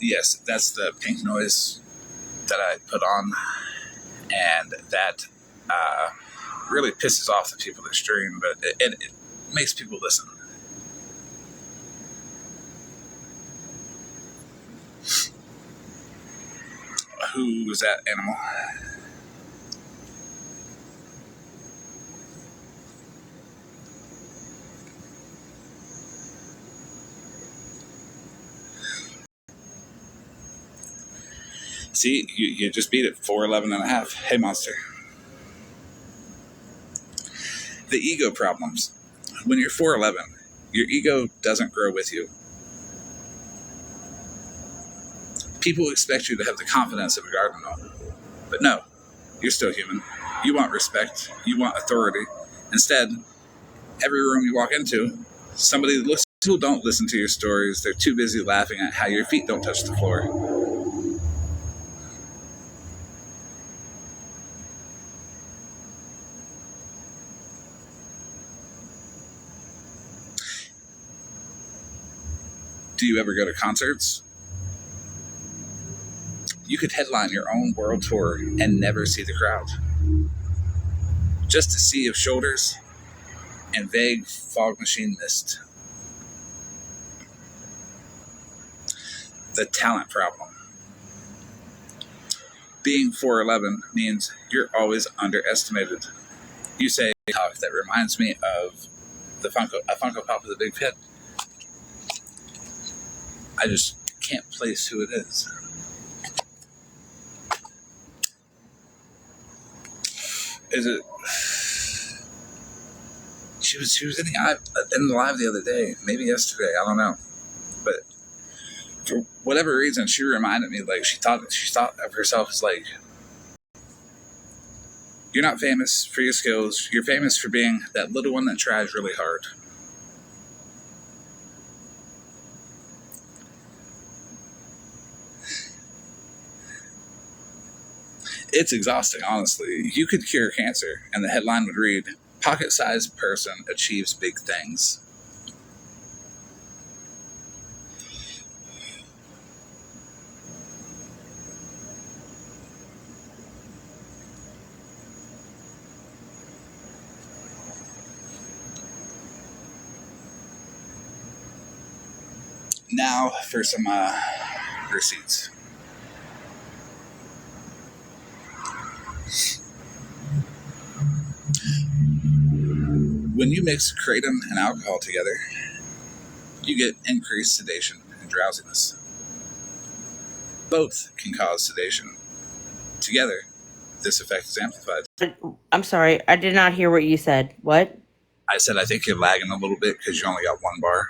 Yes, that's the pink noise that I put on, and that uh, really pisses off the people that stream, but it makes people listen. Who was that animal? See, you just beat it, 411.5. Hey, monster. The ego problems. When you're 4'11", your ego doesn't grow with you. People expect you to have the confidence of a garden gnome. But no, you're still human. You want respect. You want authority. Instead, every room you walk into, somebody looks. People don't listen to your stories. They're too busy laughing at how your feet don't touch the floor. Do you ever go to concerts? You could headline your own world tour and never see the crowd. Just a sea of shoulders and vague fog machine mist. The talent problem. Being 4'11" means you're always underestimated. You say talk that reminds me of a Funko Pop with a big pit. I just can't place who it is. Is it? She was in the live the other day, maybe yesterday. I don't know, but for whatever reason, she reminded me like she thought of herself as like, you're not famous for your skills. You're famous for being that little one that tries really hard. It's exhausting, honestly. You could cure cancer, and the headline would read, "Pocket-sized person achieves big things." Now for some receipts. When you mix kratom and alcohol together, you get increased sedation and drowsiness. Both can cause sedation. Together, this effect is amplified. I'm sorry, I did not hear what you said. What? I said I think you're lagging a little bit because you only got one bar.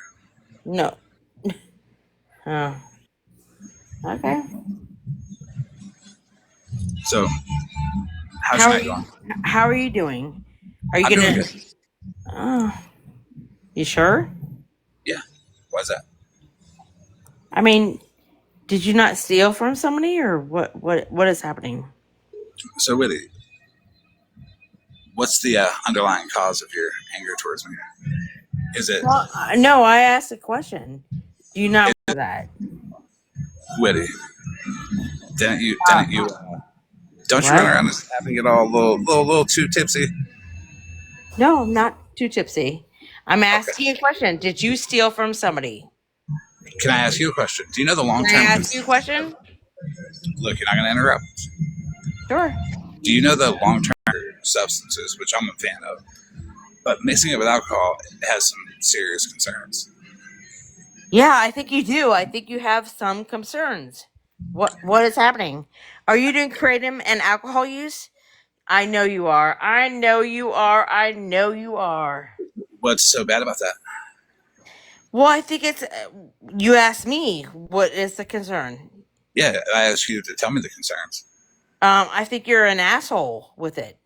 No. Oh. Okay. So, how's your night going? How are you doing? Are you I'm doing gonna? good. Oh, you sure? Yeah. Why's that? I mean, did you not steal from somebody, or what? What is happening? So, Willie, what's the underlying cause of your anger towards me? Is it Well, no, I asked a question. Do you not know that? Willie? Didn't you? Don't you run What? around just having it all a little too tipsy? No, I'm not too tipsy. I'm Okay. asking you a question. Did you steal from somebody? Can I ask you a question? Do you know the long Can I term? ask you a question? Look, you're not going to interrupt. Sure. Do you know the long term substances, which I'm a fan of, but mixing it with alcohol has some serious concerns? Yeah, I think you do. I think you have some concerns. What is happening? Are you doing kratom and alcohol use? I know you are. I know you are. I know you are. What's so bad about that? Well, I think it's. You asked me what is the concern. Yeah, I asked you to tell me the concerns. I think you're an asshole with it.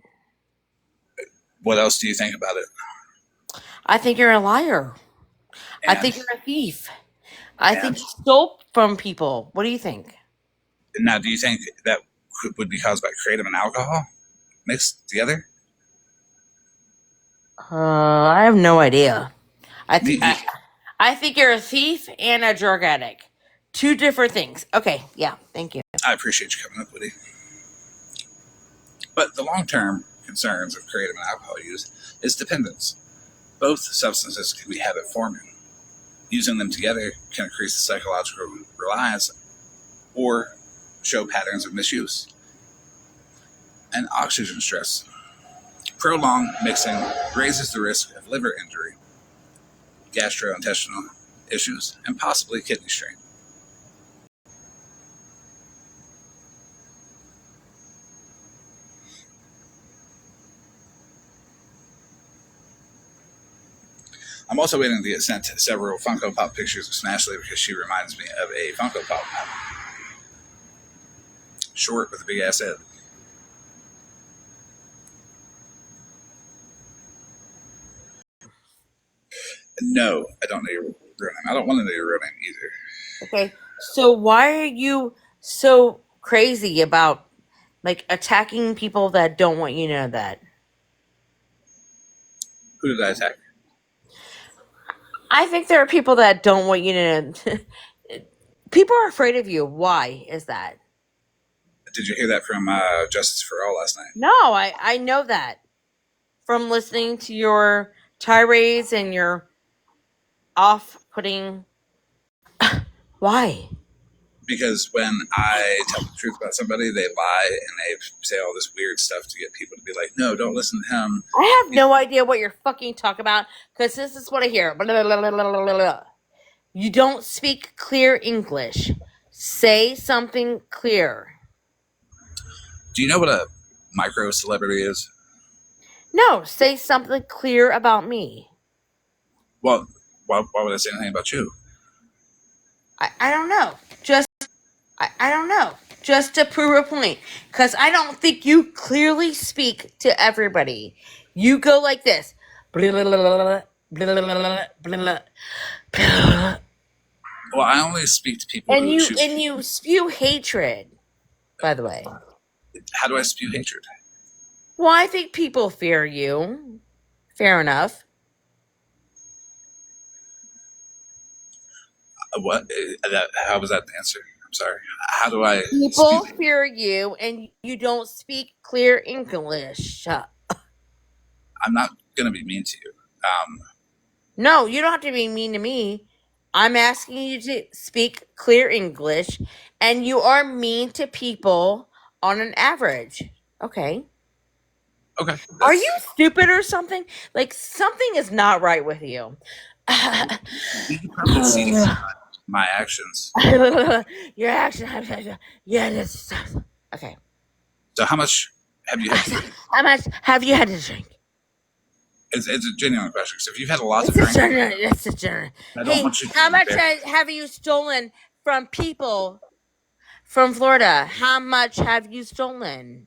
What else do you think about it? I think you're a liar. I And, think you're a thief. I think you stole from people. What do you think? now, do you think that would be caused by kratom and alcohol mixed together? I have no idea. I think you're a thief and a drug addict. two different things. Okay, yeah, thank you. I appreciate you coming up with it. But the long-term concerns of kratom and alcohol use is dependence. Both substances can be habit forming. Using them together can increase the psychological reliance or show patterns of misuse. And oxygen stress. Prolonged mixing raises the risk of liver injury, gastrointestinal issues, and possibly kidney strain. I'm also waiting to get sent several Funko Pop pictures of Smashley because she reminds me of a Funko Pop. Short with a big ass head. No, I don't know your real name. I don't want to know your real name either. Okay, so why are you so crazy about like attacking people that don't want you to know that? Who did I attack? I think there are people that don't want you to know. People are afraid of you. Why is that? Did you hear that from Justice for All last night? No, I know that from listening to your tirades and your off-putting. Why? Because when I tell the truth about somebody, they lie and they say all this weird stuff to get people to be like, no, don't listen to him. I have no idea what you're fucking talking about because this is what I hear. Blah, blah, blah, blah, blah, blah, blah. You don't speak clear English. Say something clear. Do you know what a micro celebrity is? No, say something clear about me. Well, why would I say anything about you? I don't know. I don't know. Just to prove a point. Because I don't think you clearly speak to everybody. You go like this. Blah, blah, blah, blah, blah, blah, blah, blah. Well, I only speak to people And who choose. and you spew hatred, by the way. How do I spew hatred? Well, I think people fear you. Fair enough. What? How was that the answer? I'm sorry. How do I People spew? fear you and you don't speak clear English. I'm not going to be mean to you. No, you don't have to be mean to me. I'm asking you to speak clear English, and you are mean to people on an average. Okay. Okay. Are you stupid or something? Like, something is not right with you. You can probably see my actions. Your action. Yeah, this. Okay. So how much have you had to drink? How much have you had to drink? It's a genuine question. So if you've had a lot to It's a drink, general. It's a general. I don't Hey, want you to how be much embarrassed. have you stolen from people from Florida? How much have you stolen?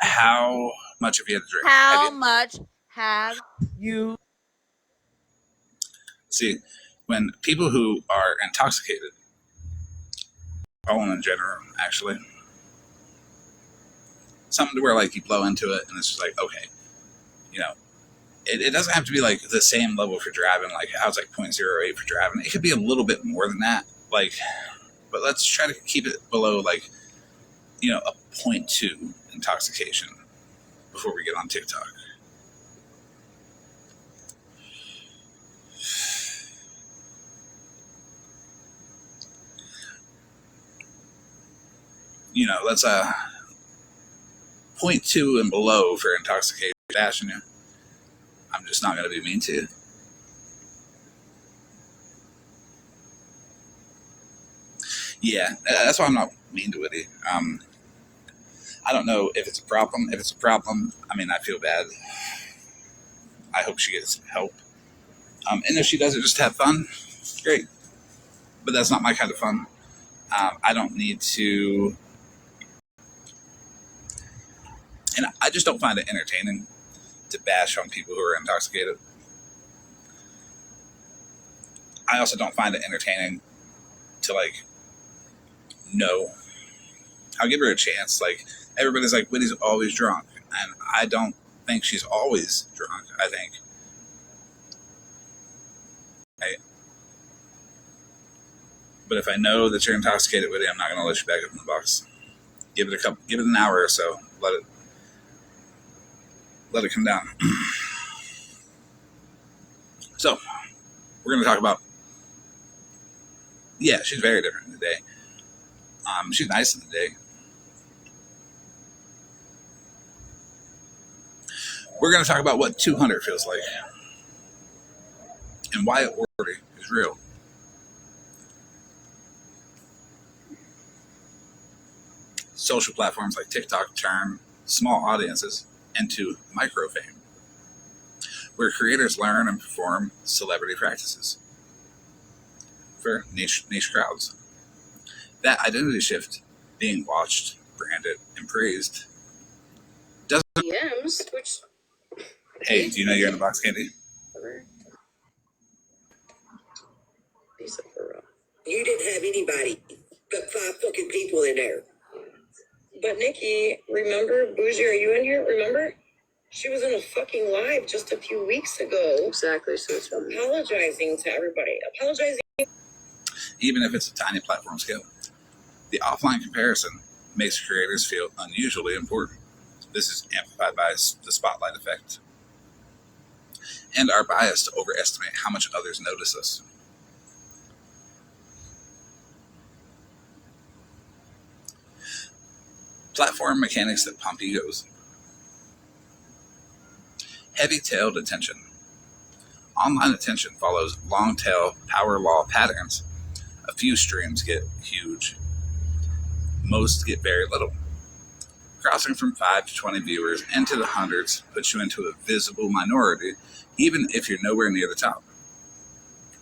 How much have you had to drink? How much have you? See, when people who are intoxicated, all in general, actually, something to where like you blow into it and it's just like, okay, you know, it doesn't have to be like the same level for driving. Like I was like 0.08 for driving. It could be a little bit more than that. Like, but let's try to keep it below like, you know, a 0.2 intoxication before we get on TikTok. You know, let's 0.2 and below for intoxication. Bashing you. I'm just not going to be mean to you. Yeah, that's why I'm not mean to Whitty. I don't know if it's a problem. If it's a problem, I mean, I feel bad. I hope she gets help. And if she doesn't just have fun, great. But that's not my kind of fun. I don't need to. And I just don't find it entertaining to bash on people who are intoxicated. I also don't find it entertaining to, like, know. I'll give her a chance. Like, everybody's like, Whitty's always drunk. And I don't think she's always drunk. I think. But if I know that you're intoxicated with it, I'm not going to let you back up in the box. Give it an hour or so. Let it come down. So we're going to talk about. Yeah, she's very different in the day. She's nice in the day. We're going to talk about what 200 feels like and why authority is real. Social platforms like TikTok turn small audiences into micro fame, where creators learn and perform celebrity practices for niche crowds. That identity shift, being watched, branded, and praised, doesn't. DMs, which. Hey, do you know you're in a box, Candy? You didn't have anybody but 5 fucking people in there. But Nikki, remember, Bougie, are you in here? Remember? She was in a fucking live just a few weeks ago. Exactly, so it's apologizing to everybody. Apologizing. Even if it's a tiny platform scale. The offline comparison makes creators feel unusually important. This is amplified by the spotlight effect and our bias to overestimate how much others notice us. Platform mechanics that pump egos. Heavy-tailed attention. Online attention follows long-tail power law patterns. A few streams get huge. Most get very little. Crossing from 5 to 20 viewers into the hundreds puts you into a visible minority, even if you're nowhere near the top.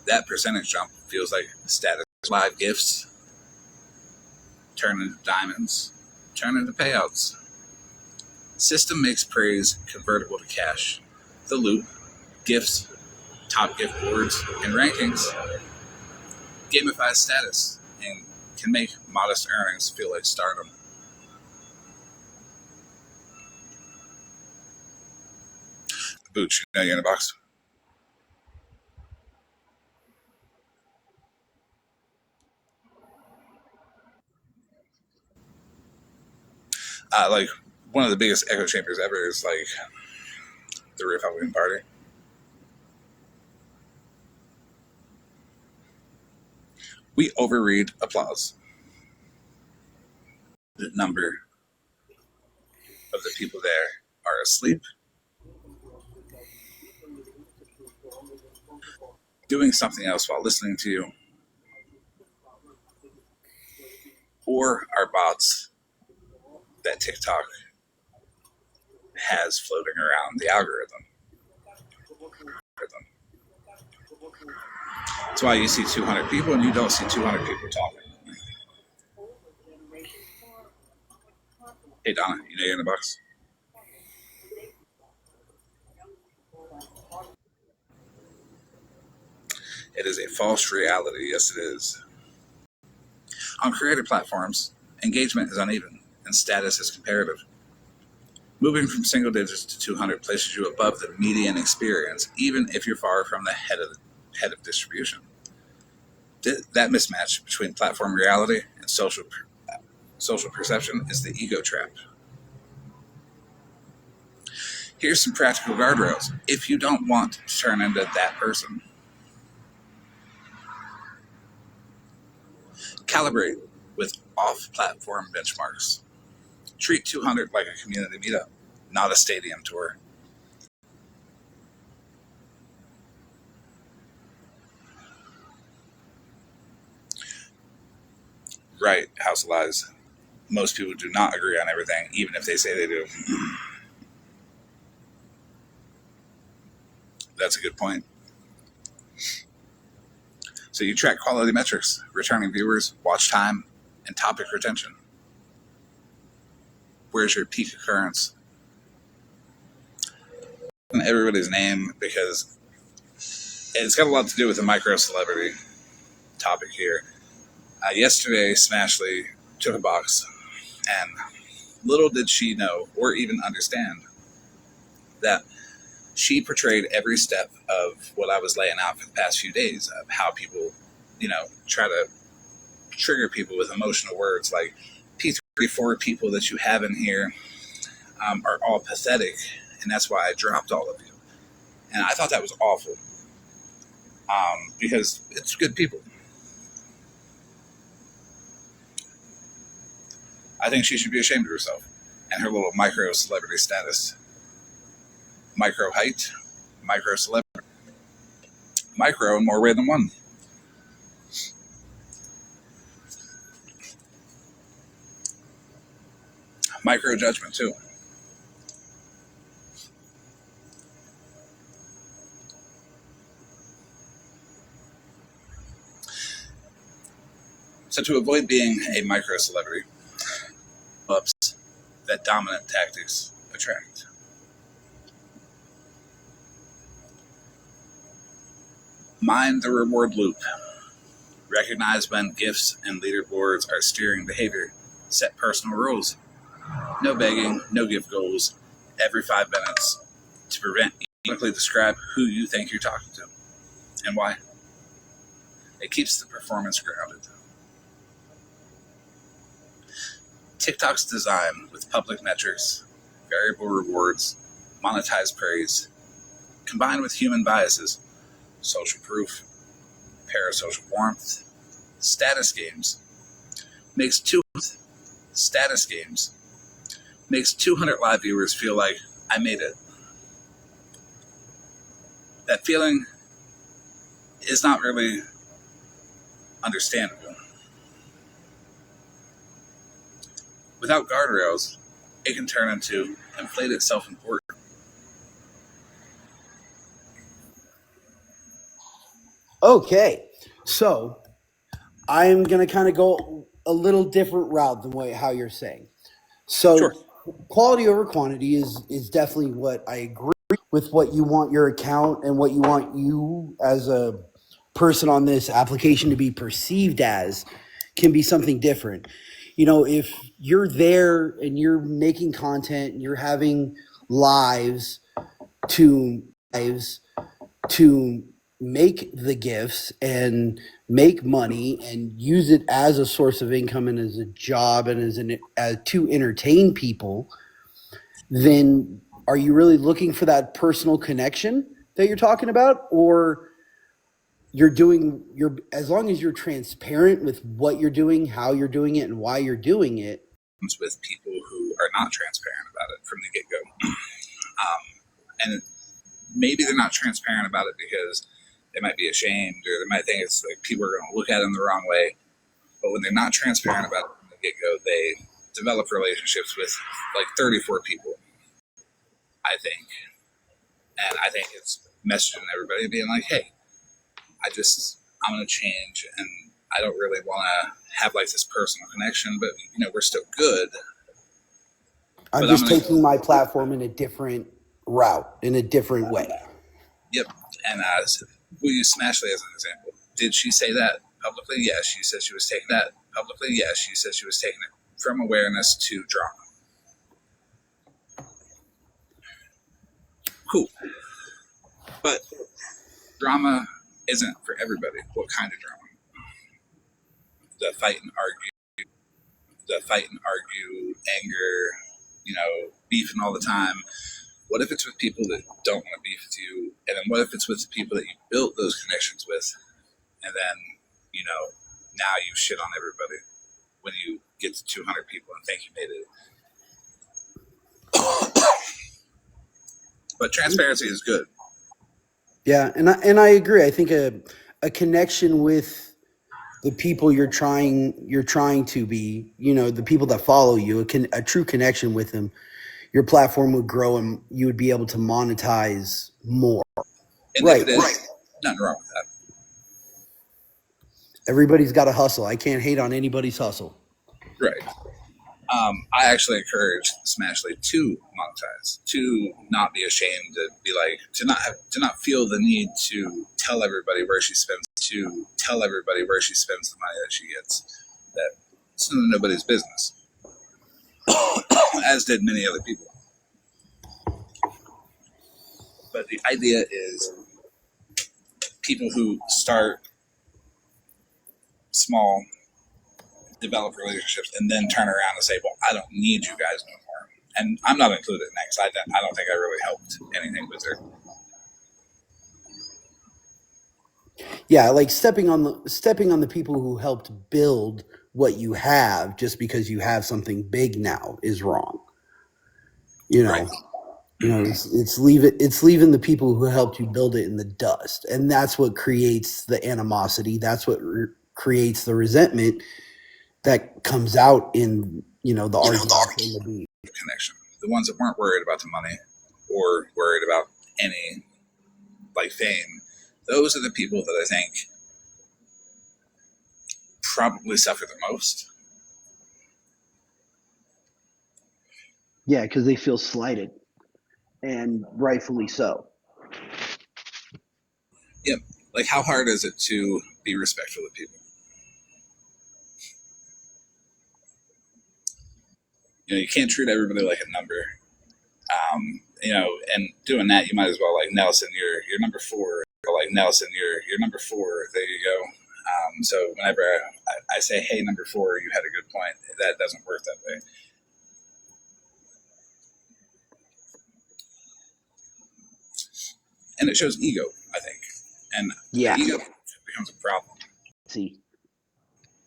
That percentage jump feels like status. Live gifts turn into diamonds, turn into payouts. System makes praise convertible to cash. The loop, gifts, top gift boards, and rankings gamifies status and can make modest earnings feel like stardom. Booch, you know you're in a box. Like one of the biggest echo chambers ever is like the Republican Party. We overread applause. The number of the people there are asleep, doing something else while listening to you, or are bots that TikTok has floating around the algorithm. That's why you see 200 people and you don't see 200 people talking. Hey, Donna, you know you're in the box? It is a false reality. Yes, it is. On creator platforms, engagement is uneven and status is comparative. Moving from single digits to 200 places you above the median experience, even if you're far from the head of distribution. That mismatch between platform reality and social perception is the ego trap. Here's some practical guardrails if you don't want to turn into that person. Calibrate with off-platform benchmarks. Treat 200 like a community meetup, not a stadium tour. Right, House of Lies. Most people do not agree on everything, even if they say they do. That's a good point. So you track quality metrics, returning viewers, watch time, and topic retention. Where's your peak occurrence? And everybody's name, because it's got a lot to do with the micro celebrity topic here. Yesterday, Smashley took a box, and little did she know or even understand that she portrayed every step of what I was laying out for the past few days of how people, try to trigger people with emotional words like P34 people that you have in here are all pathetic, and that's why I dropped all of you. And I thought that was awful because it's good people. I think she should be ashamed of herself and her little micro celebrity status. Micro height, micro celebrity, micro in more way than one. Micro judgment too. So to avoid being a micro celebrity, ups that dominant tactics attract. Mind the reward loop. Recognize when gifts and leaderboards are steering behavior. Set personal rules. No begging, no gift goals. Every 5 minutes to prevent quickly describe who you think you're talking to and why. It keeps the performance grounded. TikTok's design with public metrics, variable rewards, monetized praise, combined with human biases, social proof, parasocial warmth, status games, makes 200 live viewers feel like I made it. That feeling is not really understandable. Without guardrails, it can turn into inflated self-importance. Okay, so I'm gonna kind of go a little different route than how you're saying. So Sure. quality over quantity is definitely what I agree with. What you want your account and what you want you as a person on this application to be perceived as can be something different. If you're there and you're making content and you're having lives to lives to make the gifts and make money and use it as a source of income and as a job and as to entertain people, then are you really looking for that personal connection that you're talking about? Or as long as you're transparent with what you're doing, how you're doing it, and why you're doing it. With people who are not transparent about it from the get-go. And maybe they're not transparent about it because they might be ashamed or they might think it's like people are going to look at them the wrong way. But when they're not transparent about it from the get-go, they develop relationships with like 34 people, I think. And I think it's messaging everybody being like, hey, I'm going to change and I don't really want to have like this personal connection, but we're still good. I'm just taking my platform in a different route, in a different way. Yep. And we'll use Smashley as an example. Did she say that publicly? Yes. She said she was taking that publicly. Yes. She said she was taking it from awareness to drama. Cool. But drama isn't for everybody. What kind of drama? The fight and argue, anger, beefing all the time. What if it's with people that don't want to beef with you? And then what if it's with the people that you built those connections with? And then, now you shit on everybody when you get to 200 people and think you made it. But transparency is good. Yeah, and I agree. I think a connection with the people you're trying to be, the people that follow you, a true connection with them, your platform would grow and you would be able to monetize more. And right, nothing wrong with that. Everybody's got to hustle. I can't hate on anybody's hustle. Right. I actually encourage Smashley to monetize, to not be ashamed, to not feel the need to tell everybody where she spends the money that she gets. That it's none of nobody's business, as did many other people. But the idea is people who start small develop relationships, and then turn around and say, well, I don't need you guys no more. And I'm not included in that because I don't think I really helped anything with her. Yeah, like stepping on the people who helped build what you have just because you have something big now is wrong. You know, Right. it's leaving the people who helped you build it in the dust, and that's what creates the animosity. That's what creates the resentment that comes out in the arguments and the beef. Connection. The ones that weren't worried about the money or worried about any like fame, those are the people that I think probably suffer the most. Yeah, because they feel slighted, and rightfully so. Yep. Like, how hard is it to be respectful of people? You can't treat everybody like a number. And doing that, you might as well like Nelson. You're number four. Or like Nelson, you're number four. There you go. So whenever I say, hey, number four, you had a good point. That doesn't work that way. And it shows ego, I think, and Yeah. the ego becomes a problem. See.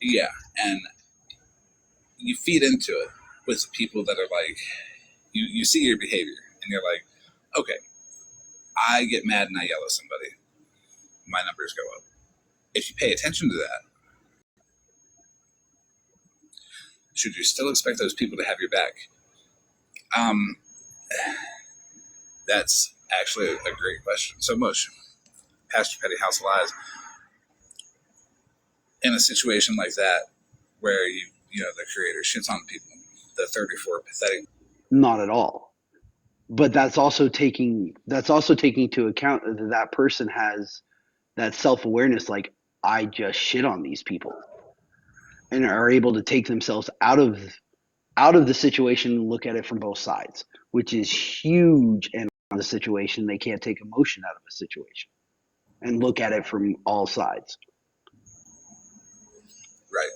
Yeah, and you feed into it with people that are like, you see your behavior, and you're like, okay, I get mad and I yell at somebody, my numbers go up. If you pay attention to that, should you still expect those people to have your back? That's actually a great question. So much, Pastor Petty House of Lies, in a situation like that, where the creator shits on people, the 34 pathetic. Not at all. But that's also taking into account that that person has that self-awareness, like, I just shit on these people, and are able to take themselves out of the situation and look at it from both sides, which is huge. And on the situation, they can't take emotion out of a situation and look at it from all sides. Right.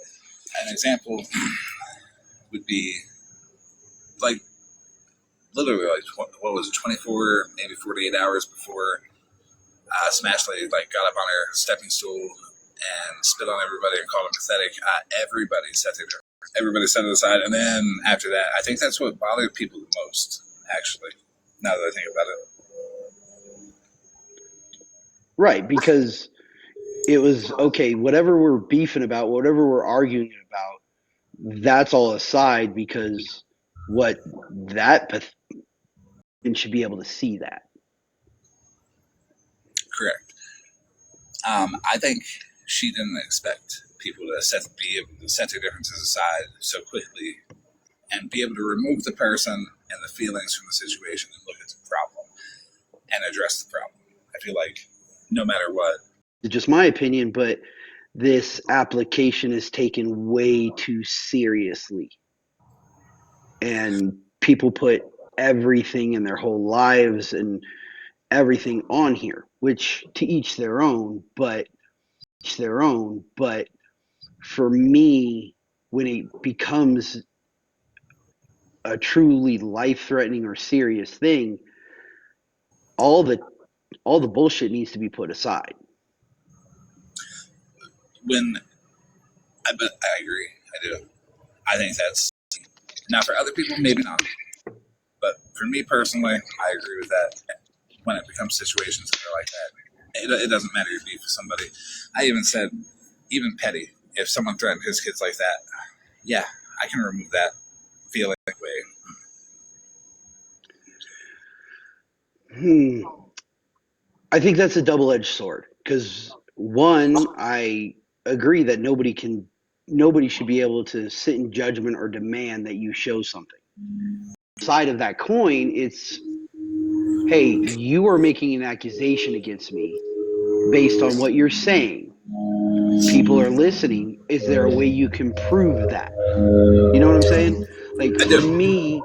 An example would be like literally like what was it, 24, maybe 48 hours before Smash Lady like got up on her stepping stool and spit on everybody and called them pathetic. Everybody set it aside, and then after that, I think that's what bothered people the most. Actually, now that I think about it, Right, because it was okay. Whatever we're beefing about, whatever we're arguing about, that's all aside, because what that should be able to see that. correct. I think she didn't expect people to be able to set their differences aside so quickly and be able to remove the person and the feelings from the situation and look at the problem and address the problem. I feel like no matter what. It's just my opinion, but this application is taken way too seriously. And people put everything in their whole lives and everything on here, which to each their own, but for me, when it becomes a truly life-threatening or serious thing, all the bullshit needs to be put aside. I agree. I do. I think that's now for other people, maybe not. But for me personally, I agree with that. When it becomes situations that are like that, it doesn't matter your beef with somebody. I even said, even petty, if someone threatened his kids like that, yeah, I can remove that feeling that way. I think that's a double-edged sword, because one, I agree that nobody should be able to sit in judgment or demand that you show something. Side of that coin, it's, hey, you are making an accusation against me based on what you're saying. People are listening. Is there a way you can prove that? You know what I'm saying? Like, for me,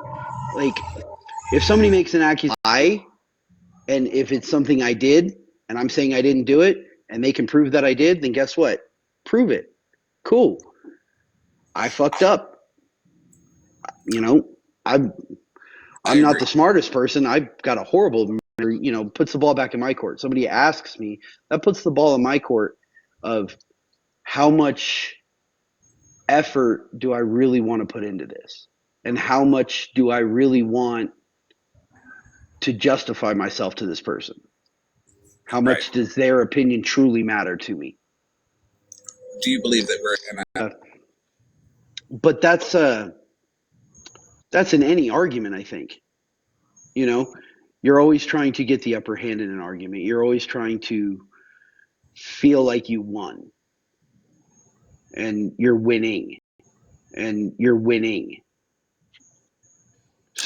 like, if somebody makes an accusation, and if it's something I did and I'm saying I didn't do it and they can prove that I did, then guess what? Prove it. Cool. I fucked up. You know, I'm I not agree. the smartest person. I've got a horrible memory, puts the ball back in my court. Somebody asks me, that puts the ball in my court of how much effort do I really want to put into this? And how much do I really want to justify myself to this person? How Right. much does their opinion truly matter to me? Do you believe that we're in a, But that's in any argument, I think. You know, you're always trying to get the upper hand in an argument. You're always trying to feel like you won and you're winning and you're winning.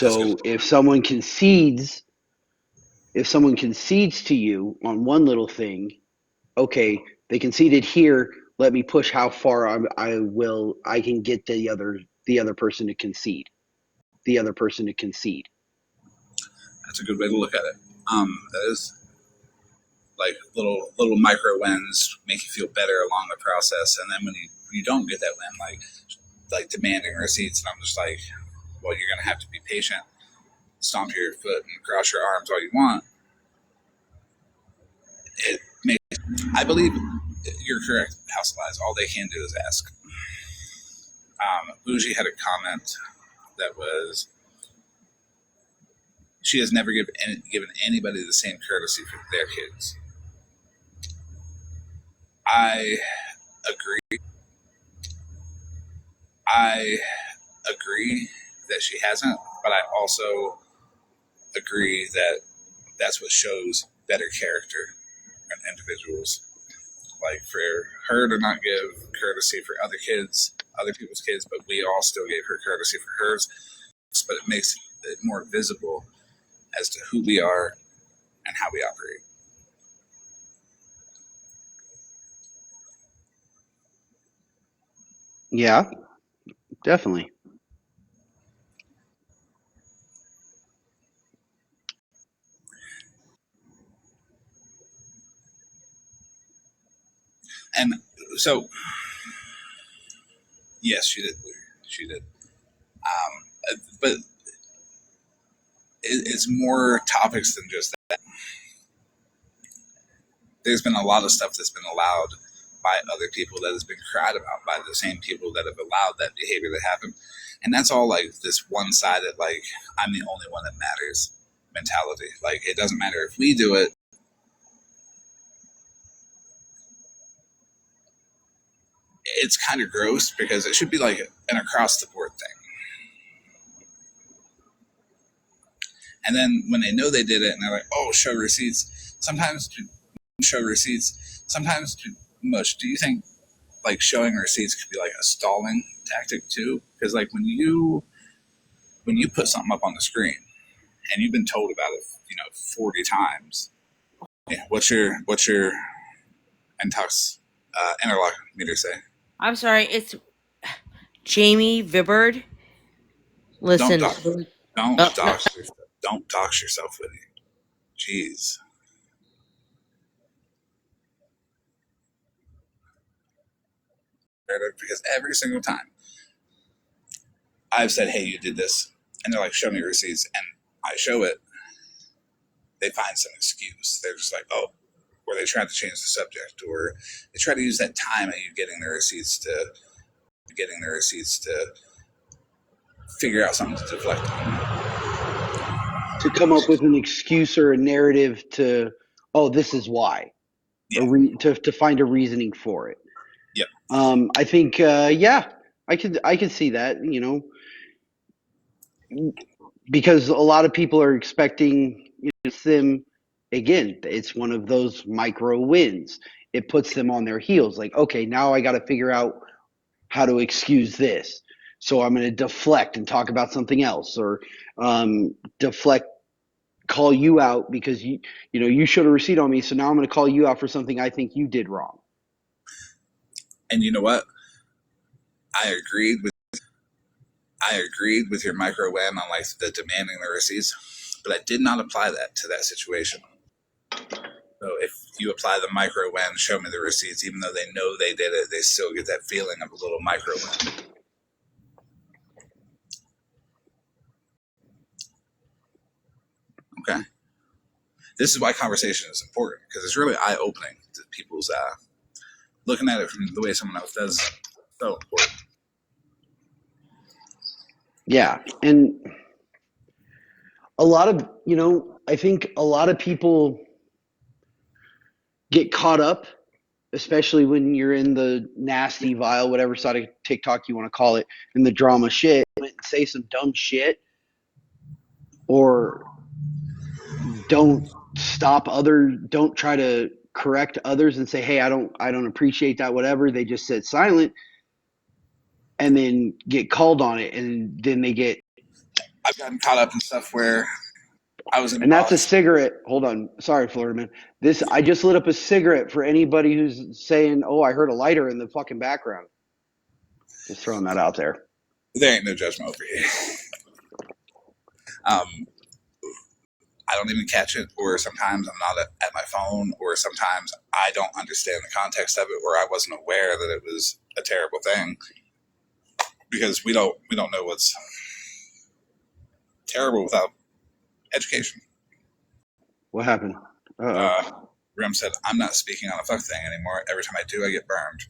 that's good. So if someone concedes to you on one little thing, okay, they conceded here. Let me push how far I can get the other person to concede. The other person to concede. That's a good way to look at it. That is like little micro wins make you feel better along the process, and then when you don't get that win, like demanding receipts, and I'm just like, well, you're gonna have to be patient, stomp your foot and cross your arms all you want. It makes, I believe you're correct, House Lies. All they can do is ask. Bougie had a comment that was, she has never given anybody the same courtesy for their kids. I agree. I agree that she hasn't, but I also agree that that's what shows better character in individuals. Like for her to not give courtesy for other people's kids, but we all still gave her courtesy for hers. But it makes it more visible as to who we are and how we operate. Yeah, definitely. And so, yes, she did. She did. But it's more topics than just that. There's been a lot of stuff that's been allowed by other people that has been cried about by the same people that have allowed that behavior to happen. And that's all like this one-sided, like, I'm the only one that matters mentality. Like, it doesn't matter if we do it. It's kind of gross because it should be like an across-the-board thing. And then when they know they did it and they're like, oh, show receipts, sometimes show receipts, sometimes too much. Do you think like showing receipts could be like a stalling tactic too? Because like when you put something up on the screen and you've been told about it, 40 times, yeah, what's your interlock meter say? I'm sorry, it's Jamie Vibbard. Don't Listen, dox, don't oh, no, dox yourself. Don't dox yourself with it. Jeez. Because every single time I've said, hey, you did this, and they're like, show me receipts, and I show it, they find some excuse. They're just like, oh, or they try to change the subject, or they try to use that time of you getting their receipts to figure out something to deflect on. To come up with an excuse or a narrative to, oh, this is why, Yeah. to find a reasoning for it. Yep. I think, yeah, I could see that, because a lot of people are expecting them. Again, it's one of those micro wins. It puts them on their heels. Like, okay, now I got to figure out how to excuse this. So I'm going to deflect and talk about something else, or deflect, call you out because you showed a receipt on me. So now I'm going to call you out for something I think you did wrong. And you know what? I agreed with your micro win on like the demanding the receipts, but I did not apply that to that situation. So if you apply the micro win, show me the receipts, even though they know they did it, they still get that feeling of a little micro win. Okay. This is why conversation is important, because it's really eye-opening to people's looking at it from the way someone else does. So important. Yeah. And a lot of, I think a lot of people get caught up, especially when you're in the nasty, vile, whatever side of TikTok you want to call it, in the drama shit, say some dumb shit, or don't don't try to correct others and say, hey, I don't appreciate that, whatever. They just sit silent and then get called on it, and then they get. I've gotten caught up in stuff where I was in And that's a boss. cigarette. Hold on. Sorry, Floridaman. I just lit up a cigarette for anybody who's saying, oh, I heard a lighter in the fucking background. Just throwing that out there. There ain't no judgment over here. I don't even catch it, or sometimes I'm not at my phone, or sometimes I don't understand the context of it, or I wasn't aware that it was a terrible thing, because we don't know what's terrible without education. What happened? Rim said, I'm not speaking on a fuck thing anymore. Every time I do, I get burned.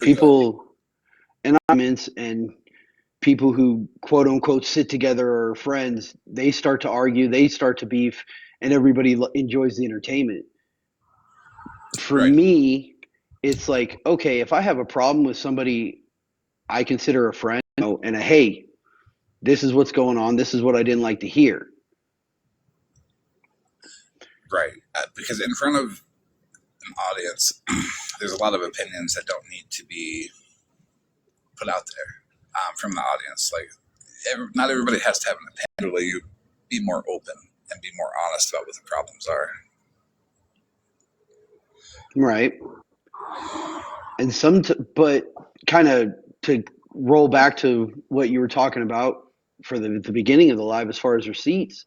People in arguments and people who quote unquote sit together or are friends, they start to argue, they start to beef, and everybody enjoys the entertainment. For Right. me, it's like, okay, if I have a problem with somebody I consider a friend, and hey, this is what's going on, this is what I didn't like to hear. Right. Because in front of an audience, there's a lot of opinions that don't need to be put out there from the audience. Like, not everybody has to have an opinion. Really, you be more open and be more honest about what the problems are. Right. And but kind of to roll back to what you were talking about for the beginning of the live, as far as receipts,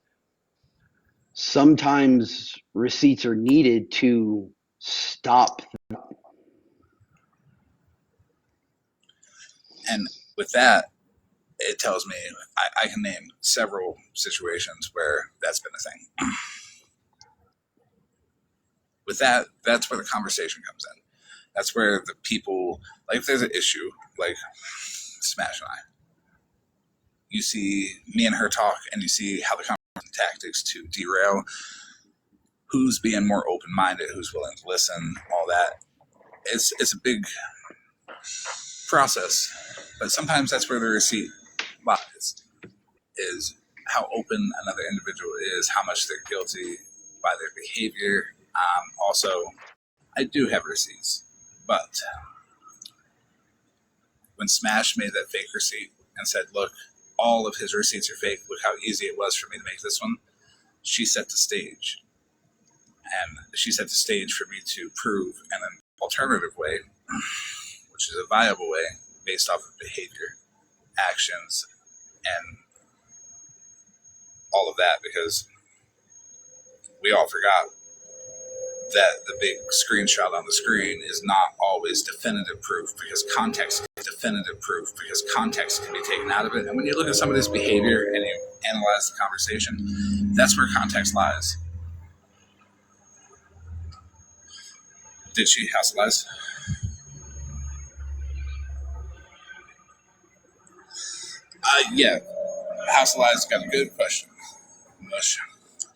sometimes receipts are needed to stop. And with that, it tells me I can name several situations where that's been a thing. With that, that's where the conversation comes in. That's where the people, like, if there's an issue, like Smash and I, you see me and her talk, and you see how the conversation tactics to derail, who's being more open-minded, who's willing to listen, all that. It's a big process, but sometimes that's where the receipt lies, is how open another individual is, how much they're guilty by their behavior. Also, I do have receipts, but when Smash made that fake receipt and said, look, all of his receipts are fake, look how easy it was for me to make this one, she set the stage. And she set the stage for me to prove in an alternative way, which is a viable way based off of behavior, actions, and all of that, because we all forgot that the big screenshot on the screen is not always definitive proof, because context can be taken out of it. And when you look at somebody's behavior and you analyze the conversation, that's where context lies. Did she house lies? Yeah, House of Lies got a good question. Mush,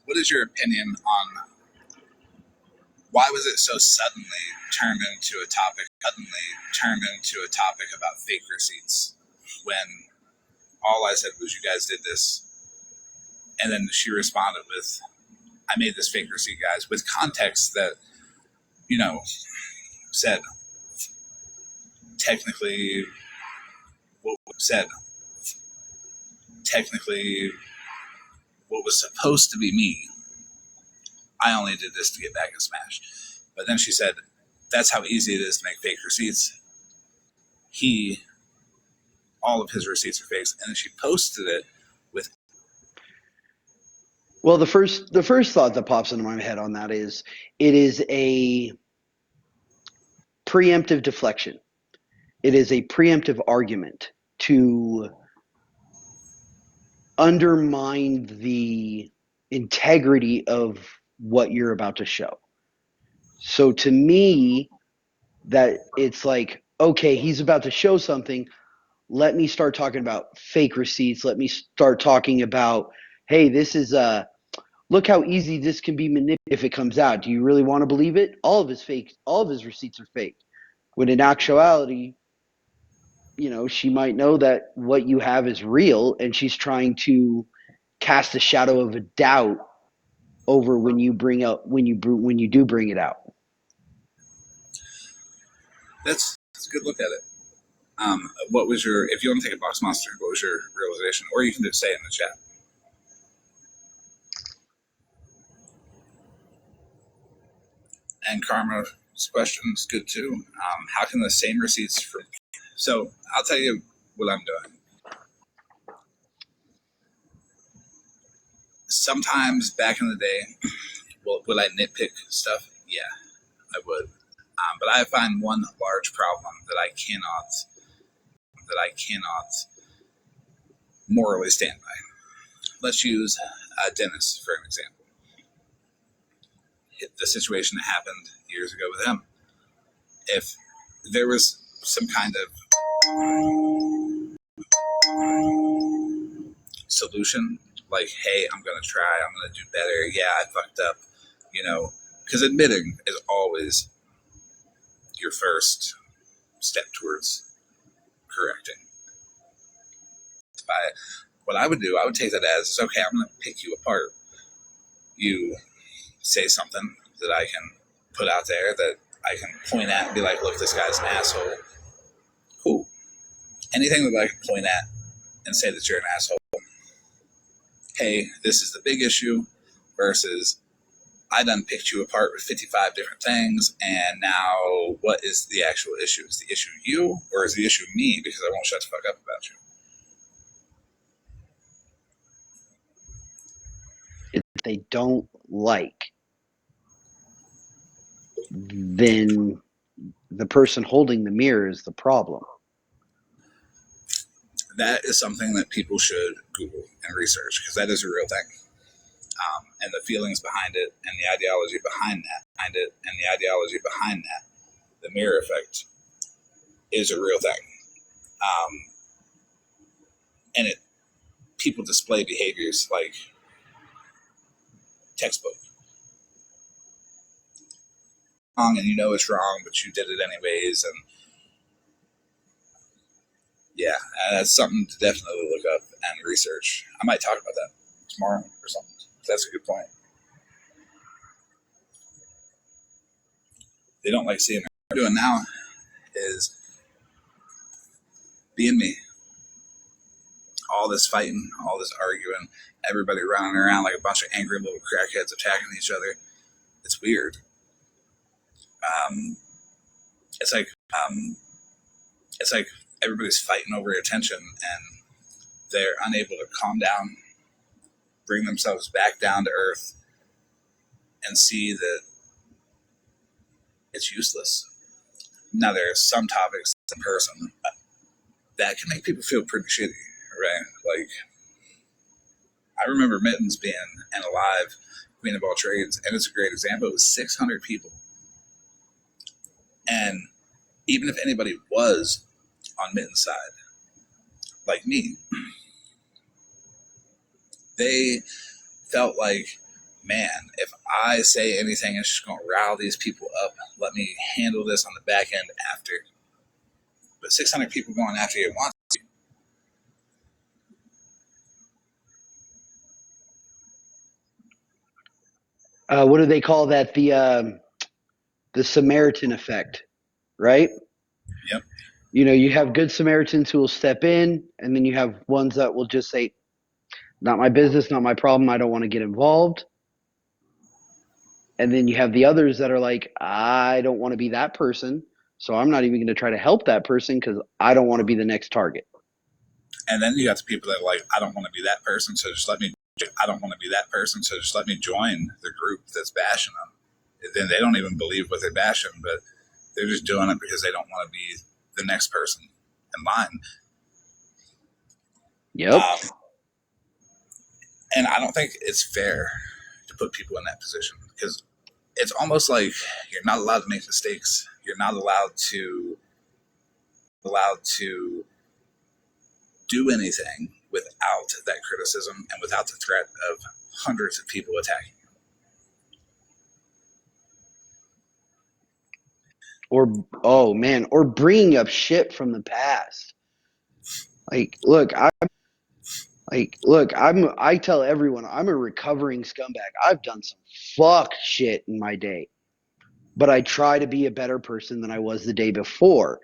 what is your opinion on why was it so suddenly turned into a topic about fake receipts, when all I said was, you guys did this, and then she responded with, I made this fake receipt, guys, with context that, said technically what was supposed to be me. I only did this to get back at Smash. But then she said, that's how easy it is to make fake receipts. All of his receipts are fakes. And then she posted it with. Well, the first thought that pops into my head on that is, it is preemptive deflection. It is a preemptive argument to undermine the integrity of what you're about to show. So to me, that it's like, okay, he's about to show something. Let me start talking about fake receipts. Let me start talking about, hey, this is look how easy this can be manipulated if it comes out. Do you really want to believe it? All of his receipts are fake. When in actuality, she might know that what you have is real, and she's trying to cast a shadow of a doubt over when you do bring it out. That's a good look at it. What was if you want to take a box monster, what was your realization? Or you can just say it in the chat. And Karma's question is good too. How can the same receipts from... So I'll tell you what I'm doing. Sometimes back in the day, will I nitpick stuff? Yeah, I would. But I find one large problem that I cannot morally stand by. Let's use Dennis for an example. The situation that happened years ago with him. If there was some kind of solution, like, hey, I'm going to try, I'm going to do better, yeah, I fucked up, because admitting is always your first step towards correcting. What I would do, I would take that as, okay, I'm going to pick you apart. You say something that I can put out there, that I can point at and be like, look, this guy's an asshole. Cool. Anything that I can point at and say that you're an asshole. Hey, this is the big issue versus I done picked you apart with 55 different things, and now what is the actual issue? Is the issue you, or is the issue me because I won't shut the fuck up about you? If they don't like, then the person holding the mirror is the problem. That is something that people should Google and research, because that is a real thing. And the feelings behind it, and the ideology behind that, the mirror effect, is a real thing. And people display behaviors like textbook. Wrong, and you know it's wrong, but you did it anyways, and yeah, that's something to definitely look up and research. I might talk about that tomorrow or something. That's a good point. They don't like seeing me. What I'm doing now is being me. All this fighting, all this arguing, everybody running around like a bunch of angry little crackheads attacking each other. It's weird. It's like everybody's fighting over attention, and they're unable to calm down, bring themselves back down to earth, and see that it's useless. Now, there are some topics in person that can make people feel pretty shitty, right? Like, I remember Mittens being an alive Queen of all trades, and it's a great example. It was 600 people. And even if anybody was on Mittens' side, like me, they felt like, man, if I say anything, it's just going to rile these people up. Let me handle this on the back end after. But 600 people going after you at once. What do they call that? The Samaritan effect, right? Yep. You have good Samaritans who will step in, and then you have ones that will just say, not my business, not my problem, I don't want to get involved. And then you have the others that are like, I don't want to be that person, so I'm not even going to try to help that person because I don't want to be the next target. And then you got the people that are like, I don't want to be that person, so just let me join the group that's bashing them. Then they don't even believe what they're bashing, but They're just doing it because they don't want to be the next person in line. Yep. And I don't think it's fair to put people in that position, because it's almost like you're not allowed to make mistakes. You're not allowed to do anything without that criticism and without the threat of hundreds of people attacking you. Or bringing up shit from the past. I tell everyone I'm a recovering scumbag. I've done some fuck shit in my day, but I try to be a better person than I was the day before.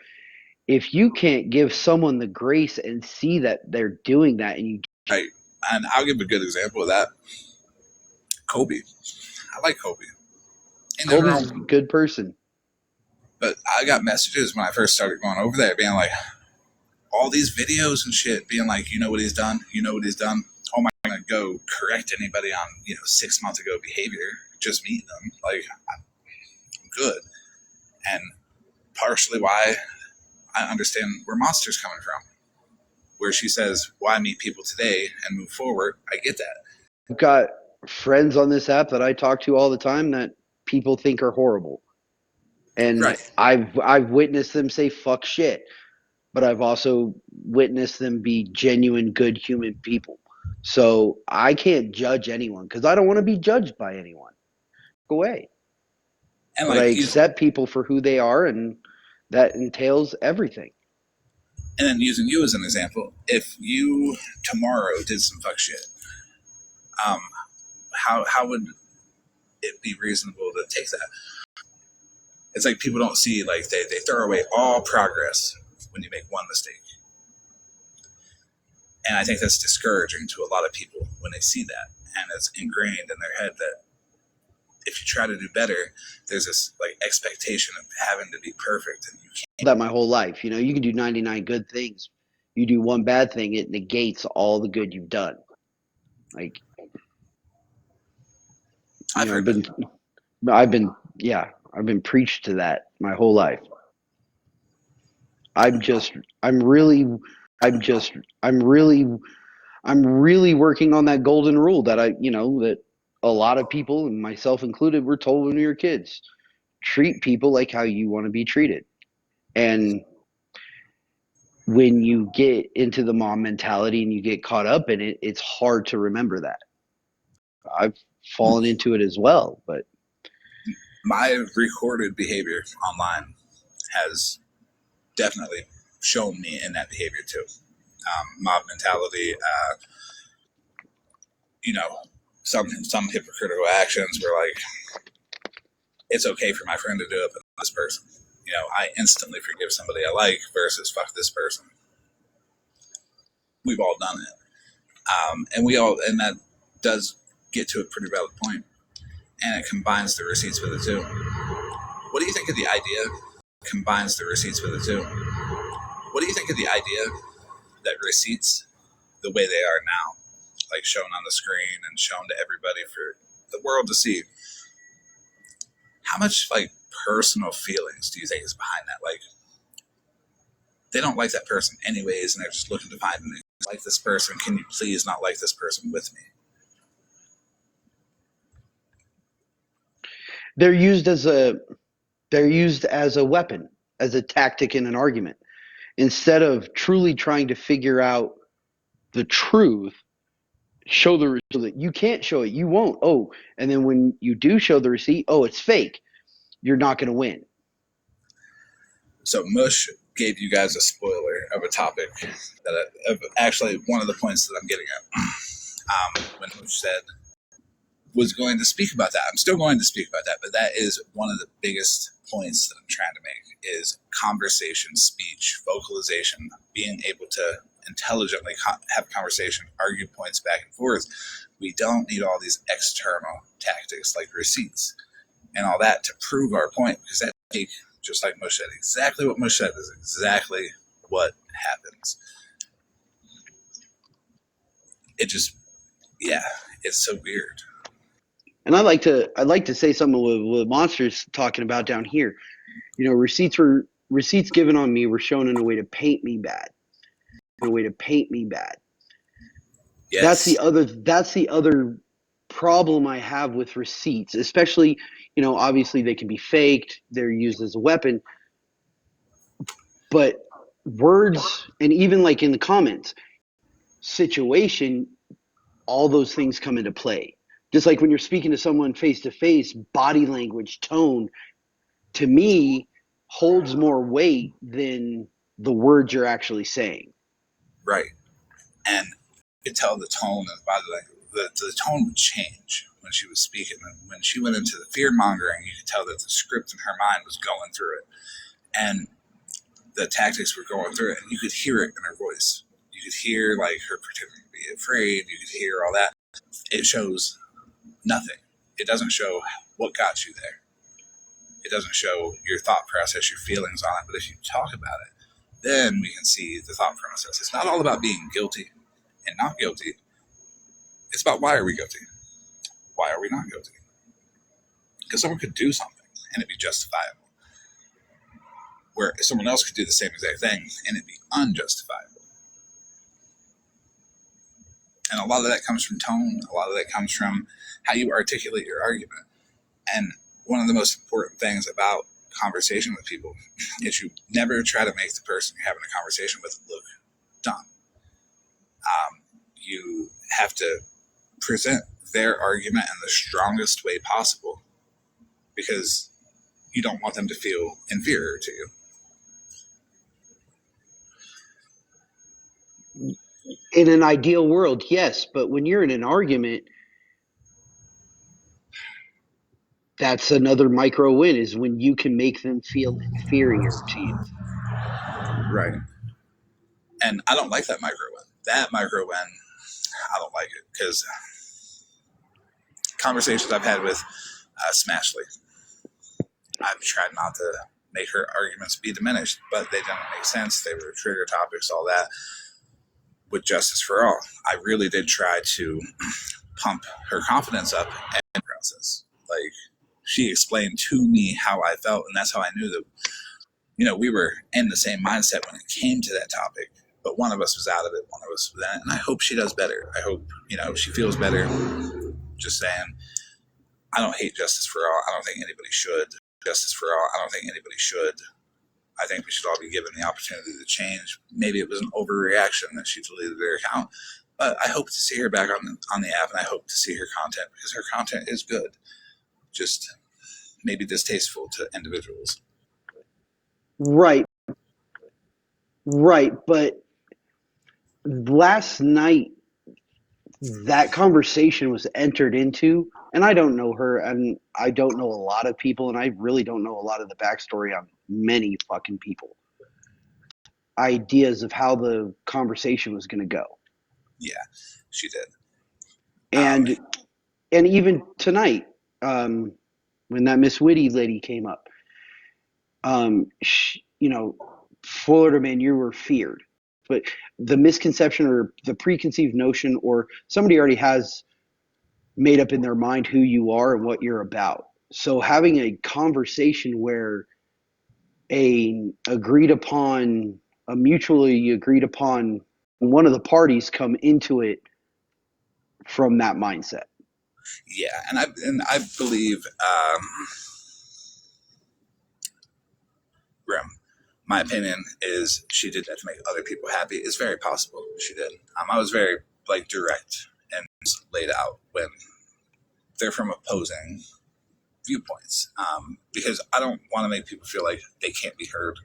If you can't give someone the grace and see that they're doing that, and you Right. And I'll give a good example of that. Kobe. I like Kobe. Kobe's a good person. But I got messages when I first started going over there being like, all these videos and shit being like, you know what he's done? You know what he's done? Oh my, I'm going to go correct anybody on, 6 months ago behavior. Just meeting them. Like, I'm good. And partially why I understand where Monster's coming from. Where she says, why meet people today and move forward? I get that. I've got friends on this app that I talk to all the time that people think are horrible. And right. I've witnessed them say fuck shit, but I've also witnessed them be genuine, good human people. So I can't judge anyone because I don't want to be judged by anyone. Go away. And but I accept people for who they are, and that entails everything. And then using you as an example, if you tomorrow did some fuck shit, how would it be reasonable to take that? It's like people don't see, like, they throw away all progress when you make one mistake. And I think that's discouraging to a lot of people when they see that. And it's ingrained in their head that if you try to do better, there's this like expectation of having to be perfect, and you can't. That my whole life, you can do 99 good things. You do one bad thing, it negates all the good you've done. Like, I've been preached to that my whole life. I'm really working on that golden rule that that a lot of people, and myself included, were told when we were kids. Treat people like how you want to be treated. And when you get into the mom mentality and you get caught up in it, it's hard to remember that. I've fallen into it as well, but my recorded behavior online has definitely shown me in that behavior too. Mob mentality, some hypocritical actions where, like, it's okay for my friend to do it, but this person, I instantly forgive somebody I like versus fuck this person. We've all done it. And that does get to a pretty valid point. And it combines the receipts with it too. What do you think of the idea? Combines the receipts with it too. What do you think of the idea that receipts, the way they are now, like shown on the screen and shown to everybody for the world to see, how much like personal feelings do you think is behind that? Like, they don't like that person anyways, and they're just looking to find an like this person. Can you please not like this person with me? They're used as a weapon, as a tactic in an argument. Instead of truly trying to figure out the truth, show the receipt that you can't show it, you won't. Oh, and then when you do show the receipt, oh, it's fake. You're not going to win. So Mush gave you guys a spoiler of a topic of actually one of the points that I'm getting at. When Mush said was going to speak about that, I'm still going to speak about that, but that is one of the biggest points that I'm trying to make is conversation, speech, vocalization, being able to intelligently have conversation, argue points back and forth. We don't need all these external tactics like receipts and all that to prove our point, because that, just like Mush said, exactly what Mush said is exactly what happens. It just, it's so weird. And I'd like to say something with Monster's talking about down here. Receipts given on me were shown in a way to paint me bad. In a way to paint me bad. Yes. That's the other problem I have with receipts, especially, obviously they can be faked, they're used as a weapon, but words, and even like in the comments, situation, all those things come into play. Just like when you're speaking to someone face to face, body language, tone, to me, holds more weight than the words you're actually saying. Right. And you could tell the tone and the body language. The tone would change when she was speaking. And when she went into the fear mongering, you could tell that the script in her mind was going through it. And the tactics were going through it. And you could hear it in her voice. You could hear like her pretending to be afraid. You could hear all that. It shows nothing. It doesn't show what got you there. It doesn't show your thought process, your feelings on it. But if you talk about it, then we can see the thought process. It's not all about being guilty and not guilty. It's about why are we guilty? Why are we not guilty? Because someone could do something and it'd be justifiable. Where someone else could do the same exact thing and it'd be unjustifiable. And a lot of that comes from tone. A lot of that comes from how you articulate your argument. And one of the most important things about conversation with people is you never try to make the person you're having a conversation with look dumb. You have to present their argument in the strongest way possible because you don't want them to feel inferior to you. In an ideal world, yes, but when you're in an argument, that's another micro win, is when you can make them feel inferior to you. Right. And I don't like that micro win. That micro win, I don't like it because conversations I've had with Smashley, I've tried not to make her arguments be diminished, but they didn't make sense. They were trigger topics, all that. With Justice for All, I really did try to pump her confidence up in the process. Like, she explained to me how I felt, and that's how I knew that, we were in the same mindset when it came to that topic. But one of us was out of it, one of us was in it, and I hope she does better. I hope, she feels better. Just saying, I don't hate Justice for All. I don't think anybody should. Justice for All, I don't think anybody should. I think we should all be given the opportunity to change. Maybe it was an overreaction that she deleted her account, but I hope to see her back on the app, and I hope to see her content because her content is good. Just maybe distasteful to individuals. Right. But last night, that conversation was entered into, and I don't know her, and I don't know a lot of people, and I really don't know a lot of the backstory on many fucking people. Ideas of how the conversation was going to go. Yeah, she did. And even tonight, when that Miss Witty lady came up, Florida man, you were feared. But the misconception or the preconceived notion, or somebody already has made up in their mind who you are and what you're about. So having a conversation where a mutually agreed upon one of the parties come into it from that mindset. Yeah, and I believe, Grim, my opinion is she did that to make other people happy. It's very possible she did. I was very direct and laid out when they're from opposing viewpoints, because I don't want to make people feel like they can't be heard,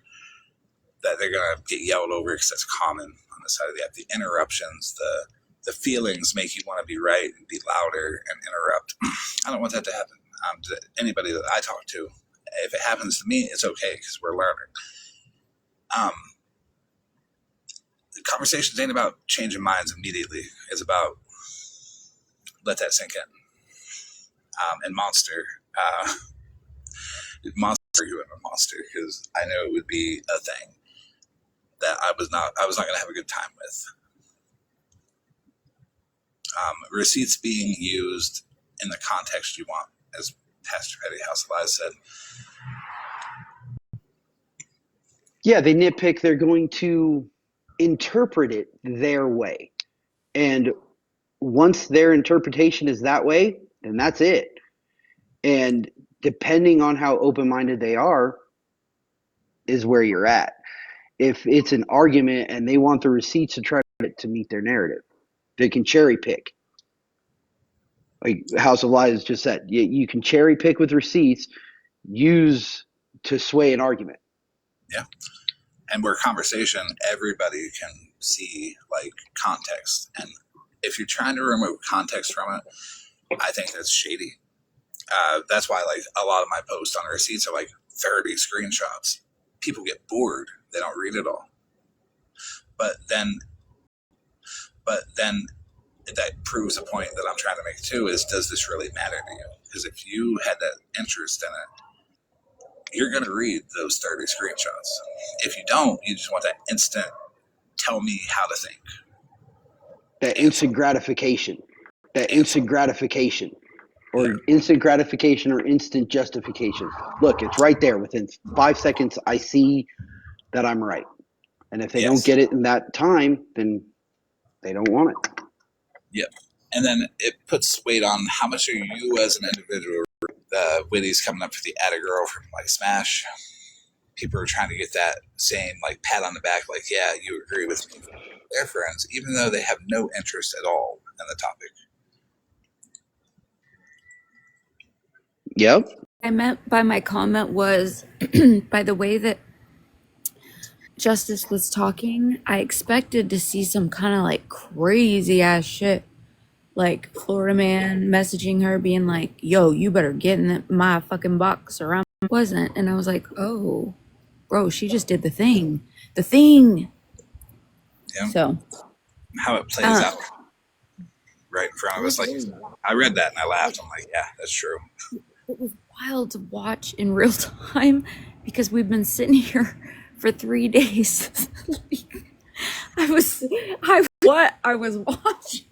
that they're gonna get yelled over because that's common on the side of the app. The interruptions, the feelings make you want to be right and be louder and interrupt. I don't want that to happen to anybody that I talk to. If it happens to me, it's okay because we're learning. The conversations ain't about changing minds immediately. It's about let that sink in. And Monster arguing with Monster because I know it would be a thing that I was not going to have a good time with. Receipts being used in the context you want, as Pastor Eddie House of Lies said. Yeah, they nitpick. They're going to interpret it their way. And once their interpretation is that way, then that's it. And depending on how open minded they are, is where you're at. If it's an argument and they want the receipts to try to meet their narrative, they can cherry pick. Like House of Lies just said, you can cherry pick with receipts, use to sway an argument. Yeah. And where conversation, everybody can see like context. And if you're trying to remove context from it, I think that's shady. That's why like a lot of my posts on receipts are like 30 screenshots. People get bored. They don't read it all. But then that proves a point that I'm trying to make too, is does this really matter to you? Because if you had that interest in it, you're going to read those 30 screenshots. If you don't, you just want that instant, tell me how to think. That instant gratification. Instant gratification or instant justification. Look, it's right there. Within 5 seconds, I see that I'm right. And if they don't get it in that time, then they don't want it. Yep. And then it puts weight on how much are you as an individual. The Witty's coming up for the Atta Girl from like Smash. People are trying to get that same like pat on the back, like, yeah, you agree with me. Their friends, even though they have no interest at all in the topic. Yep. I meant by my comment was by the way that Justice was talking, I expected to see some kind of like crazy ass shit. Like Florida man messaging her being like, yo, you better get in my fucking box or I wasn't. And I was like, oh, bro, she just did the thing. The thing. Yeah. So. How it plays out right in front of us. Like, I read that and I laughed. I'm like, yeah, that's true. It was wild to watch in real time because we've been sitting here for 3 days. I was watching.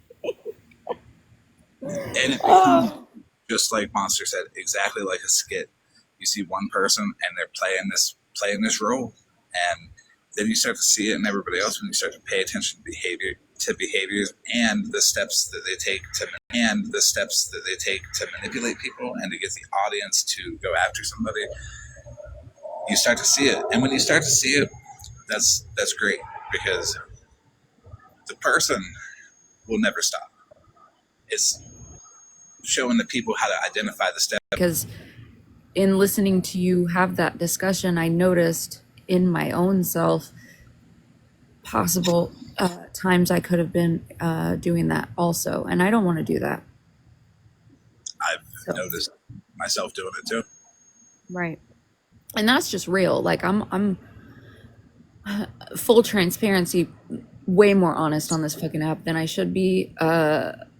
And it becomes, just like Monster said, exactly like a skit. You see one person and they're playing this role, and then you start to see it in everybody else when you start to pay attention to behaviors and the steps that they take to manipulate people and to get the audience to go after somebody. You start to see it, and when you start to see it, that's great, because the person will never stop. It's showing the people how to identify the steps. Because in listening to you have that discussion, I noticed in my own self possible times I could have been doing that also, and I don't want to do that. I've noticed myself doing it too. Right, and that's just real. Like I'm full transparency, way more honest on this fucking app than I should be.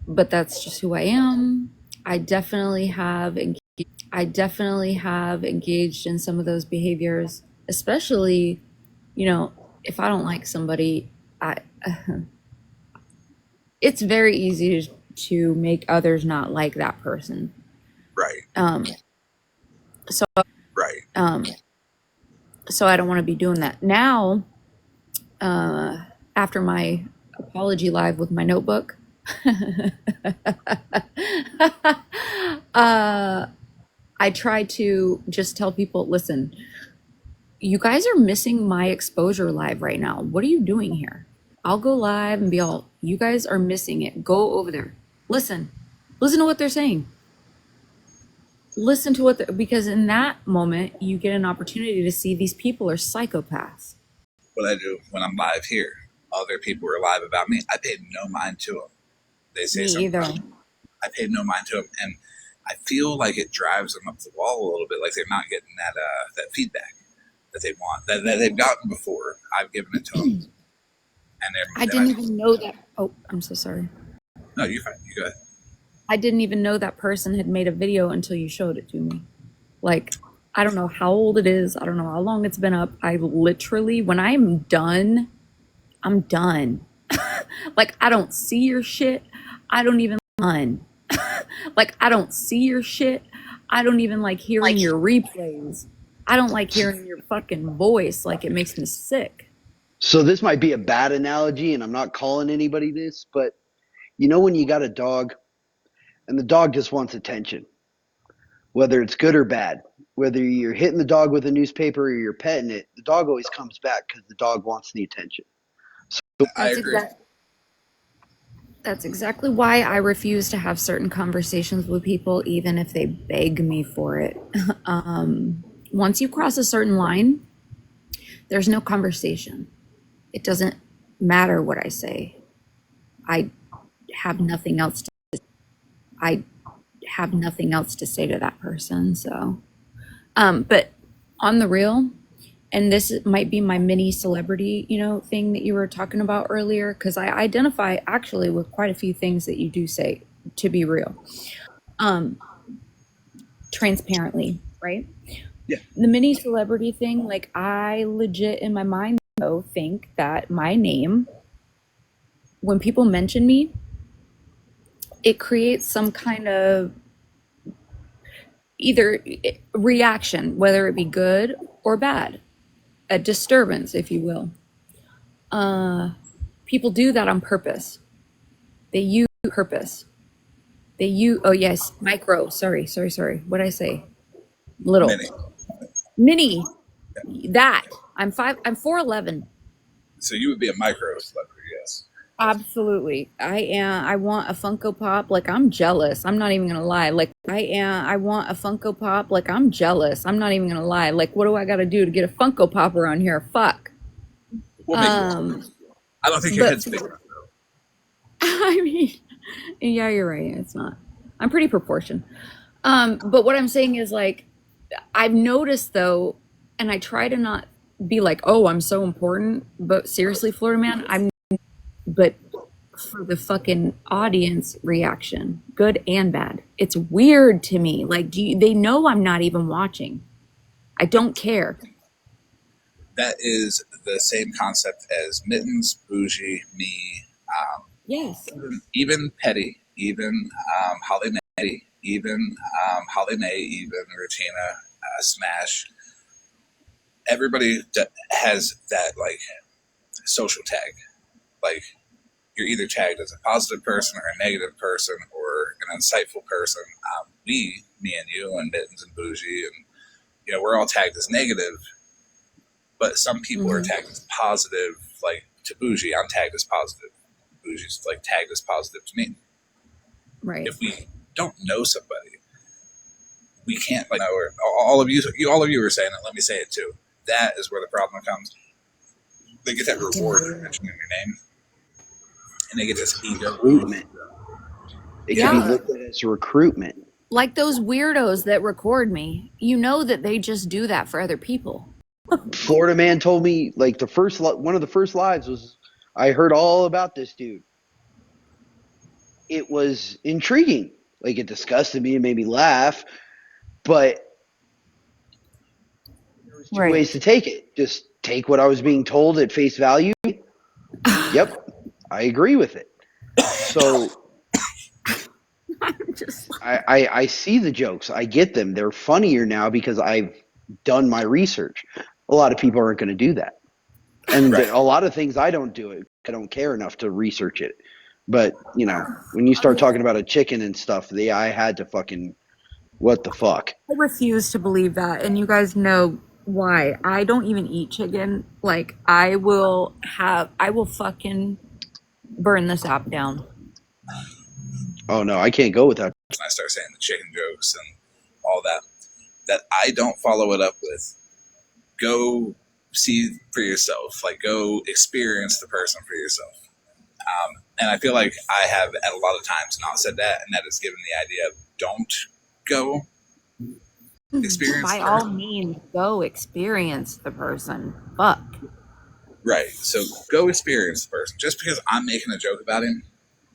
But that's just who I am. I definitely have engaged in some of those behaviors, especially, if I don't like somebody, it's very easy to make others not like that person. Right. So I don't want to be doing that. Now, after my apology live with my notebook, I try to just tell people, listen, you guys are missing my exposure live right now. What are you doing here? I'll go live and be all, you guys are missing it. Go over there. Listen to what they're saying. Because in that moment, you get an opportunity to see these people are psychopaths. What I do when I'm live here, other people are live about me, I paid no mind to them. They say something. I paid no mind to them, and I feel like it drives them up the wall a little bit, like they're not getting that feedback that they want, that they've gotten before. I've given it to them. And I didn't even know that. Oh, I'm so sorry. No, you're fine. You go ahead. I didn't even know that person had made a video until you showed it to me. Like, I don't know how old it is. I don't know how long it's been up. I literally, when I'm done, I'm done. Like, I don't see your shit. I don't even like, I don't see your shit. I don't even like hearing your replays. I don't like hearing your fucking voice. Like, it makes me sick. So this might be a bad analogy, and I'm not calling anybody this, but you know when you got a dog and the dog just wants attention, whether it's good or bad, whether you're hitting the dog with a newspaper or you're petting it, the dog always comes back because the dog wants the attention. I That's agree. That's exactly why I refuse to have certain conversations with people, even if they beg me for it. Once you cross a certain line, there's no conversation. It doesn't matter what I say. I have nothing else to I have nothing else to say to that person. So, but on the real, and this might be my mini celebrity, thing that you were talking about earlier, because I identify actually with quite a few things that you do say, to be real, transparently, right? Yeah. The mini celebrity thing, like, I legit in my mind though think that my name, when people mention me, it creates some kind of either reaction, whether it be good or bad, a disturbance, if you will. People do that on purpose. They use purpose. They use, oh yes, micro. Sorry. What'd I say? Little. Mini. Mini. That. I'm 4'11". So you would be a micro celebrity, yes. Absolutely. I want a Funko Pop. Like, I'm jealous. I'm not even gonna lie. Like, I want a Funko Pop. Like, I'm jealous. I'm not even gonna lie. Like, what do I gotta do to get a Funko Pop around here? Fuck. We'll make it. I don't think your head's big enough, though. I mean, yeah, you're right. It's not. I'm pretty proportioned. But what I'm saying is, like, I've noticed though, and I try to not be like, oh, I'm so important. But seriously, Florida man, but for the fucking audience reaction, good and bad, it's weird to me. Like, they know I'm not even watching. I don't care. That is the same concept as Mittens, Bougie, me, Yes. even Petty, even Holly May, even Holly May, even Rutina, Smash. Everybody has that, like, social tag. Like, you're either tagged as a positive person or a negative person or an insightful person. Me and you and Mittens and Bougie, and we're all tagged as negative, but some people are tagged as positive. Like, to Bougie, I'm tagged as positive. Bougie's like tagged as positive to me. Right. If we don't know somebody, we can't, like, or all of you are saying it. Let me say it too. That is where the problem comes. They get that reward for mentioning your name, and they get this ego. Recruitment. It can be looked at as recruitment. Like those weirdos that record me, that they just do that for other people. Florida man told me, like, one of the first lives was, I heard all about this dude. It was intriguing. Like, it disgusted me and made me laugh, but there was two ways to take it. Just take what I was being told at face value. Yep, I agree with it. So I see the jokes. I get them. They're funnier now because I've done my research. A lot of people aren't going to do that. And a lot of things I don't do it. I don't care enough to research it. But, when you start talking about a chicken and stuff, I had to fucking, what the fuck? I refuse to believe that, and you guys know why. I don't even eat chicken. Like, I will fucking burn this app down. Oh no, I can't go with that. And I start saying the chicken jokes and all that I don't follow it up with. Go see for yourself. Like, go experience the person for yourself. And I feel like I have at a lot of times not said that, and that has given the idea of don't go experience. By all means, go experience the person. Fuck. Right. So go experience the person. Just because I'm making a joke about him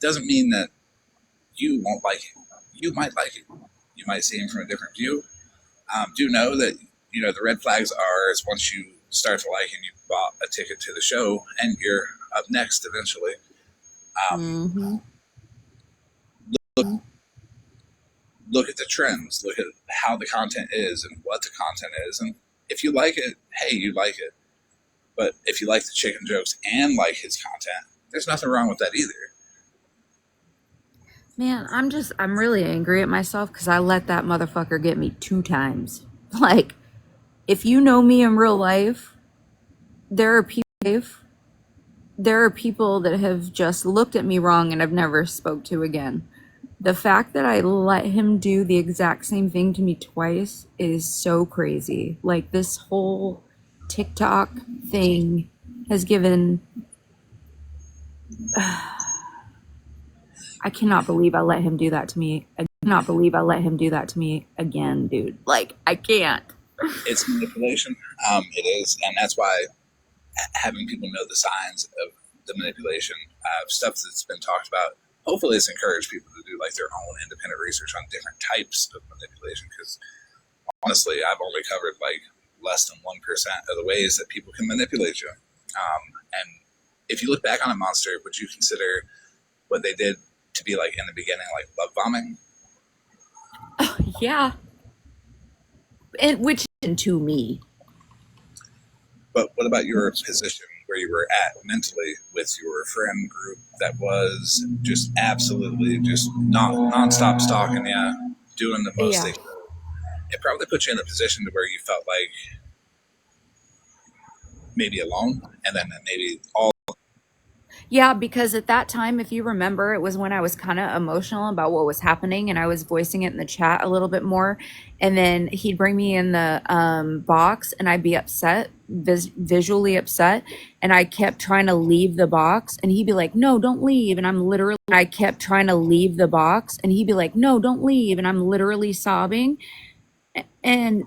doesn't mean that you won't like him. You might like him. You might see him from a different view. Do know that, the red flags are is once you start to like him, you bought a ticket to the show and you're up next eventually. Look at the trends. Look at how the content is and what the content is, and If you like it, hey, you like it. But if you like the chicken jokes and like his content, there's nothing wrong with that either. Man, I'm really angry at myself because I let that motherfucker get me 2 times. Like, if you know me in real life, there are people that have just looked at me wrong and I've never spoke to again. The fact that I let him do the exact same thing to me twice is so crazy. Like, this whole TikTok thing has given. I cannot believe I let him do that to me. I cannot believe I let him do that to me again, dude. Like, I can't. It's manipulation. It is, and that's why having people know the signs of the manipulation, stuff that's been talked about, hopefully it's encouraged people to do like their own independent research on different types of manipulation. Because honestly, I've only covered like less than 1% of the ways that people can manipulate you. And if you look back on a monster, would you consider what they did to be like in the beginning, like love bombing? Yeah. And which to me. But what about your position where you were at mentally with your friend group that was just absolutely just non-stop stalking you, doing the most Yeah. they could? It probably put you in a position to where you felt like maybe alone, and then maybe all. Yeah, because at that time, if you remember, it was when I was kind of emotional about what was happening and I was voicing it in the chat a little bit more. And then he'd bring me in the box and I'd be upset, visually upset. And I kept trying to leave the box and he'd be like, no, don't leave. And I kept trying to leave the box and he'd be like, no, don't leave. And I'm literally sobbing. And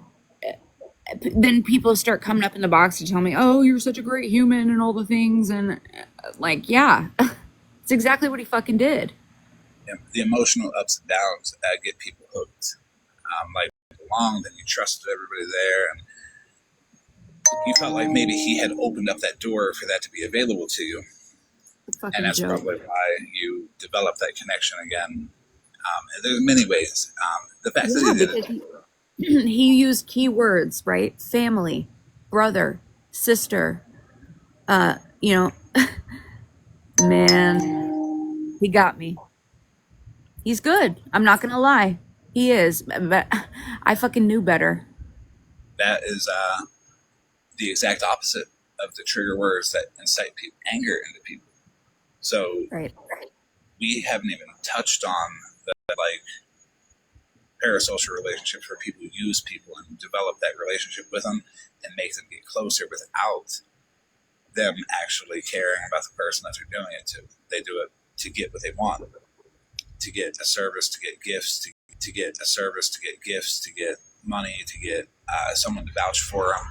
then people start coming up in the box to tell me, oh, you're such a great human and all the things. And like, yeah, it's exactly what he fucking did. The emotional ups and downs get people hooked. Like belonged, and you trusted everybody there, and you felt like maybe he had opened up that door for that to be available to you. And that's joke. probably why you developed that connection again. And there's many ways. The fact that he did it. He used keywords, right? Family, brother, sister. You know, man, he got me. He's good. I'm not gonna lie. He is, but I fucking knew better. That is the exact opposite of the trigger words that incite anger into people. So Right. we haven't even touched on the like parasocial relationships where people use people and develop that relationship with them and make them get closer without them actually caring about the person that they're doing it to. They do it to get what they want, to get a service, to get gifts, to get a service, to get gifts, to get money, to get someone to vouch for them.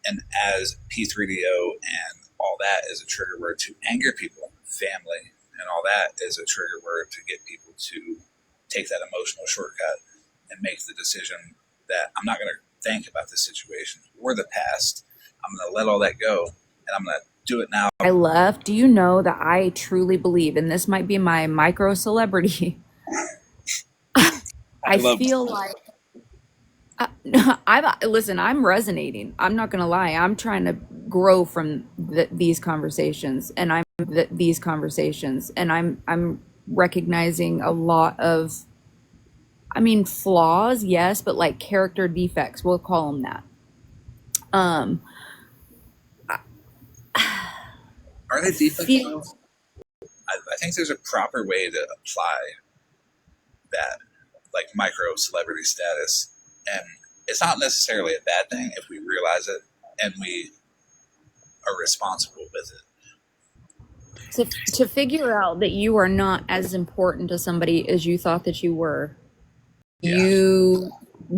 And as P3DO and all that is a trigger word to anger people, family, and all that is a trigger word to get people to take that emotional shortcut and make the decision that I'm not going to think about this situation or the past. I'm going to let all that go and I'm going to do it now. I left. Do you know that I truly believe, and this might be my micro celebrity. I feel like listen. I'm resonating. I'm not gonna lie. I'm trying to grow from these conversations, and I'm recognizing a lot of, I mean, flaws, yes, but like character defects. We'll call them that. Are they defects? I think there's a proper way to apply that, like micro celebrity status, and it's not necessarily a bad thing if we realize it and we are responsible with it. To figure out that you are not as important to somebody as you thought that you were, yeah. You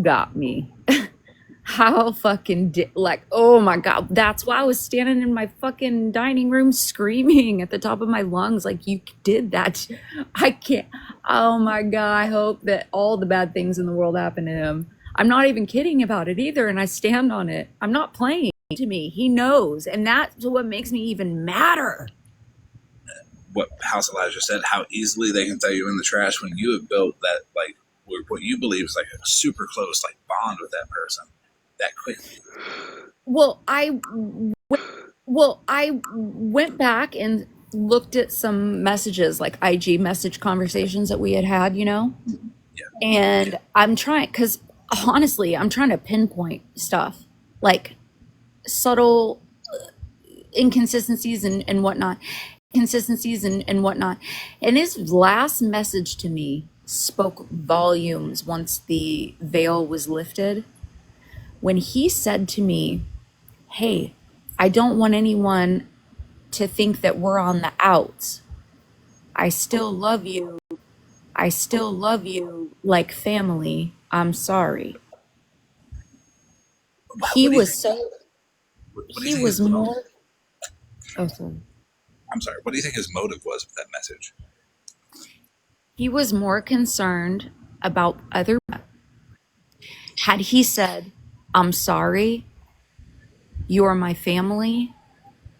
got me. How fucking like, oh my god, that's why I was standing in my fucking dining room screaming at the top of my lungs like, you did that. I can't. Oh my god, I hope that all the bad things in the world happen to him. I'm not even kidding about it either, and I stand on it. I'm not playing to me. He knows, and that's what makes me even madder. What House Elijah said, how easily they can throw you in the trash when you have built that, like, what you believe is like a super close like bond with that person. that quickly. Well, I went back and looked at some messages, like IG message conversations that we had, Yeah. and I'm trying, because honestly, I'm trying to pinpoint stuff like subtle inconsistencies and whatnot, and whatnot. And his last message to me spoke volumes once the veil was lifted. When he said to me, "Hey, I don't want anyone to think that we're on the outs. I still love you. I still love you like family. I'm sorry." He What do you was think? so, What do you he think his was motive? more, oh, sorry. I'm sorry. What do you think his motive was with that message? He was more concerned about other. Had he said, "I'm sorry, you're my family,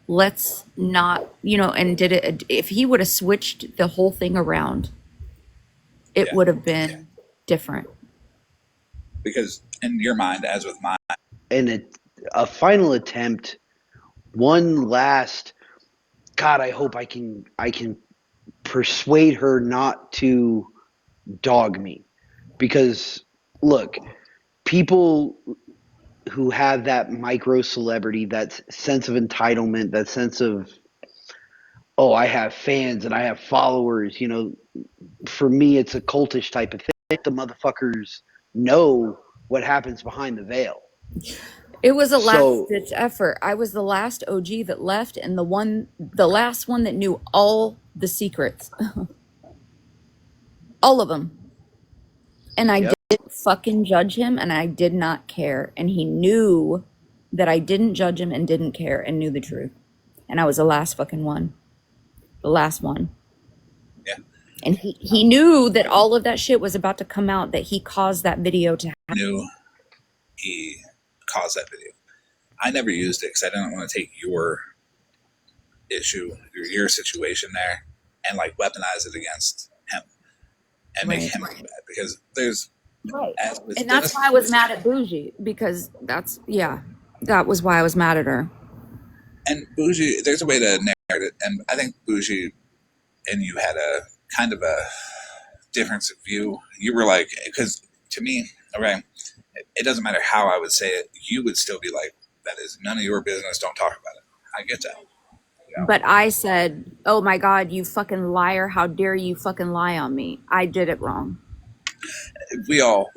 let's not," and did it, if he would have switched the whole thing around, it Yeah. would have been different. Because in your mind, as with mine, And a final attempt, one last. God, I hope I can persuade her not to dog me, because look, people who have that micro celebrity, that sense of entitlement, that sense of, oh, I have fans and I have followers, for me it's a cultish type of thing. The motherfuckers know what happens behind the veil. It was a last So, ditch effort. I was the last OG that left, and the last one that knew all the secrets, all of them. And I yep. didn't fucking judge him, and I did not care. And he knew that I didn't judge him and didn't care and knew the truth. And I was the last fucking one, the last one. yeah, And he knew that all of that shit was about to come out, that he caused that video to happen. knew he caused that video. I never used it because I didn't want to take your issue, your situation there, and like weaponize it against him and make Right. him look bad. Because there's, Right. as with And that's why Dennis, I was mad at Bougie, because that was why I was mad at her. and Bougie, there's a way to narrate it, and I think Bougie and you had a kind of a difference of view. You were like, because to me, okay, it doesn't matter how I would say it, you would still be like, that is none of your business. Don't talk about it. I get that. But I said, "Oh my God, you fucking liar. How dare you fucking lie on me? I did it wrong." We all,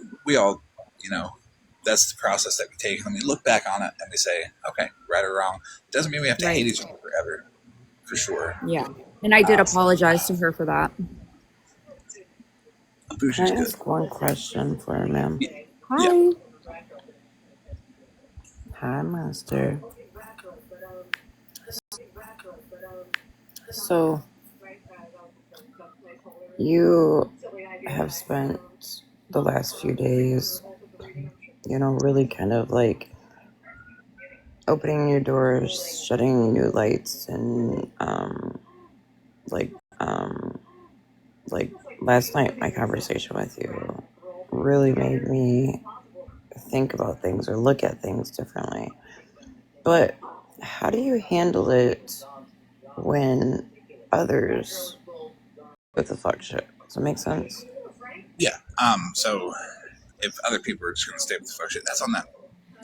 that's the process that we take. And we look back on it and we say, okay, right or wrong. It doesn't mean we have to hate Right. each other forever, for sure. Yeah. And I did apologize to her for that. Can Bougie's I good. ask one question for you, ma'am? Yeah. Hi. Hi, Master. So, you have spent the last few days, really kind of like opening new doors, shutting new lights, and like um, like last night, my conversation with you really made me think about things or look at things differently. But how do you handle it when others with the fuck shit? Does that make sense? Yeah. So if other people are just going to stay with the fuck shit, that's on them.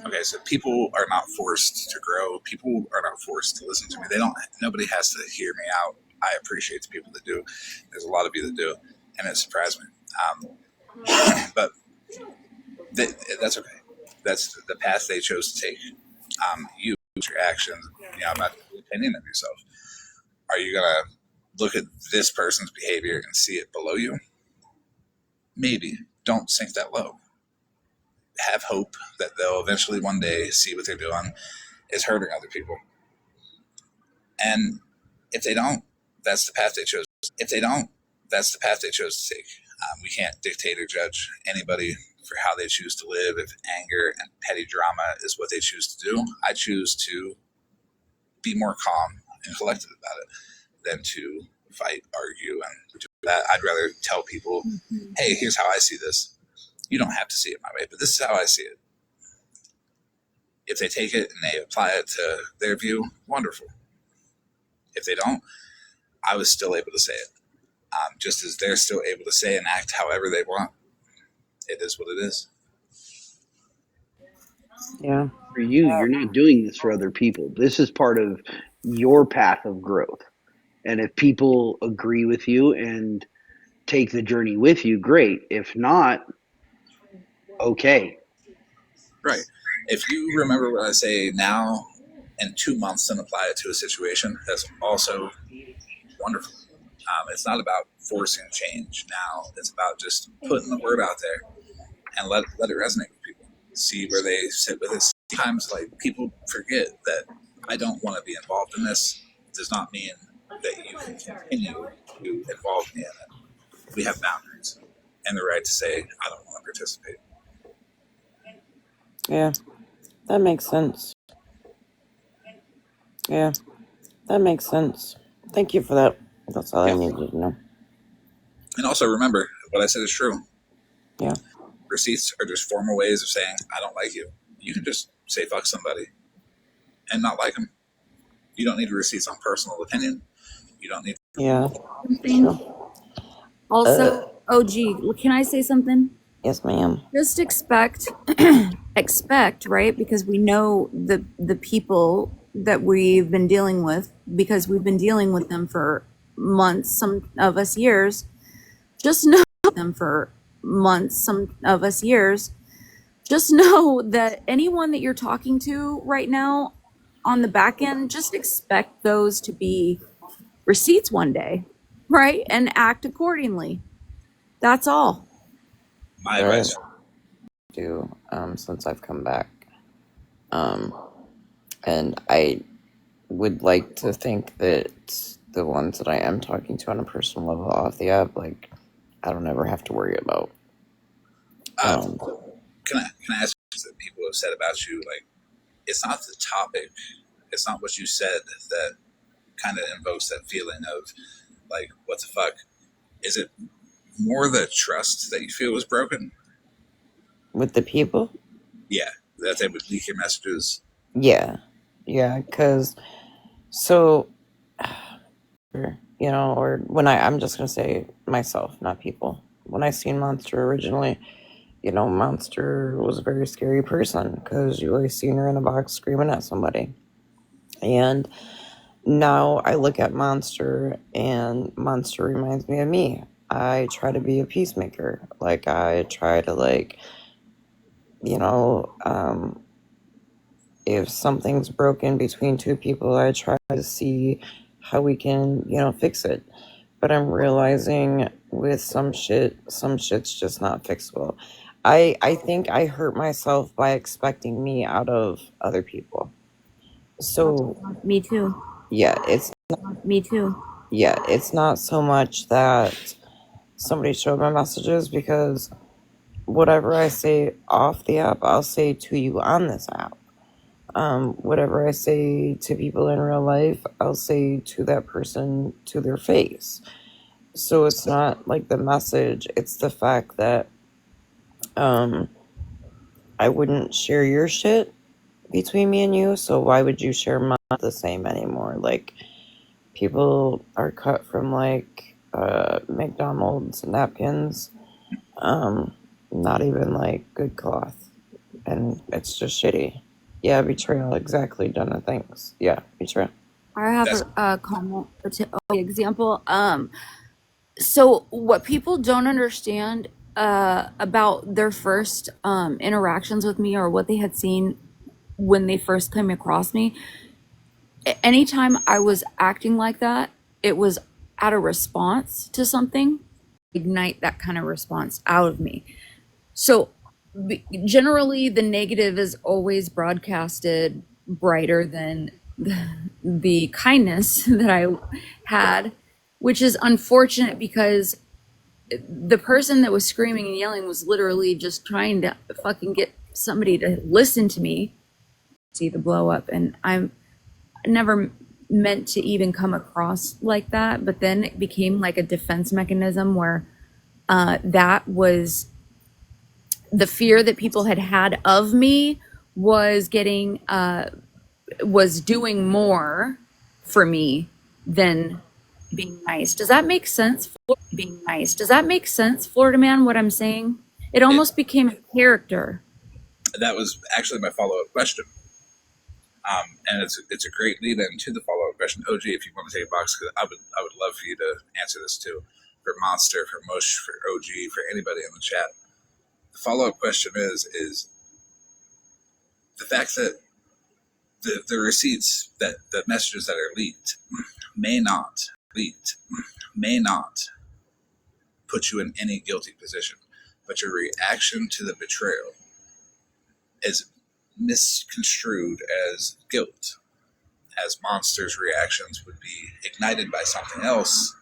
Okay, so people are not forced to grow. People are not forced to listen to me. They don't. Nobody has to hear me out. I appreciate the people that do. There's a lot of you that do, and it surprised me. But that's okay. That's the path they chose to take. You, your actions, about the opinion of yourself. Are you gonna look at this person's behavior and see it below you? Maybe. Don't sink that low. Have hope that they'll eventually one day see what they're doing is hurting other people. And if they don't, that's the path they chose. If they don't, that's the path they chose to take. We can't dictate or judge anybody for how they choose to live. If anger and petty drama is what they choose to do, I choose to be more calm and collected about it than to fight, argue, and do that. I'd rather tell people, hey, here's how I see this. You don't have to see it my way, but this is how I see it. If they take it and they apply it to their view, wonderful. If they don't, I was still able to say it. Just as they're still able to say and act however they want. It is what it is. Yeah. For you, you're not doing this for other people. This is part of your path of growth. And if people agree with you and take the journey with you, great. If not, okay. Right. If you remember what I say now in 2 months and apply it to a situation, that's also wonderful. It's not about forcing change now. It's about just putting the word out there and let it resonate with people. See where they sit with it. Sometimes, like, people forget that I don't want to be involved in this. Does not mean that you can continue to involve me in it. We have boundaries and the right to say I don't want to participate. Yeah. That makes sense. Yeah. That makes sense. Thank you for that. That's all I needed to know. And also remember, what I said is true. Yeah. Receipts are just formal ways of saying I don't like you. You can just say fuck somebody and not like them. You don't need receipts on personal opinion. You don't need. Yeah. Sure. Also, OG, can I say something? Yes, ma'am. Just expect, right? Because we know the people that we've been dealing with, because we've been dealing with them for months, some of us years. Just know them for months, some of us years. Just know that anyone that you're talking to right now on the back end, just expect those to be receipts one day, right? And act accordingly. That's all. My advice. Do since I've come back, and I would like to think that the ones that I am talking to on a personal level off the app, like, I don't ever have to worry about. Can I ask you that people have said about you? Like, it's not the topic, it's not what you said that kind of invokes that feeling of like, what the fuck? Is it more the trust that you feel was broken? With the people? Yeah, that they would leak your messages. Yeah, because so, or when I'm just gonna say myself, not people. When I seen Monster originally, Monster was a very scary person because you always seen her in a box screaming at somebody. And now I look at Monster, and Monster reminds me of me. I try to be a peacemaker. Like, I try to, if something's broken between two people, I try to see how we can, fix it. But I'm realizing with some shit's just not fixable. I think I hurt myself by expecting me out of other people. So Me too. yeah, Me too. it's not so much that somebody showed my messages, because whatever I say off the app, I'll say to you on this app. Whatever I say to people in real life, I'll say to that person to their face. So it's not like the message, it's the fact that I wouldn't share your shit between me and you, so why would you share mine? The same anymore. Like, people are cut from McDonald's napkins, not even good cloth, and it's just shitty. Yeah, betrayal, exactly. Done the things. Yeah, betrayal. I have a comment example. So what people don't understand about their first interactions with me, or what they had seen when they first came across me, anytime I was acting like that, it was out of response to something, ignite that kind of response out of me. So generally the negative is always broadcasted brighter than the kindness that I had, which is unfortunate because the person that was screaming and yelling was literally just trying to fucking get somebody to listen to me. See the blow up, and I'm never meant to even come across like that, but then it became like a defense mechanism where that was the fear that people had of me was getting was doing more for me than being nice. Does that make sense? Being nice. Does that make sense, Florida man, what I'm saying? It It, almost became a character. that was actually my follow up question. And it's a great lead in to the follow up question. OG, if you want to take a box, because I would love for you to answer this too. For Monster, for Mush, for OG, for anybody in the chat. The follow up question is the fact that the receipts, that the messages that are leaked may not put you in any guilty position, but your reaction to the betrayal is misconstrued as guilt, as Monster's reactions would be ignited by something else,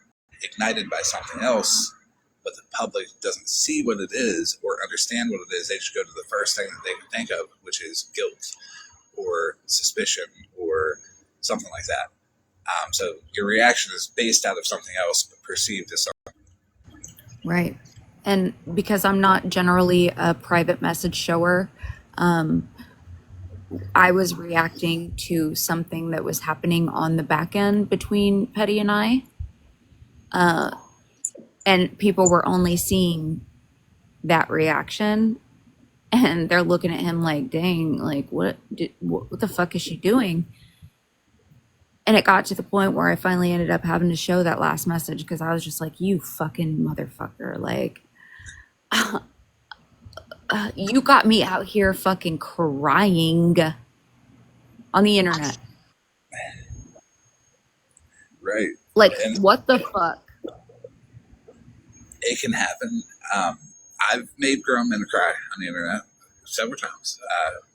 but the public doesn't see what it is or understand what it is. They just go to the first thing that they can think of, which is guilt or suspicion or something like that. So your reaction is based out of something else, but perceived as something. Right. And because I'm not generally a private message shower, I was reacting to something that was happening on the back end between Petty and I. And people were only seeing that reaction, and they're looking at him like, dang, like what the fuck is she doing? And it got to the point where I finally ended up having to show that last message because I was just like, you fucking motherfucker. Like, you got me out here fucking crying on the internet. Right. Like, And what the fuck? it can happen. I've made grown men cry on the internet several times,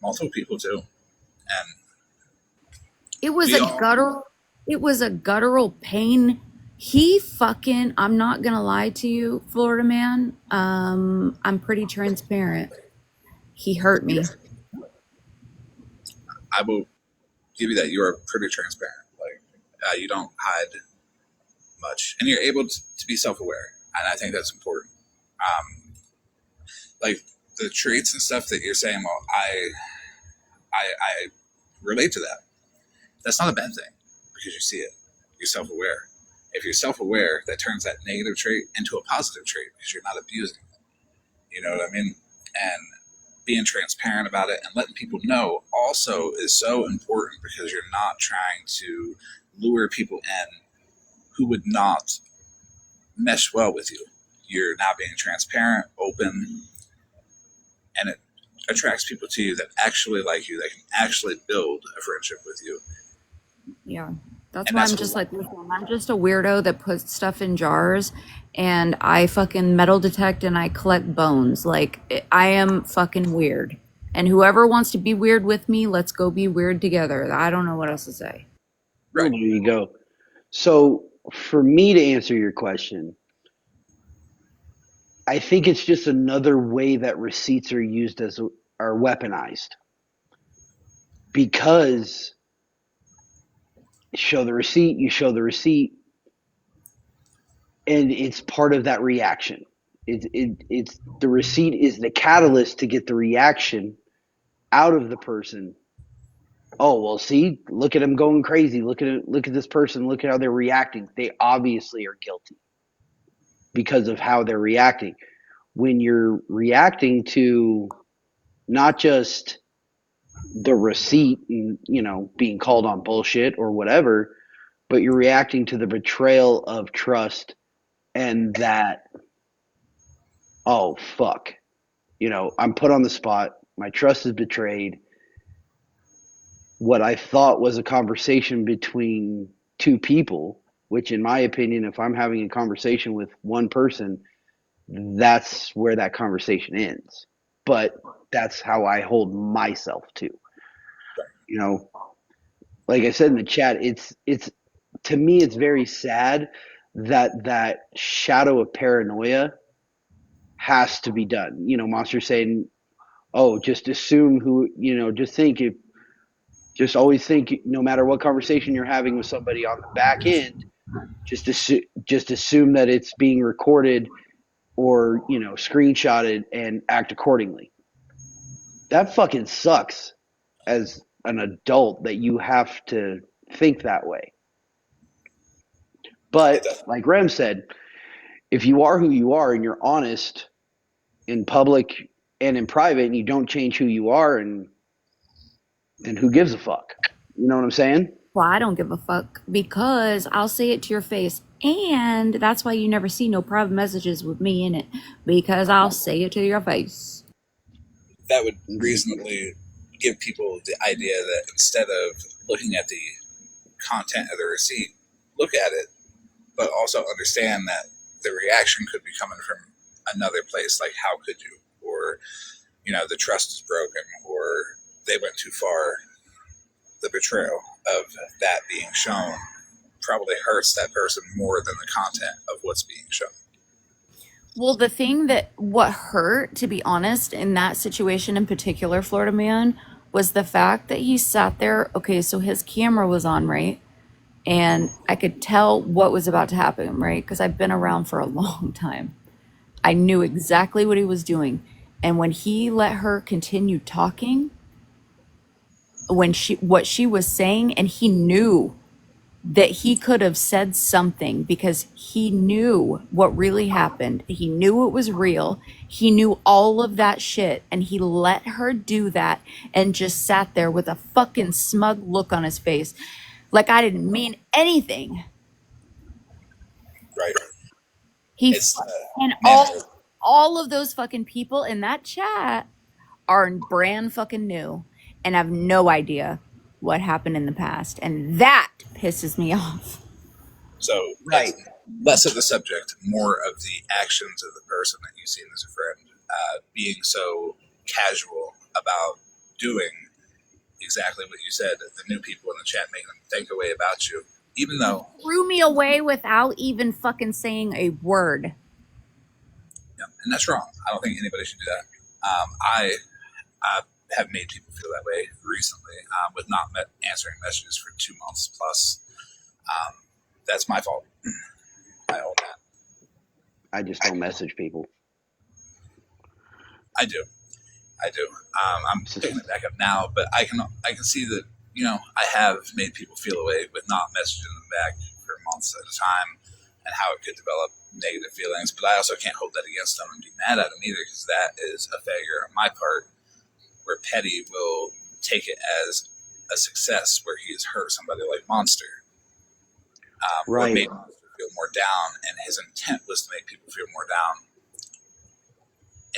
multiple people too. And It was we a all, guttural, it was a guttural pain. He fucking, I'm not gonna lie to you, Florida man. I'm pretty transparent. He hurt me. I will give you that. You are pretty transparent. Like, you don't hide much, and you're able to be self-aware, and I think that's important. Like the traits and stuff that you're saying, well, I relate to that. That's not a bad thing because you see it. You're self-aware. If you're self-aware, that turns that negative trait into a positive trait because you're not abusing it. You know what I mean? And being transparent about it and letting people know also is so important because you're not trying to lure people in who would not mesh well with you. You're now being transparent, open, and it attracts people to you that actually like you, that can actually build a friendship with you. Yeah. That's And why that's I'm just like, listen, I'm just a weirdo that puts stuff in jars and I fucking metal detect and I collect bones. Like, I am fucking weird. And whoever wants to be weird with me, let's go be weird together. I don't know what else to say. Well, right. there you go. So for me to answer your question, I think it's just another way that receipts are used as are weaponized because you show the receipt, and it's part of that reaction. It's the receipt is the catalyst to get the reaction out of the person. Oh well, see, look at them going crazy. Look at this person. Look at how they're reacting. They obviously are guilty because of how they're reacting. When you're reacting to not just the receipt and being called on bullshit or whatever, but you're reacting to the betrayal of trust and that, oh fuck, I'm put on the spot, my trust is betrayed. What I thought was a conversation between two people, which in my opinion, if I'm having a conversation with one person, that's where that conversation ends. But that's how I hold myself to. You know, like I said in the chat, it's to me it's very sad that shadow of paranoia has to be done. Monster saying, "Oh, just assume who, just think if just always think no matter what conversation you're having with somebody on the back end, just assume that it's being recorded or screenshotted and act accordingly." That fucking sucks. as an adult that you have to think that way. It But does. like Rem said, if you are who you are and you're honest in public and in private and you don't change who you are, and then who gives a fuck? You know what I'm saying? Well, I don't give a fuck because I'll say it to your face. And that's why you never see no private messages with me in it, because I'll say it to your face. That would reasonably give people the idea that instead of looking at the content of the receipt, look at it, but also understand that the reaction could be coming from another place, like how could you, or the trust is broken, or they went too far. The betrayal of that being shown probably hurts that person more than the content of what's being shown. Well, what hurt, to be honest, in that situation in particular, Florida man, was the fact that he sat there. Okay, so his camera was on, right? And I could tell what was about to happen, right? Because I've been around for a long time. I knew exactly what he was doing. And when he let her continue talking, what she was saying, and he knew that he could have said something because he knew what really happened. He knew it was real. He knew all of that shit. And he let her do that and just sat there with a fucking smug look on his face. Like I didn't mean anything. Right. He It's and manner. all of those fucking people in that chat are brand fucking new and have no idea what happened in the past. And that pisses me off. So Right. it's less of the subject, more of the actions of the person that you see as a friend, being so casual about doing exactly what you said. The new people in the chat making them think away about you, even though, Threw me away without even fucking saying a word. and that's wrong. I don't think anybody should do that. I have made people feel that way recently with not answering messages for 2 months plus. That's my fault. I own that. I just don't message people. I do. I'm picking it back up now, but I can see that I have made people feel away with not messaging them back for months at a time, and how it could develop negative feelings. But I also can't hold that against them and be mad at them either, because that is a failure on my part, where Petty will take it as a success where he has hurt somebody like Monster, or Right. made Monster feel more down, and his intent was to make people feel more down.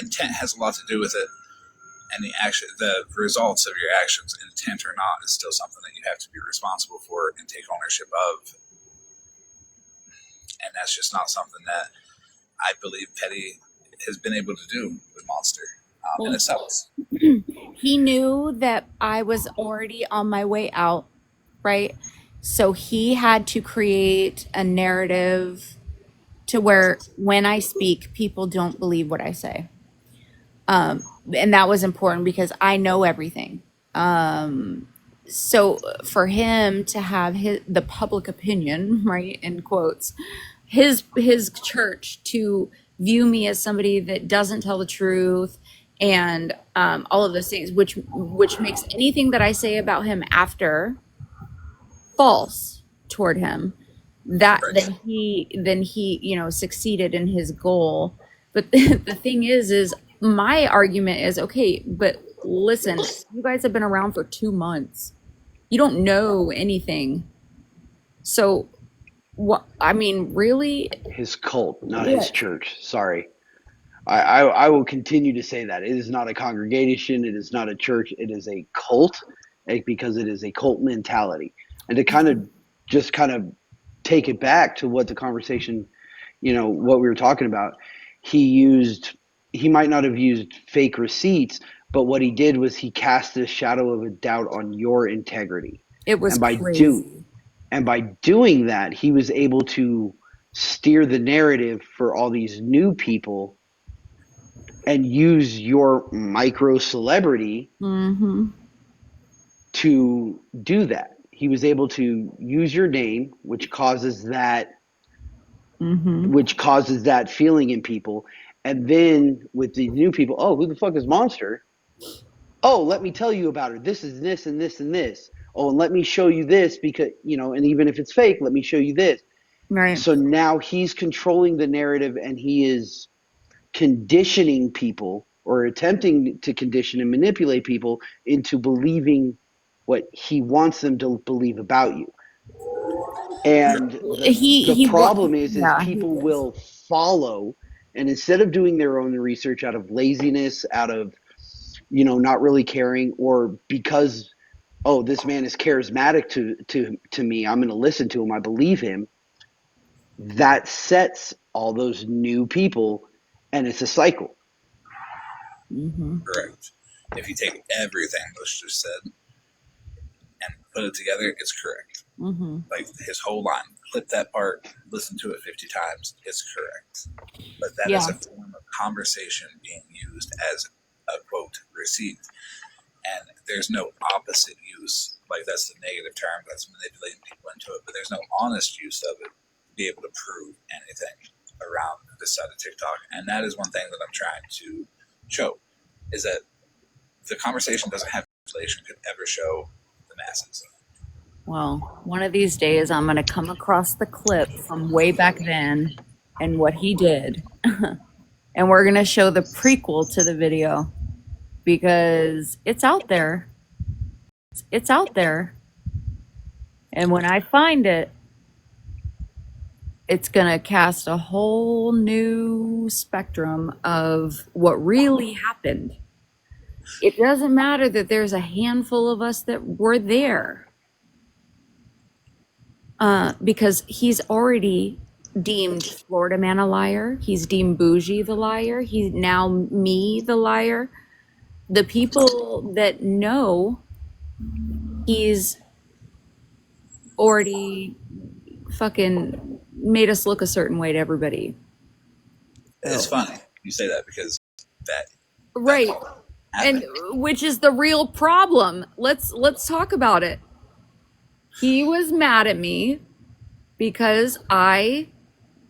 Intent has a lot to do with it, and the results of your actions, intent or not, is still something that you have to be responsible for and take ownership of. And that's just not something that I believe Petty has been able to do with Monster. And it sucks. He knew that I was already on my way out, right? So he had to create a narrative to where when I speak, people don't believe what I say. And that was important because I know everything. So for him to have the public opinion, right, in quotes, his church to view me as somebody that doesn't tell the truth and all of those things, which makes anything that I say about him after false toward him, that then he succeeded in his goal. But the thing is my argument is, okay, but listen, you guys have been around for 2 months. You don't know anything. So what, I mean, really? His cult, not his church. Sorry. I will continue to say that. It is not a congregation. It is not a church. It is a cult, because it is a cult mentality. And to kind of take it back to what the conversation, what we were talking about, he might not have used fake receipts, but what he did was he cast a shadow of a doubt on your integrity. It was And crazy. by doing that, he was able to steer the narrative for all these new people and use your micro celebrity to do that. He was able to use your name, which causes that feeling in people. And then with the new people, oh, who the fuck is Monster? oh, let me tell you about her. This is this and this and this. Oh, and let me show you this because, and even if it's fake, let me show you this. Right. So now he's controlling the narrative and he is conditioning people or attempting to condition and manipulate people into believing what he wants them to believe about you. And the problem is Yeah, he people is. will follow, and instead of doing their own research out of laziness, out of not really caring, or because oh, this man is charismatic to me, I'm going to listen to him, I believe him. That sets all those new people, and it's a cycle. Mm-hmm. Correct. If you take everything Bush just said and put it together, it's correct. Mm-hmm. Like his whole line, clip that part, listen to it 50 times, it's correct. But that is Yeah. a form of conversation being used as a quote receipt. And there's no opposite use. Like that's the negative term that's manipulating people into it, but there's no honest use of it to be able to prove anything around this side of TikTok. And that is one thing that I'm trying to show is that the conversation doesn't have manipulation could ever show the masses. Well, one of these days I'm going to come across the clip from way back then and what he did. And we're going to show the prequel to the video because it's out there. It's out there. And when I find it, it's going to cast a whole new spectrum of what really happened. It doesn't matter that there's a handful of us that were there. Because he's already deemed Florida Man a liar. He's deemed Bougie the liar. He's now me the liar. The people that know he's already fucking made us look a certain way to everybody. It's funny you say that because that Right. And which is the real problem. Let's talk about it. He was mad at me because I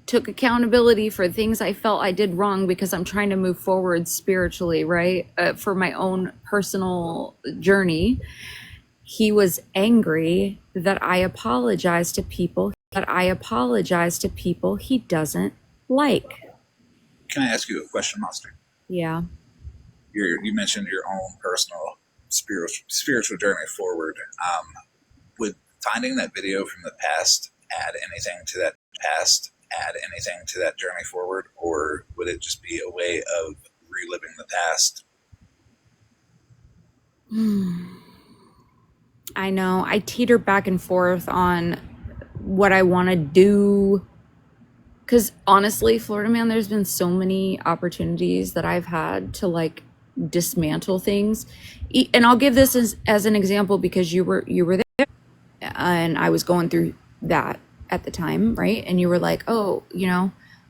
took accountability for things I felt I did wrong because I'm trying to move forward spiritually, right? For my own personal journey. He was angry that I apologized to people he doesn't like. Can I ask you a question, Monster? Yeah. You mentioned your own personal spiritual journey forward. Would finding that video from the past add anything to that past, add anything to that journey forward, or would it just be a way of reliving the past? I know. I teeter back and forth on what I want to do. Because honestly, Florida Man, there's been so many opportunities that I've had to like dismantle things. And I'll give this as an example because you were there and I was going through that at the time, right? And you were like, oh,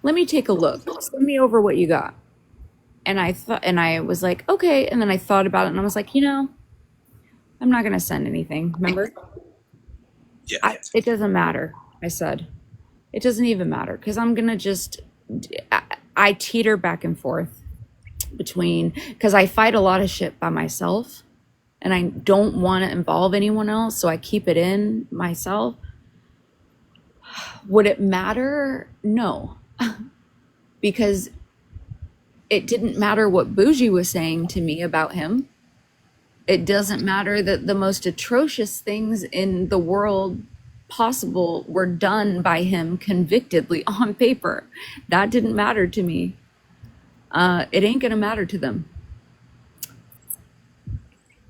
let me take a look. Send me over what you got. And I was like, okay. And then I thought about it and I was like, I'm not going to send anything. Remember? Yeah. It doesn't matter. I said, it doesn't even matter because I'm going to I teeter back and forth between, because I fight a lot of shit by myself and I don't want to involve anyone else. So I keep it in myself. Would it matter? No, because it didn't matter what Bougie was saying to me about him. It doesn't matter that the most atrocious things in the world possible were done by him convictedly on paper. That didn't matter to me. It ain't gonna matter to them.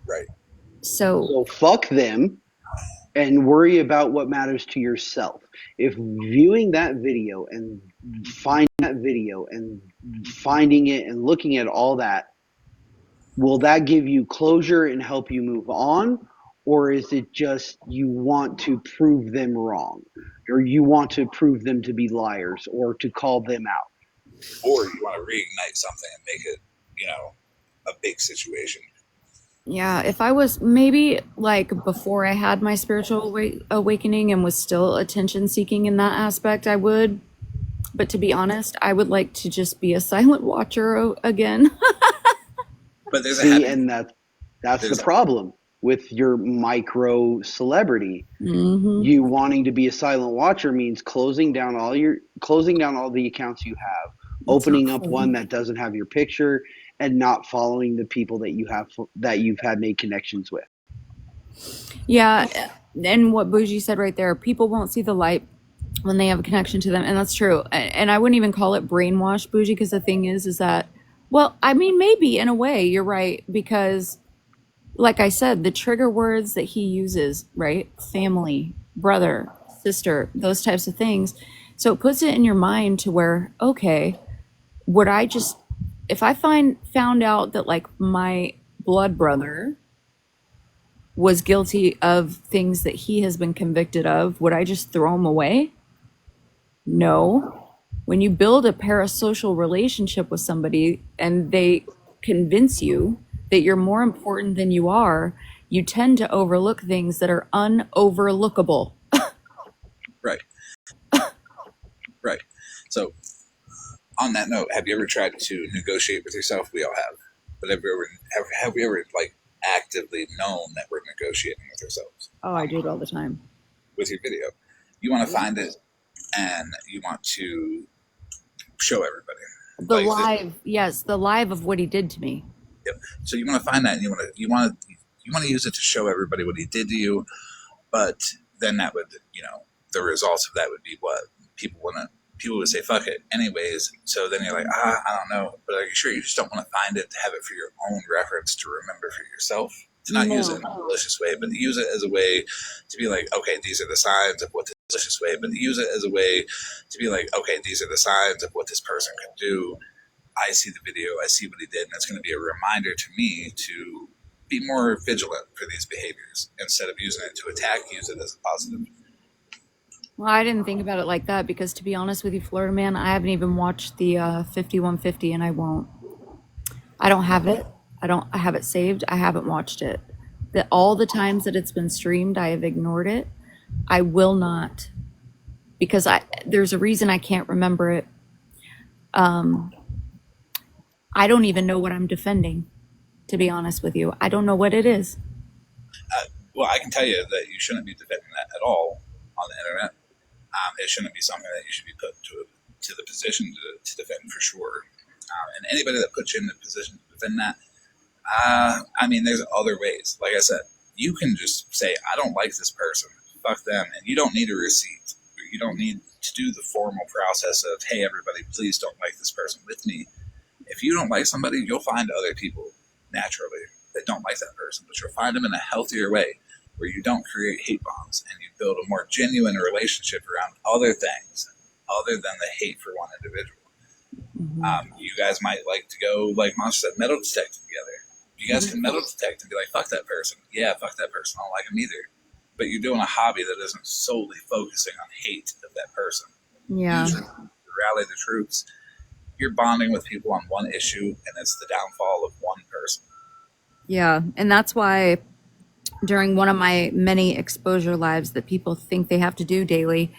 Right. So fuck them and worry about what matters to yourself. If viewing that video and finding it and looking at all that, will that give you closure and help you move on? Or is it just you want to prove them wrong? Or you want to prove them to be liars or to call them out? Or you want to reignite something and make it, a big situation. yeah, if I was maybe like before I had my spiritual awakening and was still attention seeking in that aspect, I would. But to be honest, I would like to just be a silent watcher again. But there's and That's the There's problem with your micro celebrity. Mm-hmm. You wanting to be a silent watcher means closing down all the accounts you have, It's not opening up one fun. that doesn't have your picture, and not following the people that you've had made connections with. Yeah, and what Bougie said right there, people won't see the light when they have a connection to them, and that's true. And I wouldn't even call it brainwash, Bougie, because the thing is that, well, I mean, maybe in a way you're right, because like I said, the trigger words that he uses, right? Family, brother, sister, those types of things. So it puts it in your mind to where, okay, would I just, if I found out that like my blood brother was guilty of things that he has been convicted of, would I just throw him away? No. When you build a parasocial relationship with somebody and they convince you that you're more important than you are, you tend to overlook things that are unoverlookable. right, right. So on that note, have you ever tried to negotiate with yourself? We all have. But have we ever like actively known that we're negotiating with ourselves Oh, I do it all the time. with your video? You want to find it and you want to show everybody. The Like live, yes, the live of what he did to me. yep. So you want to find that and you want to use it to show everybody what he did to you, but then that would, the results of that would be what people would say fuck it anyways. So then you're like, I don't know, but are you sure you just don't want to find it to have it for your own reference to remember for yourself, to not use it in a malicious way, but use it as a way to be like, okay, these are the signs of what this malicious way, but use it as a way to be like, okay, these are the signs of what this person could do. I see the video, I see what he did, and it's going to be a reminder to me to be more vigilant for these behaviors. Instead of using it to attack, use it as a positive. Well, I didn't think about it like that because, to be honest with you, Florida Man, I haven't even watched the 5150, and I won't. I don't have it. I have it saved. I haven't watched it. All the times that it's been streamed, I have ignored it. I will not, because there's a reason I can't remember it. I don't even know what I'm defending, to be honest with you. I don't know what it is. Well, I can tell you that you shouldn't be defending that at all on the internet. It shouldn't be something that you should be put to the position to defend for sure. And anybody that puts you in the position to defend that, I mean, there's other ways. Like I said, you can just say, I don't like this person. Fuck them. And you don't need a receipt. You don't need to do the formal process of, hey, everybody, please don't like this person with me. If you don't like somebody, you'll find other people naturally that don't like that person, but you'll find them in a healthier way where you don't create hate bombs and you build a more genuine relationship around other things other than the hate for one individual. You guys might like to go, like Monster said, metal detect together. You guys can metal detect and be like, fuck that person. Yeah, fuck that person. I don't like him either. But you're doing a hobby that isn't solely focusing on hate of that person. Yeah. Usually, to rally the troops, you're bonding with people on one issue, and it's the downfall of one person. Yeah. And that's why during one of my many exposure lives that people think they have to do daily,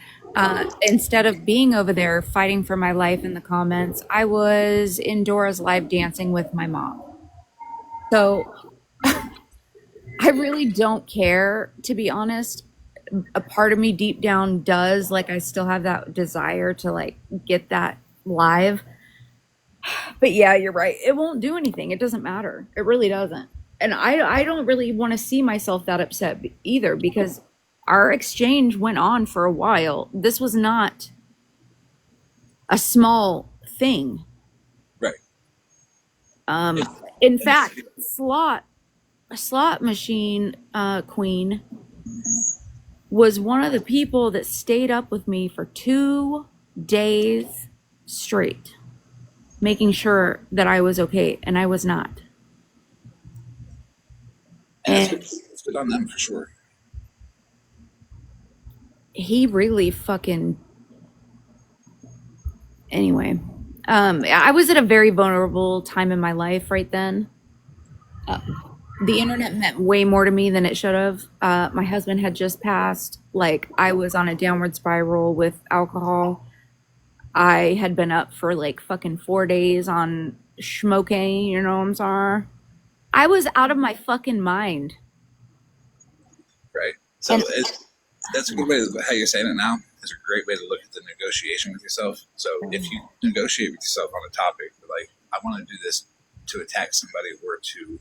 instead of being over there fighting for my life in the comments, I was indoors live dancing with my mom. So I really don't care, to be honest. A part of me deep down does, like, I still have that desire to like get that live. But yeah, you're right. It won't do anything. It doesn't matter. It really doesn't. And I don't really want to see myself that upset either, because our exchange went on for a while. This was not a small thing. Right. In fact, a slot machine queen was one of the people that stayed up with me for 2 days straight, making sure that I was okay, and I was not. And And it's good on them for sure. he really fucking, anyway. I was at a very vulnerable time in my life right then. The internet meant way more to me than it should have. My husband had just passed. Like, I was on a downward spiral with alcohol. I had been up for like fucking 4 days on smoking, you know what I'm saying? I was out of my fucking mind. Right. So And that's a good way to, how you're saying it now is a great way to look at the negotiation with yourself. So if you negotiate with yourself on a topic, like, I want to do this to attack somebody or to,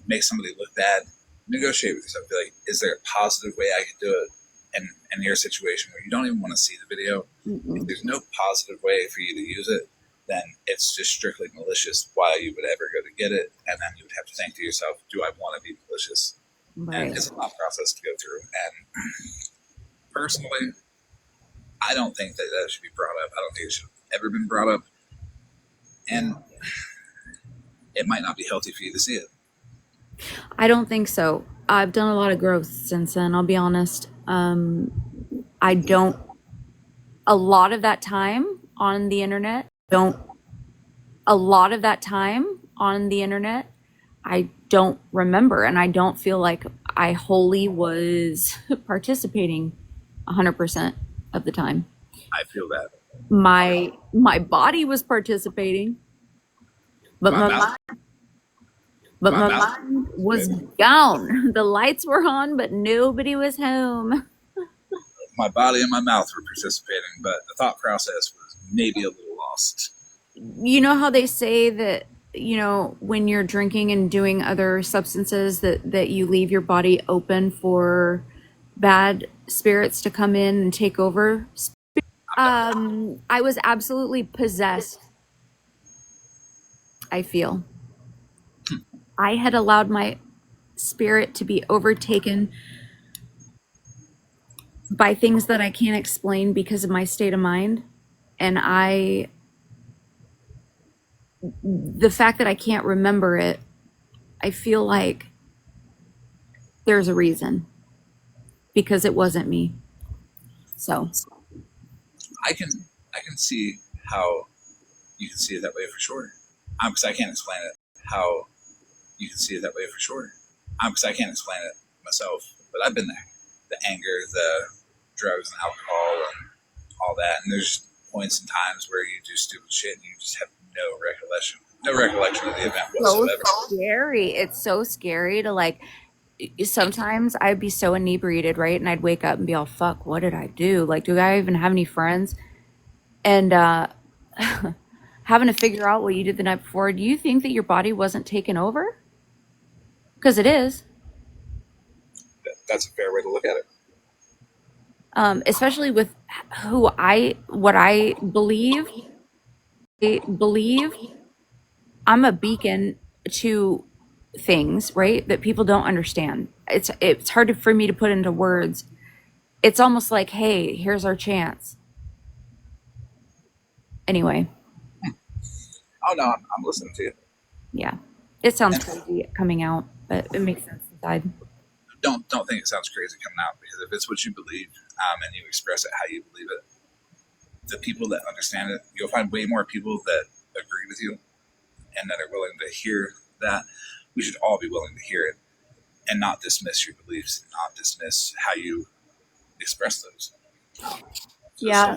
make somebody look bad, negotiate with yourself. Be like, is there a positive way I could do it? And in your situation where you don't even want to see the video, if there's no positive way for you to use it, then it's just strictly malicious why you would ever go to get it. And then you would have to think to yourself, do I want to be malicious? right. And it's a long process to go through. And personally, I don't think that should be brought up. I don't think it should have ever been brought up. And it might not be healthy for you to see it. I don't think so. I've done a lot of growth since then, I'll be honest. I don't, a lot of that time on the internet, I don't remember, and I don't feel like I wholly was participating 100% of the time. I feel that. My body was participating, but My mouth, my my mouth, mind was gone. The lights were on, but nobody was home. my body and my mouth were participating, but the thought process was maybe a little lost. You know how they say that, when you're drinking and doing other substances that you leave your body open for bad spirits to come in and take over? I was absolutely possessed. I feel I had allowed my spirit to be overtaken by things that I can't explain because of my state of mind. And the fact that I can't remember it, I feel like there's a reason, because it wasn't me. So I can see how you can see it that way for sure. Because I can't explain it. How you can see it that way for sure. Because I can't explain it myself, but I've been there. The anger, the drugs and alcohol, and all that. And there's points and times where you do stupid shit and you just have no recollection of the event whatsoever. so scary. It's so scary to, like, sometimes I'd be so inebriated, right? And I'd wake up and be all, fuck, what did I do? Like, do I even have any friends? And having to figure out what you did the night before, do you think that your body wasn't taken over? Because it is. That's a fair way to look at it. Especially with what I believe. I'm a beacon to things, right? That people don't understand. It's hard for me to put into words. It's almost like, hey, here's our chance. Anyway. Oh no, I'm listening to you. Yeah. It sounds crazy coming out, but it makes sense inside. Don't think it sounds crazy coming out, because if it's what you believe, and you express it how you believe it, the people that understand it, you'll find way more people that agree with you and that are willing to hear that. We should all be willing to hear it and not dismiss your beliefs, not dismiss how you express those. Yeah.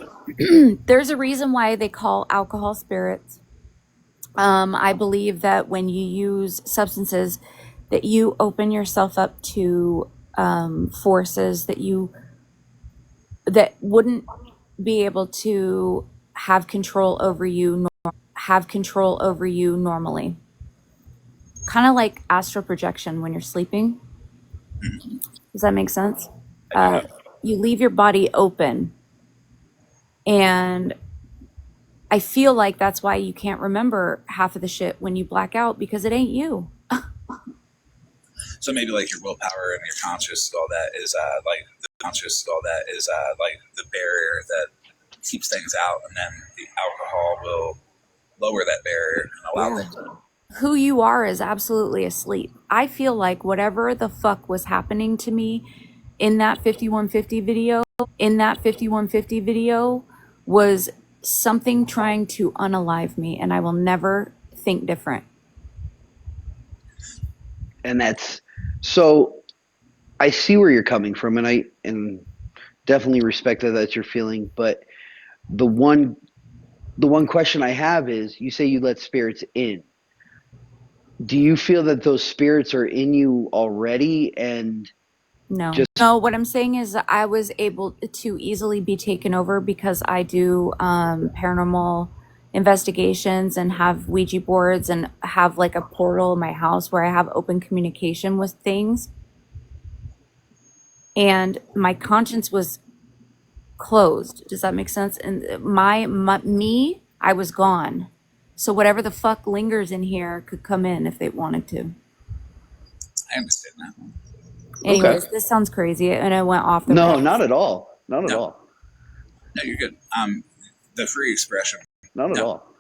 There's a reason why they call alcohol spirits. I believe that when you use substances, that you open yourself up to forces that wouldn't be able to have control over you normally. Kind of like astral projection when you're sleeping. Does that make sense? You leave your body open, and I feel like that's why you can't remember half of the shit when you black out, because it ain't you. So maybe like your willpower and your conscious, all that is like the barrier that keeps things out, and then the alcohol will lower that barrier and allow things out. Who you are is absolutely asleep. I feel like whatever the fuck was happening to me in that 5150 video was something trying to unalive me, and I will never think different. And that's so I see where you're coming from, and I definitely respect that you're feeling, but the one question I have is, you say you let spirits in. Do you feel that those spirits are in you already and No. just No, what I'm saying is I was able to easily be taken over because I do paranormal investigations and have Ouija boards and have like a portal in my house where I have open communication with things. And my conscience was closed. Does that make sense? And me, I was gone. So whatever the fuck lingers in here could come in if they wanted to. I understand that. okay? Anyways, this sounds crazy and I went off the No, rails. not at all. Not at No, all. no, you're good. The free expression. Not at No, all.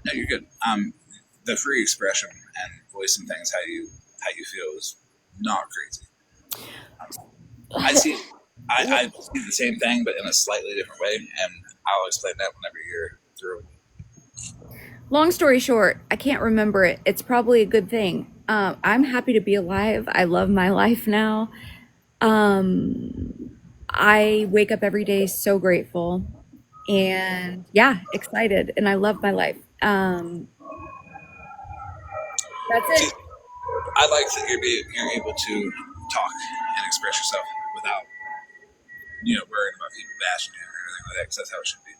no, you're good. The free expression and voicing things how you feel is not crazy. I see. I see the same thing, but in a slightly different way, and I'll explain that whenever you're through. Long story short, I can't remember it. It's probably a good thing. I'm happy to be alive. I love my life now. I wake up every day so grateful and yeah, excited, and I love my life. That's See, it. I like that you're able to talk and express yourself without worrying about people bashing you or anything like that, because that's how it should be.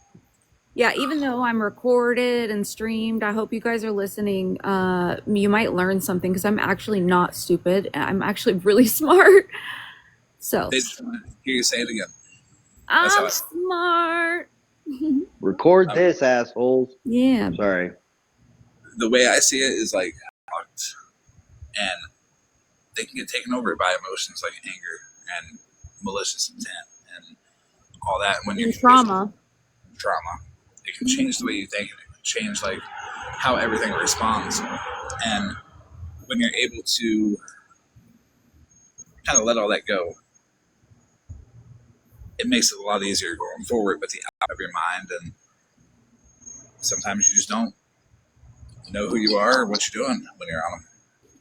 Yeah, even though I'm recorded and streamed, I hope you guys are listening. You might learn something because I'm actually not stupid. I'm actually really smart. So They just want to hear you say it again. That's how I'm I. smart. Record this, assholes. Yeah. Sorry. The way I see it is like, and they can get taken over by emotions like anger and malicious intent and all that. And when you're And trauma. trauma, it can change the way you think. It can change like how everything responds. And when you're able to kind of let all that go, it makes it a lot easier going forward with the out of your mind. And sometimes you just don't know who you are or what you're doing when you're on them.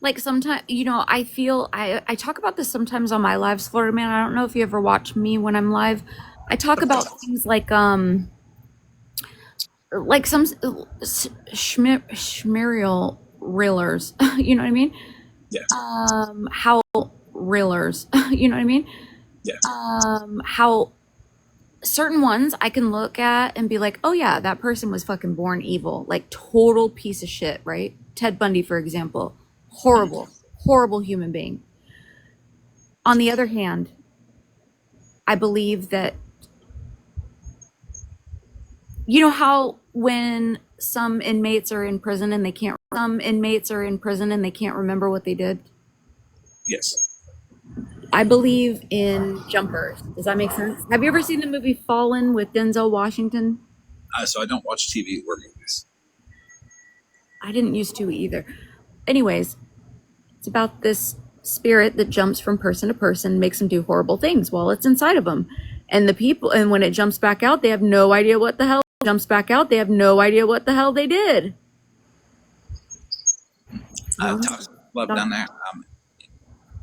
Like sometimes, I feel I talk about this sometimes on my lives, Florida Man. I don't know if you ever watch me when I'm live. I talk about things like some schmirial reelers. You know what I mean? Yeah. How reelers. You know what I mean? Yeah. How certain ones I can look at and be like, oh yeah, that person was fucking born evil, like total piece of shit, right? Ted Bundy, for example, horrible human being. On the other hand, I believe that how when some inmates are in prison and they can't remember what they did. Yes. I believe in jumpers. Does that make sense? Have you ever seen the movie Fallen with Denzel Washington? So I don't watch TV or movies. I didn't used to either. Anyways, it's about this spirit that jumps from person to person, makes them do horrible things while it's inside of them. And when it jumps back out, they have no idea what the hell they did. Toxic love down there.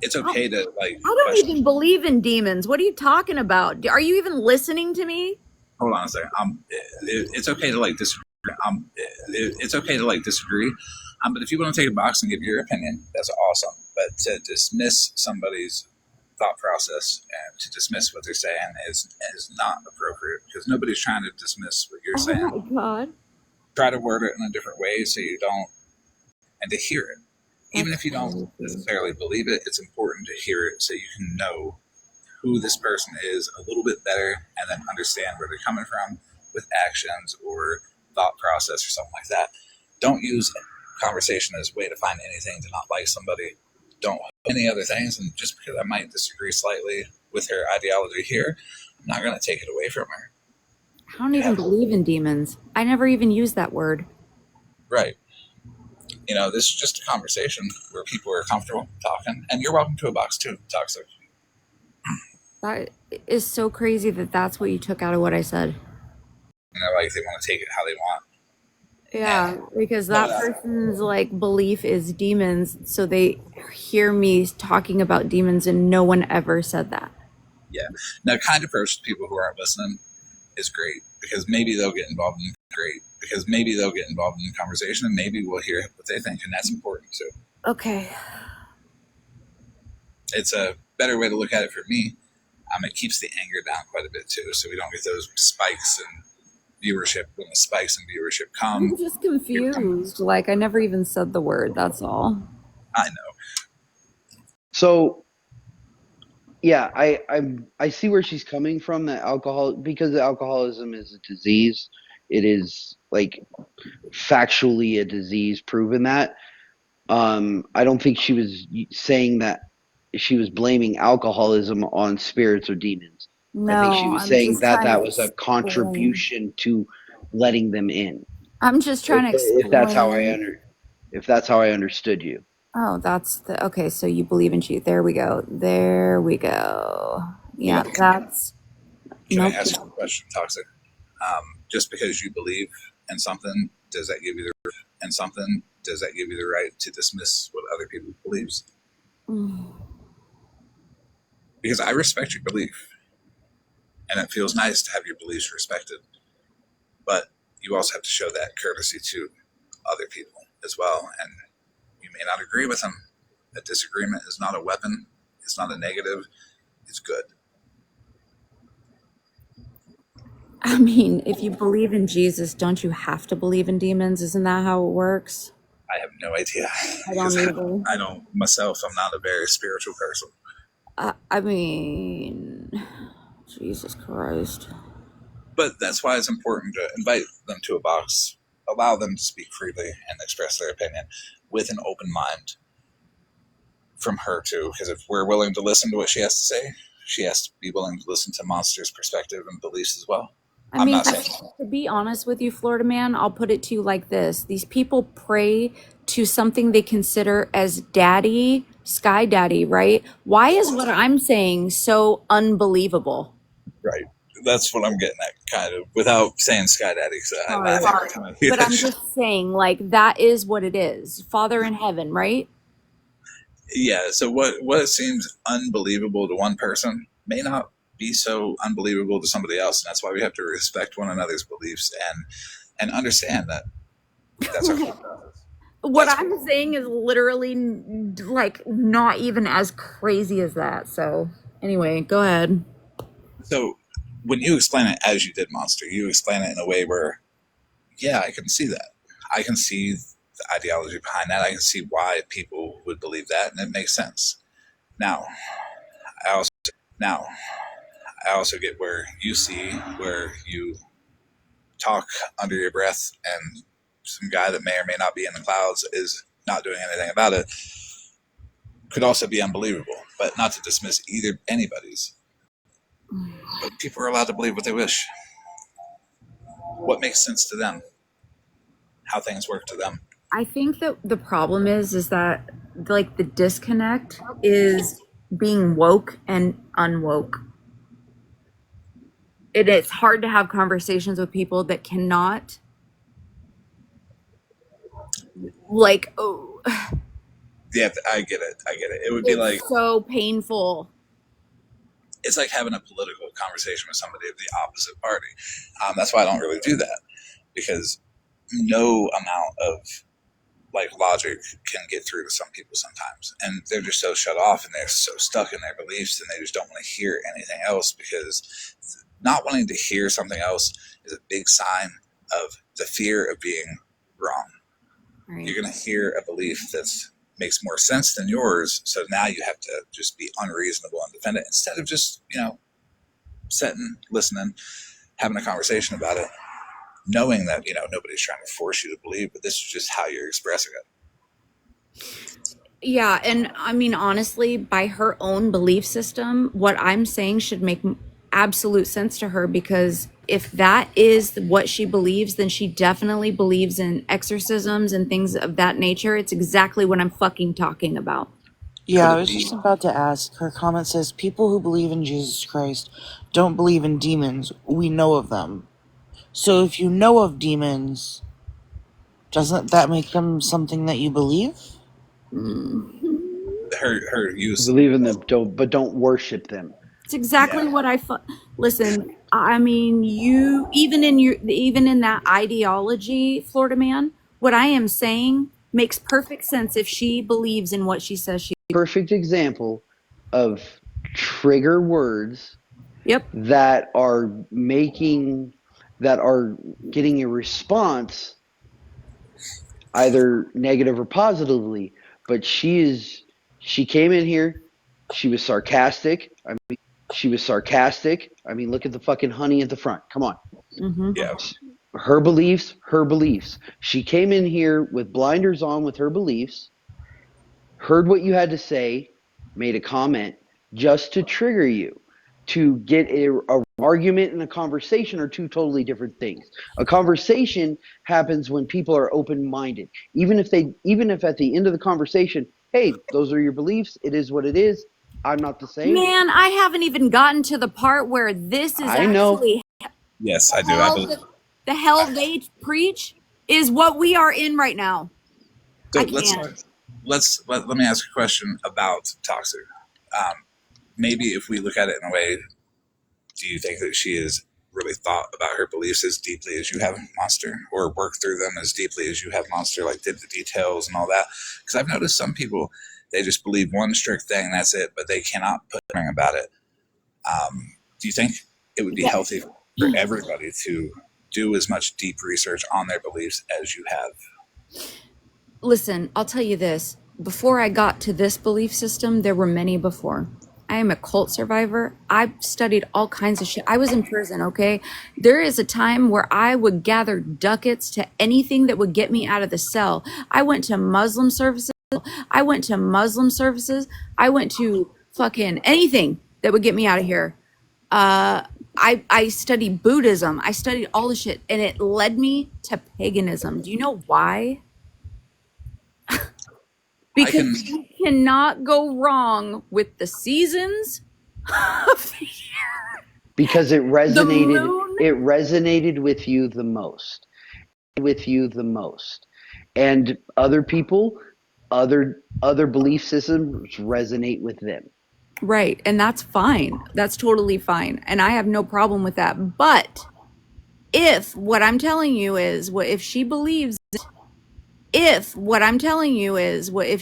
It's okay to like. I don't even believe in demons. What are you talking about? Are you even listening to me? Hold on a second. It's okay to like disagree. It's okay to like disagree. But if you want to take a box and give your opinion, that's awesome. But to dismiss somebody's thought process and to dismiss what they're saying is not appropriate, because nobody's trying to dismiss what you're saying. Oh my God. Try to word it in a different way so you don't, and to hear it. Even if you don't necessarily believe it, it's important to hear it so you can know who this person is a little bit better, and then understand where they're coming from with actions or thought process or something like that. Don't use conversation as a way to find anything to not like somebody. Don't any other things, and just because I might disagree slightly with her ideology here, I'm not going to take it away from her. I don't even believe in demons. I never even use that word. Right. This is just a conversation where people are comfortable talking, and you're welcome to a box too, Toxic. That is so crazy that that's what you took out of what I said. Like they want to take it how they want. Yeah, because that person's like belief is demons, so they hear me talking about demons, and no one ever said that. Yeah. Now, kind approach to people who aren't listening is great, because maybe they'll get involved in great, because maybe they'll get involved in the conversation and maybe we'll hear what they think, and that's important too. Okay. It's a better way to look at it for me. It keeps the anger down quite a bit too, so we don't get those spikes in viewership. When the spikes in viewership come, I'm just confused. Like, I never even said the word, that's all. I know. So yeah, I see where she's coming from. That because alcoholism is a disease. It is like factually a disease, proven that. I don't think she was saying that she was blaming alcoholism on spirits or demons. I think she No, was I'm saying just that trying that to was a explain. contribution to letting them in. I'm just trying to If that's how explain. if that's how I understood you. Oh, that's the okay. So you believe in Jesus? There we go. There we go. Can Yeah, I, that's can I nope. ask you a question, Toxic? Just because you believe in something, does that give you the right to dismiss what other people believes? Because I respect your belief, and it feels nice to have your beliefs respected. But you also have to show that courtesy to other people as well. And you may not agree with them. A disagreement is not a weapon. It's not a negative. It's good. I mean, if you believe in Jesus, don't you have to believe in demons? Isn't that how it works? I have no idea I because don't either. I don't myself. I'm not a very spiritual person. I mean, Jesus Christ. But that's why it's important to invite them to a box, allow them to speak freely and express their opinion with an open mind from her too. Because if we're willing to listen to what she has to say, she has to be willing to listen to Monster's perspective and beliefs as well. I I'm mean, not saying to be honest with you, Florida man, I'll put it to you like this. These people pray to something they consider as daddy, sky daddy, right? Why is what I'm saying so unbelievable? right. That's what I'm getting at, kind of, without saying Sky Daddy, because I Sorry. laugh every time I hear But that I'm shit. just saying, like, that is what it is. Father in heaven, right? Yeah, so what seems unbelievable to one person may not be so unbelievable to somebody else, and that's why we have to respect one another's beliefs and understand that that's our thought process. What That's I'm saying is literally like not even as crazy as that. So, anyway, go ahead. so when you explain it as you did, Monster, you explain it in a way where, yeah, I can see that. I can see the ideology behind that. I can see why people would believe that, and it makes sense. Now, I also now I also get where you talk under your breath and some guy that may or may not be in the clouds is not doing anything about it could also be unbelievable, but not to dismiss either anybody's. But people are allowed to believe what they wish. What makes sense to them, how things work to them. I think that the problem is that like the disconnect is being woke and unwoke. It's hard to have conversations with people that cannot like oh, Yeah, I get it. I get it. It would be like, it's so painful. it's like having a political conversation with somebody of the opposite party. That's why I don't really do that, because no amount of like logic can get through to some people sometimes, and they're just so shut off and they're so stuck in their beliefs and they just don't want to hear anything else, because not wanting to hear something else is a big sign of the fear of being wrong. Right. You're going to hear a belief that makes more sense than yours, so now you have to just be unreasonable and defend it instead of just sitting, listening, having a conversation about it, knowing that nobody's trying to force you to believe, but this is just how you're expressing it. Yeah, and I mean honestly, by her own belief system, what I'm saying should make absolute sense to her, because if that is what she believes, then she definitely believes in exorcisms and things of that nature. It's exactly what I'm fucking talking about. Yeah, I was just about to ask. Her comment says, people who believe in Jesus Christ don't believe in demons. We know of them. So if you know of demons, doesn't that make them something that you believe? Her use Believe in them, but don't worship them. It's exactly what I listen. I mean, you even in that ideology, Florida man. What I am saying makes perfect sense if she believes in what she says she. Perfect example of trigger words Yep. that are making that are getting a response either negative or positively. But she came in here, she was sarcastic. I mean, look at the fucking honey at the front. Come on. Mm-hmm. Yeah. Her beliefs, her beliefs. She came in here with blinders on with her beliefs, heard what you had to say, made a comment just to trigger you. To get a argument and a conversation are two totally different things. A conversation happens when people are open-minded. Even if at the end of the conversation, hey, those are your beliefs, it is what it is. I'm not the same. Man, I haven't even gotten to the part where this is I know. actually Yes, I do. I hell. believe. The hell they preach is what we are in right now. I So can't. let me ask a question about toxic. Maybe if we look at it in a way, do you think that she has really thought about her beliefs as deeply as you have, Monster, or worked through them as deeply as you have, Monster? Like did the details and all that? Because I've noticed some people, they just believe one strict thing, that's it, but they cannot put anything about it. Do you think it would be Yeah. healthy for everybody to do as much deep research on their beliefs as you have? Listen, I'll tell you this. Before I got to this belief system, there were many before. I am a cult survivor. I studied all kinds of shit. I was in prison, okay? There is a time where I would gather ducats to anything that would get me out of the cell. I went to Muslim services. I went to Muslim services. I went to fucking anything that would get me out of here. I studied Buddhism. I studied all the shit, and it led me to paganism. Do you know why? Because you cannot go wrong with the seasons of the year. Because it The resonated moon. it resonated with you the most. And other people, other belief systems resonate with them. Right. And that's fine. That's totally fine. And I have no problem with that. But if what I'm telling you is what if she believes if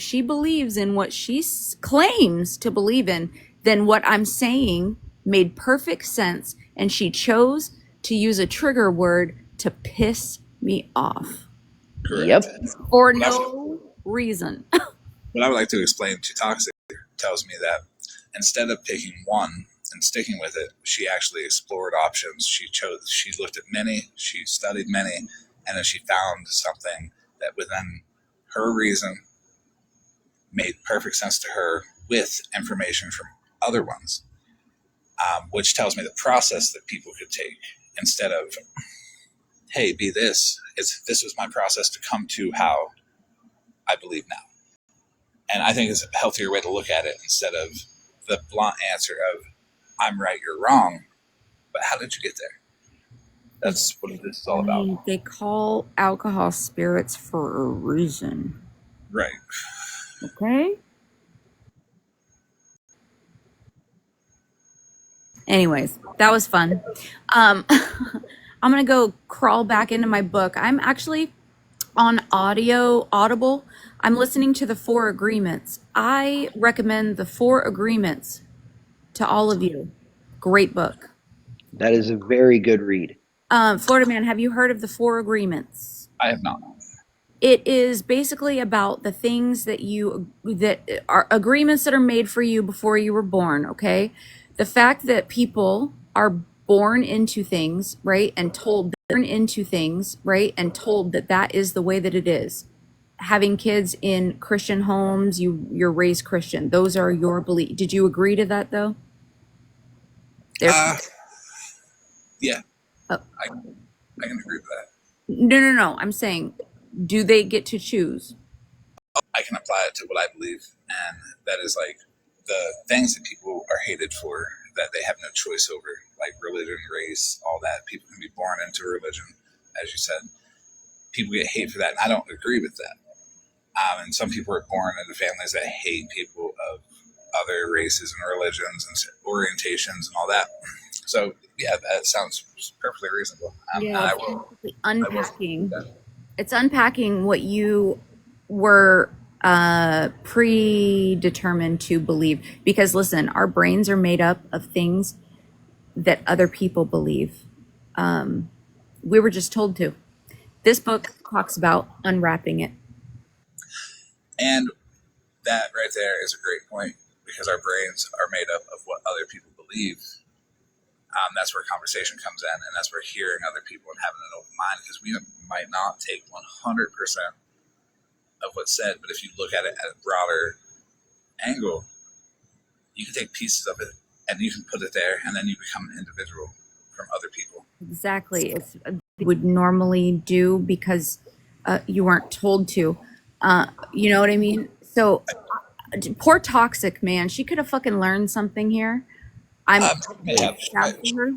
she believes in what she claims to believe in, then what I'm saying made perfect sense, and she chose to use a trigger word to piss me off Correct. Yep. for What I, no reason. what I would like to explain to toxic tells me that instead of picking one and sticking with it, she actually explored options. She looked at many, she studied many, and then she found something that within her reason made perfect sense to her with information from other ones, which tells me the process that people could take instead of, hey, be this. This was my process to come to how I believe now. And I think it's a healthier way to look at it instead of the blunt answer of, I'm right, you're wrong. But how did you get there? That's what this is all about. They call alcohol spirits for a reason. Right. Okay. Anyways, that was fun. I'm gonna go crawl back into my book. I'm actually on Audible. I'm listening to the Four Agreements. I recommend the Four Agreements to all of you. Great book. That is a very good read. Florida Man, have you heard of the Four Agreements? I have not. It is basically about the things that are agreements that are made for you before you were born. Okay, the fact that people are born into things, right, and told that that is the way that it is. Having kids in Christian homes, you're raised Christian. Those are your beliefs. Did you agree to that though? Yeah, Oh, I can agree with that. no. I'm saying, do they get to choose? I can apply it to what I believe, and that is like the things that people are hated for that they have no choice over, like religion, race, all that. People can be born into religion, as you said. People get hate for that, and I don't agree with that. And some people are born into families that hate people of other races and religions and orientations and all that. So yeah, that sounds perfectly reasonable. Yeah, I it's will. basically I will do unpacking. that. It's unpacking what you were predetermined to believe. Because listen, our brains are made up of things that other people believe. We were just told to. This book talks about unwrapping it. And that right there is a great point because our brains are made up of what other people believe. That's where conversation comes in, and that's where hearing other people and having an open mind, because we might not take 100% of what's said, but if you look at it at a broader angle, you can take pieces of it and you can put it there, and then you become an individual from other people. Exactly. It's would normally do because you weren't told to. You know what I mean? So poor toxic man. She could have fucking learned something here. I'm sad for her.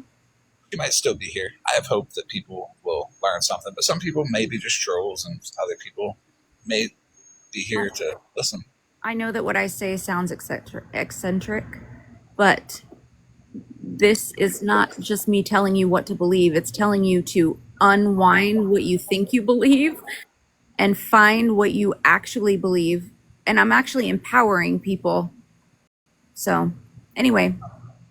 She might still be here. I have hope that people will learn something, but some people may be just trolls, and other people may be here to listen. I know that what I say sounds eccentric, but this is not just me telling you what to believe. It's telling you to unwind what you think you believe and find what you actually believe. And I'm actually empowering people. So, anyway,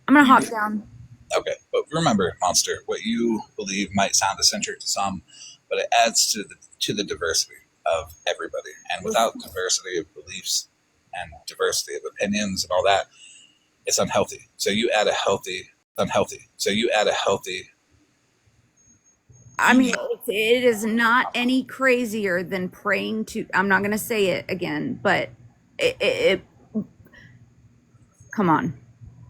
I'm going to hop down. Okay, but remember, Monster, what you believe might sound eccentric to some, but it adds to the diversity of everybody. And without diversity of beliefs and diversity of opinions and all that, it's unhealthy. So you add a healthy. I mean, it is not any crazier than praying to. I'm not going to say it again, but come on.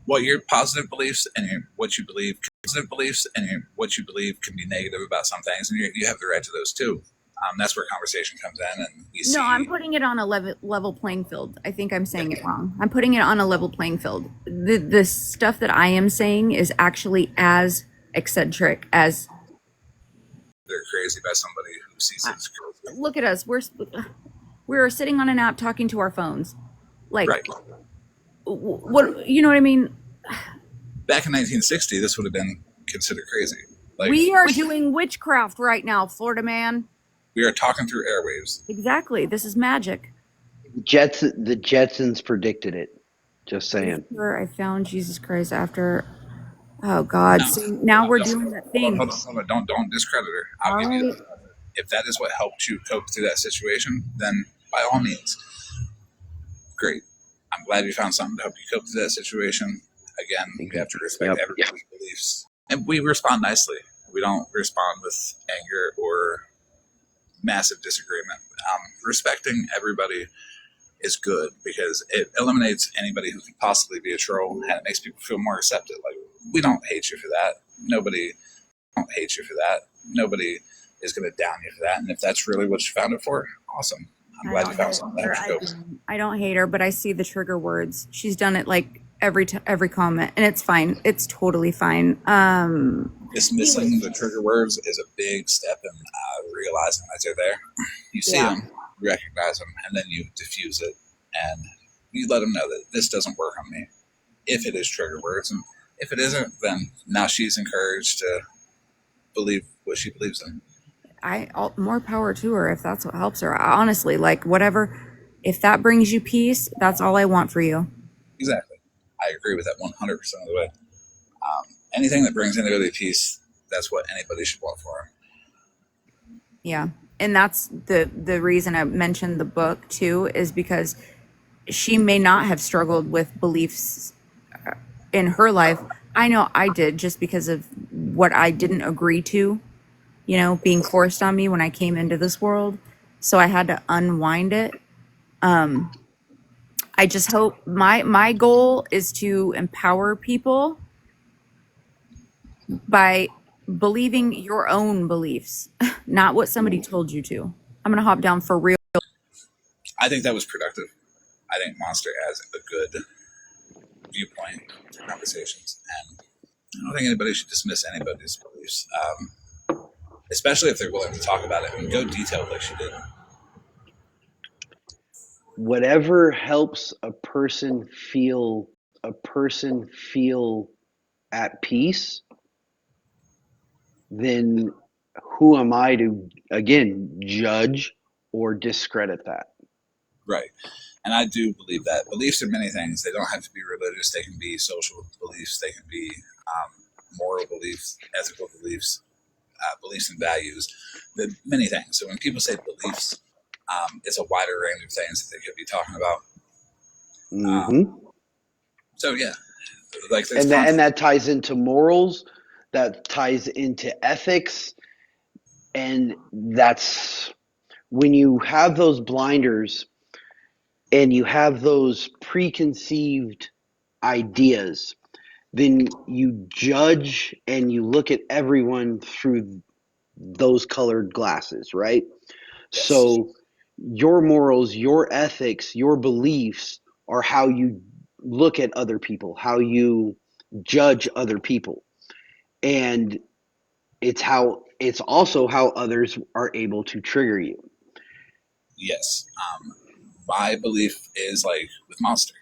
Well, your positive beliefs and what you believe, what you believe can be negative about some things, and you have the right to those too. That's where conversation comes in, and we see. No, I'm putting it on a level playing field. I think I'm saying it wrong. I'm putting it on a level playing field. The stuff that I am saying is actually as eccentric as. They're crazy by somebody who sees it as crazy. Look at us. We're sitting on an app talking to our phones. Like, right. What, you know what I mean? Back in 1960, this would have been considered crazy. Like, we are doing witchcraft right now, Florida man. We are talking through airwaves. Exactly. This is magic. The Jetsons predicted it. Just saying. I found Jesus Christ after. Oh God! No, so now we're doing that thing. Hold on. Don't discredit her. I'll give you that. If that is what helped you cope through that situation, then by all means, great. I'm glad you found something to help you cope through that situation. Again, we have to respect everybody's beliefs, and we respond nicely. We don't respond with anger or massive disagreement. Respecting everybody is good because it eliminates anybody who could possibly be a troll, and it makes people feel more accepted. Like, we don't hate you for that. Nobody is going to down you for that. And if that's really what you found it for, awesome. I'm glad you found something. I don't hate her, but I see the trigger words. She's done it like every comment, and it's fine. It's totally fine. Dismissing the trigger words is a big step in realizing that they're there. You see them, you recognize them, and then you diffuse it, and you let them know that this doesn't work on me. If it is trigger words, and if it isn't, then now she's encouraged to believe what she believes in. More power to her if that's what helps her. Honestly, like, whatever, if that brings you peace, that's all I want for you. Exactly. I agree with that 100% of the way. Anything that brings anybody peace, that's what anybody should want for them. Yeah. And that's the reason I mentioned the book too, is because she may not have struggled with beliefs in her life. I know I did, just because of what I didn't agree to, you know, being forced on me when I came into this world. So I had to unwind it. I just hope my goal is to empower people by believing your own beliefs, not what somebody told you to. I'm going to hop down for real. I think that was productive. I think Monster has a good viewpoint to conversations, and I don't think anybody should dismiss anybody's beliefs, especially if they're willing to talk about it and go detailed like she did. whatever helps a person feel at peace, then who am I to, again, judge or discredit that? Right. And I do believe that beliefs are many things. They don't have to be religious. They can be social beliefs. They can be moral beliefs, ethical beliefs, beliefs and values. Many things. So when people say beliefs, it's a wider range of things that they could be talking about. Mm-hmm. So yeah, like there's And that ties into morals, that ties into ethics, and that's when you have those blinders and you have those preconceived ideas, then you judge and you look at everyone through those colored glasses, right? yes, So your morals, your ethics, your beliefs are how you look at other people, how you judge other people. And it's also how others are able to trigger you. yes. My belief is like with Monster.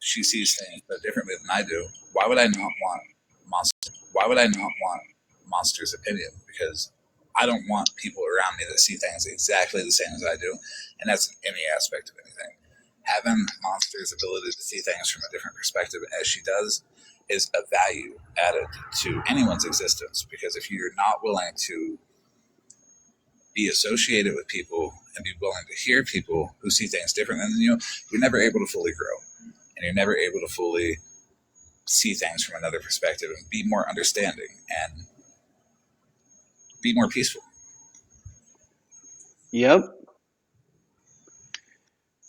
She sees things but differently than I do. Why would I not want Monster? Why would I not want Monster's opinion? Because I don't want people around me that see things exactly the same as I do, and that's in any aspect of anything. Having Monster's ability to see things from a different perspective as she does is a value added to anyone's existence, because if you're not willing to be associated with people and be willing to hear people who see things different than you, you're never able to fully grow, and you're never able to fully see things from another perspective and be more understanding and be more peaceful. Yep.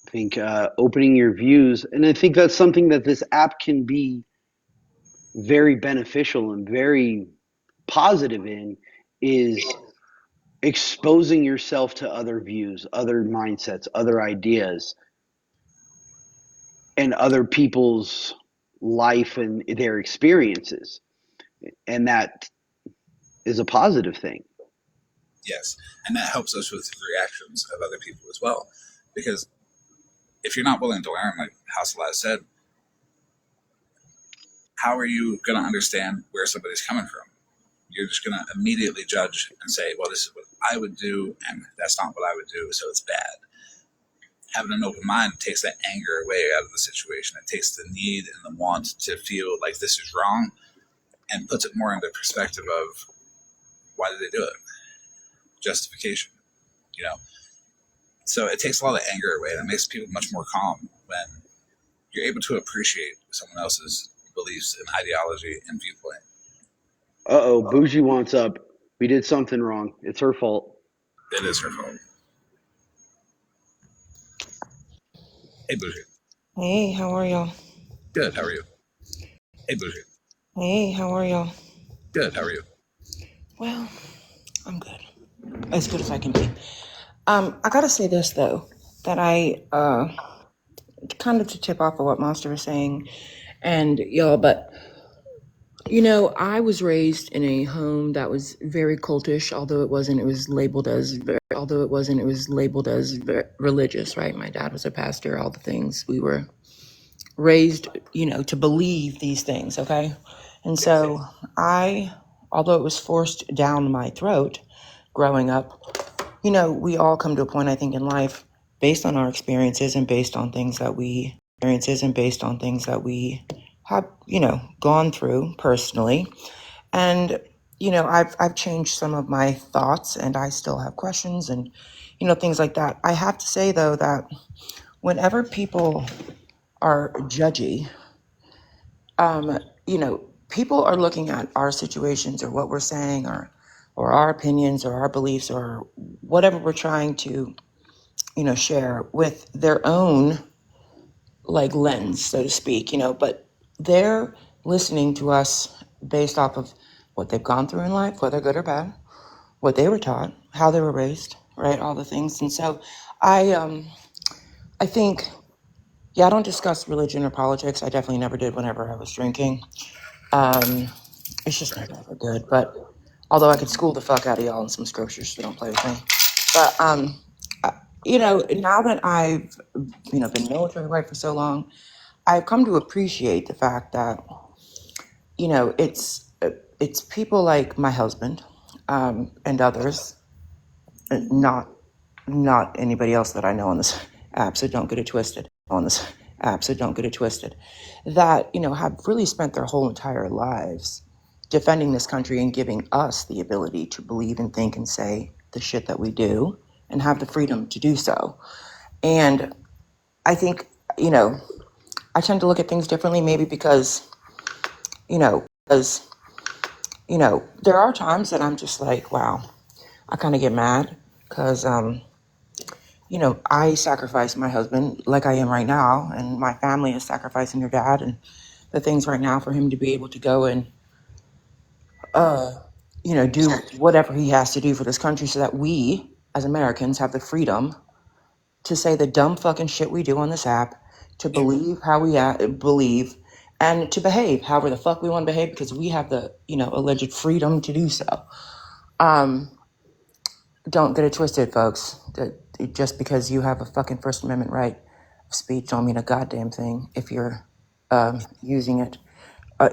I think opening your views, and I think that's something that this app can be very beneficial and very positive in, is exposing yourself to other views, other mindsets, other ideas, and other people's life and their experiences. And that is a positive thing. Yes, and that helps us with the reactions of other people as well, because if you're not willing to learn, like Hasselblad said, how are you going to understand where somebody's coming from? You're just going to immediately judge and say, well, this is what I would do, and that's not what I would do, so it's bad. Having an open mind takes that anger away out of the situation. It takes the need and the want to feel like this is wrong and puts it more into perspective of why did they do it? Justification, you know? So it takes a lot of anger away, and it makes people much more calm when you're able to appreciate someone else's beliefs and ideology and viewpoint. Uh-oh, Bougie wants up. We did something wrong. It's her fault. It is her fault. Hey, Bougie. Hey, how are y'all? Good. How are you? Hey, Bougie. Hey, how are y'all? Good. How are you? Well, I'm good. As good as I can be. I gotta say this though, that I kind of to tip off of what Monster was saying, and y'all, but you know, I was raised in a home that was very cultish, although it wasn't. It was labeled as religious, right? My dad was a pastor. All the things we were raised, you know, to believe these things. Okay, and so although it was forced down my throat growing up, you know, we all come to a point, I think, in life based on our experiences and based on things that we have, you know, gone through personally. And, you know, I've changed some of my thoughts and I still have questions and, you know, things like that. I have to say, though, that whenever people are judgy, you know, people are looking at our situations or what we're saying or our opinions or our beliefs or whatever we're trying to, you know, share with their own like lens, so to speak, you know, but they're listening to us based off of what they've gone through in life, whether good or bad, what they were taught, how they were raised, right? All the things. And so I think, yeah, I don't discuss religion or politics. I definitely never did whenever I was drinking. It's just never ever good. But although I could school the fuck out of y'all in some scriptures, so don't play with me. But now that I've, been military right for so long, I've come to appreciate the fact that, it's people like my husband, and others, not anybody else that I know on this app, so don't get it twisted. That have really spent their whole entire lives defending this country and giving us the ability to believe and think and say the shit that we do and have the freedom to do so. And I think, I tend to look at things differently, maybe because, you know, because, there are times that I'm just like, wow, I kind of get mad because, I sacrificed my husband like I am right now, and my family is sacrificing their dad and the things right now for him to be able to go and, do whatever he has to do for this country so that we, as Americans, have the freedom to say the dumb fucking shit we do on this app, to believe how we believe, and to behave however the fuck we want to behave because we have the, alleged freedom to do so. Don't get it twisted, folks. Just because you have a fucking First Amendment right of speech don't mean a goddamn thing if you're using it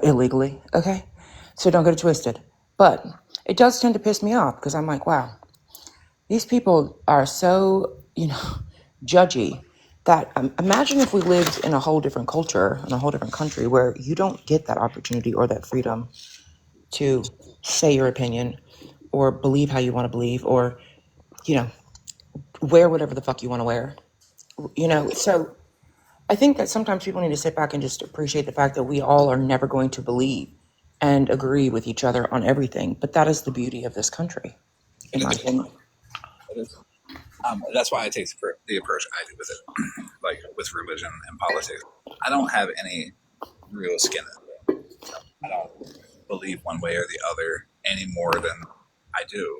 illegally, okay? So don't get it twisted. But it does tend to piss me off because I'm like, wow, these people are so, judgy that imagine if we lived in a whole different culture, in a whole different country where you don't get that opportunity or that freedom to say your opinion or believe how you want to believe or, wear whatever the fuck you want to wear. So I think that sometimes people need to sit back and just appreciate the fact that we all are never going to believe and agree with each other on everything. But that is the beauty of this country, in my opinion. That's why I take the approach I do with it, like with religion and politics. I don't have any real skin in it. I don't believe one way or the other any more than I do.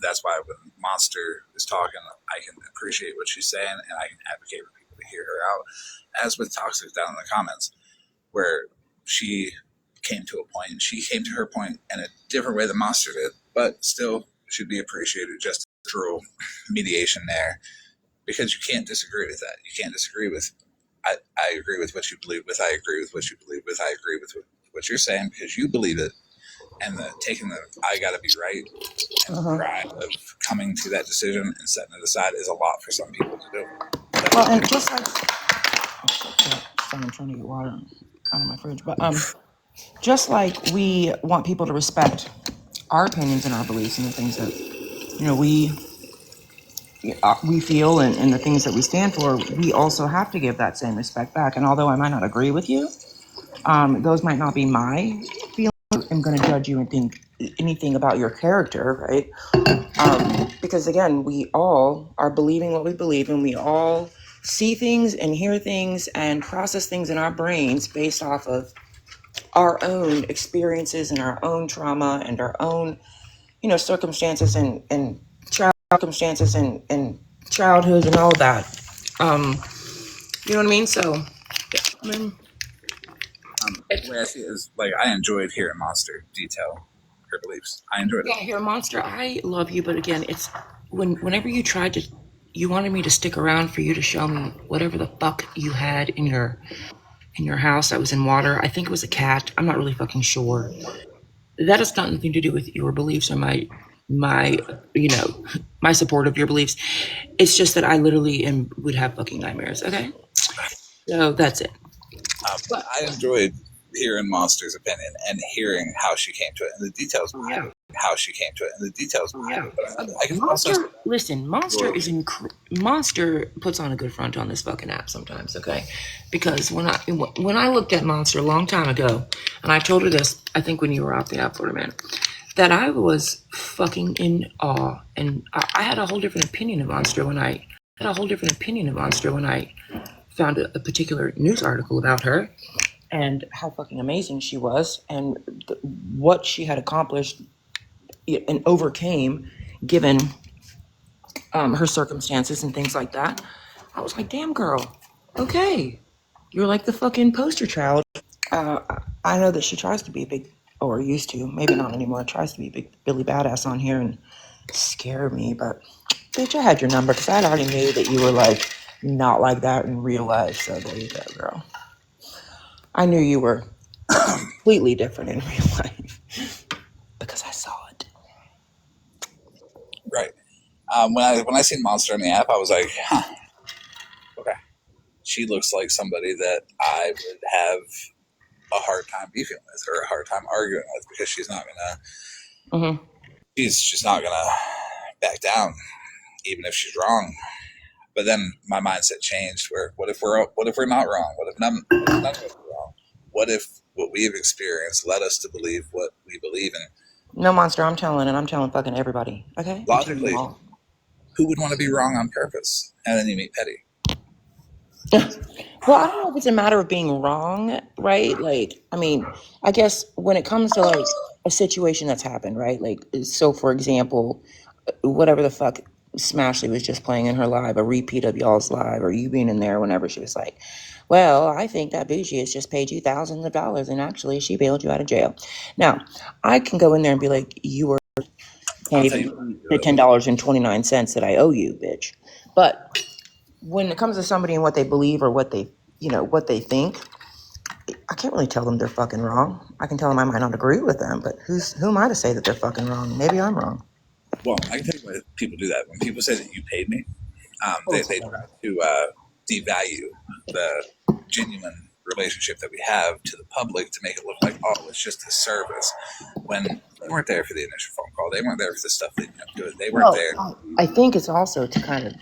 That's why when Monster is talking, I can appreciate what she's saying and I can advocate for people to hear her out. As with Toxic down in the comments, where she came to a point, she came to her point in a different way than Monster did, but still should be appreciated just through mediation there because you can't disagree with that. You can't disagree with I agree with what you believe with. I agree with what you believe with. I agree with what you're saying because you believe it. And taking the I gotta be right and the pride of coming to that decision and setting it aside is a lot for some people to do. Well, and just like I'm trying to get water out of my fridge, but just like we want people to respect our opinions and our beliefs and the things that we feel and the things that we stand for, we also have to give that same respect back. And although I might not agree with you, those might not be my feelings. I'm going to judge you and think anything about your character, right? Because again, we all are believing what we believe, and we all see things and hear things and process things in our brains based off of our own experiences and our own trauma and our own, circumstances and childhood and all that. You know what I mean? So, I mean, the way I see it is like I enjoyed hearing Monster detail her beliefs. I enjoyed yeah, it. here, Monster, I love you, but again, it's whenever you wanted me to stick around for you to show me whatever the fuck you had in your house that was in water. I think it was a cat. I'm not really fucking sure. That has got nothing to do with your beliefs or my my support of your beliefs. It's just that I literally would have fucking nightmares. Okay, so that's it. But I enjoyed hearing Monster's opinion and hearing how she came to it and the details behind it. How she came to it and the details behind it. But I can also Monster puts on a good front on this fucking app sometimes, okay? Because when I looked at Monster a long time ago, and I told her this, I think when you were off the app for a minute, that I was fucking in awe, and I had a whole different opinion of Monster when I found a particular news article about her and how fucking amazing she was and what she had accomplished and overcame given her circumstances and things like that. I was like, damn girl, okay, you're like the fucking poster child. I know that she tries to be a big, or used to, maybe not anymore, tries to be a big Billy Badass on here and scare me, but Bitch, I had your number because I already knew that you were like not like that in real life. So there you go, girl. I knew you were completely different in real life because I saw it. Right. When I seen Monster on the app, I was like, huh, okay. She looks like somebody that I would have a hard time beefing with or a hard time arguing with because Mm-hmm. she's just not gonna back down even if she's wrong. But then my mindset changed. Where what if we're not wrong? What if none of us are wrong? What if what we've experienced led us to believe what we believe in? No, Monster, I'm telling, and I'm telling fucking everybody. Okay? I'm telling them Logically, all. who would want to be wrong on purpose? And then you meet Petty. Well, I don't know if it's a matter of being wrong, right? Like, I mean, I guess when it comes to like a situation that's happened, right? Like, so for example, whatever the fuck Smashley was just playing in her live, a repeat of y'all's live, or you being in there whenever she was like, well, I think that Bougie has just paid you thousands of dollars and actually she bailed you out of jail. Now, I can go in there and be like, you were can't I'll tell even you what you the do. $10.29 that I owe you, bitch. But when it comes to somebody and what they believe or what they what they think, I can't really tell them they're fucking wrong. I can tell them I might not agree with them, but who am I to say that they're fucking wrong? Maybe I'm wrong. Well, I can tell you why people do that. When people say that you paid me, Oh, it's they okay. try to devalue the genuine relationship that we have to the public to make it look like, oh, it's just a service. When they weren't there for the initial phone call, they weren't there for the stuff leading up to it. They weren't Well, there. I think it's also to kind of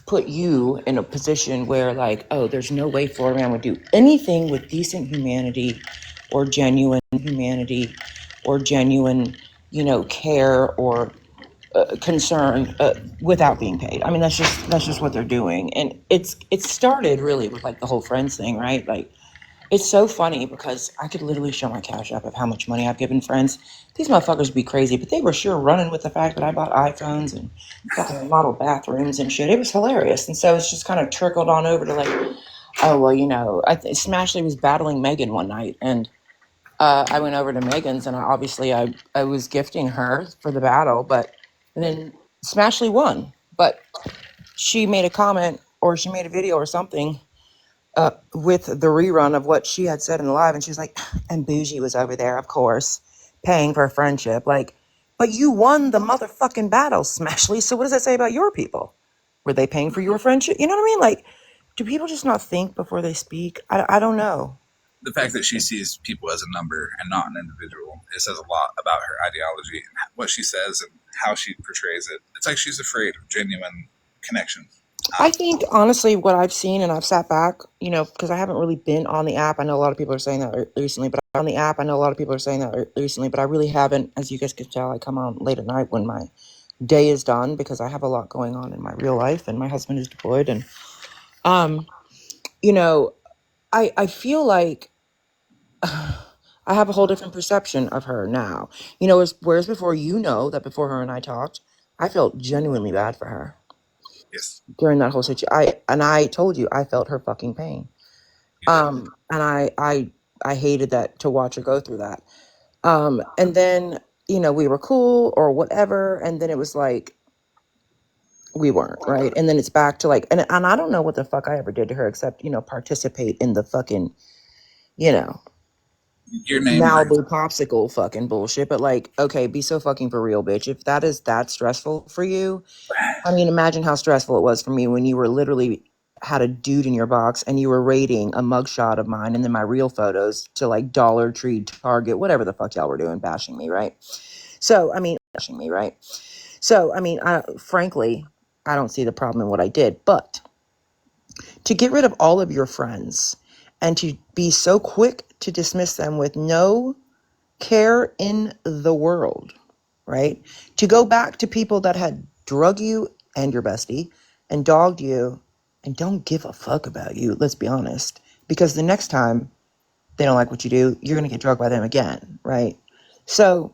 put you in a position where, like, oh, there's no way Florida Man would do anything with decent humanity or genuine, care or concern without being paid. I mean, that's just what they're doing, and it started really with like the whole friends thing, right? Like, it's so funny because I could literally show my cash app of how much money I've given friends. These motherfuckers be crazy, but they were sure running with the fact that I bought iPhones and fucking model bathrooms and shit. It was hilarious, and so it's just kind of trickled on over to like, oh well, Smashley was battling Megan one night, and I went over to Megan's, and I was gifting her for the battle, but and then Smashley won, but she made a comment or she made a video or something with the rerun of what she had said in the live, and she was like, and Bougie was over there, of course, paying for friendship. Like, but you won the motherfucking battle, Smashley. So what does that say about your people? Were they paying for your friendship? You know what I mean? Like, do people just not think before they speak? I don't know. The fact that she sees people as a number and not an individual, it says a lot about her ideology and what she says and how she portrays it. It's like she's afraid of genuine connection. I think honestly, what I've seen, and I've sat back, because I haven't really been on the app. I know a lot of people are saying that recently, but on the app, I know a lot of people are saying that recently, but I really haven't. As you guys can tell, I come on late at night when my day is done because I have a lot going on in my real life, and my husband is deployed, and um, you know, I feel like I have a whole different perception of her now. Whereas before, that before her and I talked, I felt genuinely bad for her Yes, during that whole situation. I told you I felt her fucking pain. you did. And I hated that to watch her go through that. And then, we were cool or whatever. And then it was like, we weren't, right? And then it's back to like, and I don't know what the fuck I ever did to her except, participate in the fucking, you know, Your name rings. Malibu popsicle fucking bullshit. But like, okay, be so fucking for real, bitch. If that is that stressful for you, I mean, imagine how stressful it was for me when you were literally had a dude in your box and you were rating a mugshot of mine and then my real photos to like Dollar Tree, Target, whatever the fuck y'all were doing, bashing me, right? So, I mean, frankly, I don't see the problem in what I did. But to get rid of all of your friends and to be so quick to dismiss them with no care in the world, right? To go back to people that had drug you and your bestie and dogged you and don't give a fuck about you, let's be honest. Because the next time they don't like what you do, you're going to get drugged by them again, right? So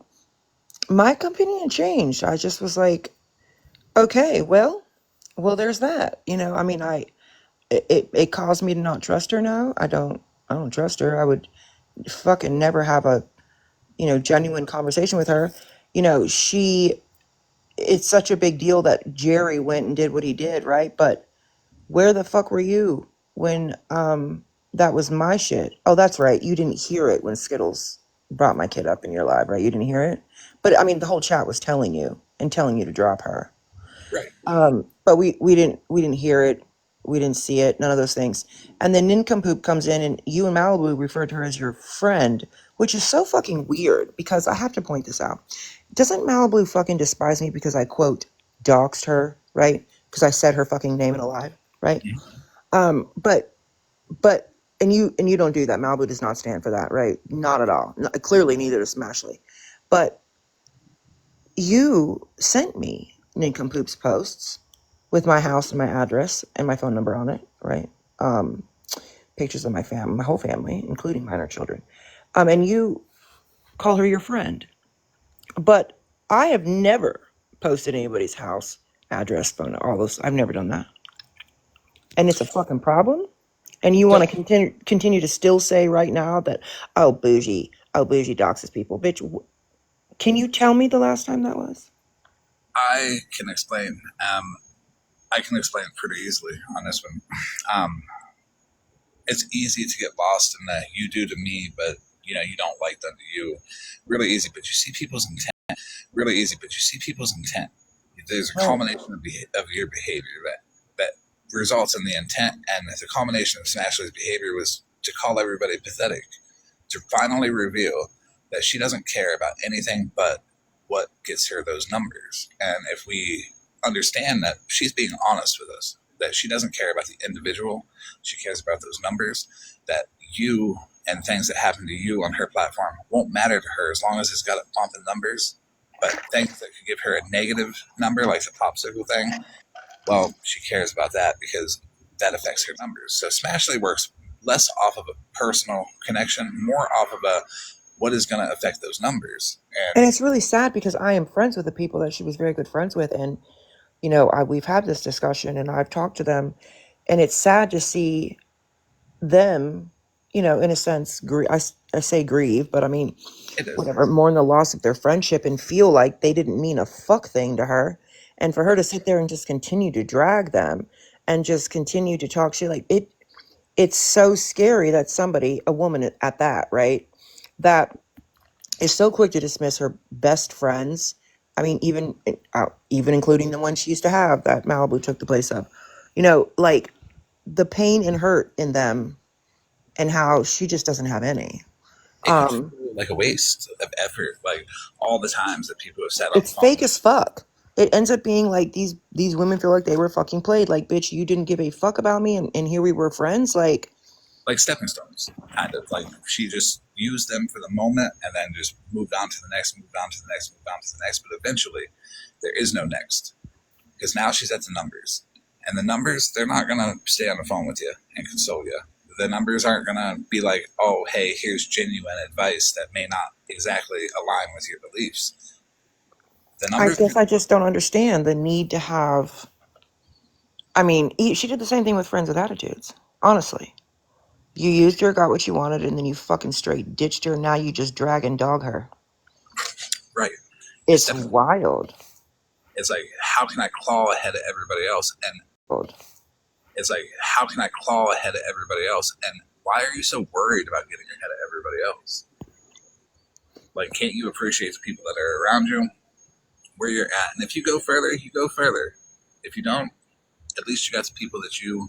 my opinion changed. I just was like, okay, well, there's that. I mean, it caused me to not trust her now. I don't trust her. I would fucking never have a genuine conversation with her. She it's such a big deal that Jerry went and did what he did, right? But where the fuck were you when that was my shit? Oh, that's right. You didn't hear it when Skittles brought my kid up in your live, right? You didn't hear it? But I mean the whole chat was telling you to drop her. Right. But we didn't hear it, we didn't see it, none of those things. And then Nincompoop comes in, and you and Malibu referred to her as your friend, which is so fucking weird because I have to point this out. Doesn't Malibu fucking despise me because I quote doxed her, right? Because I said her fucking name in a live, right? Mhm. But and you don't do that. Malibu does not stand for that, right? Not at all. Clearly, neither does Smashley. But you sent me Nincompoop's posts with my house and my address and my phone number on it, right? Um, Pictures of my whole family, including minor children. And you call her your friend. But I have never posted anybody's house, address, phone, all those. I've never done that. And it's a fucking problem. And you want So to continue to still say right now that, oh, bougie doxes people. Bitch, can you tell me the last time that was? I can explain. I can explain pretty easily on this one. Um, it's easy to get lost in that you do to me, but you don't like them to you. Really easy, but you see people's intent. Really easy, but you see people's intent. There's a Right. culmination of your behavior that results in the intent, and the culmination of Smashley's behavior was to call everybody pathetic, to finally reveal that she doesn't care about anything but what gets her those numbers. And if we understand that she's being honest with us, that she doesn't care about the individual, she cares about those numbers, that you and things that happen to you on her platform won't matter to her as long as it's got a bump in numbers. But things that could give her a negative number, like the popsicle thing, well, she cares about that because that affects her numbers. So Smashley works less off of a personal connection, more off of a what is going to affect those numbers. And And it's really sad because I am friends with the people that she was very good friends with. And, we've had this discussion and I've talked to them. And it's sad to see them, in a sense, I say grieve, but I mean, it is whatever, mourn the loss of their friendship and feel like they didn't mean a fuck thing to her. And for her to sit there and just continue to drag them and just continue to talk shit, like it's so scary that somebody, a woman at that, right, that is so quick to dismiss her best friends. I mean, even including the one she used to have that Malibu took the place of, like the pain and hurt in them, and how she just doesn't have any. it can Um, feel like a waste of effort, like all the times that people have sat on the it's fake phone. as fuck. It ends up being like these women feel like they were fucking played. Like, bitch, you didn't give a fuck about me, and here we were friends. Like, Like stepping stones, kind of like she just used them for the moment and then just moved on to the next, moved on to the next, moved on to the next. But eventually, there is no next because now she's at the numbers, and the numbers, they're not gonna stay on the phone with you and console you. The numbers aren't gonna be like, oh, hey, here's genuine advice that may not exactly align with your beliefs. The I numbers, guess I just don't understand the need to have. I mean, she did the same thing with friends with attitudes. Honestly, you used her, got what you wanted, and then you fucking straight ditched her. Now you just drag and dog her. right? You It's step. wild. It's like, how can I claw ahead of everybody else? And it's like, how can I claw ahead of everybody else? And why are you so worried about getting ahead of everybody else? Like, can't you appreciate the people that are around you, where you're at? And if you go further, you go further. If you don't, at least you got the people that you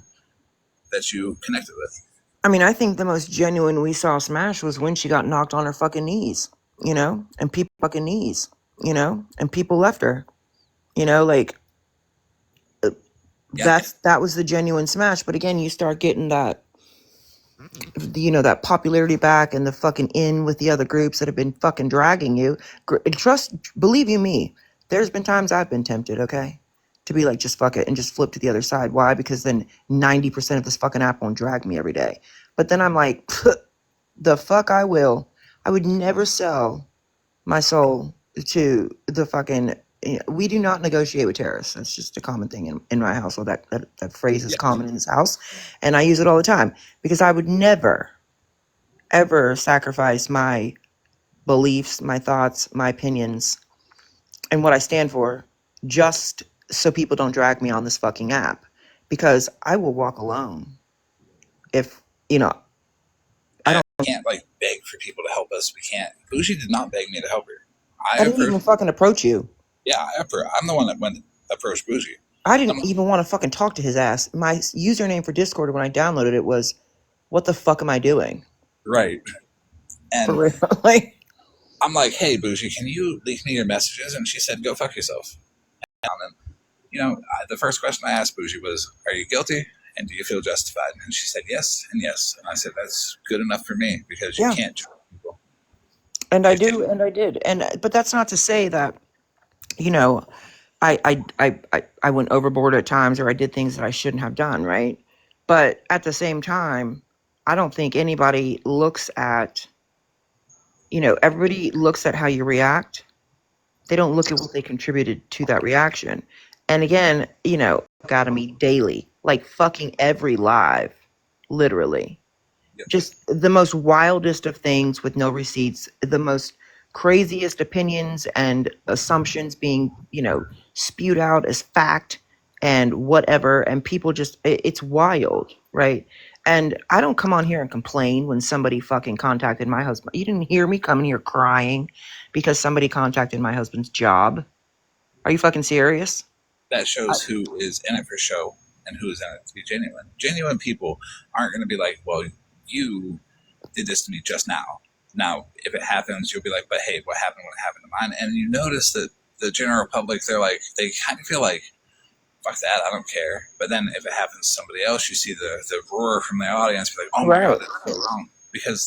connected with. I mean, I think the most genuine we saw Smash was when she got knocked on her fucking knees, and people fucking knees, and people left her, like Yeah, that was the genuine Smash. But again, you start getting that popularity back and the fucking in with the other groups that have been fucking dragging you. Believe you me, there's been times I've been tempted, okay, to be like, just fuck it and just flip to the other side. Why? Because then 90% of this fucking app won't drag me every day. But then I'm like, the fuck I will. I would never sell my soul to the fucking. We do not negotiate with terrorists. That's just a common thing in my household. That phrase is yeah. common in this house, and I use it all the time because I would never, ever sacrifice my beliefs, my thoughts, my opinions, and what I stand for just so people don't drag me on this fucking app, because I will walk alone if, you know, I And don't. we can't like beg for people to help us. We can't. Bougie did not beg me to help her. I didn't even fucking approach you. Yeah, I'm the one that went approached Bougie. I didn't even want to fucking talk to his ass. My username for Discord when I downloaded it was, "What the fuck am I doing?" Right. For And real. Like, I'm like, hey, Bougie, can you leak me your messages? And she said, go fuck yourself. And, the first question I asked Bougie was, are you guilty? And do you feel justified? And she said, yes and yes. And I said, that's good enough for me, because you yeah. can't judge people. And I do, and I did. But that's not to say that, you know, I went overboard at times, or I did things that I shouldn't have done, right? But at the same time, I don't think anybody looks at, everybody looks at how you react. They don't look at what they contributed to that reaction. And again, got me daily, like fucking every live, literally. Yep. Just the most wildest of things with no receipts, the most craziest opinions and assumptions being, spewed out as fact and whatever. And people just, it's wild, right? And I don't come on here and complain when somebody fucking contacted my husband. You didn't hear me coming here crying because somebody contacted my husband's job. Are you fucking serious? That shows who is in it for show and who is in it to be genuine. Genuine people aren't going to be like, well, you did this to me just now. Now, if it happens, you'll be like, but hey, what happened to mine? And you notice that the general public, they kind of feel like, fuck that, I don't care. But then if it happens to somebody else, you see the roar from the audience, be like, oh my God, that's so wrong. Because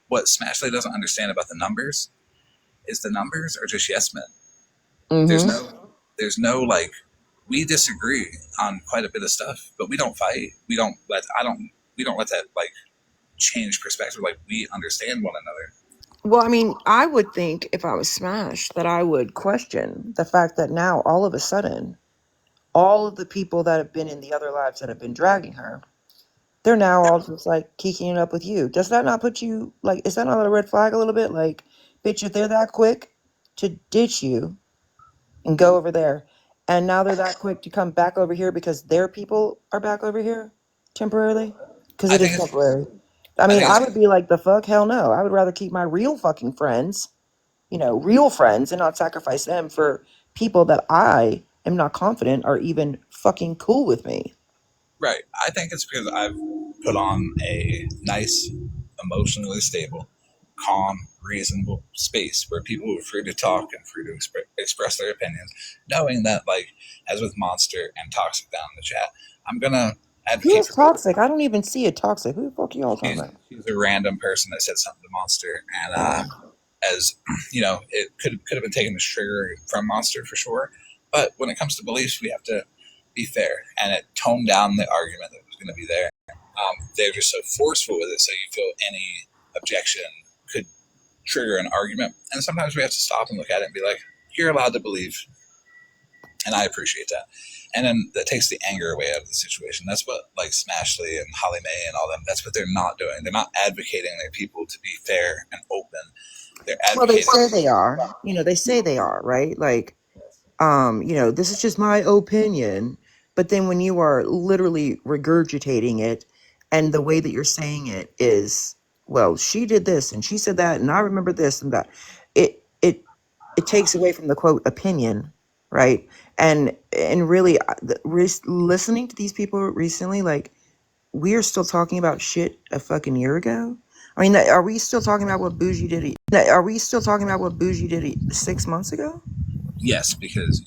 what Smashley doesn't understand about the numbers is the numbers are just yes men. Mm-hmm. There's no like, we disagree on quite a bit of stuff, but we don't fight. We don't let that like change perspective. Like, we understand one another. Well, I mean, I would think if I was smashed that I would question the fact that now all of a sudden, all of the people that have been in the other lives that have been dragging her, they're now all just like kicking it up with you. Does that not put you, like, is that not a red flag a little bit? Like, bitch, if they're that quick to ditch you and go over there, and now they're that quick to come back over here because their people are back over here temporarily? Because I it think is it's temporary. I I mean, think I it's would be like, the fuck? Hell no. I would rather keep my real fucking friends, real friends, and not sacrifice them for people that I am not confident are even fucking cool with me. right. I think it's because I've put on a nice, emotionally stable, calm, reasonable space where people are free to talk and free to express their opinions, knowing that, like, as with Monster and Toxic down in the chat, I'm gonna Who advocate is for people. toxic? I don't even see it toxic. Who the fuck are y'all talking about? She's a random person that said something to Monster, and as it could have been taken as trigger from Monster for sure. But when it comes to beliefs, we have to be fair, and it toned down the argument that was going to be there. They're just so forceful with it, so you feel any objection could trigger an argument. And sometimes we have to stop and look at it and be like, you're allowed to believe, and I appreciate that. And then that takes the anger away out of the situation. That's what, like, Smashley and Holly Mae and all them, that's what they're not doing. They're not advocating their people to be fair and open. They're Well, they advocating. say they are. They say they are, right? Like, this is just my opinion. But then when you are literally regurgitating it, and the way that you're saying it is, well, she did this and she said that, and I remember this and that, it takes away from the quote opinion, right? And really, listening to these people recently, like, we are still talking about shit a fucking year ago. I mean, are we still talking about what Bougie did? Are we still talking about what Bougie did 6 months ago? Yes, because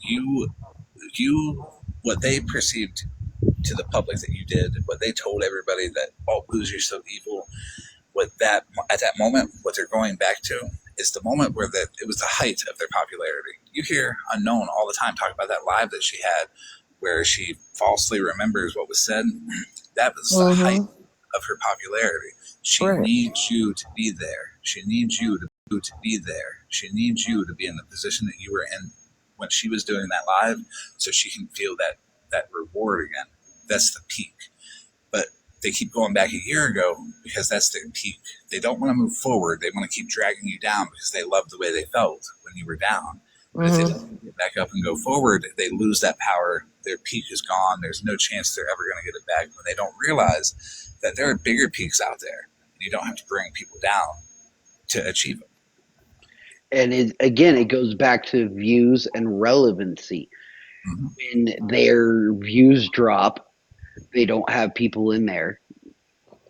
what they perceived to the public that you did, what they told everybody that, oh, Booze, you're so evil. What that at that moment, what they're going back to is the moment where it was the height of their popularity. You hear Unknown all the time talk about that live that she had, where she falsely remembers what was said. That was the height of her popularity. She needs you to be there. She needs you to be there. She needs you to be in the position that you were in when she was doing that live, so she can feel that reward again. That's the peak. But they keep going back a year ago because that's their peak. They don't want to move forward. They want to keep dragging you down because they love the way they felt when you were down. But if they Mm-hmm. don't get back up and go forward, they lose that power. Their peak is gone. There's no chance they're ever going to get it back when they don't realize that there are bigger peaks out there. And you don't have to bring people down to achieve them. And again, it goes back to views and relevancy. Mm-hmm. When their views drop, they don't have people in there.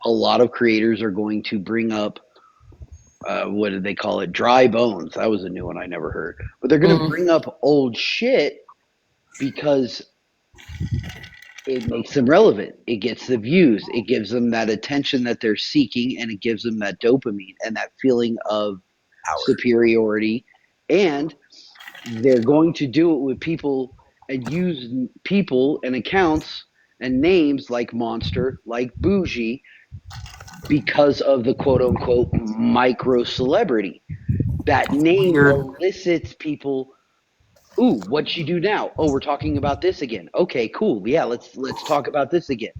A lot of creators are going to bring up what did they call it? Dry bones. That was a new one I never heard. But they're going to bring up old shit because it makes them relevant. It gets the views. It gives them that attention that they're seeking, and it gives them that dopamine and that feeling of Power. superiority. And they're going to do it with people and use people and accounts and names like Monster, like Bougie, because of the quote unquote micro celebrity. That name Weird. elicits people. Ooh, what'd she do now? Oh, we're talking about this again. Okay, cool. Yeah, let's talk about this again.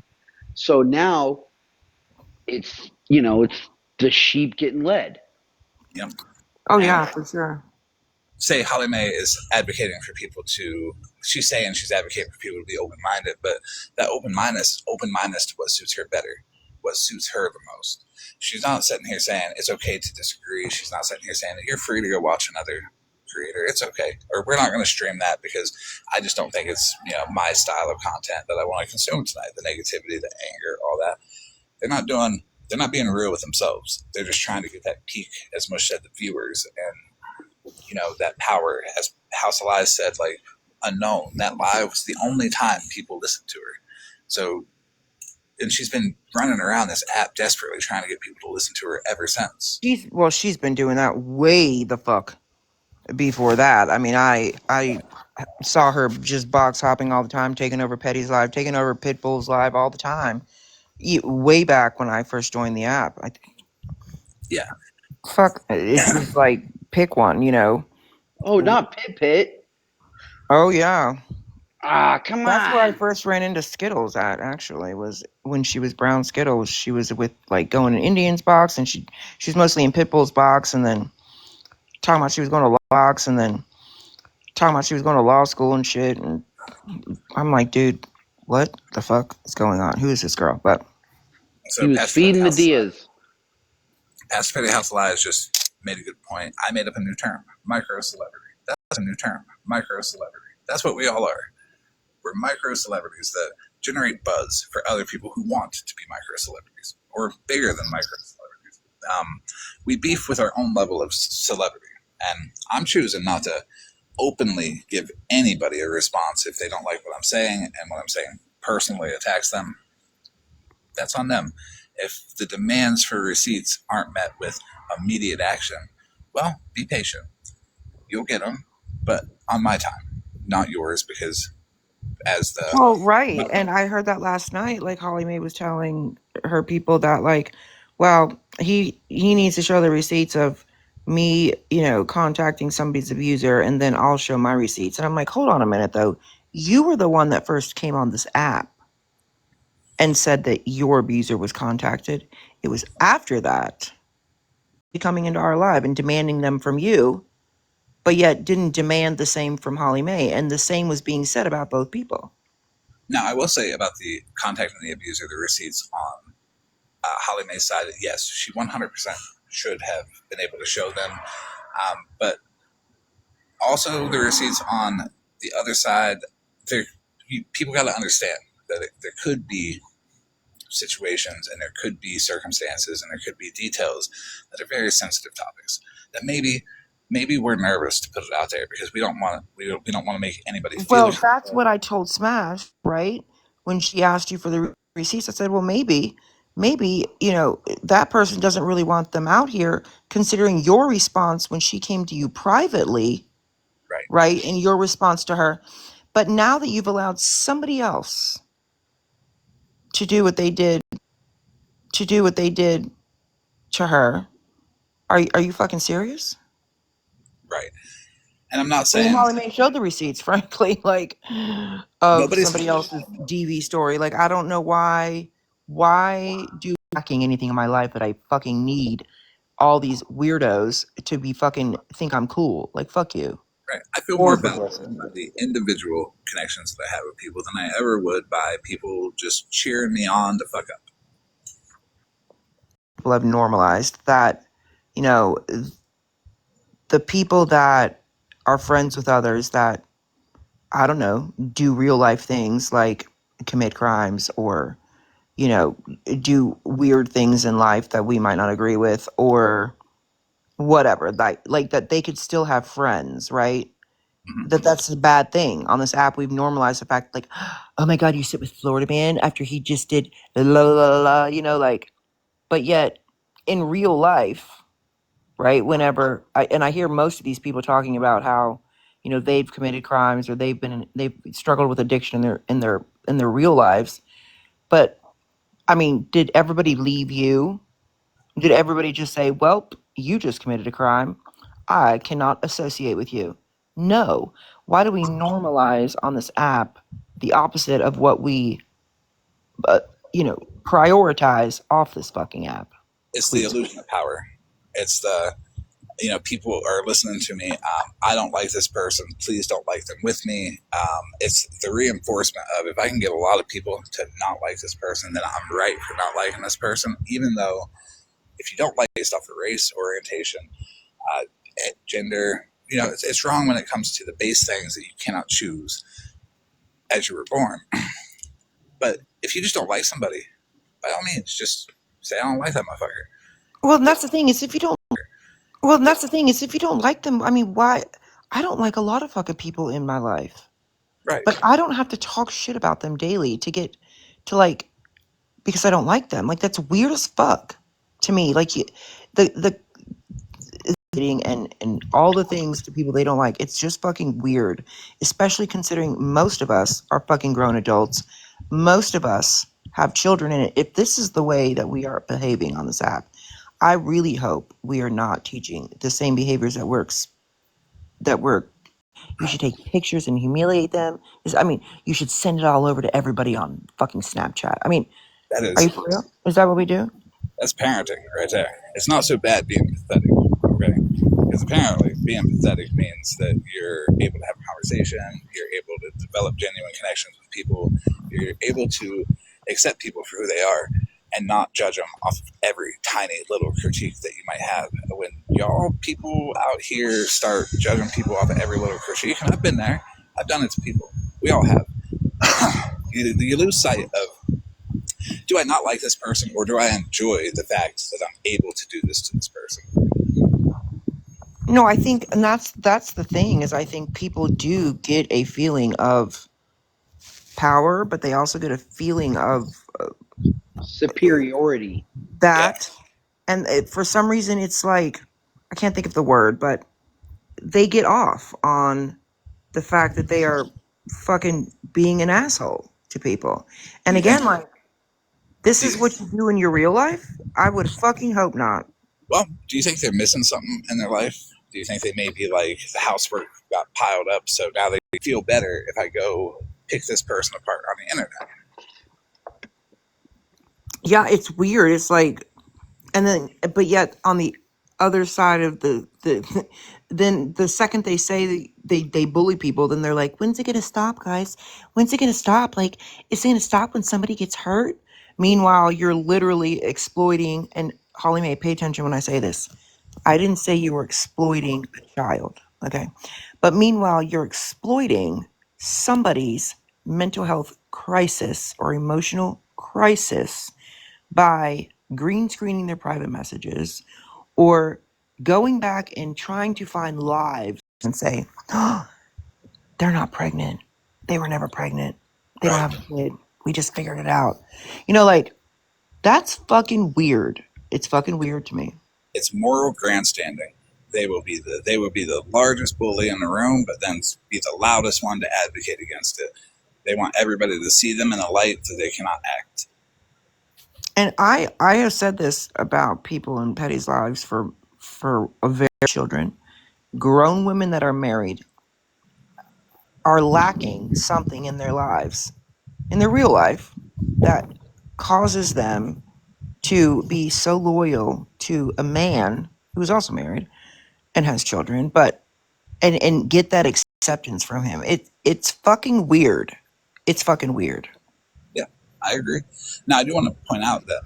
So now it's the sheep getting led. Yep. Oh And yeah, for sure. say Holly Mae is advocating for people to, she's saying she's advocating for people to be open-minded, but that open-mindedness to what suits her better, what suits her the most. She's not sitting here saying it's okay to disagree. She's not sitting here saying that you're free to go watch another creator. It's okay. Or we're not going to stream that because I just don't think it's, my style of content that I want to consume tonight. The negativity, the anger, all that. They're not being real with themselves. They're just trying to get that peak, as much as the viewers, and that power, as House of Lies said, like unknown. That live was the only time people listened to her. So, and she's been running around this app desperately trying to get people to listen to her ever since. She's been doing that way the fuck before that. I mean, I saw her just box hopping all the time, taking over Petty's live, taking over Pitbull's live all the time. Way back when I first joined the app. Yeah. Fuck, it's just like pick one, Oh, not Pit Pit. Oh yeah. Ah, come That's where I on. first ran into Skittles at, actually, was when she was Brown Skittles. She was with like going in Indian's box, and she's mostly in Pitbull's box, and then talking about she was going to law box, and then talking about she was going to law school and shit. And I'm like, dude, what the fuck is going on? Who is this girl? But So He was feeding the Diaz. Pastor Petty House of Lies just made a good point. I made up a new term, micro celebrity. That's a new term, micro celebrity. That's what we all are. We're micro celebrities that generate buzz for other people who want to be micro celebrities or bigger than micro celebrities. We beef with our own level of celebrity, and I'm choosing not to openly give anybody a response if they don't like what I'm saying, and what I'm saying personally attacks them. That's on them. If the demands for receipts aren't met with immediate action, well, be patient. You'll get them, but on my time, not yours, because as the well, right. And I heard that last night. Like Holly Mae was telling her people that, like, well, he needs to show the receipts of me, contacting somebody's abuser, and then I'll show my receipts. And I'm like, hold on a minute, though. You were the one that first came on this app and said that your abuser was contacted. It was after that coming into our live and demanding them from you, but yet didn't demand the same from Holly Mae, and the same was being said about both people. Now, I will say about the contacting the abuser, the receipts on Holly Mae's side, yes, she 100% should have been able to show them, but also the receipts on the other side, people got to understand that there could be situations and there could be circumstances and there could be details that are very sensitive topics that maybe we're nervous to put it out there because we don't want to make anybody feel. Well, that's what I told Smash, right? When she asked you for the receipts, I said, well, maybe, that person doesn't really want them out here, considering your response when she came to you privately, right? And your response to her. But now that you've allowed somebody else to do what they did to her, are you fucking serious? Right. And I'm not saying Holly Mae showed the receipts, frankly, like of nobody's somebody else's DV story. Like, I don't know why do lacking anything in my life that I fucking need all these weirdos to be fucking think I'm cool. Like, fuck you. Right. I feel or more for valuable blessing. by the individual connections that I have with people than I ever would by people just cheering me on to fuck up. People have normalized that, you know, the people that are friends with others that, I don't know, do real life things like commit crimes or, you know, do weird things in life that we might not agree with or whatever, like that they could still have friends, right? Mm-hmm. That's a bad thing. On this app, we've normalized the fact like, oh my God, you sit with Florida man after he just did la la la la, you know, like, but yet in real life, right? Whenever I hear most of these people talking about how, you know, they've committed crimes or they've struggled with addiction in their real lives. But I mean, did everybody leave you? Did everybody just say, "Well, you just committed a crime. I cannot associate with you"? No. Why do we normalize on this app the opposite of what we, uh, prioritize off this fucking app? It's the Please. illusion of power. It's the, people are listening to me. I don't like this person. Please don't like them with me. It's the reinforcement of if I can get a lot of people to not like this person, then I'm right for not liking this person, even though if you don't like based off of race, orientation, uh, gender, it's wrong when it comes to the base things that you cannot choose as you were born. But if you just don't like somebody, by all means, just say I don't like that motherfucker. Well, and that's the thing is if you don't. Well, and that's the thing is if you don't like them, I mean, why? I don't like a lot of fucking people in my life, Right. but I don't have to talk shit about them daily to get to like because I don't like them. Like that's weird as fuck to me. Like the and all the things to people they don't like. It's just fucking weird, especially considering most of us are fucking grown adults. Most of us have children in it. If this is the way that we are behaving on this app, I really hope we are not teaching the same behaviors that works that work. You should take pictures and humiliate them. I mean, you should send it all over to everybody on fucking Snapchat. I mean, That are you is for real? Is that what we do? That's parenting right there. It's not so bad being pathetic, okay? Because apparently being pathetic means that you're able to have a conversation, you're able to develop genuine connections with people, you're able to accept people for who they are and not judge them off of every tiny little critique that you might have. When y'all people out here start judging people off of every little critique, and I've been there, I've done it to people. We all have. You lose sight of, do I not like this person or do I enjoy the fact that I'm able to do this to this person? No, I think, and that's the thing is I think people do get a feeling of power, but they also get a feeling of Superiority. Yeah, that, and for some reason it's like I can't think of the word, but they get off on the fact that they are fucking being an asshole to people. do And you think? again, like this Do is you, what you do in your real life. I would fucking hope not. well, do you think they're missing something in their life? Do you think they may be like the housework got piled up, so now they feel better if I go pick this person apart on the internet? Yeah, it's weird. It's like, and then but yet on the other side of the then the second they say they bully people, then they're like, when's it gonna stop, guys? When's it gonna stop? Like, it's gonna stop when somebody gets hurt. Meanwhile, you're literally exploiting, and Holly Mae, pay attention when I say this. I didn't say you were exploiting a child, okay? But meanwhile, you're exploiting somebody's mental health crisis or emotional crisis by green screening their private messages or going back and trying to find lives and say, oh, they're not pregnant. They were never pregnant. They don't Right. have a kid. We just figured it out. Like, that's fucking weird. It's fucking weird to me. It's moral grandstanding. They will be the largest bully in the room, but then be the loudest one to advocate against it. They want everybody to see them in a light that they cannot act. And I have said this about people in Petty's lives for a very children. Grown women that are married are lacking something in their lives, in their real life, that causes them to be so loyal to a man who's also married and has children, but and get that acceptance from him. It's fucking weird. It's fucking weird. Yeah, I agree. Now, I do want to point out that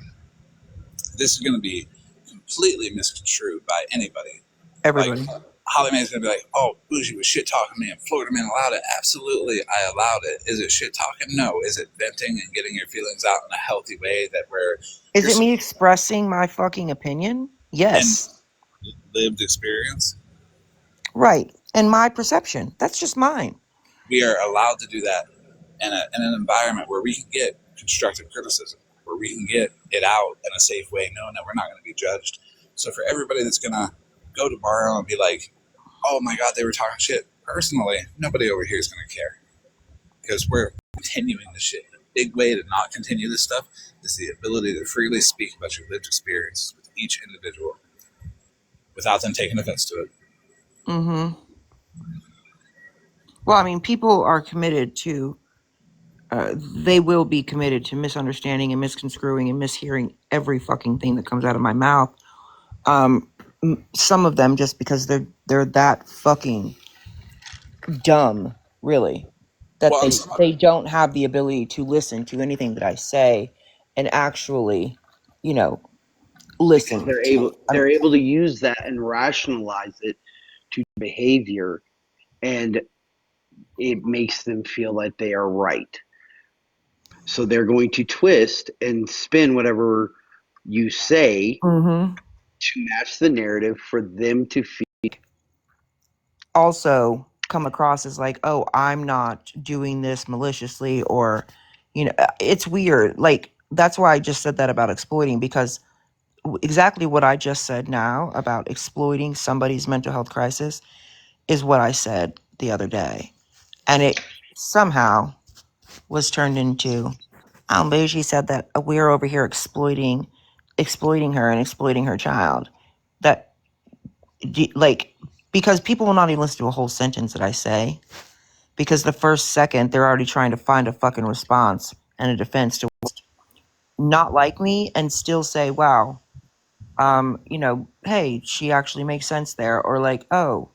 this is going to be completely misconstrued by anybody. Like, Everybody. Holly Mae's going to be like, oh, Bougie was shit talking me and Florida Man allowed it. Absolutely, I allowed it. Is it shit talking? No. Is it venting and getting your feelings out in a healthy way that where Is you're it me expressing my fucking opinion? and Yes. lived experience? Right. And my perception. That's just mine. We are allowed to do that in an environment where we can get constructive criticism, where we can get it out in a safe way, knowing that we're not going to be judged. So for everybody that's going to go tomorrow and be like, oh my God, they were talking shit, personally, nobody over here is going to care because we're continuing the shit. The big way to not continue this stuff is the ability to freely speak about your lived experiences with each individual without them taking offense to it. Mm-hmm. Well, I mean, people are committed to, they will be committed to misunderstanding and misconstruing and mishearing every fucking thing that comes out of my mouth. Some of them just because they're that fucking dumb, really, that Well, they don't have the ability to listen to anything that I say and actually, you know, Because listen. they're able to use that and rationalize it to behavior, and it makes them feel like they are right. So they're going to twist and spin whatever you say Mm-hmm. to match the narrative for them to feel. Also come across as like, oh, I'm not doing this maliciously, or, it's weird. Like, that's why I just said that about exploiting, because exactly what I just said now about exploiting somebody's mental health crisis is what I said the other day. And it somehow was turned into, Bougie said that we're over here exploiting her and exploiting her child. That, like, because people will not even listen to a whole sentence that I say, because the first second they're already trying to find a fucking response and a defense to not like me and still say, wow, hey, she actually makes sense there. Or like, oh,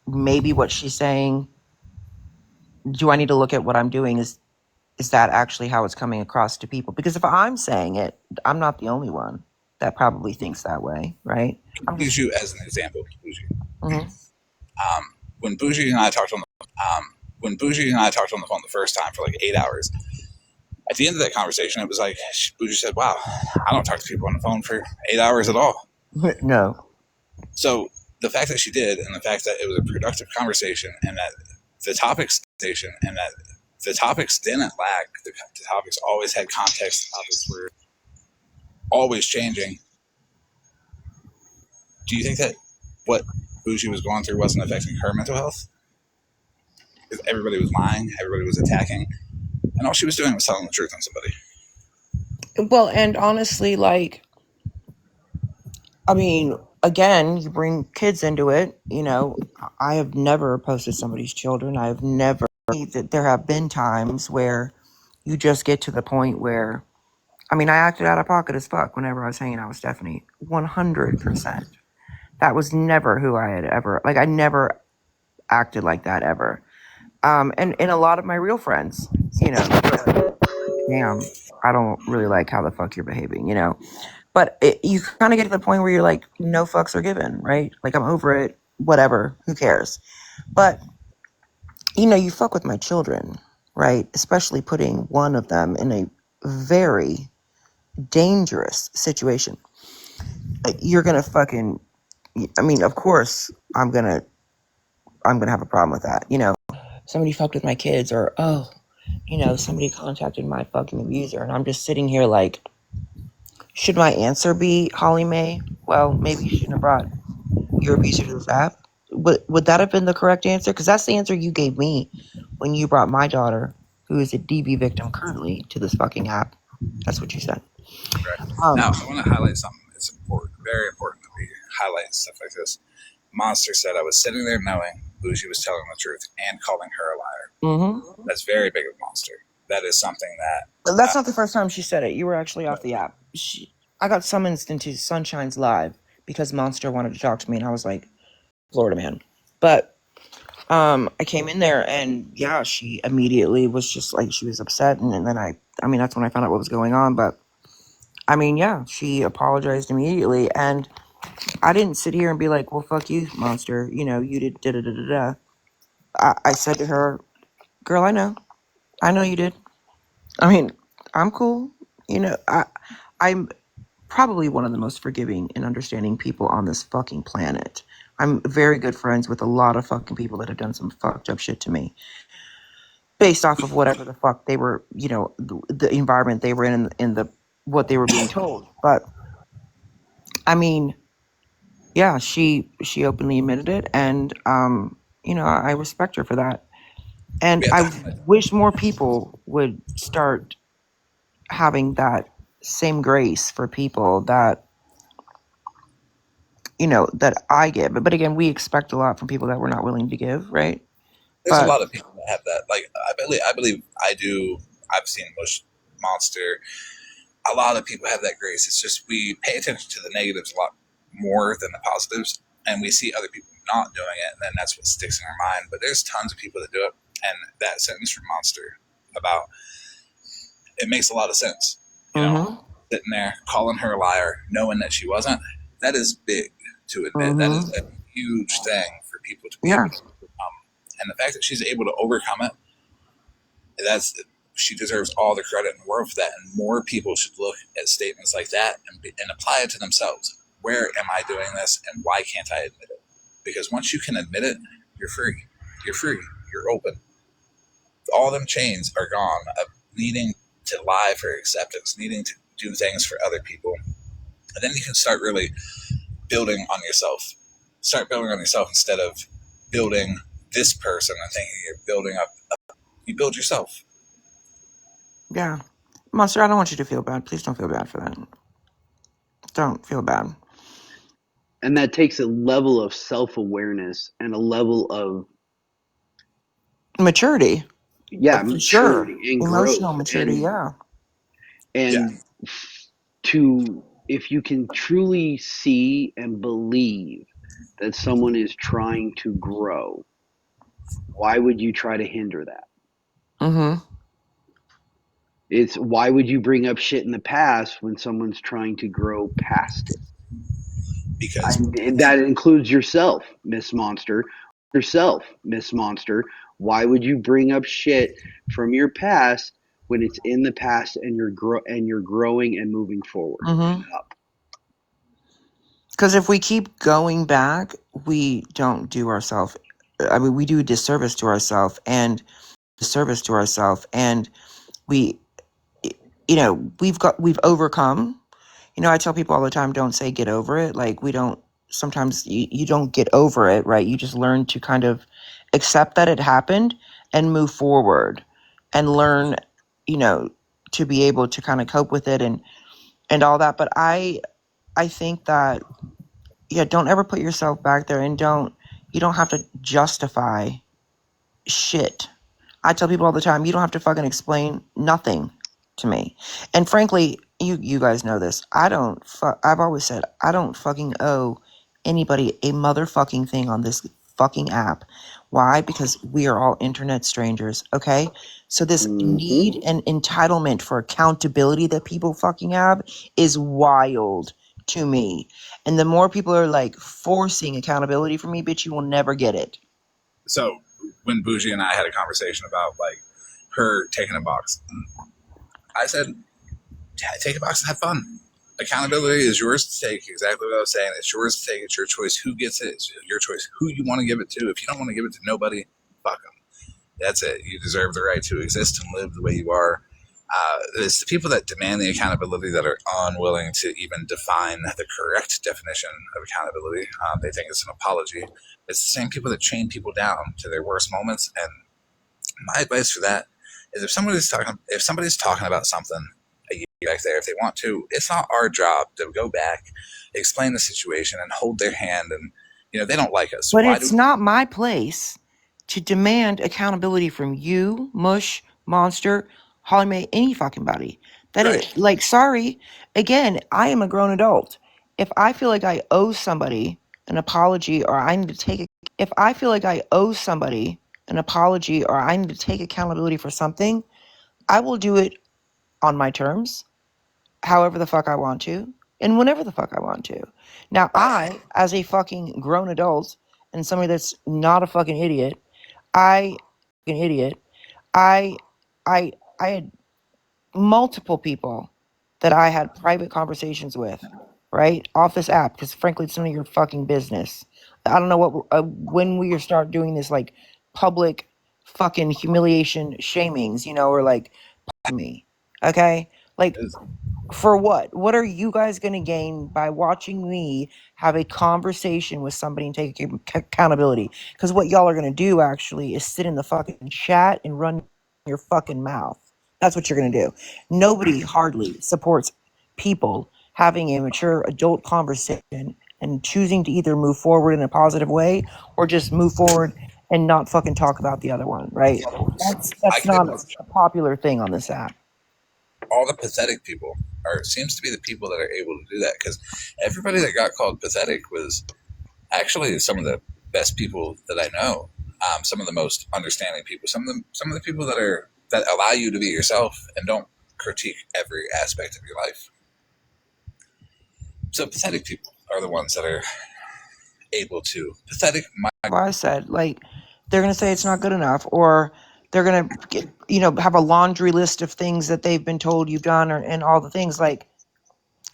maybe what she's saying, do I need to look at what I'm doing? Is that actually how it's coming across to people? Because if I'm saying it, I'm not the only one that probably thinks that way, right? I'm use just, you as an example, Bougie. mm-hmm. When Bougie and I talked on the phone the first time for like 8 hours, at the end of that conversation, it was like Bougie said, "Wow, I don't talk to people on the phone for 8 hours at all." No. So the fact that she did, and the fact that it was a productive conversation, and that the topics didn't lack. The topics always had context. The topics were always changing. Do you think that what Bougie was going through wasn't affecting her mental health? Because everybody was lying, everybody was attacking, and all she was doing was telling the truth on somebody. Well, and honestly, like, I mean, again, you bring kids into it. I have never posted somebody's children. I have never. There have been times where you just get to the point where, I mean, I acted out of pocket as fuck whenever I was hanging out with Stephanie. 100%. That was never who I had ever, like, I never acted like that ever. And a lot of my real friends, damn, I don't really like how the fuck you're behaving. But you kind of get to the point where you're like, no fucks are given, right? Like, I'm over it, whatever, who cares? But, you fuck with my children, right? Especially putting one of them in a very dangerous situation. You're gonna fucking, I mean, of course, I'm gonna have a problem with that. Somebody fucked with my kids, or, oh, somebody contacted my fucking abuser, and I'm just sitting here like, should my answer be, Holly Mae? Well, maybe you shouldn't have brought your abuser to this app. Would that have been the correct answer? Because that's the answer you gave me when you brought my daughter, who is a DV victim currently, to this fucking app. That's what you said. Right. Now, I want to highlight something. It's important, very important that we highlight stuff like this. Monster said, I was sitting there knowing Bougie was telling the truth and calling her a liar. Mm-hmm. That's very big of Monster. That is something that... That's not the first time she said it. You were actually off the app. I got summoned into Sunshine's Live because Monster wanted to talk to me, and I was like, Florida man. But I came in there and yeah, she immediately was just like, she was upset. And then I mean, that's when I found out what was going on. But I mean, yeah, she apologized immediately. And I didn't sit here and be like, well, fuck you, monster. You know, you did da da da da da. I said to her, girl, I know you did. I mean, I'm cool. You know, I'm probably one of the most forgiving and understanding people on this fucking planet. I'm very good friends with a lot of fucking people that have done some fucked up shit to me based off of whatever the fuck they were, you know, the environment they were in the what they were being told. But I mean, yeah, she openly admitted it, and you know, I respect her for that. And We have to I highlight. wish more people would start having that same grace for people that, you know, that I give. But again, we expect a lot from people that we're not willing to give, right? There's a But lot of people that have that. Like I believe I do. I've seen Bush Monster. A lot of people have that grace. It's just we pay attention to the negatives a lot more than the positives, and we see other people not doing it, and then that's what sticks in our mind. But there's tons of people that do it, and that sentence from Monster about it makes a lot of sense. You know, mm-hmm, sitting there calling her a liar, knowing that she wasn't. That is big to admit. That is mm-hmm, a huge thing for people to be yeah, able to overcome. And the fact that she's able to overcome it, that's she deserves all the credit in the world for that. And more people should look at statements like that and apply it to themselves. Where am I doing this, and why can't I admit it? Because once you can admit it, you're free. You're free. You're open. All them chains are gone of needing to lie for acceptance, needing to do things for other people. And then you can start really building on yourself. Start building on yourself instead of building this person and thinking you're building up. You build yourself. yeah. Monster, I don't want you to feel bad. Please don't feel bad for that. Don't feel bad. And that takes a level of self-awareness and a level of, Maturity, yeah, for sure. maturity and growth. Emotional maturity, yeah. Yeah. And to, if you can truly see and believe that someone is trying to grow, why would you try to hinder that? Mm-hmm. It's, why would you bring up shit in the past when someone's trying to grow past it? Because That includes yourself, Miss Monster. Yourself, Miss Monster. Why would you bring up shit from your past when it's in the past and you're growing and moving forward and Mm-hmm. up? Because if we keep going back, we don't do ourselves. I mean, we do a disservice to ourselves, and we, you know, we've overcome. You know, I tell people all the time, don't say get over it. Like, we don't, sometimes you don't get over it, right? You just learn to kind of accept that it happened and move forward and learn, you know, to be able to kind of cope with it and all that. But I think that, yeah, don't ever put yourself back there, and you don't have to justify shit. I tell people all the time, you don't have to fucking explain nothing to me. And frankly, you guys know this. I've always said I don't fucking owe anybody a motherfucking thing on this fucking app. Why? Because we are all internet strangers, okay? So this Mm-hmm. need and entitlement for accountability that people fucking have is wild to me. And the more people are like forcing accountability from me, bitch, you will never get it. so when Bougie and I had a conversation about like her taking a box, I said, yeah, take a box and have fun. Accountability is yours to take. Exactly what I was saying. It's yours to take. It's your choice who gets it. It's your choice who you want to give it to. If you don't want to give it to nobody, fuck them. That's it. You deserve the right to exist and live the way you are. It's the people that demand the accountability that are unwilling to even define the correct definition of accountability. They think it's an apology. It's the same people that chain people down to their worst moments. And my advice for that is if somebody's talking about something a year back there, if they want to, it's not our job to go back, explain the situation, and hold their hand. And they don't like us. But Why do it's not my place to demand accountability from you, Mush, Monster, Holly Mae, any fucking body. That right? is, like, sorry. Again, I am a grown adult. If I feel like I owe somebody an apology or I need to take if I feel like I owe somebody an apology or I need to take accountability for something, I will do it on my terms, however the fuck I want to, and whenever the fuck I want to. Now, I, as a fucking grown adult and somebody that's not a fucking idiot, I, an idiot, I, I had multiple people that I had private conversations with, right, off this app, because frankly, it's none of your fucking business. I don't know what when we start doing this like public fucking humiliation shamings, or like me, okay, like for what? What are you guys going to gain by watching me have a conversation with somebody and take accountability? Because what y'all are going to do actually is sit in the fucking chat and run your fucking mouth. That's what you're going to do. Nobody hardly supports people having a mature adult conversation and choosing to either move forward in a positive way or just move forward and not fucking talk about the other one, right? I That's can not approach a popular thing on this app. all the pathetic people are seems to be the people that are able to do that, because everybody that got called pathetic was actually some of the best people that I know. Some of the most understanding people. Some of the people that allow you to be yourself and don't critique every aspect of your life. So pathetic people are the ones that are able to pathetic. I said, like, they're going to say it's not good enough, or they're going to get, have a laundry list of things that they've been told you've done, and all the things, like,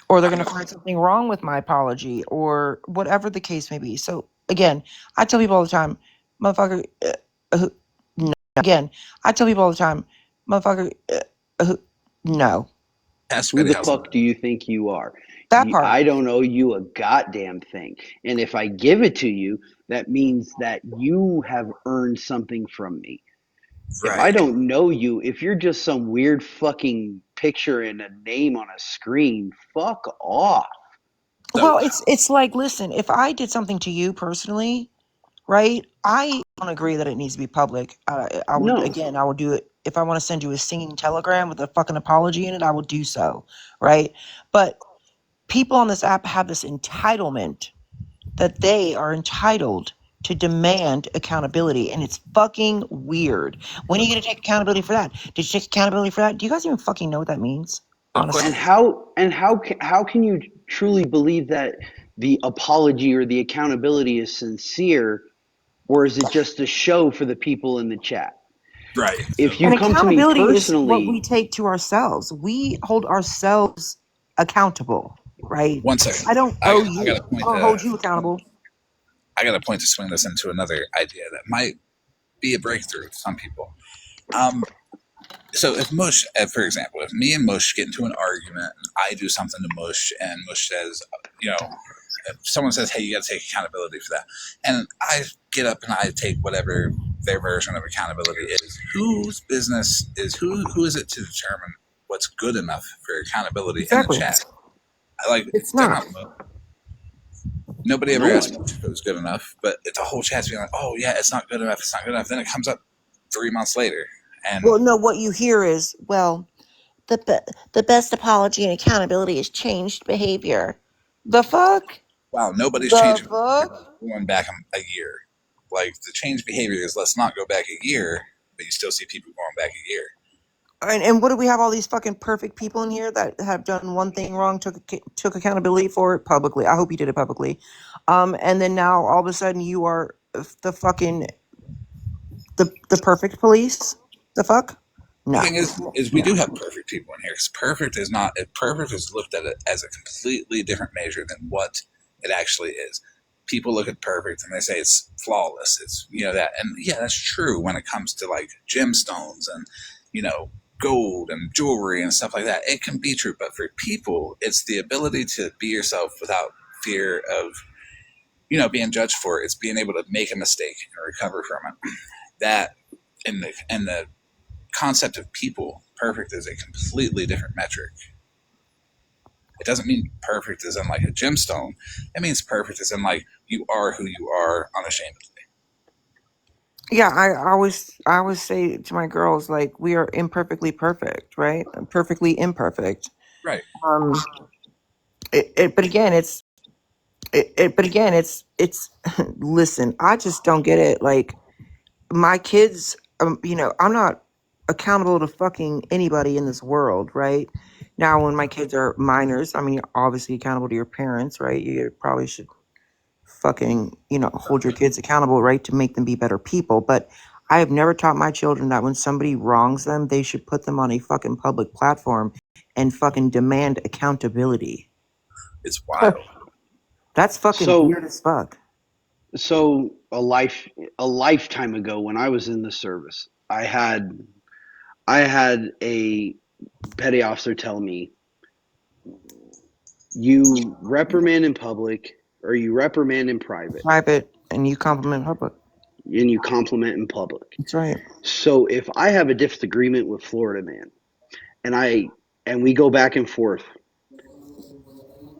or they're going to find something wrong with my apology, or whatever the case may be. So again, I tell people all the time, motherfucker. No. Again, I tell people all the time, motherfucker. No. Who the fuck do you think you are? That part. I don't owe you a goddamn thing. And if I give it to you, that means that you have earned something from me. If I don't know you, if you're just some weird fucking picture and a name on a screen, fuck off. Well, it's like, listen, if I did something to you personally, right? I don't agree that it needs to be public. I would No. again, I would do it if I want to send you a singing telegram with a fucking apology in it. I would do so, right? But people on this app have this entitlement that they are entitled to demand accountability, and it's fucking weird. When are you gonna take accountability for that? Did you take accountability for that? Do you guys even fucking know what that means? Honestly, And how can you truly believe that the apology or the accountability is sincere, or is it just a show for the people in the chat? Right. If you and come to me accountability is what we personally, take to ourselves. We hold ourselves accountable, right? One second. I don't owe you. I got a I point don't hold you accountable. to swing this into another idea that might be a breakthrough to some people. So if Mush, for example, if me and Mush get into an argument and I do something to Mush and Mush says, if someone says, hey, you got to take accountability for that. And I get up and I take whatever their version of accountability is. Whose business is who is it to determine what's good enough for accountability in the chat? It's not. Nobody ever asked me if it was good enough, but the whole chat's being like, oh, yeah, it's not good enough. It's not good enough. Then it comes up 3 months later. And Well, no, what you hear is, well, the best apology and accountability is changed behavior. The fuck? wow, nobody's The changing fuck? going back a year. Like the change behavior is let's not go back a year, but you still see people going back a year. And what do we have all these fucking perfect people in here that have done one thing wrong, took accountability for it publicly? I hope you did it publicly. And then now all of a sudden you are the fucking the perfect police. The fuck? The No. thing is we do have perfect people in here because perfect is looked at it as a completely different measure than what it actually is. People look at perfect and they say it's flawless. It's that, and yeah, that's true when it comes to like gemstones and gold and jewelry and stuff like that. It can be true, but for people, it's the ability to be yourself without fear of being judged for it. It's being able to make a mistake and recover from it. That and the concept of people, perfect is a completely different metric. It doesn't mean perfect as in like a gemstone. It means perfect as in like you are who you are unashamedly. Yeah, I always say to my girls, like, we are imperfectly perfect, right? Perfectly imperfect. Right. But again, it's But again, it's listen, I just don't get it. Like my kids, I'm not accountable to fucking anybody in this world, right? Now, when my kids are minors, I mean, you're obviously accountable to your parents, right? You probably should fucking, hold your kids accountable, right? To make them be better people. But I have never taught my children that when somebody wrongs them, they should put them on a fucking public platform and fucking demand accountability. It's wild. That's fucking So weird as fuck. so a lifetime ago when I was in the service, I had a petty officer tell me, you reprimand in public or you reprimand in private Private and you compliment public. and you compliment in public. That's right. So if I have a disagreement with Florida man and we go back and forth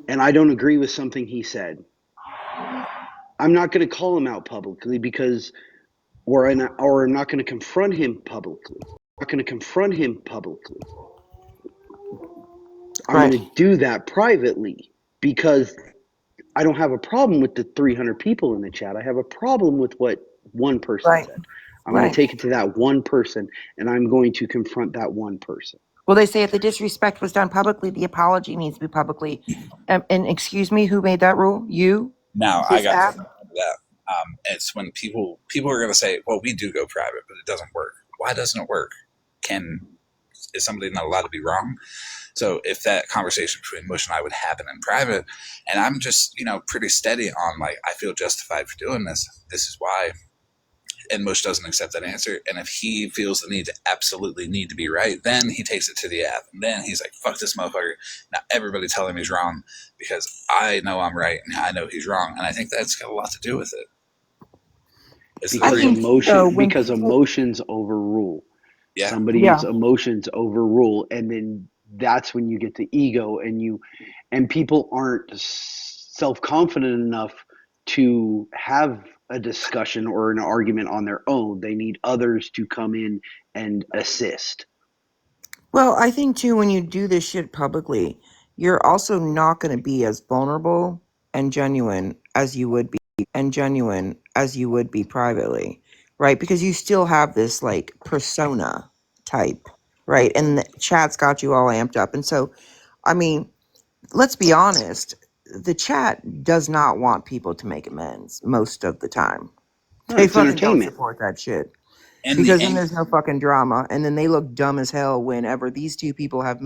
and I don't agree with something he said, I'm not going to call him out publicly because or I'm not going to confront him publicly. I'm not going to confront him publicly. I'm going Right. to do that privately because I don't have a problem with the 300 people in the chat. I have a problem with what one person Right. said. I'm going to Right. take it to that one person and I'm going to confront that one person. Well, they say if the disrespect was done publicly, the apology needs to be publicly. And excuse me, who made that rule? You? Now I This got to app? that. It's when people are going to say, "Well, we do go private, but it doesn't work." Why doesn't it work? Is somebody not allowed to be wrong? So if that conversation between Mush and I would happen in private, and I'm just pretty steady on like I feel justified for doing this. This is why. And Mush doesn't accept that answer. And if he feels the need to absolutely need to be right, then he takes it to the app. And then he's like, fuck this motherfucker. Now everybody tell him he's wrong because I know I'm right and I know he's wrong. And I think that's got a lot to do with it. It's the I Because think freedom. so. When people, emotions overrule. Yeah. Somebody's yeah, emotions overrule and then that's when you get the ego and people aren't self-confident enough to have a discussion or an argument on their own. They need others to come in and assist. well, I think too, when you do this shit publicly, you're also not going to be as vulnerable and genuine as you would be privately, right? Because you still have this like persona type, right? And the chat's got you all amped up. And so, I mean, let's be honest, the chat does not want people to make amends most of the time. No, They it's fucking don't entertainment. support that shit. And the Because then there's no fucking drama. And then they look dumb as hell whenever these two people have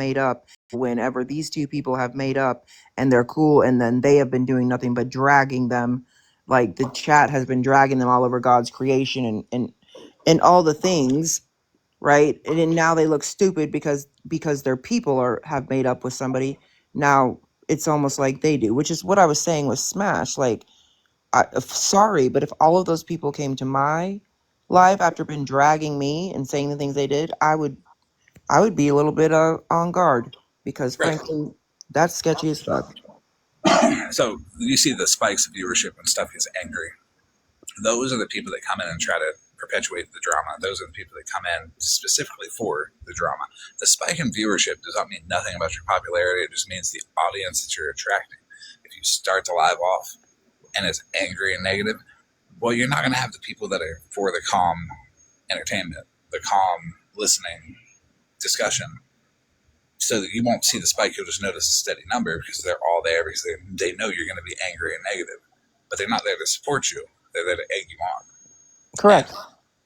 made up, and they're cool. And then they have been doing nothing but dragging them. Like the chat has been dragging them all over God's creation and all the things, right? And then now they look stupid because their people have made up with somebody. Now it's almost like they do, which is what I was saying with Smash. Like, sorry, but if all of those people came to my live after been dragging me and saying the things they did, I would be a little bit on guard because right. frankly, that's sketchy as fuck. So you see the spikes of viewership when stuff gets angry. Those are the people that come in and try to perpetuate the drama. Those are the people that come in specifically for the drama. The spike in viewership does not mean nothing about your popularity. It just means the audience that you're attracting. If you start the live off and it's angry and negative, well, you're not going to have the people that are for the calm entertainment, the calm listening discussion. So that you won't see the spike, you'll just notice a steady number because they're all there because they know you're going to be angry and negative. But they're not there to support you. They're there to egg you on. And Correct.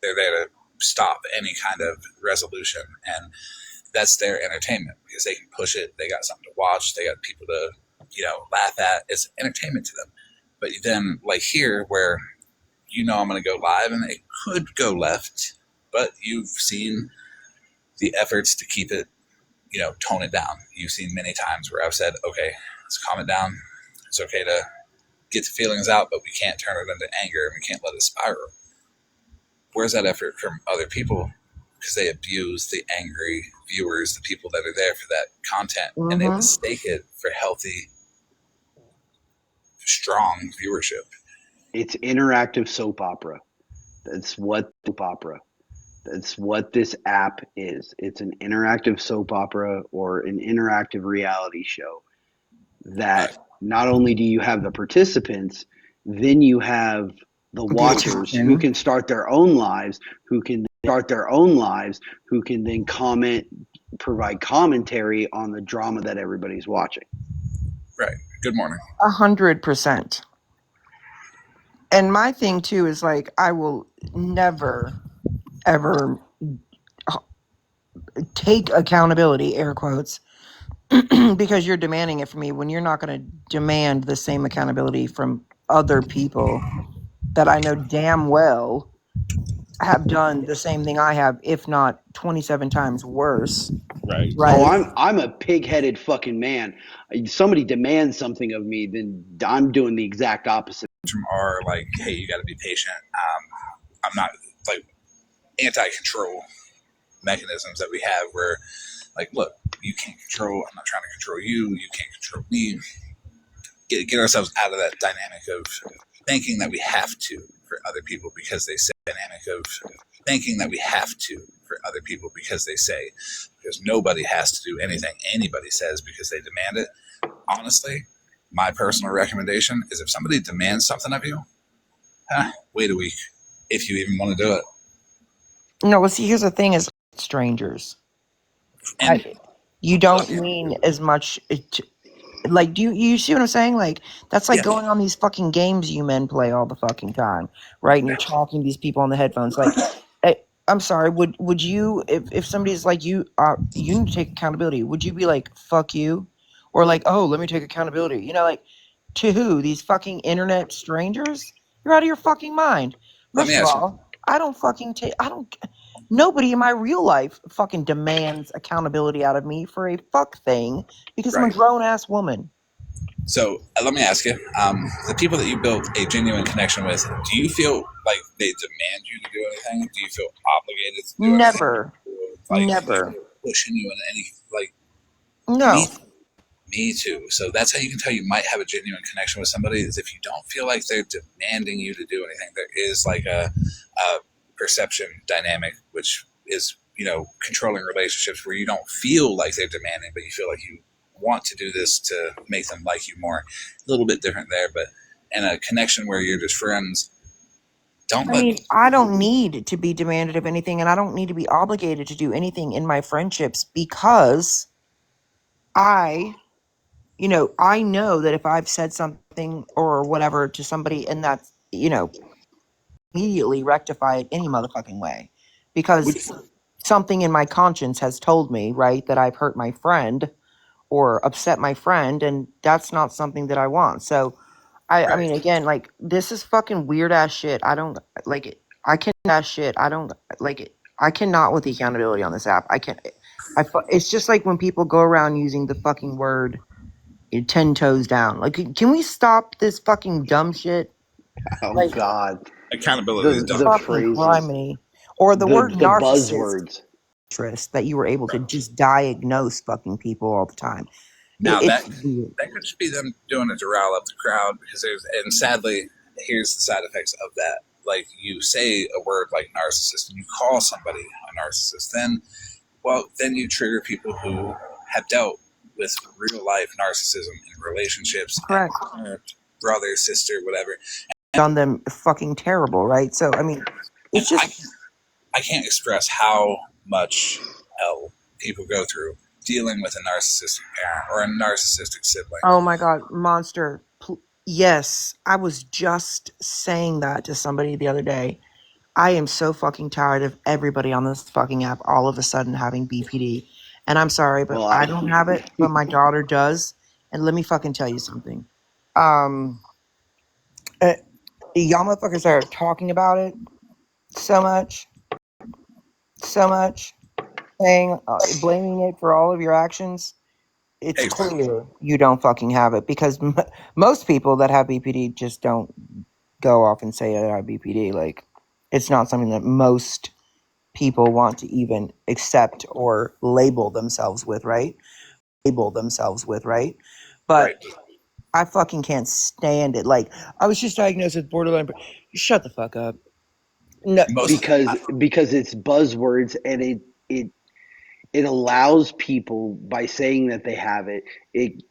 they're there to stop any kind of resolution. And that's their entertainment because they can push it. They got something to watch. They got people to, laugh at. It's entertainment to them. But then, like here, where I'm going to go live and it could go left, but you've seen the efforts to keep it, tone it down. You've seen many times where I've said, okay, let's calm it down. It's okay to get the feelings out, but we can't turn it into anger and we can't let it spiral. Where's that effort from other people? Because they abuse the angry viewers, the people that are there for that content, and they Mm-hmm. mistake it for healthy, strong viewership. It's interactive soap opera. That's what soap opera. That's what this app is. It's an interactive soap opera or an interactive reality show that not only do you have the participants, then you have the The watchers who attention. can start their own lives, who can then comment, provide commentary on the drama that everybody's watching. Right. Good morning. 100%. And my thing too is like, I will never, ever take accountability, air quotes, because you're demanding it from me when you're not going to demand the same accountability from other people that I know damn well have done the same thing I have, if not 27 times worse. Right. Oh, Right? I'm a pig-headed fucking man. Somebody demands something of me, then I'm doing the exact opposite. Are like, hey, you got to be patient. I'm not like anti-control mechanisms that we have where, like, look, you can't control. I'm not trying to control you. You can't control me. Get ourselves out of that dynamic of thinking that we have to for other people because they say. Thinking that we have to for other people because they say, because nobody has to do anything anybody says because they demand it. Honestly, my personal recommendation is if somebody demands something of you, wait a week if you even want to do it. No, well, see, here's the thing is strangers. And You don't mean as much. Like, do you see what I'm saying? Like, that's like yeah, going on these fucking games you men play all the fucking time, right? And you're talking to these people on the headphones. Like, I'm sorry, would you, if somebody's like, you need to take accountability, would you be like, fuck you? Or like, oh, let me take accountability. You know, like, to who? These fucking internet strangers? You're out of your fucking mind. let me First of ask you. all, nobody in my real life fucking demands accountability out of me for a fuck thing because I'm a Right. grown ass woman. So let me ask you, the people that you built a genuine connection with, do you feel like they demand you to do anything? Do you feel obligated to do anything? Never. Like Never. pushing you in any, like, No. me Me too. So that's how you can tell you might have a genuine connection with somebody is if you don't feel like they're demanding you to do anything. There is like a perception dynamic, which is, controlling relationships where you don't feel like they're demanding, but you feel like you want to do this to make them like you more. A little bit different there, but in a connection where you're just friends, don't I let. mean, I don't need to be demanded of anything and I don't need to be obligated to do anything in my friendships because I, I know that if I've said something or whatever to somebody and that's, immediately rectify it any motherfucking way because something in my conscience has told me, right, that I've hurt my friend or upset my friend, and that's not something that I want. So, I Right. mean, again, like this is fucking weird ass shit. I don't like it. I can that shit. I don't like it. I cannot with the accountability on this app. I can't. It's just like when people go around using the fucking word 10 toes down. Like, can we stop this fucking dumb shit? Oh Like, God, Accountability is the done. fucking phrases, criminy. Or the word the narcissist buzzwords. that you were able to just diagnose fucking people all the time. Now It's that weird. that could just be them doing it to rile up the crowd because and sadly, here's the side effects of that. Like you say a word like narcissist and you call somebody a narcissist, then you trigger people who have dealt with real life narcissism in relationships Correct. and brother, sister, whatever. Done them fucking terrible, right? So, I mean, And it's just, I can't express how much hell people go through dealing with a narcissistic parent or a narcissistic sibling. oh my God, monster. Yes, I was just saying that to somebody the other day. I am so fucking tired of everybody on this fucking app all of a sudden having BPD. And I'm sorry, but Well, I don't have it, but my daughter does. And let me fucking tell you something. Um, uh, y'all motherfuckers are talking about it so much, so much, saying, blaming it for all of your actions. It's Hey, clear you don't fucking have it because most people that have BPD just don't go off and say I have BPD. Like, it's not something that most people want to even accept or label themselves with, right? But right. I fucking can't stand it. Like, I was just diagnosed with borderline. Shut the fuck up. No, Most because it's buzzwords and it allows people by saying that they have it, it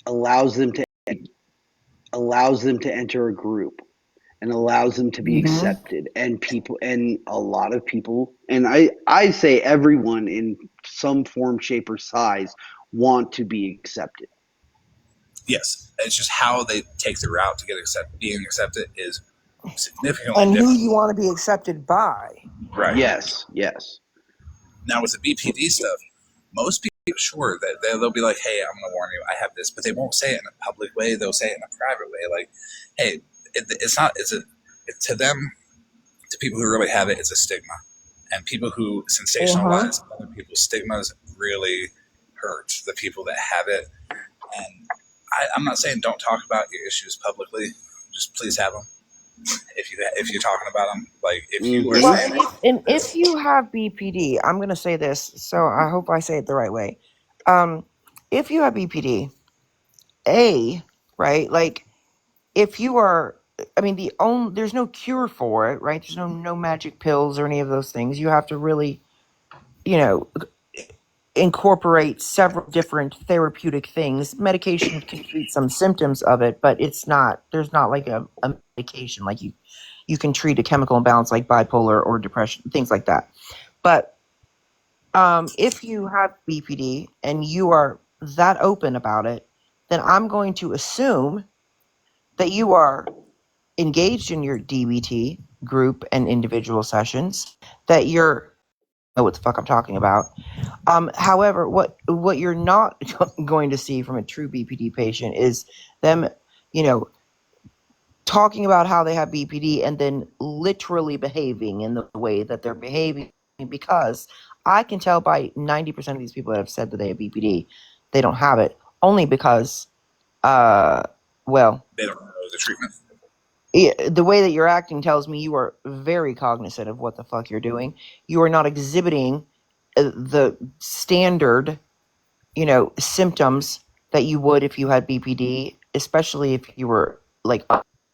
allows them to allows them to enter a group and allows them to be accepted, and a lot of people, and I say everyone in some form, shape, or size want to be accepted. Yes, it's just how they take the route to get being accepted is significantly And who different. you want to be accepted by. Right. Yes. Now with the BPD stuff, most people are sure that they'll be like, "Hey, I'm going to warn you, I have this," but they won't say it in a public way. They'll say it in a private way, like, "Hey, it's not. To them, to people who really have it, it's a stigma, and people who sensationalize other people's stigmas really hurt the people that have it." And I'm not saying don't talk about your issues publicly. Just please have them. If you're talking about them, like if you are Well, saying and this, if you have BPD, I'm going to say this, so I hope I say it the right way. If you have BPD, right, like if you are, I mean, there's no cure for it, right? There's no magic pills or any of those things. You have to really, you know, incorporate several different therapeutic things. Medication can treat some symptoms of it, but there's not like a medication like you can treat a chemical imbalance like bipolar or depression, things like that. But if you have BPD and you are that open about it, then I'm going to assume that you are engaged in your DBT group and individual sessions, that you're know what the fuck I'm talking about. However, what you're not going to see from a true BPD patient is them, you know, talking about how they have BPD and then literally behaving in the way that they're behaving, because I can tell by 90% of these people that have said that they have BPD, they don't have it, only because, well, they don't know the treatment. the way that you're acting tells me you are very cognizant of what the fuck you're doing. You are not exhibiting the standard, symptoms that you would if you had BPD, especially if you were like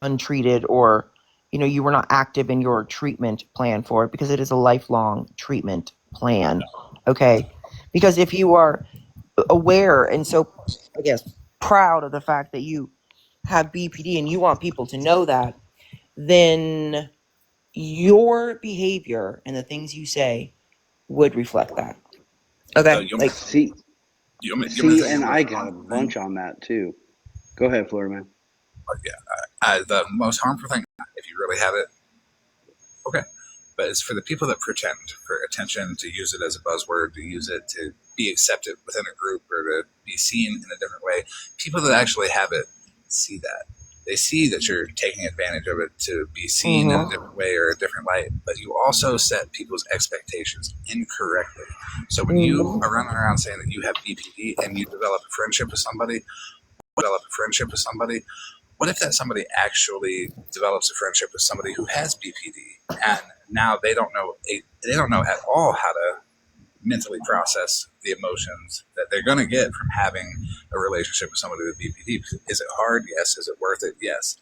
untreated, or you were not active in your treatment plan for it, because it is a lifelong treatment plan. Okay, because if you are aware and so, I guess, proud of the fact that you have BPD and you want people to know that, then your behavior and the things you say would reflect that. Okay, You like, See, you want me to see, tell you and the most I got a harmful thing? bunch on that too. Go ahead, Florida man. The most harmful thing, if you really have it, okay. But it's for the people that pretend for attention, to use it as a buzzword, to use it to be accepted within a group or to be seen in a different way. People that actually have it see that. They see that you're taking advantage of it to be seen in a different way or a different light, but you also set people's expectations incorrectly. So when you are running around saying that you have BPD and you develop a friendship with somebody, what if that somebody actually develops a friendship with somebody who has BPD, and now they don't know at all how to mentally process the emotions that they're going to get from having a relationship with somebody with BPD? Is it hard? Yes. Is it worth it? Yes,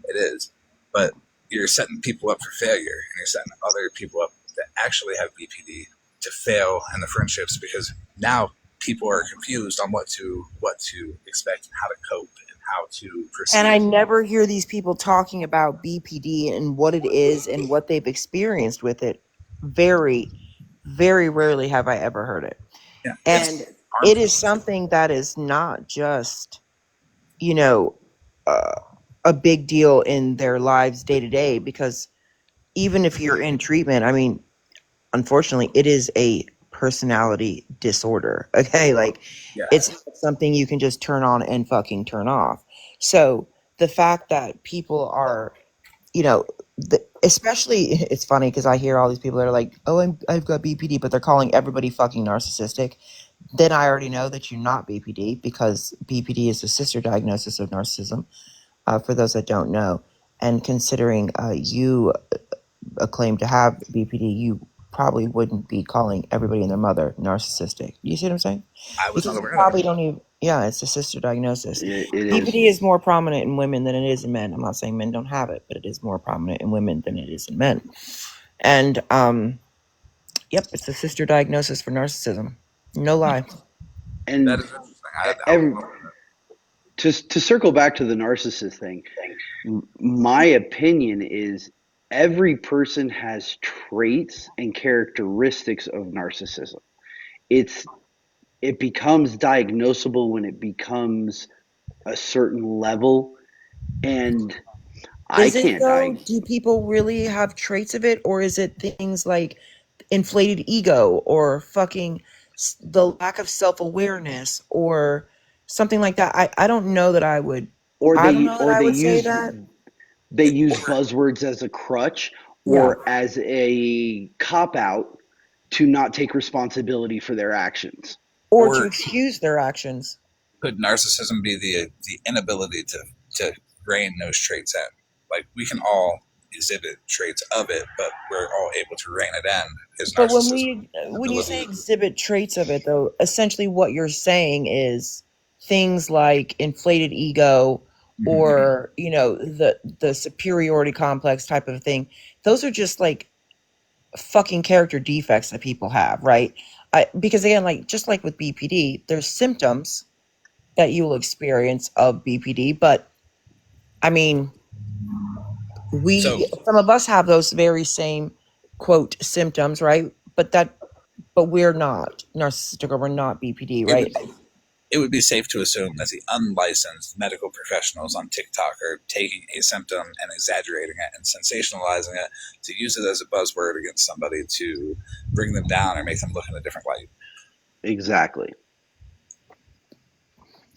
it is. But you're setting people up for failure, and you're setting other people up that actually have BPD to fail in the friendships, because now people are confused on what to expect and how to cope and how to proceed. and I never hear these people talking about BPD and what it is and what they've experienced with it. Very, very rarely have I ever heard it. Yeah, And it's it harmful. is something that is not just, you know, uh, a big deal in their lives day to day, because even if you're in treatment, I mean, unfortunately, it is a personality disorder. Okay, like, Yeah, it's not something you can just turn on and fucking turn off. So the fact that people are, especially, it's funny because I hear all these people that are like, "Oh, I've got BPD," but they're calling everybody fucking narcissistic. Then I already know that you're not BPD, because BPD is a sister diagnosis of narcissism. For those that don't know, and considering you claim to have BPD, you probably wouldn't be calling everybody and their mother narcissistic. You see what I'm saying? I was not Because you aware of that. probably don't even. Yeah, it's a sister diagnosis. It is. BPD is more prominent in women than it is in men. I'm not saying men don't have it, but it is more prominent in women than it is in men. And yep, it's a sister diagnosis for narcissism. No lie. That And is interesting. I was every not aware of that. To circle back to the narcissist thing, my opinion is every person has traits and characteristics of narcissism. It becomes diagnosable when it becomes a certain level, and I Is it can't though? diagnose. Do people really have traits of it, or is it things like inflated ego or fucking the lack of self awareness or something like that? I don't know that I would. or I don't they know that or I they would say use that. they use Or buzzwords as a crutch Yeah, or as a cop out to not take responsibility for their actions. or to or excuse their actions. could narcissism be the inability to rein those traits in? Like we can all exhibit traits of it, but we're all able to rein it in. Is But narcissism when you say ability? exhibit traits of it, though, essentially what you're saying is things like inflated ego Mhm. or the superiority complex type of thing. Those are just like fucking character defects that people have, right? Because again, like just like with BPD, there's symptoms that you will experience of BPD, but I mean, So some of us have those very same quote symptoms, right? But we're not narcissistic or we're not BPD, it right? would it would be safe to assume that the unlicensed medical professionals on TikTok are taking a symptom and exaggerating it and sensationalizing it to use it as a buzzword against somebody to bring them down or make them look in a different light. Exactly.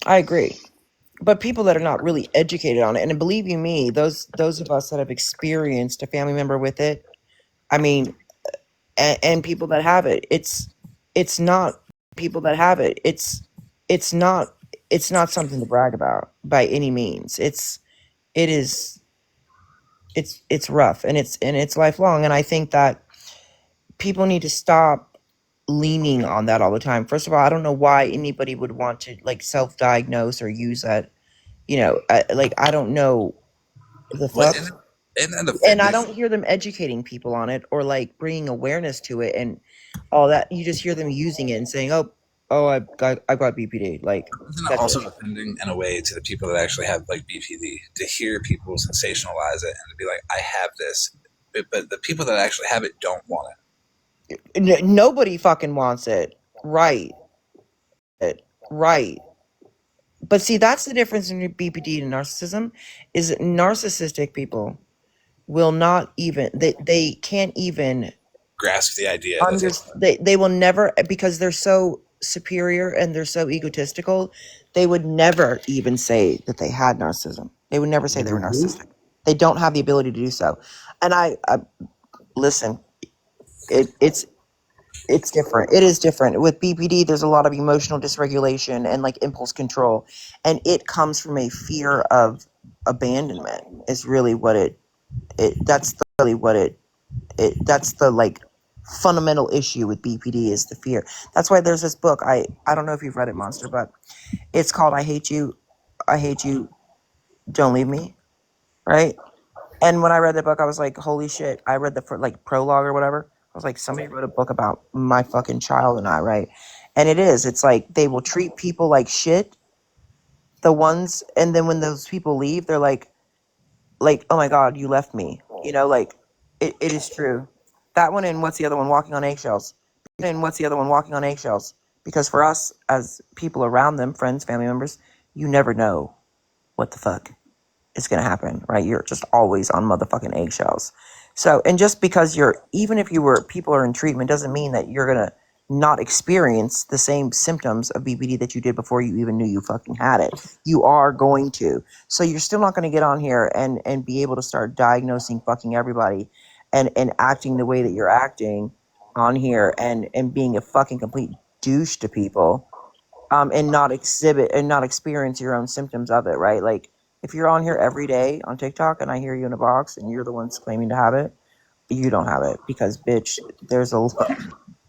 I agree. But people that are not really educated on it, and believe you me, those of us that have experienced a family member with it, I mean, and people that have it, it's not people that have it. It's not it's not something to brag about by any means. It is it's rough and it's lifelong, and I think that people need to stop leaning on that all the time. First of all, I don't know why anybody would want to like self-diagnose or use that. Like I don't know the Well, fuck, and the and thing I that don't hear them educating people on it or like bringing awareness to it and all that. You just hear them using it and saying, "Oh, I got BPD." Like isn't it that's it. also offending in a way to the people that actually have like BPD to hear people sensationalize it and to be like, I have this, but the people that actually have it don't want Nobody fucking wants it, right? Right. But see, that's the difference between BPD and narcissism. Is that narcissistic people will not even they can't even grasp the idea that they will never, because they're so superior and they're so egotistical, they would never even say that they had narcissism. They would never say they were Mm-hmm. narcissistic. They don't have the ability to do so. And I listen, it's different. It is different. With BPD, there's a lot of emotional dysregulation and like impulse control. And it comes from a fear of abandonment is really what it that's really what that's the like fundamental issue with BPD is the fear. That's why there's this book. I don't know if you've read it, Monster, but it's called I Hate You, Don't Leave Me, right? And when I read the book, I was like, holy shit. I read the like prologue or whatever. I was like, somebody wrote a book about my fucking child and I, right? And it is. It's like they will treat people like shit, the ones, and then when those people leave, they're like, oh my god, you left me. Like it is true. That one and what's the other one? Walking on eggshells. And what's the other one? Walking on eggshells. Because for us as people around them, friends, family members, you never know what the fuck is going to happen, right? You're just always on motherfucking eggshells. So, and just because even if people are in treatment doesn't mean that you're going to not experience the same symptoms of BPD that you did before you even knew you fucking had it. You are going to. So you're still not going to get on here and be able to start diagnosing fucking everybody and acting the way that you're acting on here and being a fucking complete douche to people and not exhibit and not experience your own symptoms of it, right? Like if you're on here every day on TikTok and I hear you in a box and you're the ones claiming to have it, you don't have it because bitch,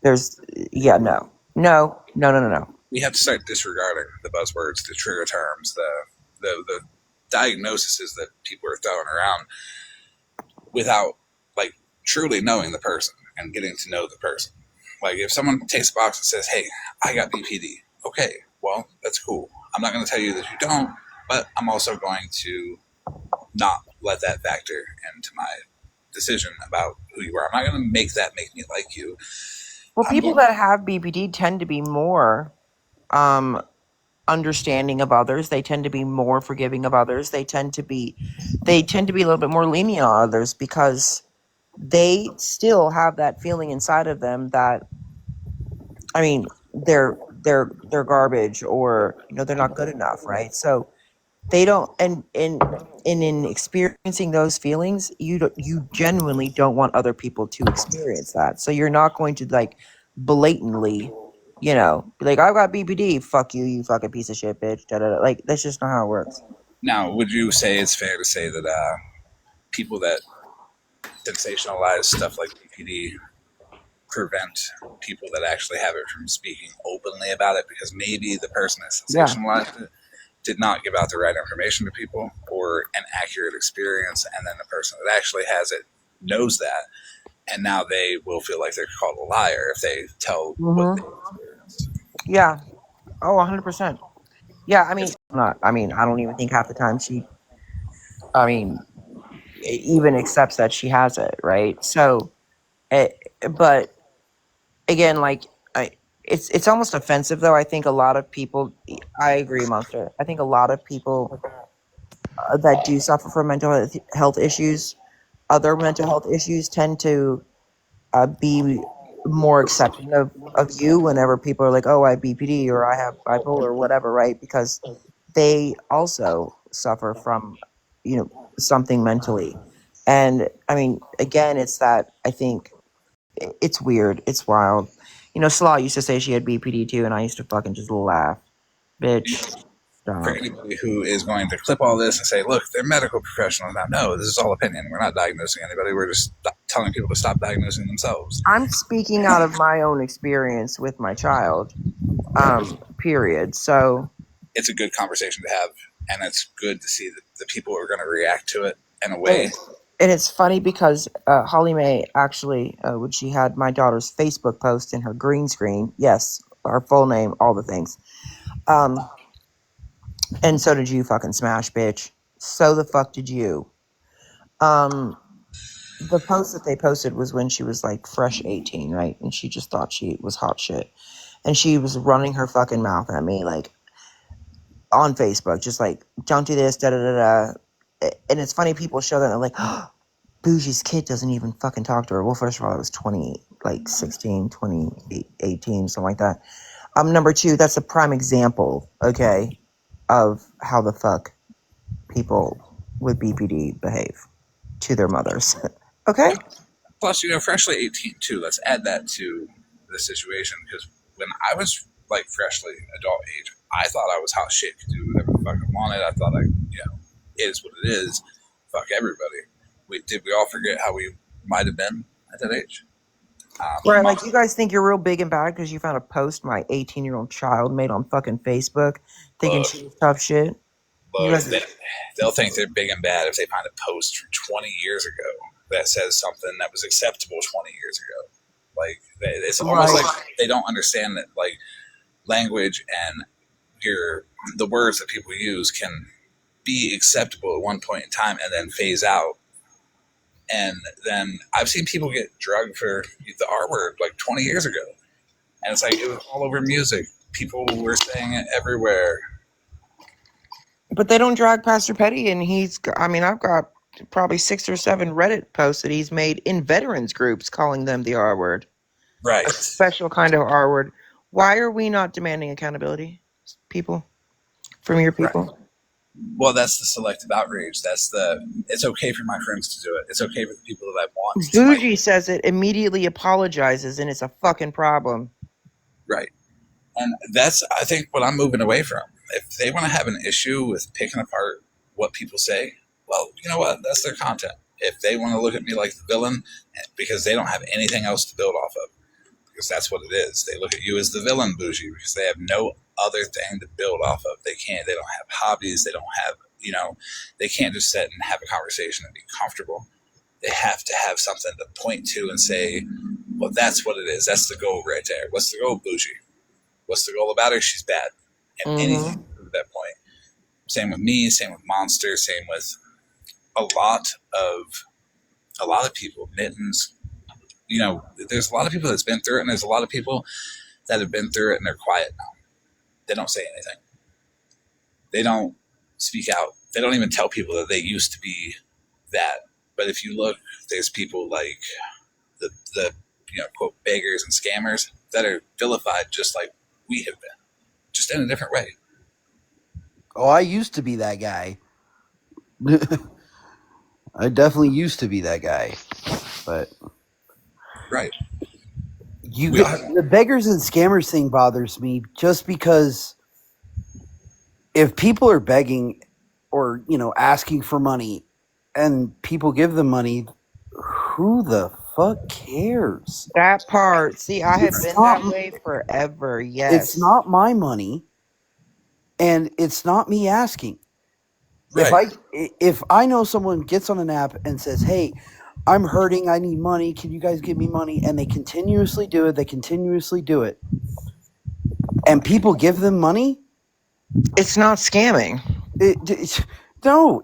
there's yeah, no. we have to start disregarding the buzzwords, the trigger terms, the diagnoses that people are throwing around without like truly knowing the person and getting to know the person. Like if someone takes a box and says, "Hey, I got BPD," okay, well that's cool. I'm not going to tell you that you don't, But I'm also going to not let that factor into my decision about who you are. I'm not going to make that make me like you. Well, I'm people going. that have BPD tend to be more um understanding of others. They tend to be more forgiving of others. They tend to be a little bit more lenient on others because they still have that feeling inside of them that, I mean, they're garbage, or they're not good enough, right? So they don't, and in experiencing those feelings, you genuinely don't want other people to experience that. So you're not going to like blatantly, be like, I've got BPD, fuck you, you fucking piece of shit, bitch. Da, da, da. Like, that's just not how it works. Now, would you say it's fair to say that people that sensationalize stuff like BPD prevent people that actually have it from speaking openly about it because maybe the person that Yeah. sensationalized it did not give out the right information to people or an accurate experience, and then the person that actually has it knows that, and now they will feel like they're called a liar if they tell what they Mm-hmm. experienced. Yeah. Oh, 100%. Yeah, I mean, It's not. I mean, I don't even think half the time she, I mean, even accepts that she has it, right? So, but again, like, it's almost offensive though. I think a lot of people. I agree, Monster. I think a lot of people that do suffer from mental health issues, other mental health issues, tend to be more accepting of you whenever people are like, oh, I have BPD or I have bipolar or whatever, right? Because they also suffer from, something mentally. And I mean, again, it's that I think it's weird. It's wild. Slaw used to say she had BPD too, and I used to fucking just laugh. Bitch, for stop. anybody who is going to clip all this and say, look, they're medical professionals now. No, this is all opinion. We're not diagnosing anybody. We're just telling people to stop diagnosing themselves. I'm speaking out of my own experience with my child. Period. So It's a good conversation to have, and it's good to see that the people are going to react to it in a and way. it's funny because Holly Mae actually, when she had my daughter's Facebook post in her green screen, yes, her full name, all the things. Um, and so did you, fucking smash, bitch. So the fuck did you. Um, the post that they posted was when she was like fresh 18, right? And she just thought she was hot shit. And she was running her fucking mouth at me, like, on Facebook, just like, don't do this, da da da da. And it's funny, people show that and they're like, oh, Bougie's kid doesn't even fucking talk to her. Well, first of all, it was 20, like 16, 20, 18, something like that. Number two, that's a prime example, okay, of how the fuck people with BPD behave to their mothers. Okay? Plus, freshly 18 too. Let's add that to the situation because when I was like freshly adult age, I thought I was hot shit, could do whatever the fuck I wanted. I thought it is what it is. Fuck everybody. Did we all forget how we might have been at that age? Right, like, you guys think you're real big and bad because you found a post my 18-year-old child made on fucking Facebook thinking Look, she was tough shit. You look, guys are, they'll think they're big and bad if they find a post from 20 years ago that says something that was acceptable 20 years ago. Like, it's almost right. like they don't understand that, like, language and the words that people use can be acceptable at one point in time and then phase out. And then I've seen people get drugged for the R word like 20 years ago. And it's like it was all over music. People were saying it everywhere. But they don't drag Pastor Petty, and I mean, I've got probably 6 or 7 Reddit posts that he's made in veterans groups calling them the R word, Right. a special kind of R word. Why are we not demanding accountability, people, from your Right. people? Well, that's the selective outrage. It's okay for my friends to do it. It's okay for the people that I want to fight. Bougie says it, immediately apologizes, and it's a fucking problem. Right. And that's, I think, what I'm moving away from. If they want to have an issue with picking apart what people say, well, you know what? That's their content. If they want to look at me like the villain because they don't have anything else to build off of, because that's what it is. They look at you as the villain, Bougie, because they have no other thing to build off of. They don't have hobbies. They don't have, they can't just sit and have a conversation and be comfortable. They have to have something to point to and say, well, that's what it is. That's the goal right there. What's the goal, Bougie? What's the goal about her? She's bad. And anything Mm-hmm. to prove that point. Same with me. Same with Monster. Same with a lot of people. Mittens. There's a lot of people that's been through it, and there's a lot of people that have been through it, and they're quiet now. They don't say anything. They don't speak out. They don't even tell people that they used to be that. But if you look, there's people like the quote beggars and scammers that are vilified just like we have been, just in a different way. Oh, I used to be that guy. I definitely used to be that guy, but Right. the beggars and scammers thing bothers me just because if people are begging or asking for money and people give them money, who the fuck cares? That part. See, I have It's been not that way forever. it's Yes. not my money and it's not me asking. Right. If I know someone gets on an app and says, "Hey, I'm hurting, I need money, can you guys give me money?" and they continuously do it, and people give them money, It's not scamming. no,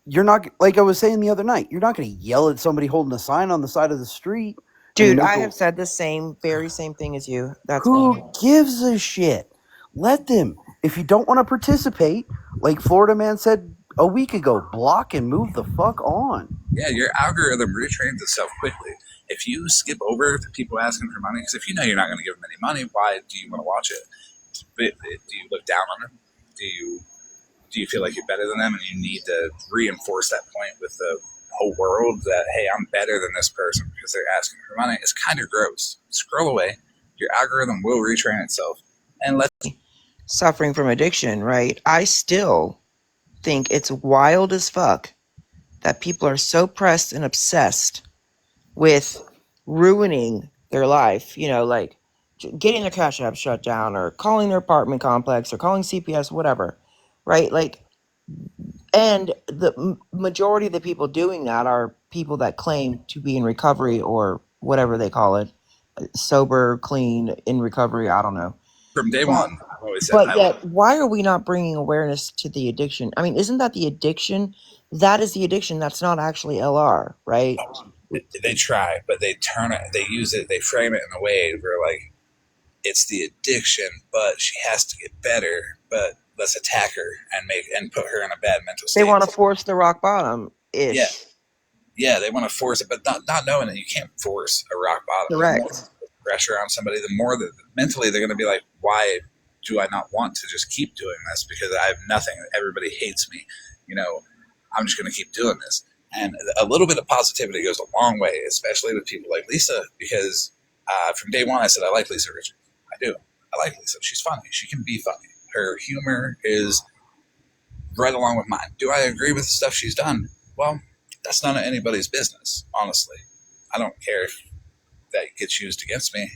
you're not, like I was saying the other night, you're not going to yell at somebody holding a sign on the side of the street. Dude, I have said the very same thing as you. That's Who me. gives a shit? Let them. If you don't want to participate, like Florida Man said a week ago, block and move the fuck on. Yeah, your algorithm retrains itself quickly. If you skip over the people asking for money, because if you know you're not going to give them any money, why do you want to watch it? Do you look down on them? Do you feel like you're better than them, and you need to reinforce that point with the whole world that, hey, I'm better than this person because they're asking for money? It's kind of gross. Scroll away. Your algorithm will retrain itself, and let Suffering from addiction, right? I still think it's wild as fuck that people are so pressed and obsessed with ruining their life, like getting their cash app shut down or calling their apartment complex or calling CPS, whatever, right? Like, and the majority of the people doing that are people that claim to be in recovery or whatever they call it, sober, clean, in recovery. I don't know. from day But, one, I've always said but yet, why are we not bringing awareness to the addiction? I mean, isn't that the addiction? That is the addiction. That's not actually LR, right? they try, but they turn it, they use it, they frame it in a way where like it's the addiction, but she has to get better. But let's attack her and put her in a bad mental state. They want to force the rock bottom ish. Yeah, they want to force it, but not knowing that you can't force a rock bottom. The more Correct. pressure on somebody, the more that mentally they're going to be like, why do I not want to just keep doing this? Because I have nothing. Everybody hates me. I'm just going to keep doing this. And a little bit of positivity goes a long way, especially with people like Lisa, because from day one I said I like Lisa Richards. I do. I like Lisa. She's funny. She can be funny. Her humor is right along with mine. Do I agree with the stuff she's done? Well, that's none of anybody's business, honestly. I don't care if that gets used against me.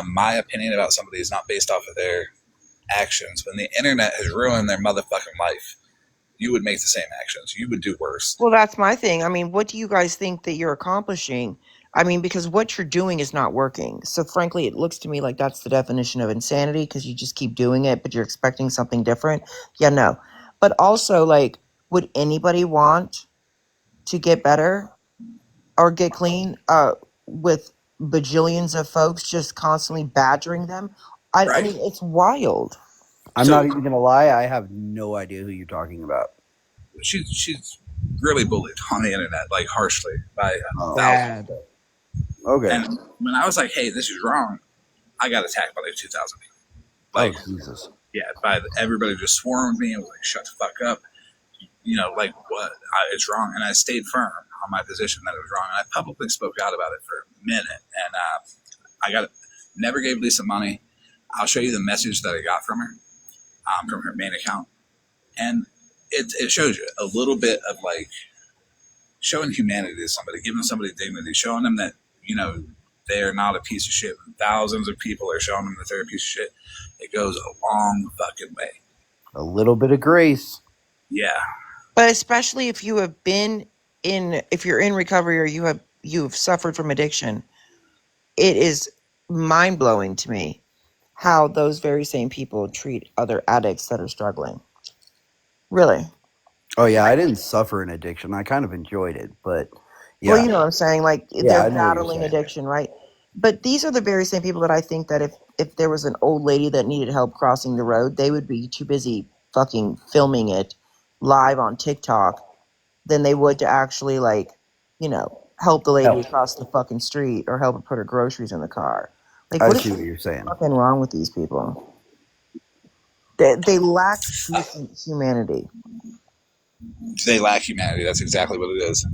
My opinion about somebody is not based off of their actions. When the internet has ruined their motherfucking life, you would make the same actions. You would do worse. Well, that's my thing. I mean, what do you guys think that you're accomplishing? I mean, because what you're doing is not working. So, frankly, it looks to me like that's the definition of insanity because you just keep doing it, but you're expecting something different. Yeah, no. But also, like, would anybody want to get better or get clean with bajillions of folks just constantly badgering them? I mean, it's wild. I'm not even going to lie, I have no idea who you're talking about. She's really bullied on the internet, like harshly by Bad. Okay. And when I was like, hey, this is wrong, I got attacked by like 2,000 people. Like, Jesus. Yeah, everybody just swarmed me and was like, shut the fuck up. Like what? It's wrong. And I stayed firm on my position that it was wrong. And I publicly spoke out about it for a minute. And never gave Lisa money. I'll show you the message that I got from her main account. And it shows you a little bit of like showing humanity to somebody, giving somebody dignity, showing them that, they are not a piece of shit. Thousands of people are showing them that they're a piece of shit. It goes a long fucking way. A little bit of grace. Yeah. But especially if you have if you're in recovery or you've suffered from addiction, it is mind blowing to me how those very same people treat other addicts that are struggling. Really? Oh yeah, I didn't suffer an addiction. I kind of enjoyed it, but Well, yeah, you know what I'm saying? Like yeah, they're I know what you're battling saying. addiction, right? But these are the very same people that I think that if there was an old lady that needed help crossing the road, they would be too busy fucking filming it live on TikTok than they would to actually like, help the lady Help. across the fucking street or help her put her groceries in the car. Like I what is see what you're saying. fucking wrong with these people? They lack decent humanity. They lack humanity. That's exactly what it is.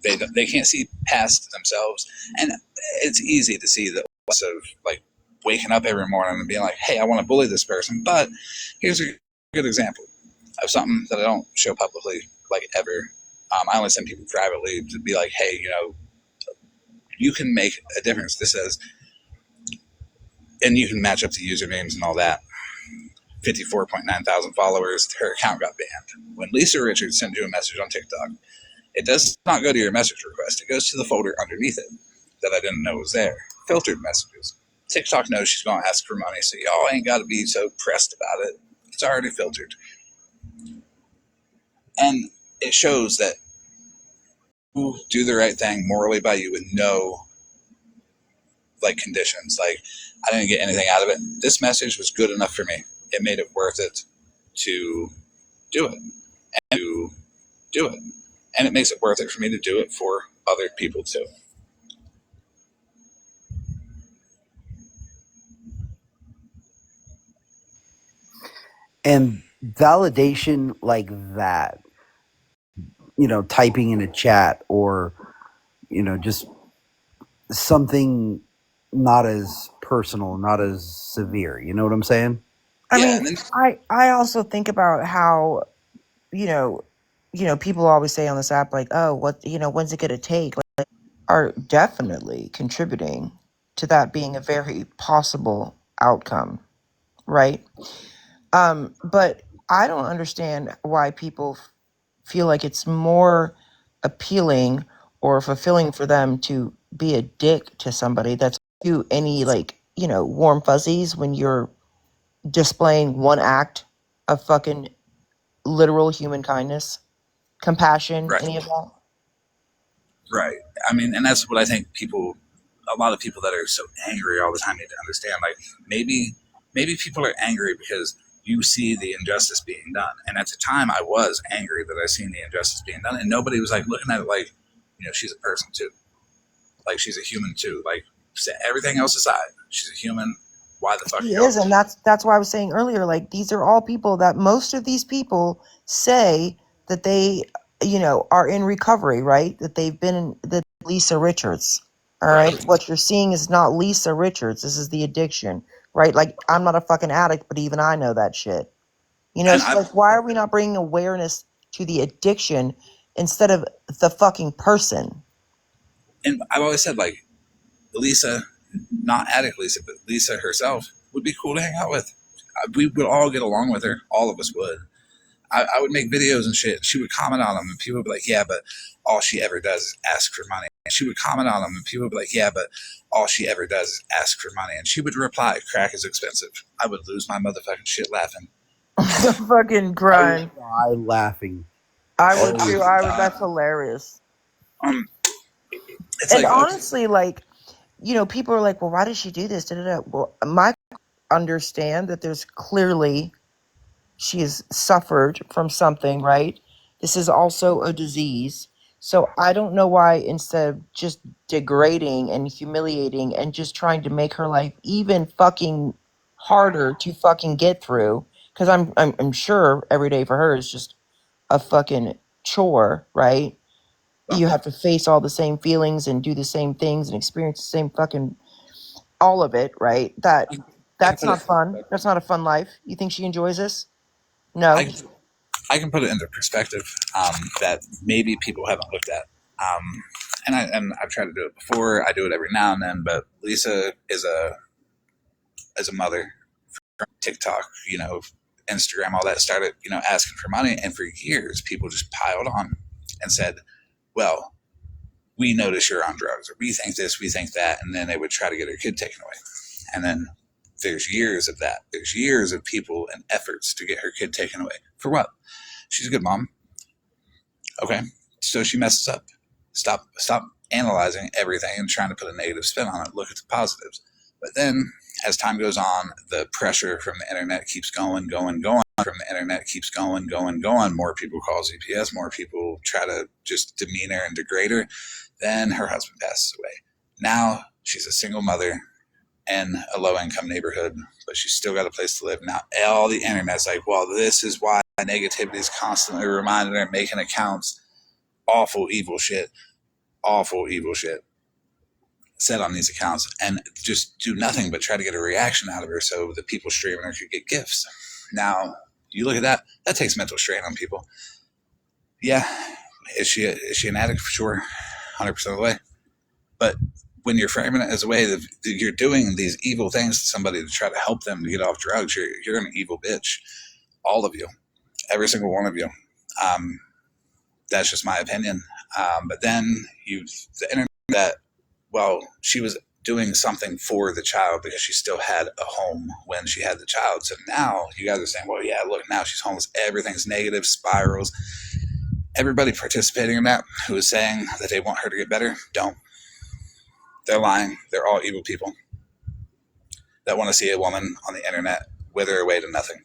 They can't see past themselves, and it's easy to see the loss of like waking up every morning and being like, "Hey, I want to bully this person." But here's a good example of something that I don't show publicly, like ever. I only send people privately to be like, "Hey, you can make a difference." This says, and you can match up the usernames and all that. 54.9 thousand followers. Her account got banned. When Lisa Richards sent you a message on TikTok, it does not go to your message request. It goes to the folder underneath it that I didn't know was there. Filtered messages. TikTok knows she's going to ask for money, so y'all ain't got to be so pressed about it. It's already filtered. And it shows that you do the right thing morally by you with no like conditions. Like, I didn't get anything out of it. This message was good enough for me. It made it worth it to do it. And to do it. And it makes it worth it for me to do it for other people too. And validation like that, typing in a chat or, just something not as personal, not as severe. You know what I'm saying? I Yeah, mean, and then I also think about how, you know, people always say on this app like, "Oh, what, when's it going to take?" Like, are definitely contributing to that being a very possible outcome, right? But I don't understand why people feel like it's more appealing or fulfilling for them to be a dick to somebody that's you any like, warm fuzzies when you're displaying one act of fucking literal human kindness, compassion, right, any of that. right. I mean, and that's what I think a lot of people that are so angry all the time need to understand. Like, maybe people are angry because you see the injustice being done. And at the time, I was angry that I seen the injustice being done, and nobody was like looking at it like, she's a person too. Like, she's a human too. Like, set everything else aside, she's a human. Why the fuck are He y'all? is, and that's why I was saying earlier, like these are all people that most of these people say that they, are in recovery, right? That they've been in the Lisa Richards. All Right. right. What you're seeing is not Lisa Richards. This is the addiction, right? Like I'm not a fucking addict, but even I know that shit. And So like why are we not bringing awareness to the addiction instead of the fucking person? I've always said, like, Lisa, not addict Lisa, but Lisa herself would be cool to hang out with. We would all get along with her. All of us would. I would make videos and shit. She would comment on them, and people would be like, "Yeah, but all she ever does is ask for money." And she would comment on them, and people would be like, "Yeah, but all she ever does is ask for money." And she would reply, "Crack is expensive." I would lose my motherfucking shit laughing. Fucking I would grind. die laughing. I Oh would my too. god! That's hilarious. Um, it's And like, okay, honestly, like, people are like, well, why did she do this? Da, da, da. Well, my understand that there's clearly she has suffered from something, right? This is also a disease. So I don't know why instead of just degrading and humiliating and just trying to make her life even fucking harder to fucking get through, because I'm sure every day for her is just a fucking chore, right? well, You have to face all the same feelings and do the same things and experience the same fucking all of it, right? I can That's put it. not fun. That's not a fun life. You think she enjoys this? I No. can, I can put it into perspective that maybe people haven't looked at. And I've tried to do it before. I do it every now and then. But Lisa is a mother from TikTok, Instagram, all that started, asking for money. And for years, people just piled on and said, well, we notice you're on drugs, or we think this, we think that. And then they would try to get her kid taken away. And then There's years of that. There's years of people and efforts to get her kid taken away. For what? She's a good mom. Okay. So she messes up. Stop analyzing everything and trying to put a negative spin on it. Look at the positives. But then as time goes on, the pressure from the internet keeps going. From the internet keeps going. More people call ZPS, more people try to just demean her and degrade her. Then her husband passes away. Now she's a single mother in a low-income neighborhood, but she's still got a place to live. Now all the internet's like, well, this is why negativity is constantly reminding her, making accounts, awful, evil shit said on these accounts, and just do nothing but try to get a reaction out of her so the people streaming her could get gifts. Now, you look at that, that takes mental strain on people. Yeah, is she an addict? Sure, 100% of the way. But when you're framing it as a way that you're doing these evil things to somebody to try to help them to get off drugs, you're an evil bitch. All of you. Every single one of you. That's just my opinion. But then the internet, well, she was doing something for the child because she still had a home when she had the child. So now you guys are saying, well, yeah, look, now she's homeless. Everything's negative, spirals. Everybody participating in that who is saying that they want her to get better, don't. They're lying. They're all evil people that want to see a woman on the internet wither away to nothing.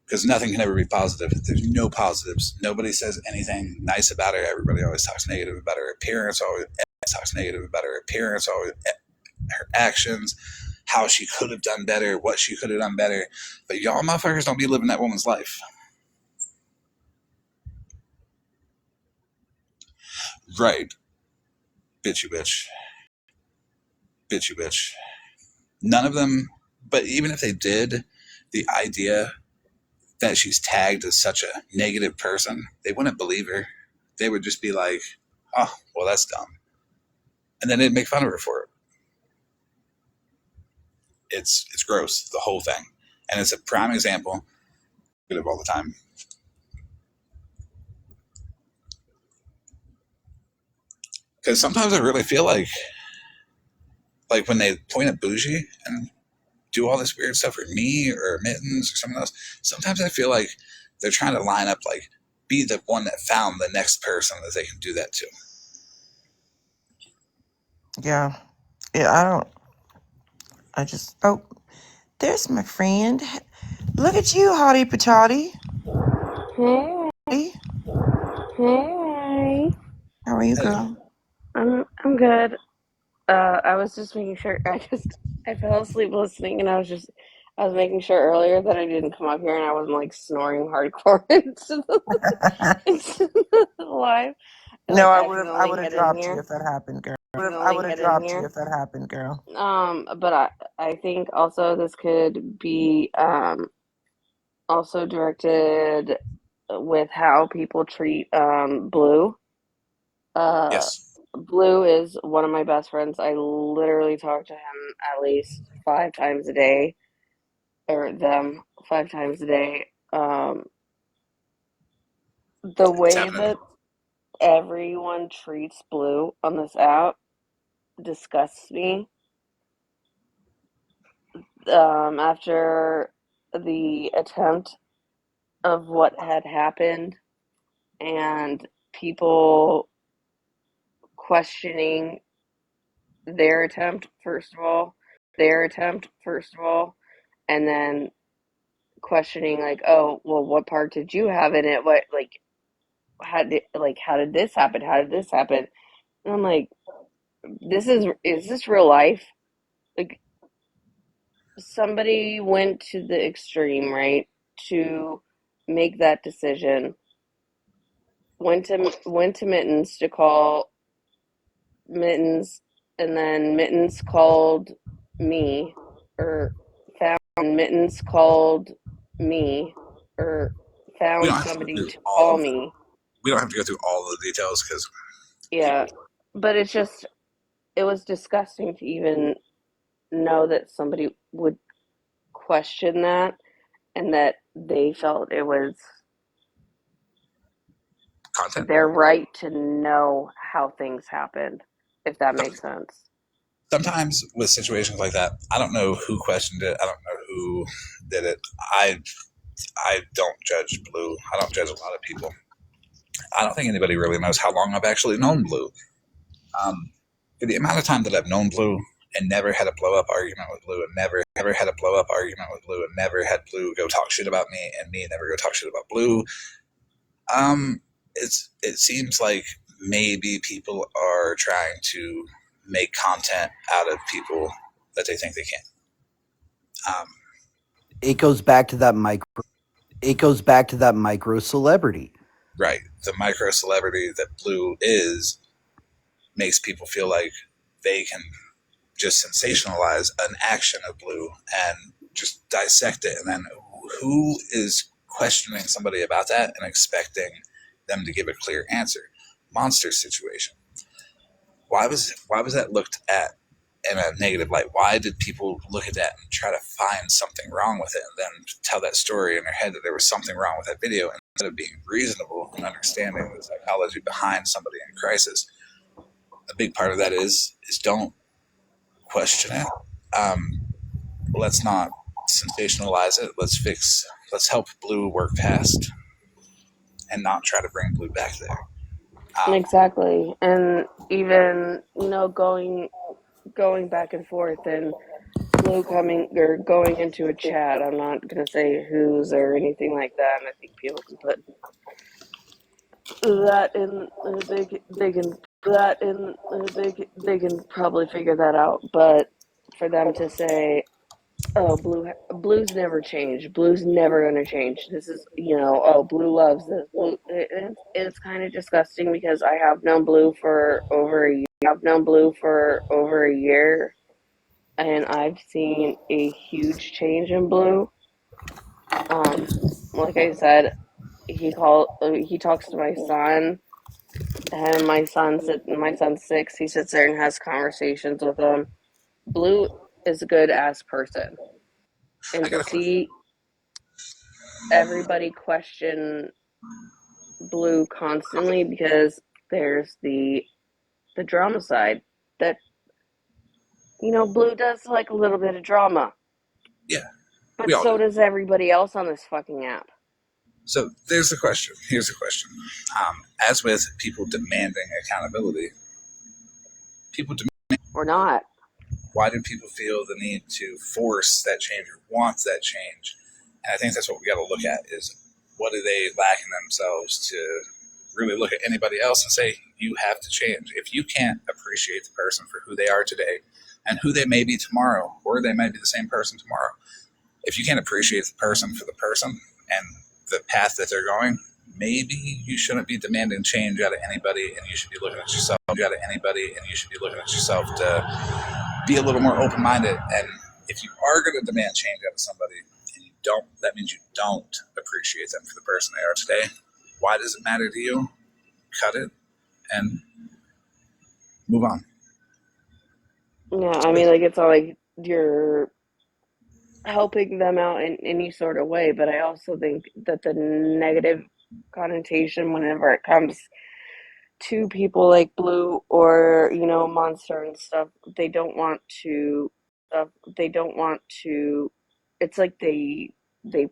Because nothing can ever be positive. There's no positives. Nobody says anything nice about her. Everybody always talks negative about her appearance, always talks negative about her appearance, always her actions, how she could have done better, what she could have done better. But y'all motherfuckers don't be living that woman's life. Right. Bitch, you bitch. Bitch, you bitch. None of them, but even if they did, the idea that she's tagged as such a negative person, they wouldn't believe her. They would just be like, oh, well, that's dumb. And then they'd make fun of her for it. It's gross, the whole thing. And it's a prime example of all the time. Because sometimes I really feel like when they point at Bougie and do all this weird stuff for me or Mittens or someone else, sometimes I feel like they're trying to line up, like, be the one that found the next person that they can do that to. Yeah. Oh, there's my friend. Look at you, hottie patati. Hey, hey. How are you, girl? I'm good. I was just making sure. I fell asleep listening, and I was making sure earlier that I didn't come up here and I wasn't like snoring hardcore into the live. I No, like I accidentally would have hit in dropped you here. if that happened, girl. I Accidentally would have hit in dropped you here. if that happened, girl. But I think also this could be also directed with how people treat Blue. Uh, Yes. Blue is one of my best friends. I literally talk to him at least 5 times a day, or them 5 times a day. The It's way happening. that everyone treats Blue on this app disgusts me. After the attempt of what had happened and people questioning their attempt, first of all, and then questioning like, oh, well, what part did you have in it? What, how did this happen? How did this happen? And I'm like, is this real life? Like, somebody went to the extreme, right, to make that decision. Went to Mittens to call Mittens, and then Mittens called me, or found Mittens called me, or We found don't have to go somebody through to all call of me. we don't have to go through all of the details because Yeah, people. but it was disgusting to even know that somebody would question that, and that they felt it was Content. their right to know how things happened, if that makes sense. sometimes with situations like that, I don't know who questioned it. I don't know who did it. I don't judge Blue. I don't judge a lot of people. I don't think anybody really knows how long I've actually known Blue. For the amount of time that I've known Blue and never had a blow up argument with Blue and never had a blow up argument with Blue and never had Blue go talk shit about me and me never go talk shit about Blue, it seems like maybe people are trying to make content out of people that they think they can. It goes back to that micro celebrity. Right. The micro celebrity that Blue is makes people feel like they can just sensationalize an action of Blue and just dissect it. And then who is questioning somebody about that and expecting them to give a clear answer? Monster situation. Why was that looked at in a negative light? Why did people look at that and try to find something wrong with it and then tell that story in their head that there was something wrong with that video instead of being reasonable and understanding the psychology behind somebody in crisis? A big part of that is don't question it. Let's not sensationalize it. Let's help Blue work past and not try to bring Blue back there. Exactly. And even, going back and forth and Blue coming or going into a chat. I'm not going to say whose or anything like that. And I think people can put that in, they can probably figure that out. But for them to say, oh, Blue's never changed. Blue's never going to change. This is, oh, Blue loves this. Blue, it's kind of disgusting because I have known Blue for over a year. And I've seen a huge change in Blue. Like I said, he talks to my son, and my son's 6. He sits there and has conversations with him. Blue is a good ass person, and to see everybody question Blue constantly because there's the drama side that Blue does like a little bit of drama. Yeah. But so does everybody else on this fucking app. So there's the question. Here's the question. As with people demanding accountability, or not. Why do people feel the need to force that change or want that change? And I think that's what we got to look at is what do they lack in themselves to really look at anybody else and say, you have to change. If you can't appreciate the person for who they are today and who they may be tomorrow, or they might be the same person tomorrow, if you can't appreciate the person for the person and the path that they're going, maybe you shouldn't be demanding change out of anybody, and you should be looking at yourself to be a little more open-minded. And if you are going to demand change out of somebody and you don't, that means you don't appreciate them for the person they are today. Why does it matter to you? Cut it and move on. Yeah, I mean, like, it's not like you're helping them out in any sort of way, but I also think that the negative connotation whenever it comes to people like Blue or, Monster and stuff, they don't want to, it's like they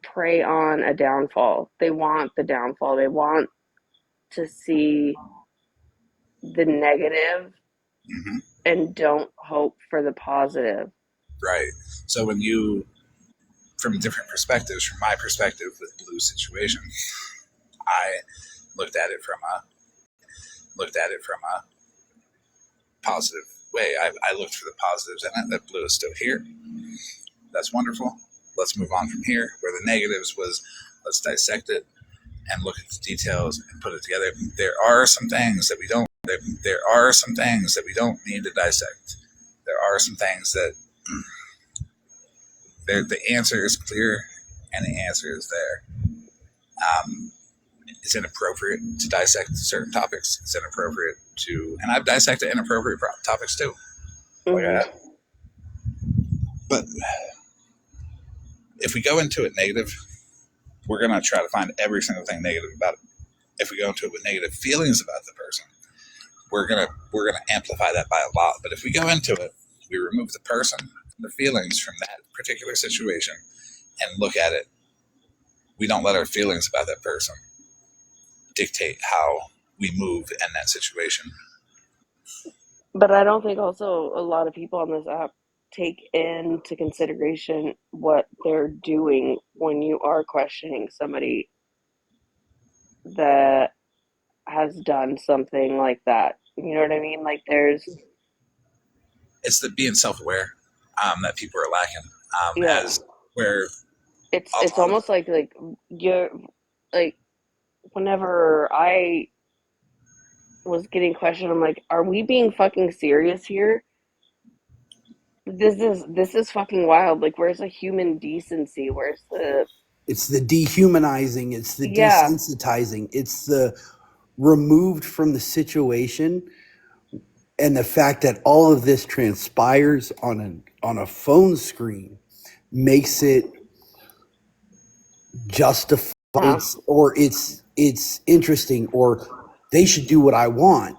prey on a downfall. They want the downfall. They want to see the negative and don't hope for the positive. Right. So when you, from different perspectives, from my perspective with Blue's situation, I looked at it from a positive way. I looked for the positives in it, that Blue is still here. That's wonderful. Let's move on from here. Where the negatives was, let's dissect it and look at the details and put it together. There are some things that we don't need to dissect. There are some things that the answer is clear and the answer is there. It's inappropriate to dissect certain topics. It's inappropriate to, and I've dissected inappropriate topics too. But if we go into it negative, we're going to try to find every single thing negative about it. If we go into it with negative feelings about the person, we're gonna amplify that by a lot. But if we go into it We remove the person, the feelings from that particular situation, and look at it. We don't let our feelings about that person dictate how we move in that situation. But I don't think also a lot of people on this app take into consideration what they're doing when you are questioning somebody that has done something like that. You know what I mean? Like there's It's the being self-aware that people are lacking. yeah. As where It's a lot of almost like you're like whenever I was getting questioned, I'm like, are we being fucking serious here? This is fucking wild. Like where's the human decency? Where's the It's the dehumanizing, it's the yeah. desensitizing, it's the removed from the situation, and the fact that all of this transpires on a phone screen makes it justify Yeah. it's interesting, or they should do what I want.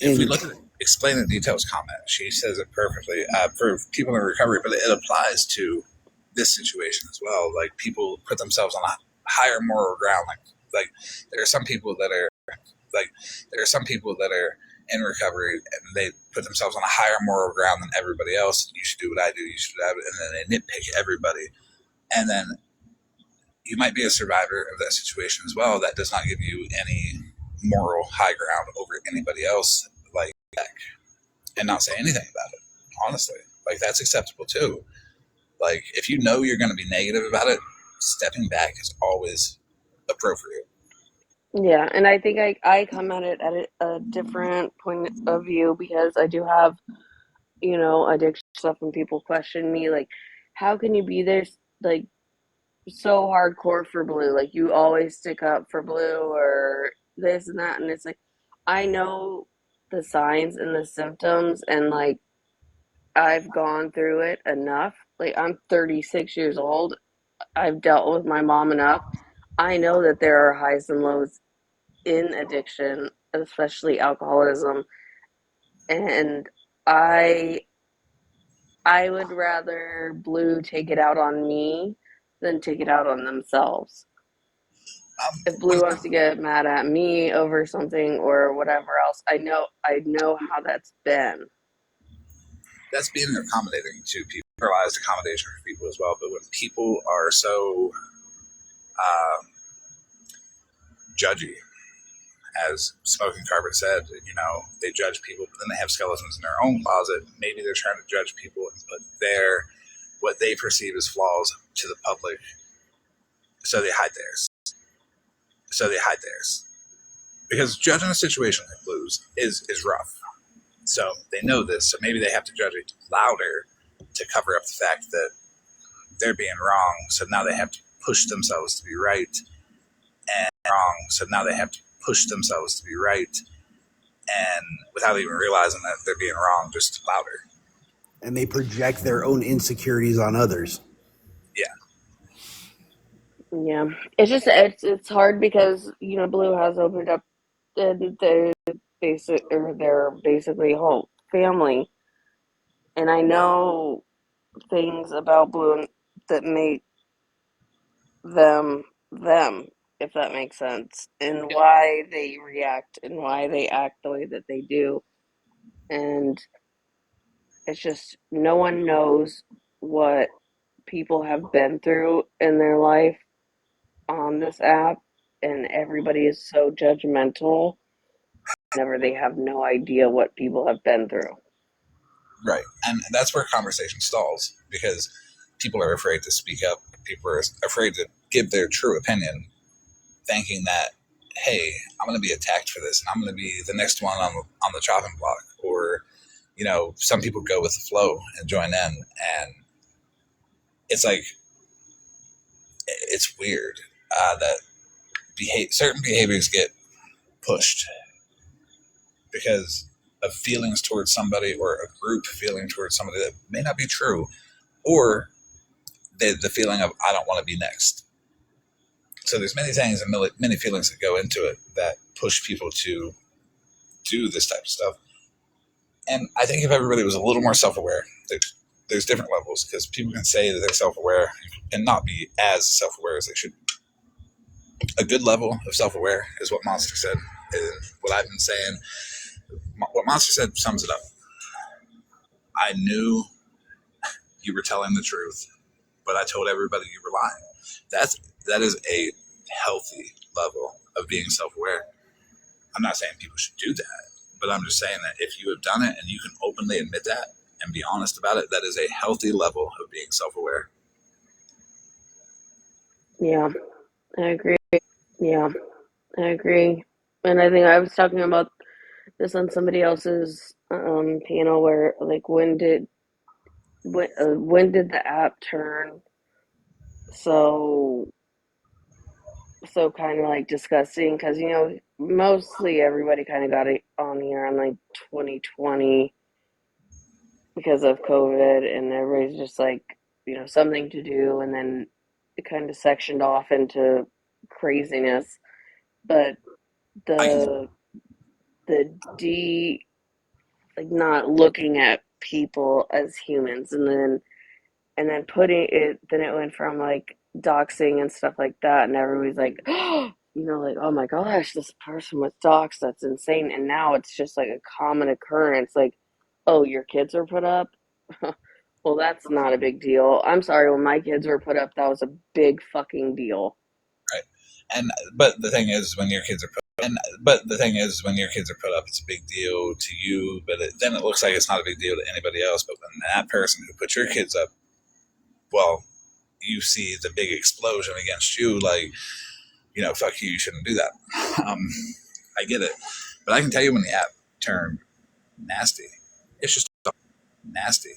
if we And look at explain the details comment, she says it perfectly for people in recovery, but it applies to this situation as well. Like people put themselves on a higher moral ground. Like there are some people that are like there are some people that are in recovery and they put themselves on a higher moral ground than everybody else. You should do what I do. You should do that, and then they nitpick everybody. And then you might be a survivor of that situation as well. That does not give you any moral high ground over anybody else. Like, and not say anything about it. Honestly, like that's acceptable too. Like if you know you're going to be negative about it, stepping back is always appropriate. Yeah, and I think I come at it at a different point of view because I do have, addiction stuff and people question me like, how can you be there like so hardcore for blue? Like you always stick up for blue or this and that and it's like I know the signs and the symptoms and like I've gone through it enough. Like I'm 36 years old. I've dealt with my mom enough. I know that there are highs and lows in addiction, especially alcoholism, and I I would rather Blue take it out on me than take it out on themselves. If Blue One wants to get mad at me over something or whatever else, I know how that's been. that's being accommodating to people, realized accommodation for people as well. But when people are so judgy, as Smoking Carpet said, they judge people, but then they have skeletons in their own closet. Maybe they're trying to judge people and put their what they perceive as flaws to the public, so they hide theirs. Because judging a situation like Blues is rough. So they know this. So maybe they have to judge it louder to cover up the fact that they're being wrong. So now they have to push themselves to be right, and wrong. So now they have to push themselves to be right, and without even realizing that they're being wrong, just louder. they project their own insecurities on others. Yeah. Yeah, it's hard because Blue has opened up their their basically whole family, and I know things about Blue that make them them, if that makes sense, and why they react and why they act the way that they do. And it's just no one knows what people have been through in their life on this app, and everybody is so judgmental whenever they have no idea what people have been through. Right. And that's where conversation stalls because people are afraid to speak up. People are afraid to give their true opinion, thinking that, hey, I'm going to be attacked for this and I'm going to be the next one on the chopping block. Or, some people go with the flow and join in. And it's like, it's weird that certain behaviors get pushed because of feelings towards somebody or a group feeling towards somebody that may not be true, or the feeling of I don't want to be next. So there's many things and many feelings that go into it that push people to do this type of stuff. And I think if everybody was a little more self-aware, there's different levels, because people can say that they're self-aware and not be as self-aware as they should be. A good level of self-aware is what Monster said, is what I've been saying. What Monster said sums it up. I knew you were telling the truth, but I told everybody you were lying. That is a healthy level of being self-aware. I'm not saying people should do that, but I'm just saying that if you have done it and you can openly admit that and be honest about it, that is a healthy level of being self-aware. Yeah, I agree. Yeah, I agree. And I think I was talking about this on somebody else's panel where like when did the app turn so kind of like disgusting? Because mostly everybody kind of got it on here on like 2020 because of COVID, and everybody's just like something to do, and then it kind of sectioned off into craziness. But I can the the d like not looking at people as humans, and then putting it, then it went from like doxing and stuff like that, and everybody's like like, oh my gosh, this person was doxed, that's insane. And now it's just like a common occurrence, like, oh, your kids are put up. Well, that's not a big deal. I'm sorry, when my kids were put up, that was a big fucking deal. right, and but the thing is, when your kids are put up, it's a big deal to you, but then it looks like it's not a big deal to anybody else. But when that person who put your kids up, well, you see the big explosion against you, like, fuck you, you shouldn't do that. I get it. But I can tell you when the app turned nasty, it's just nasty.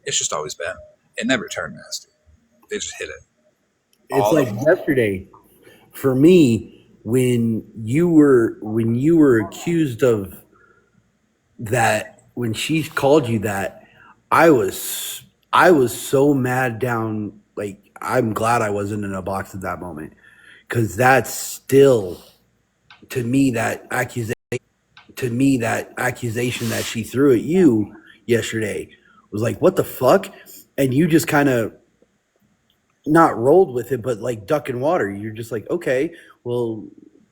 It's just always been. It never turned nasty. They just hit it. It's All like of them. yesterday for me when you were accused of that, when she called you that, I was I was so mad down. Like, I'm glad I wasn't in a box at that moment, because that's still, to me, that accusation that she threw at you yesterday was like, what the fuck? And you just kind of not rolled with it, but like duck in water. You're just like, okay, well,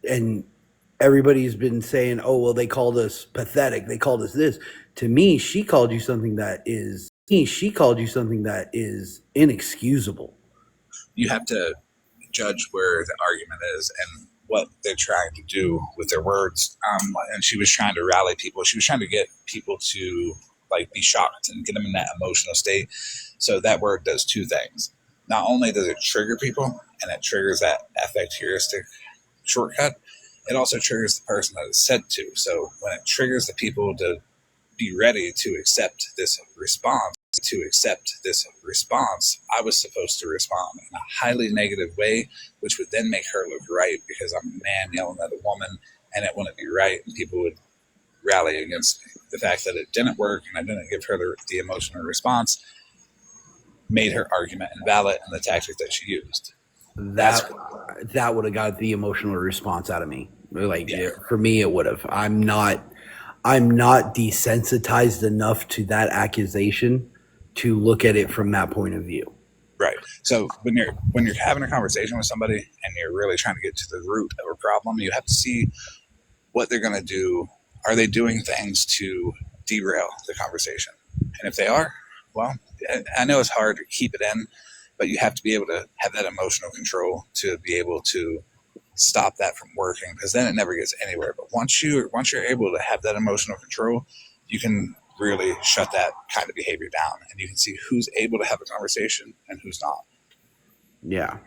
and everybody's been saying, oh, well, they called us pathetic. They called us this. To me, she called you something that is inexcusable. You have to judge where the argument is and what they're trying to do with their words. And she was trying to rally people. She was trying to get people to like be shocked and get them in that emotional state. So that word does two things. Not only does it trigger people and it triggers that affect heuristic shortcut, it also triggers the person that it's said to. So when it triggers the people to be ready to accept this response, I was supposed to respond in a highly negative way, which would then make her look right, because I'm a man yelling at a woman and it wouldn't be right, and people would rally against me. The fact that it didn't work and I didn't give her the emotional response made her argument invalid and the tactic that she used. That's, That would have got the emotional response out of me. Like, yeah, for me, it would have. I'm not desensitized enough to that accusation to look at it from that point of view. right. So when you're having a conversation with somebody and you're really trying to get to the root of a problem, you have to see what they're going to do. Are they doing things to derail the conversation? And if they are, well, I know it's hard to keep it in, but you have to be able to have that emotional control to be able to stop that from working, because then it never gets anywhere. But once you're able to have that emotional control, you can really shut that kind of behavior down, and you can see who's able to have a conversation and who's not. Yeah.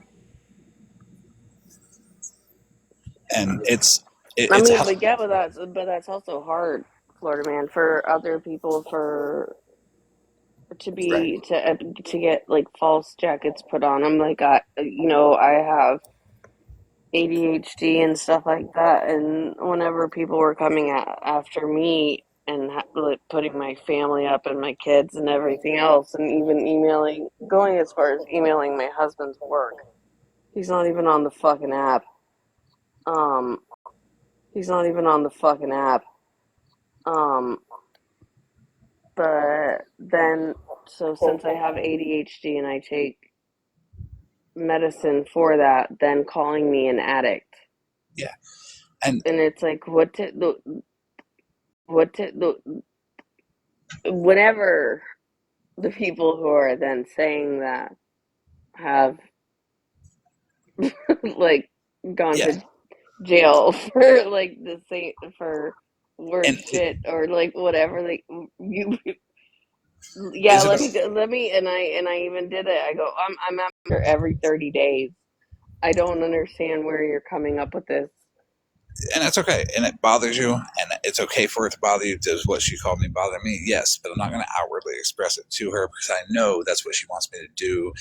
And I it's a mean, hell. but yeah, but that's also hard, Florida man, for other people for to Right. be to get like false jackets put on them. Like I have ADHD and stuff like that, and whenever people were coming after me and like putting my family up and my kids and everything else, and even going as far as emailing my husband's work. He's not even on the fucking app. Um, he's not even on the fucking app. Um, But then, so since I have ADHD and I take medicine for that, then calling me an addict. Yeah. And it's like, whenever the people who are then saying that have like gone yeah, to jail for like the same for worse and shit or like whatever, like you yeah, is it let me and I even did it. I go, I'm after every 30 days. I don't understand where you're coming up with this. and that's okay, and it bothers you, and it's okay for it to bother you. Does what she called me bother me? Yes, but I'm not going to outwardly express it to her because I know that's what she wants me to do,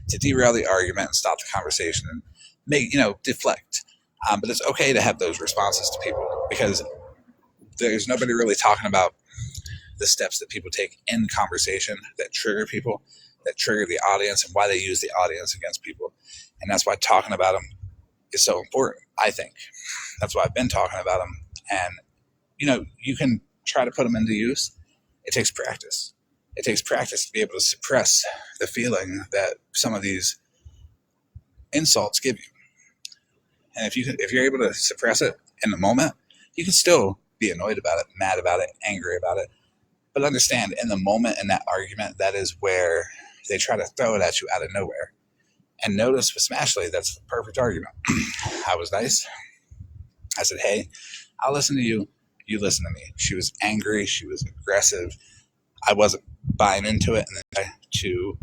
to derail the argument and stop the conversation and make deflect. But it's okay to have those responses to people because there's nobody really talking about the steps that people take in conversation that trigger people, that trigger the audience, and why they use the audience against people. And that's why talking about them is so important, I think. That's why I've been talking about them. And, you can try to put them into use. It takes practice. It takes practice to be able to suppress the feeling that some of these insults give you. And if you're able to suppress it in the moment, you can still be annoyed about it, mad about it, angry about it. But understand, in the moment in that argument, that is where they try to throw it at you out of nowhere. And notice with Smashley, that's the perfect argument. I was nice. I said, hey, I'll listen to you. You listen to me. She was angry. She was aggressive. I wasn't buying into it. And then to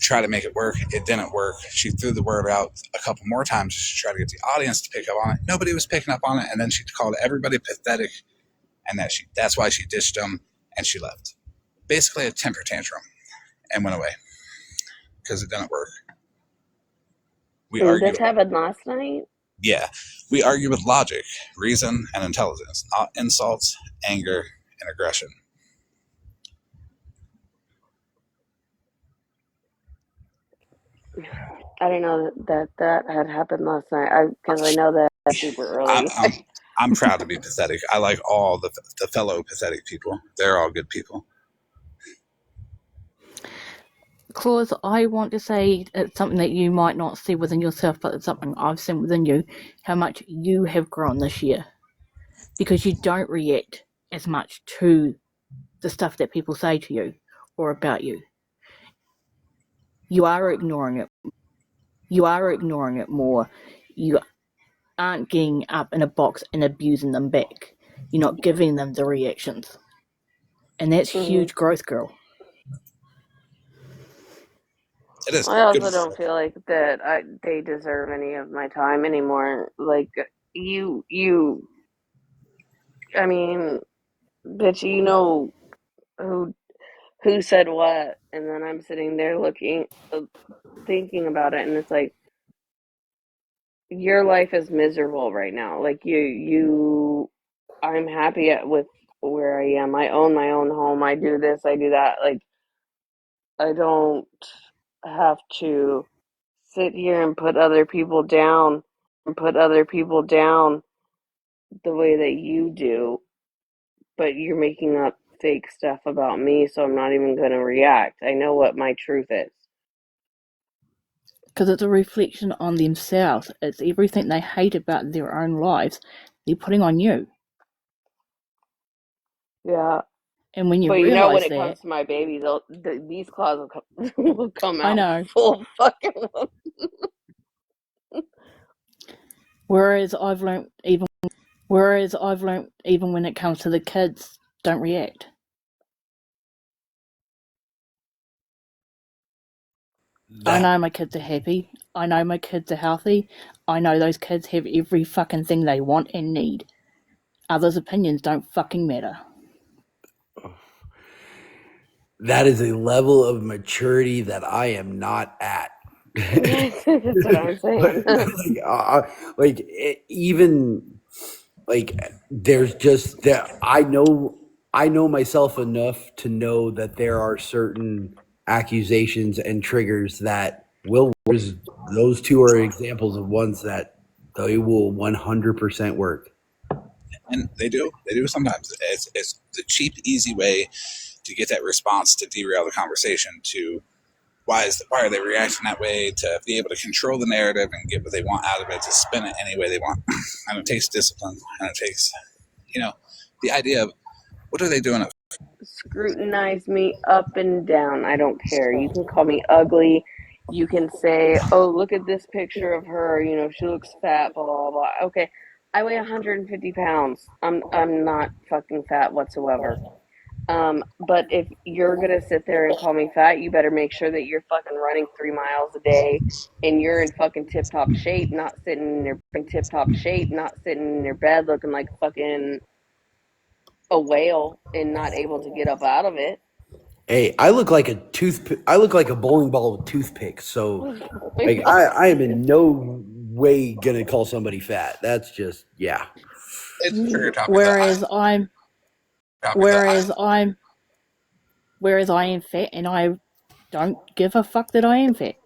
try to make it work, it didn't work. She threw the word out a couple more times to try to get the audience to pick up on it. Nobody was picking up on it. And then she called everybody pathetic. And that's why she ditched them and she left. Basically a temper tantrum and went away because it didn't work. We And argue. this happened last night? Yeah, we argue with logic, reason, and intelligence, not insults, anger, and aggression. I didn't know that had happened last night. Because I know that super I'm, early. I'm, I'm proud to be pathetic. I like all the fellow pathetic people. They're all good people. Claus, I want to say it's something that you might not see within yourself, but it's something I've seen within you, how much you have grown this year. Because you don't react as much to the stuff that people say to you or about you. You are ignoring it. You are ignoring it more. You aren't getting up in a box and abusing them back. You're not giving them the reactions. And that's huge growth, girl. It is I good. also don't feel like that they deserve any of my time anymore. Like you. I mean, bitch, you know who who said what, and then I'm sitting there thinking about it, and it's like your life is miserable right now. Like I'm happy with where I am. I own my own home. I do this. I do that. Like I don't have to sit here and put other people down the way that you do, but you're making up fake stuff about me, so I'm not even going to react. I know what my truth is. Because it's a reflection on themselves. It's everything they hate about their own lives they're putting on you. Yeah. And when you But when realise it that, comes to my baby, these claws will come I out know. full fucking. Whereas I've learnt even when it comes to the kids, don't react. I know my kids are happy. I know my kids are healthy. I know those kids have every fucking thing they want and need. Others' opinions don't fucking matter. That is a level of maturity that I am not at. That's what I'm saying. Even like there's just that I know myself enough to know that there are certain accusations and triggers that will those two are examples of ones that they will 100% work. And they do sometimes. It's the cheap, easy way to get that response to derail the conversation. To why are they reacting that way? To be able to control the narrative and get what they want out of it, to spin it any way they want. And it takes discipline, and it takes, the idea of what are they doing it. Scrutinize me up and down. I don't care. You can call me ugly. You can say, "Oh, look at this picture of her. You know, she looks fat." Blah blah blah. Okay, I weigh 150 pounds. I'm not fucking fat whatsoever. But if you're gonna sit there and call me fat, you better make sure that you're fucking running 3 miles a day and you're in fucking tip top shape, not sitting in your bed looking like fucking a whale and not able to get up out of it. Hey, I look like a toothpick. I look like a bowling ball with toothpicks. So, Oh my like, god. I am in no way gonna call somebody fat. That's just yeah. It's a trigger topic Whereas that I am fit, and I don't give a fuck that I am fit.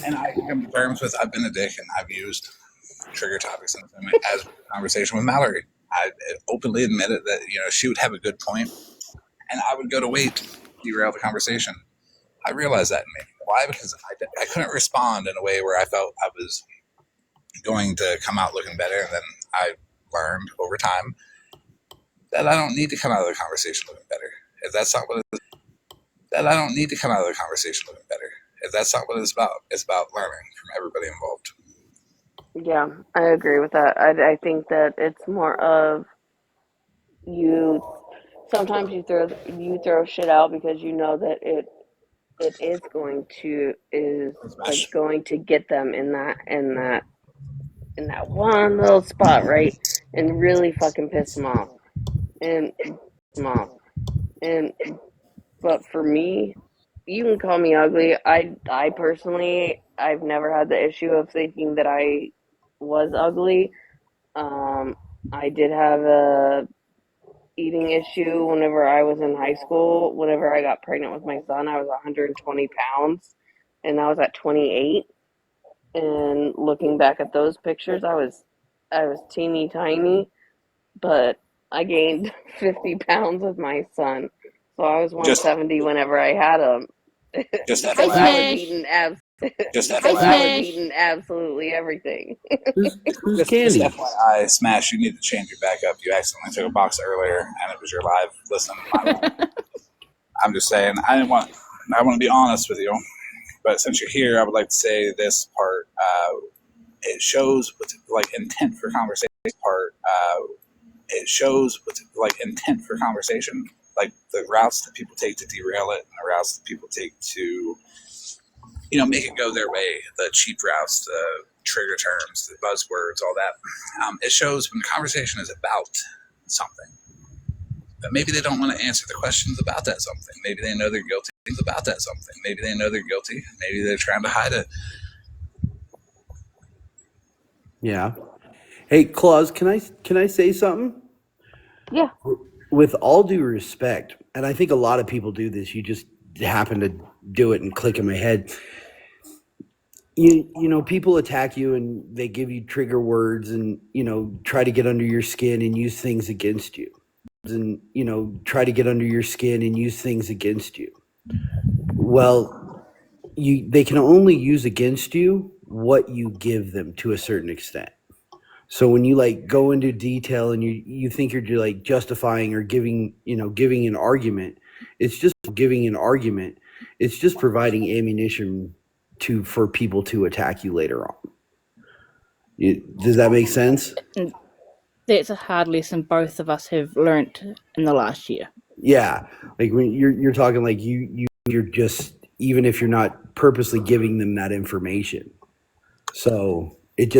and I can come to terms with. I've been a dick, and I've used trigger topics in the film as a conversation with Mallory. I openly admitted that she would have a good point, and I would go to wait to derail the conversation. I realized that in me. Why? Because I couldn't respond in a way where I felt I was going to come out looking better, and then I learned over time that I don't need to come out of the conversation looking better. If that's not what it is, that I don't need to come out of the conversation looking better. If that's not what it's about. It's about learning from everybody involved. Yeah, I agree with that. I think that it's more of you. Sometimes you throw shit out because you know that it is like Smash. going to get them in that one little spot, right? And really fucking piss them off. And but for me, you can call me ugly. I personally I've never had the issue of thinking that I was ugly. Um, I did have a eating issue whenever I was in high school. Whenever I got pregnant with my son, I was 120 pounds, and I was at 28. And looking back at those pictures, I was teeny tiny, but I gained 50 pounds with my son. So I was Just 170 whenever I had him just Hi, because I was FYI. Smash. eating Just because Hi, I was FYI. Smash. eating absolutely everything. Who's Just Candy? FYI. Smash. You need to change your backup. You accidentally took a box earlier, and it was your live listen. I'm just saying. I want to be honest with you, but since you're here, I would like to say this part. It shows with like intent for conversation. It shows with like intent for conversation, like the routes that people take to derail it, and the routes that people take to make it go their way. The cheap routes, the trigger terms, the buzzwords, all that. It shows when conversation is about something. But maybe they don't want to answer the questions about that something. Maybe they know they're guilty about that something. Maybe they know they're guilty. Maybe they're trying to hide it. Yeah. Hey, Claus, can I say something? Yeah. With all due respect, and I think a lot of people do this. You just happen to do it and click in my head. People attack you and they give you trigger words and try to get under your skin and use things against you. And try to get under your skin and use things against you. Well, they can only use against you what you give them to a certain extent. So when you like go into detail and you think you're like justifying or giving an argument, it's just giving an argument. It's just providing ammunition for people to attack you later on. Does that make sense? That's a hard lesson both of us have learnt in the last year. Yeah, like when you're talking like you're just, even if you're not purposely giving them that information. So it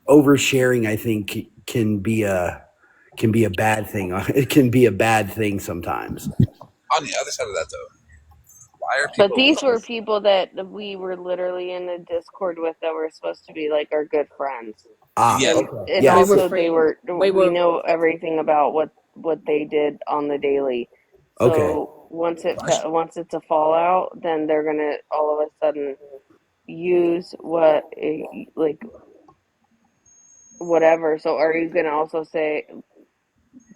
oversharing, I think, can be a bad thing. It can be a bad thing sometimes. On the other side of that, though, why are But people? these were people that we were literally in a Discord with that were supposed to be like our good friends. Ah, Yeah, okay. And We Yes. were also friends. we know everything about what they did on the daily. Okay. So once it's a fallout, then they're gonna all of a sudden use what like whatever. So are you gonna also say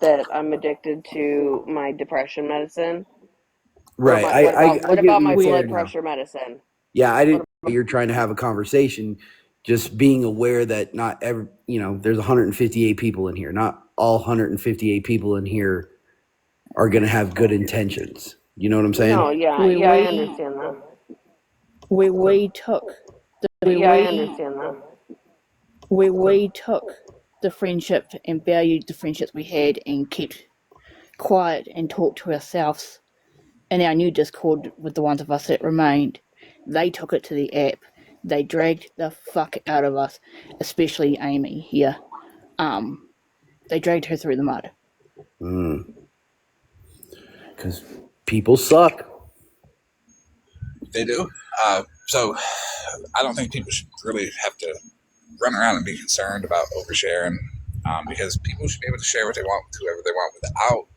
that I'm addicted to my depression medicine? Or Right. my what about I what get about what my you're We blood saying now. pressure medicine? Yeah, I What didn't know you're trying to have a conversation. Just being aware that not every, there's 158 people in here. Not all 158 people in here are going to have good intentions. You know what I'm saying? No, yeah, where yeah, I we understand that. where we took Yeah, I understand that. where we took the friendship and valued the friendships we had and kept quiet and talked to ourselves in our new Discord with the ones of us that remained. They took it to the app. They dragged the fuck out of us, especially Amy here. They dragged her through the mud. Because people suck. They do. So I don't think people should really have to run around and be concerned about oversharing, because people should be able to share what they want with whoever they want without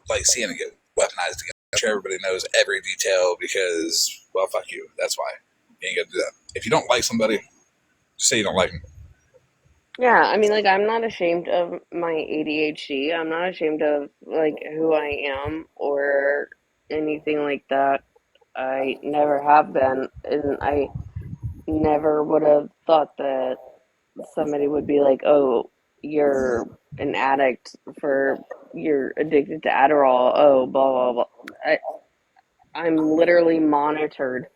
like seeing it get weaponized again. I'm sure everybody knows every detail because, well, fuck you. That's why you ain't gonna do that. If you don't like somebody, just say you don't like them. Yeah, I mean, like, I'm not ashamed of my ADHD. I'm not ashamed of, like, who I am or anything like that. I never have been, and I never would have thought that somebody would be like, "Oh, you're an addict for you're addicted to Adderall." Oh, blah blah blah. I'm literally monitored.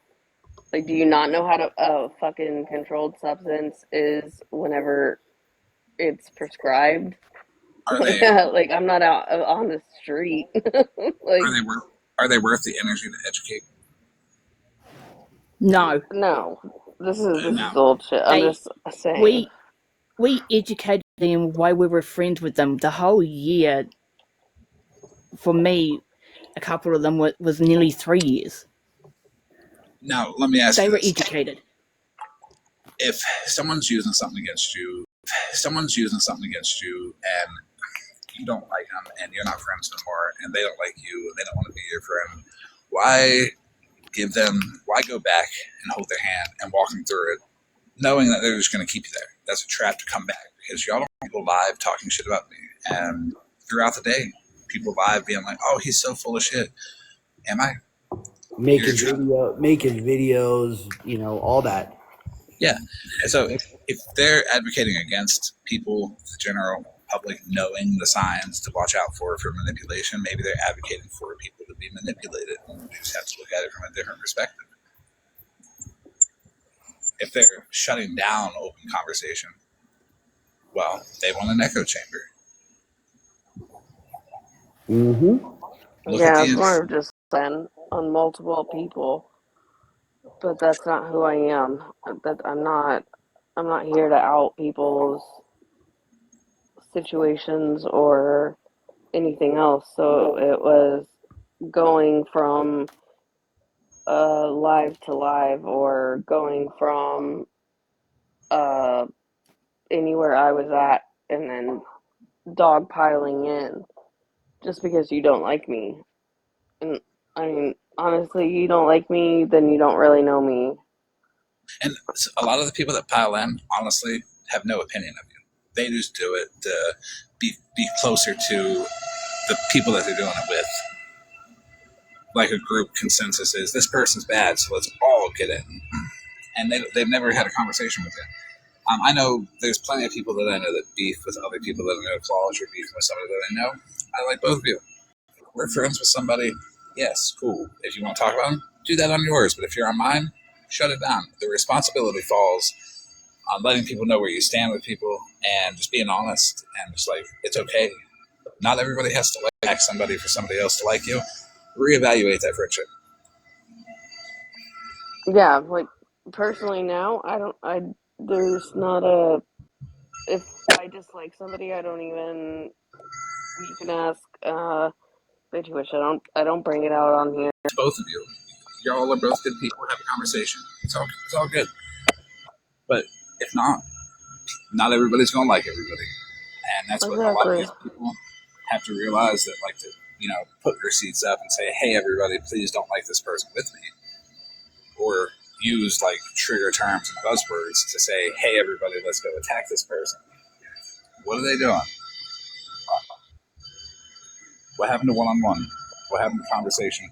Like, do you not know how to fucking controlled substance is whenever it's prescribed? Are they Like, I'm not out on the street. are Like, they worth are they worth the energy to educate? No, no, this is No. old shit. I'm they just saying. we we educated them while we were friends with them the whole year. For me, a couple of them was nearly 3 years. Now, let me ask They you were this: educated. if someone's using something against you, and you don't like them, and you're not friends anymore, and they don't like you, and they don't want to be your friend, why why go back and hold their hand and walk them through it, knowing that they're just going to keep you there? That's a trap to come back, because y'all don't want people live talking shit about me, and throughout the day, people live being like, "Oh, he's so full of shit." Am I? You're Making just, videos, all that. yeah. And so if they're advocating against people, the general public, knowing the signs to watch out for manipulation, maybe they're advocating for people to be manipulated. You just have to look at it from a different perspective. If they're shutting down open conversation, well, they want an echo chamber. Mm-hmm. Look at Yeah, the it's more internet. of just on multiple people, but that's not who I am. That I'm not here to out people's situations or anything else. So it was going from live to live or going from uh anywhere I was at and then dog piling in just because you don't like me. And I mean, honestly, you don't like me, then you don't really know me. And a lot of the people that pile in, honestly, have no opinion of you. They just do it to be closer to the people that they're doing it with. Like a group consensus is this person's bad, so let's all get in. And they've never had a conversation with you. I know there's plenty of people that I know that beef with other people that are no flaws or beef with somebody that I know. I like both of you. We're friends with somebody. Yes, cool. If you want to talk about them, do that on yours. But if you're on mine, shut it down. The responsibility falls on letting people know where you stand with people and just being honest and just like, it's okay. Not everybody has to like somebody for somebody else to like you. Reevaluate that friendship. Yeah, like personally now, there's not a, if I dislike somebody, I don't even, you can ask, Bitchy Wish, I don't bring it out on here. Both of you. Y'all are both good people. Have a conversation. It's all good. But if not everybody's gonna like everybody. And that's what a lot of Exactly. these people have to realize, that like to, put their seats up and say, hey everybody, please don't like this person with me. Or, use like trigger terms and buzzwords to say, hey, everybody, let's go attack this person. What are they doing? What happened to one-on-one? What happened to conversation?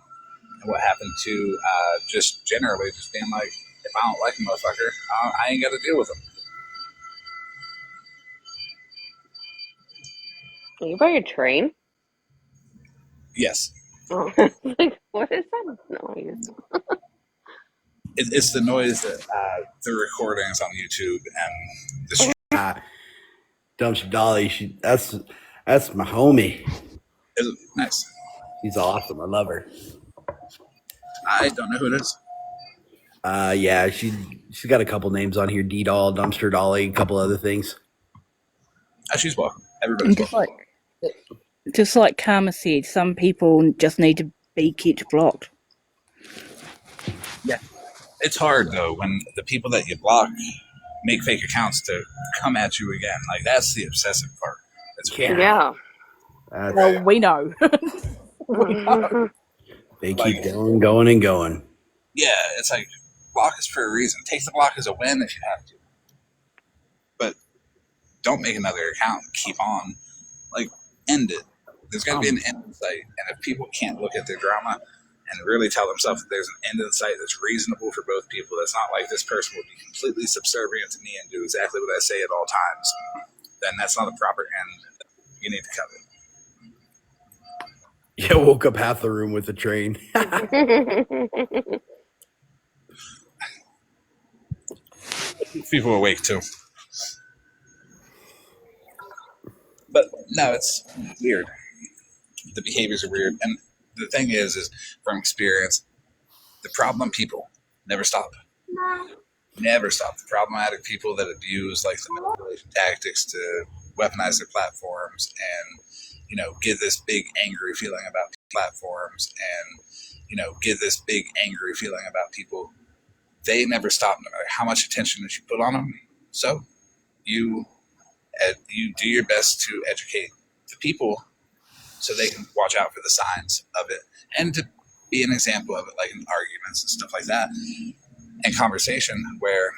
And what happened to just generally just being like, if I don't like a motherfucker, I ain't got to deal with them. Are you by a train? Yes. Oh, like, what is that noise? It's the noise that the recordings on YouTube and the Dumpster Dolly, that's my homie. is nice. She's awesome. I love her. I don't know who it is. Yeah, she's got a couple names on here: D-Doll, Dumpster Dolly, a couple other things. She's welcome. And Everybody's welcome. just like Karma said, some people just need to be kept blocked. Yeah. It's hard though when the people that you block make fake accounts to come at you again. Like that's the obsessive part. It's Yeah. Well, we know. We know. They like, keep going and going. yeah, it's like block is for a reason. Take the block as a win if you have to, but don't make another account and keep on. Like, end it. There's got to be an end in sight, and if people can't look at their drama and really tell themselves that there's an end in sight that's reasonable for both people, that's not like this person will be completely subservient to me and do exactly what I say at all times, then that's not a proper end that you need to cover. Yeah, woke up half the room with the train. People awake too. But no, it's weird. The behaviors are weird. And the thing is from experience, the problem people never stop. Never stop. The problematic people that abuse like the manipulation tactics to weaponize their platforms and, get this big angry feeling about platforms and, get this big angry feeling about people. They never stop no matter how much attention that you put on them. So you do your best to educate the people so they can watch out for the signs of it and to be an example of it, like in arguments and stuff like that, and conversation where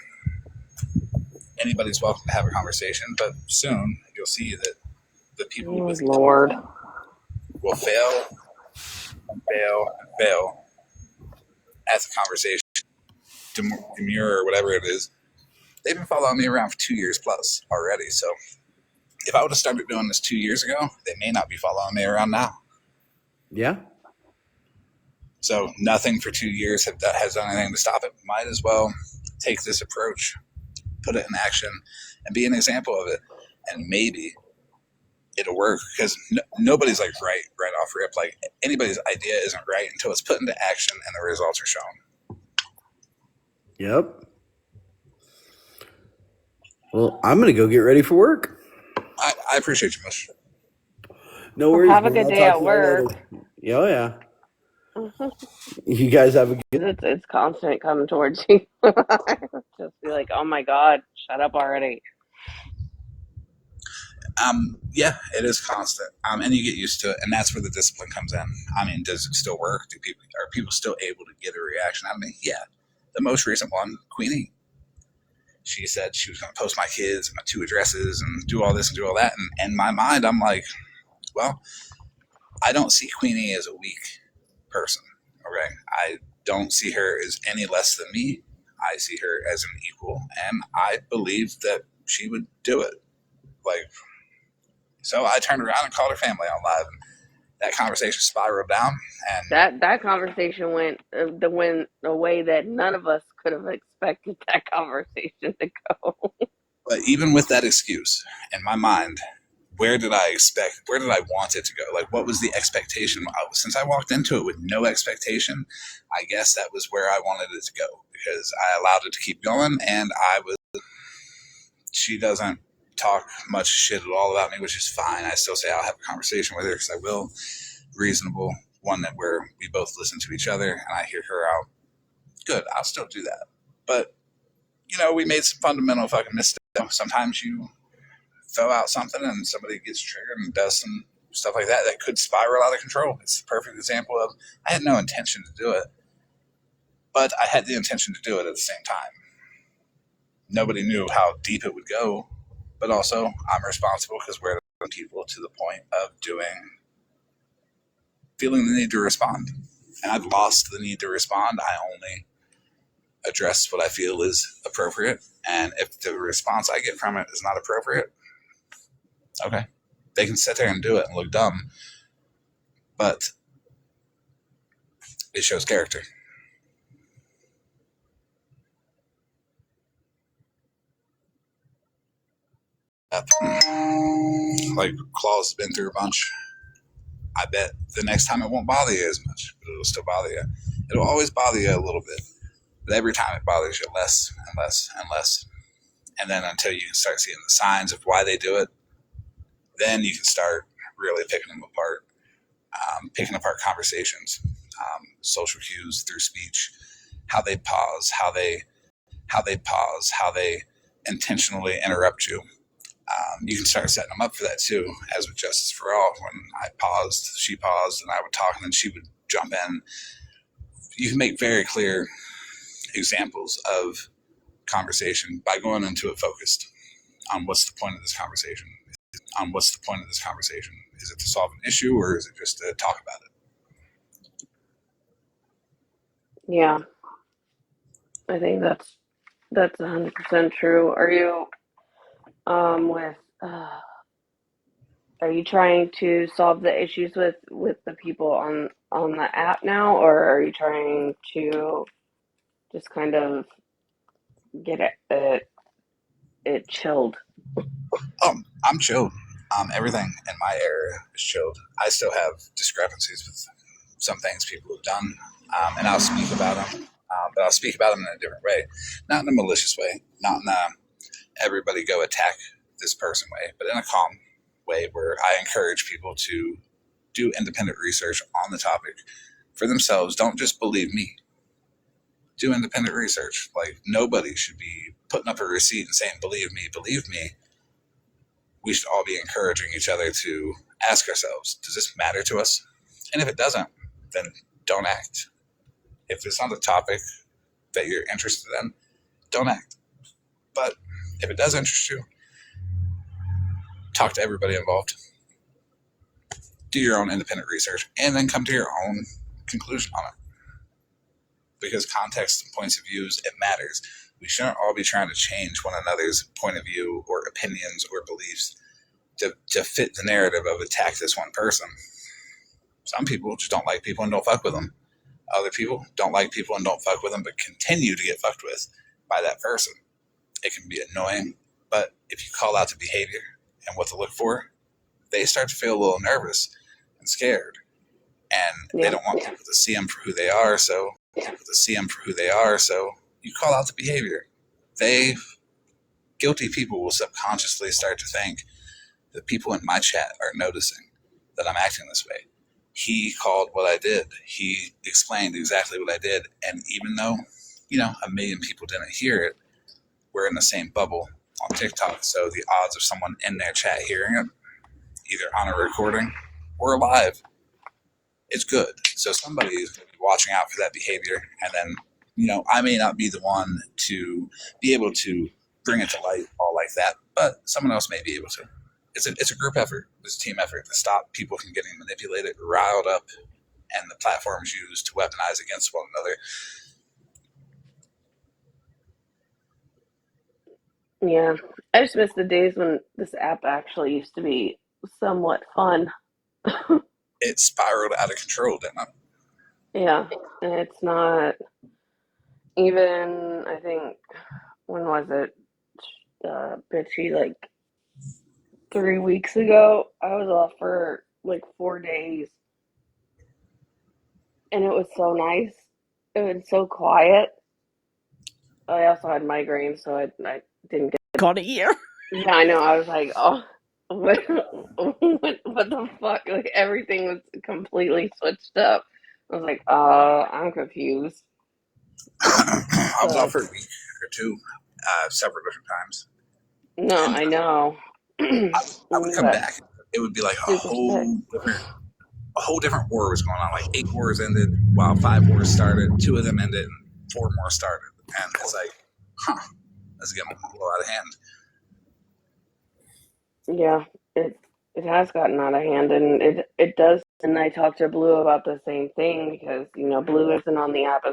anybody's welcome to have a conversation, but soon you'll see that the people Oh, with Lord. will fail and fail and fail at the conversation. Demure or whatever it is. They've been following me around for 2 years plus already, so if I would have started doing this 2 years ago, they may not be following me around now. Yeah. So nothing for 2 years has done anything to stop it. Might as well take this approach, put it in action, and be an example of it. And maybe it'll work because nobody's like right off rip. Like anybody's idea isn't right until it's put into action and the results are shown. Yep. Well, I'm going to go get ready for work. I appreciate you, Mush. No worries. Have a man. good I'll day talk at to you work. later. Oh, yeah. You guys have a good. It's constant coming towards you. Just be like, oh my God, shut up already. Yeah, it is constant, and you get used to it, and that's where the discipline comes in. I mean, does it still work? Are people still able to get a reaction out of me? Yeah. The most recent one, Queenie, she said she was going to post my kids and my 2 addresses and do all this and do all that, and in my mind, I'm like, well, I don't see Queenie as a weak person. Okay, I don't see her as any less than me. I see her as an equal, and I believe that she would do it. Like, so I turned around and called her family out live, and that conversation spiraled down. And That conversation went the way that none of us could have expected that conversation to go. but even with that excuse in my mind, where did I want it to go? Like, what was the expectation? Since I walked into it with no expectation, I guess that was where I wanted it to go because I allowed it to keep going, and she doesn't talk much shit at all about me, which is fine. I still say I'll have a conversation with her because I will. Reasonable one that where we both listen to each other and I hear her out. Good, I'll still do that. But, we made some fundamental fucking mistakes. Sometimes you throw out something and somebody gets triggered and does some stuff like that could spiral out of control. It's the perfect example of I had no intention to do it. But I had the intention to do it at the same time. Nobody knew how deep it would go, but also I'm responsible because we're people to the point of feeling the need to respond. And I've lost the need to respond. I only address what I feel is appropriate. And if the response I get from it is not appropriate, okay, they can sit there and do it and look dumb, but it shows character. Like Claw's has been through a bunch. I bet the next time it won't bother you as much, but it'll still bother you. It'll always bother you a little bit, but every time it bothers you less and less and less. And then until you can start seeing the signs of why they do it, then you can start really picking them apart, picking apart conversations, social cues through speech, how they pause, how they intentionally interrupt you. You can start setting them up for that too, as with Justice for All. When I paused, she paused, and I would talk, and then she would jump in. You can make very clear examples of conversation by going into it focused on what's the point of this conversation. Is it to solve an issue, or is it just to talk about it? Yeah, I think that's 100% true. Are you with are you trying to solve the issues with the people on the app now, or are you trying to just kind of get it chilled? I'm chilled. Everything in my area is chilled. I still have discrepancies with some things people have done, and I'll speak about them. But I'll speak about them in a different way, not in a malicious way, not in a everybody go attack this person way, but in a calm way where I encourage people to do independent research on the topic for themselves. Don't just believe me. Do independent research. Like, nobody should be putting up a receipt and saying, believe me, believe me. We should all be encouraging each other to ask ourselves, does this matter to us? And if it doesn't, then don't act. If it's not a topic that you're interested in, don't act. But if it does interest you, talk to everybody involved. Do your own independent research and then come to your own conclusion on it. Because context and points of views, it matters. We shouldn't all be trying to change one another's point of view or opinions or beliefs to fit the narrative of attack this one person. Some people just don't like people and don't fuck with them. Other people don't like people and don't fuck with them, but continue to get fucked with by that person. It can be annoying, but if you call out the behavior and what to look for, they start to feel a little nervous and scared. And they don't want people to see them for who they are, so you call out the behavior. Guilty people will subconsciously start to think that people in my chat are noticing that I'm acting this way. He called what I did. He explained exactly what I did. And even though, a million people didn't hear it, we're in the same bubble on TikTok. So the odds of someone in their chat hearing it, either on a recording or live, it's good. So somebody is going to be watching out for that behavior. And then, I may not be the one to be able to bring it to light all like that, but someone else may be able to. It's a group effort. It's a team effort to stop people from getting manipulated, riled up, and the platforms used to weaponize against one another. Yeah, I just miss the days when this app actually used to be somewhat fun. It spiraled out of control, didn't it? Yeah, and it's not even, I think, when was it? Bitchy, like 3 weeks ago, I was off for like 4 days. And it was so nice. It was so quiet. I also had migraines, so I didn't get. Got it here. Yeah, I know. I was like, oh, what the fuck? Like, everything was completely switched up. I was like, I'm confused. I was off for a week or two, several different times. No, and I know. I would come back. It would be like a whole different war was going on. Like 8 wars ended while 5 wars started. 2 of them ended. And 4 more started, and it's like, huh, that's getting a little out of hand. Yeah, it has gotten out of hand, and it does. And I talked to Blue about the same thing because Blue isn't on the app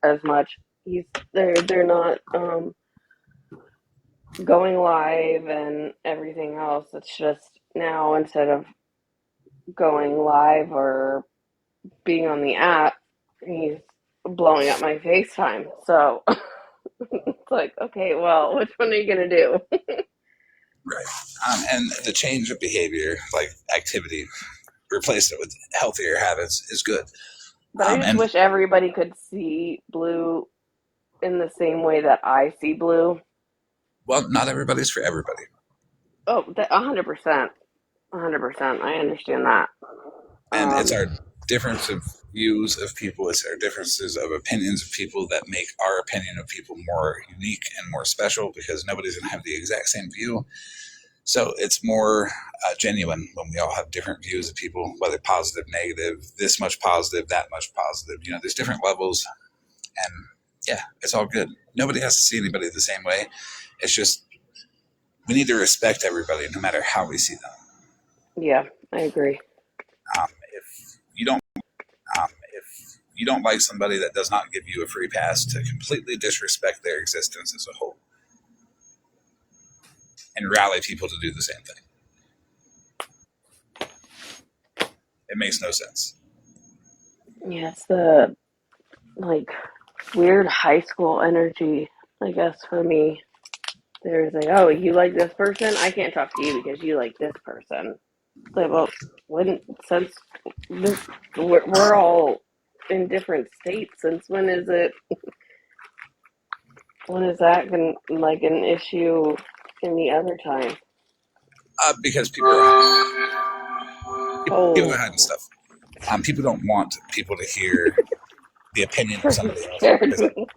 as much. He's they're not going live and everything else. It's just now instead of going live or being on the app, he's blowing up my FaceTime. So it's like, okay, well, which one are you gonna do? Right. And the change of behavior, like activity, replace it with healthier habits is good. But I just And wish everybody could see Blue in the same way that I see Blue. well, not everybody's for everybody. Oh, 100%, 100%. I understand that. And it's Um, our difference of views of people, it's our differences of opinions of people that make our opinion of people more unique and more special, because nobody's going to have the exact same view. So it's more genuine when we all have different views of people, whether positive, negative, this much positive, that much positive. There's different levels, and yeah, it's all good. Nobody has to see anybody the same way. It's just we need to respect everybody, no matter how we see them. yeah, I agree. If you don't, if you don't like somebody, that does not give you a free pass to completely disrespect their existence as a whole, and rally people to do the same thing. It makes no sense. Yeah, it's the like weird high school energy, I guess, for me. There's like, oh, you like this person? I can't talk to you because you like this person. It's like, well, when since this, we're all in different states. Since when is it? When is that like an issue any other time? Because people are Oh, hiding stuff. People don't want people to hear the opinion of freaking somebody else, scared me.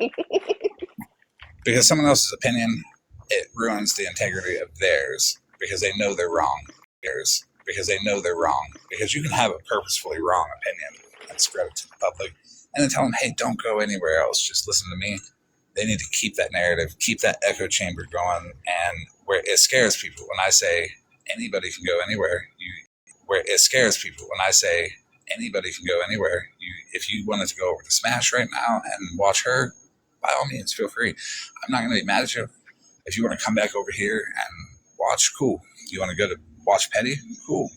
because someone else's opinion, it ruins the integrity of theirs, because they know they're wrong. Because you can have a purposefully wrong opinion and spread it to the public, and then tell them, hey, don't go anywhere else, just listen to me. They need to keep that narrative, keep that echo chamber going, and where it scares people when I say anybody can go anywhere. Where it scares people when I say anybody can go anywhere. If you wanted to go over to Smash right now and watch her, by all means, feel free. I'm not going to be mad at you. If you want to come back over here and watch, cool. You want to go to watch Petty? Cool.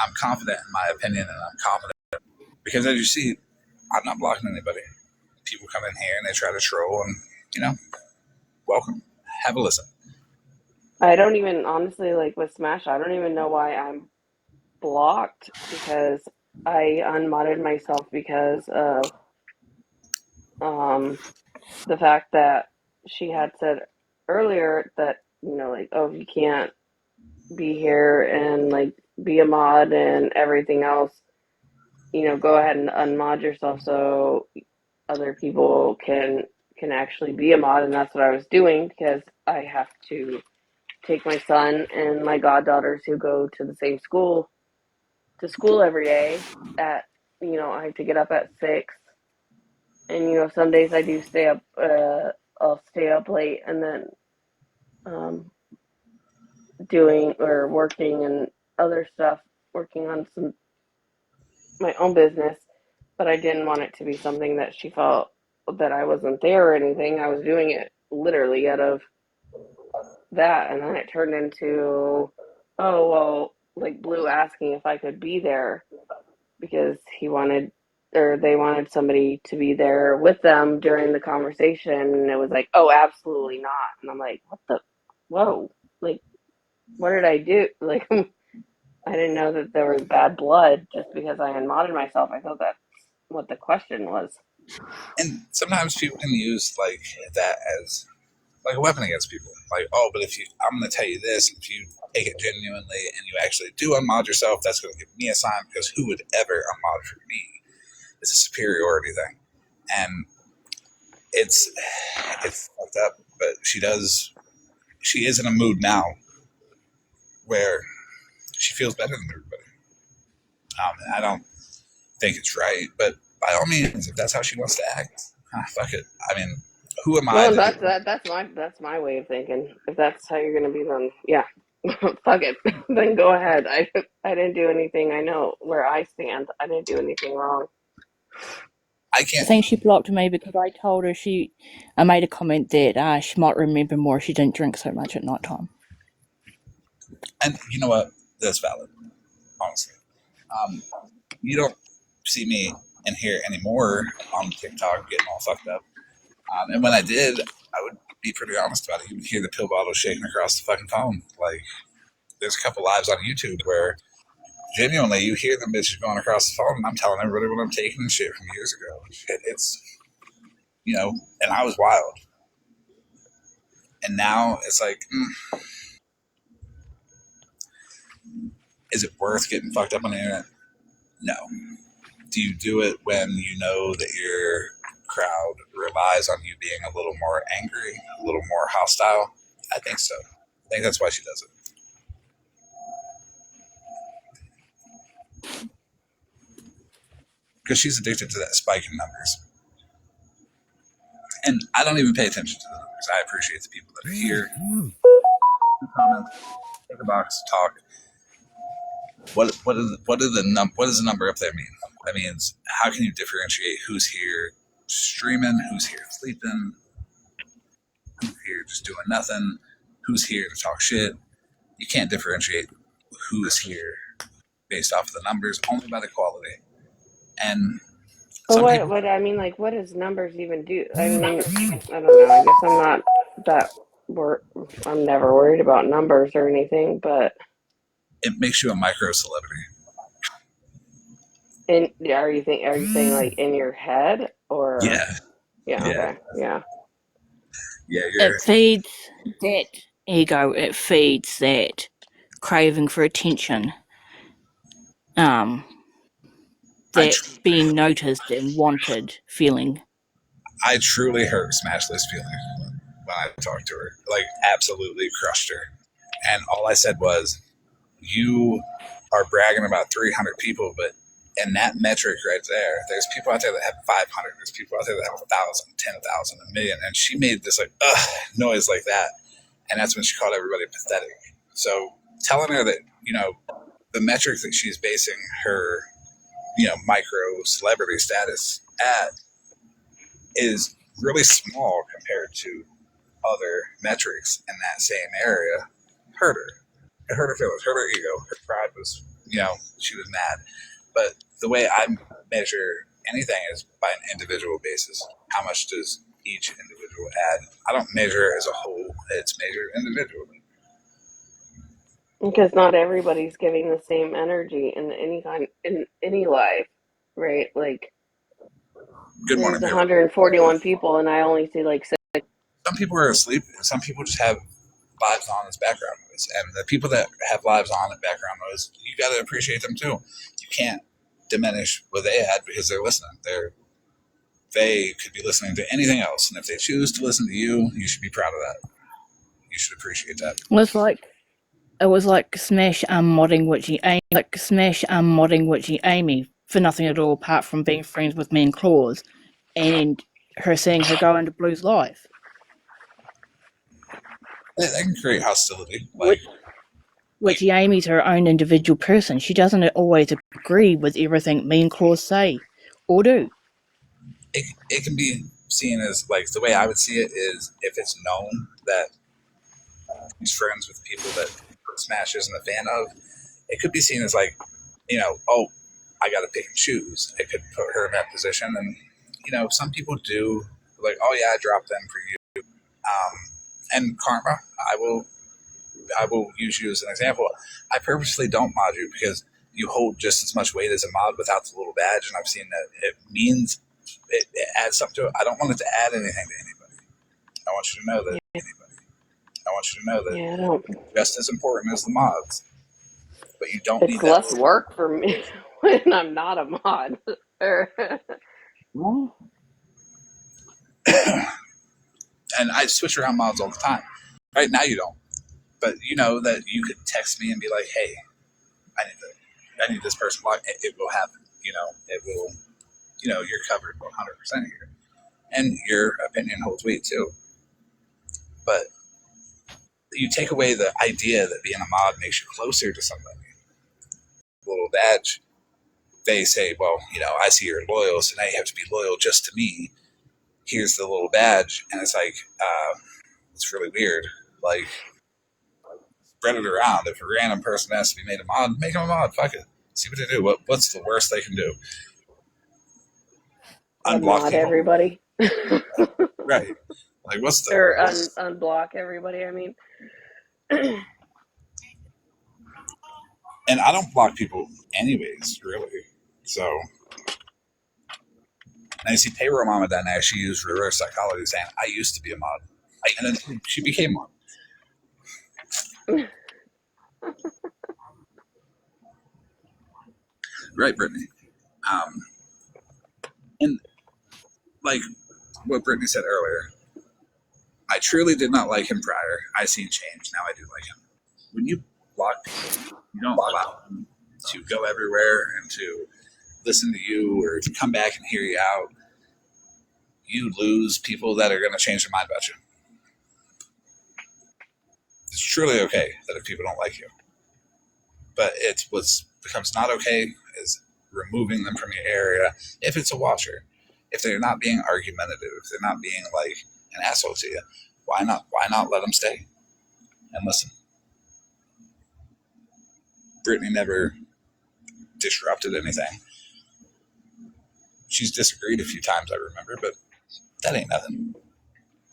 I'm confident in my opinion, and I'm confident because, as you see, I'm not blocking anybody. People come in here and they try to troll, and welcome. Have a listen. I don't even honestly like with Smash. I don't even know why I'm blocked because I unmodded myself because of the fact that she had said earlier that like, oh, you can't be here and like be a mod and everything else, go ahead and unmod yourself so other people can actually be a mod. And that's what I was doing because I have to take my son and my goddaughters who go to the same school to school every day at I have to get up at 6, and some days I do stay up. I'll stay up late and then um, doing or working and other stuff, working on some my own business. But I didn't want it to be something that she felt that I wasn't there or anything. I was doing it literally out of that, and then it turned into, oh well, like Blue asking if I could be there because he wanted or they wanted somebody to be there with them during the conversation, and it was like, oh, absolutely not. And I'm like, what the, whoa, like, what did I do? Like, I didn't know that there was bad blood just because I unmodded myself. I thought that's what the question was. And sometimes people can use like that as like a weapon against people. Like, oh, but I'm going to tell you this, if you take it genuinely and you actually do unmod yourself, that's going to give me a sign, because who would ever unmod for me? It's a superiority thing, and it's fucked up. But she is in a mood now where she feels better than everybody. I don't think it's right, but by all means, if that's how she wants to act, Fuck it. I mean, who am I Well, to do? that's my way of thinking. If that's how you're gonna be, then yeah, fuck it. Then go ahead. I didn't do anything. I know where I stand. I didn't do anything wrong. I I can't. think she blocked me because I told her I made a comment that she might remember more if she didn't drink so much at night time. And you know what? That's valid. Honestly, um, you don't see me in here anymore on TikTok getting all fucked up. And when I did, I would be pretty honest about it. You would hear the pill bottle shaking across the fucking phone. Like, there's a couple lives on YouTube where genuinely you hear them bitches going across the phone, and I'm telling everybody what I'm taking and shit from years ago. It's, and I was wild. And now it's like, is it worth getting fucked up on the internet? No. Do you do it when you know that your crowd relies on you being a little more angry, a little more hostile? I think so. I think that's why she does it. Because she's addicted to that spike in numbers. And I don't even pay attention to the numbers. I appreciate the people that are here, comment, take a box, talk. What does the number up there mean? That means how can you differentiate who's here streaming, who's here sleeping, who's here just doing nothing, who's here to talk shit. You can't differentiate who's here based off of the numbers, only by the quality. And But some people, what I mean, like, what does numbers even do? I mean, I don't know. I guess I'm not that wor I'm never worried about numbers or anything, but it makes you a micro celebrity. are you saying like in your head or Yeah, yeah, yeah, okay. Yeah. yeah. It feeds that ego. It feeds that craving for attention. Um, I that being noticed and wanted feeling. I truly hurt Smashley's feelings when I talked to her. Like, absolutely crushed her. And all I said was, you are bragging about 300 people, but in that metric right there, there's people out there that have 500. There's people out there that have 1,000, 10,000, a million. And she made this like, ugh, noise like that. And that's when she called everybody pathetic. So telling her that, the metric that she's basing her, micro celebrity status at is really small compared to other metrics in that same area, hurt her. It hurt her feelings, hurt her ego. Her pride was, she was mad. But the way I measure anything is by an individual basis. How much does each individual add? I don't measure it as a whole, it's measured individually. Because not everybody's giving the same energy in any life, right? Like Good morning, there's Taylor. 141 people and I only see like 6. Some people are asleep, and some people just have lives on as background noise. And the people that have lives on as background noise, you got to appreciate them too. You can't diminish what they had because they're listening. They could be listening to anything else, and if they choose to listen to you, you should be proud of that. You should appreciate that. It was like Smash modding Witchy Amy for nothing at all apart from being friends with me and Claus, and her seeing her go into Blue's life. They can create hostility. Witchy Amy's her own individual person. She doesn't always agree with everything me and Claus say or do. It can be seen as like the way I would see it is if it's known that he's friends with people that Smash isn't a fan of, it could be seen as like, oh, I got to pick and choose. It could put her in that position. And, some people do like, oh yeah, I dropped them for you. And karma, I will use you as an example. I purposely don't mod you because you hold just as much weight as a mod without the little badge. And I've seen that it adds something to it. I don't want it to add anything to anybody. I want you to know that Yeah, I don't. just as important as the mods, but you don't It's need that less little. work for me when I'm not a mod. Well, And I switch around mods all the time. Right now you don't, but you know that you could text me and be like, "Hey, I need this person blocked." It will happen. It will. You're covered 100% here. And your opinion holds weight too. But you take away the idea that being a mod makes you closer to somebody. Little badge, they say, well, I see you're loyal, so now you have to be loyal just to me. Here's the little badge. And it's like, it's really weird. Like, spread it around. If a random person has to be made a mod, make them a mod. Fuck it. See what they do. What's the worst they can do? Unblock Unmod people. everybody. Right. Like, what's the Or worst? unblock everybody, I mean. And I don't block people anyways, really. So, and I see Payroll Mama down there. She used reverse psychology saying, I used to be a mod. And then she became one. Right, Brittany. And like what Brittany said earlier, I truly did not like him prior. I seen change. Now I do like him. When you block people, you don't allow them to go everywhere and to listen to you or to come back and hear you out. You lose people that are going to change their mind about you. It's truly okay that if people don't like you. But it's what becomes not okay is removing them from your area if it's a watcher. If they're not being argumentative, if they're not being like an asshole to you, why not let them stay and listen? Brittany never disrupted anything. She's disagreed a few times, I remember, but that ain't nothing.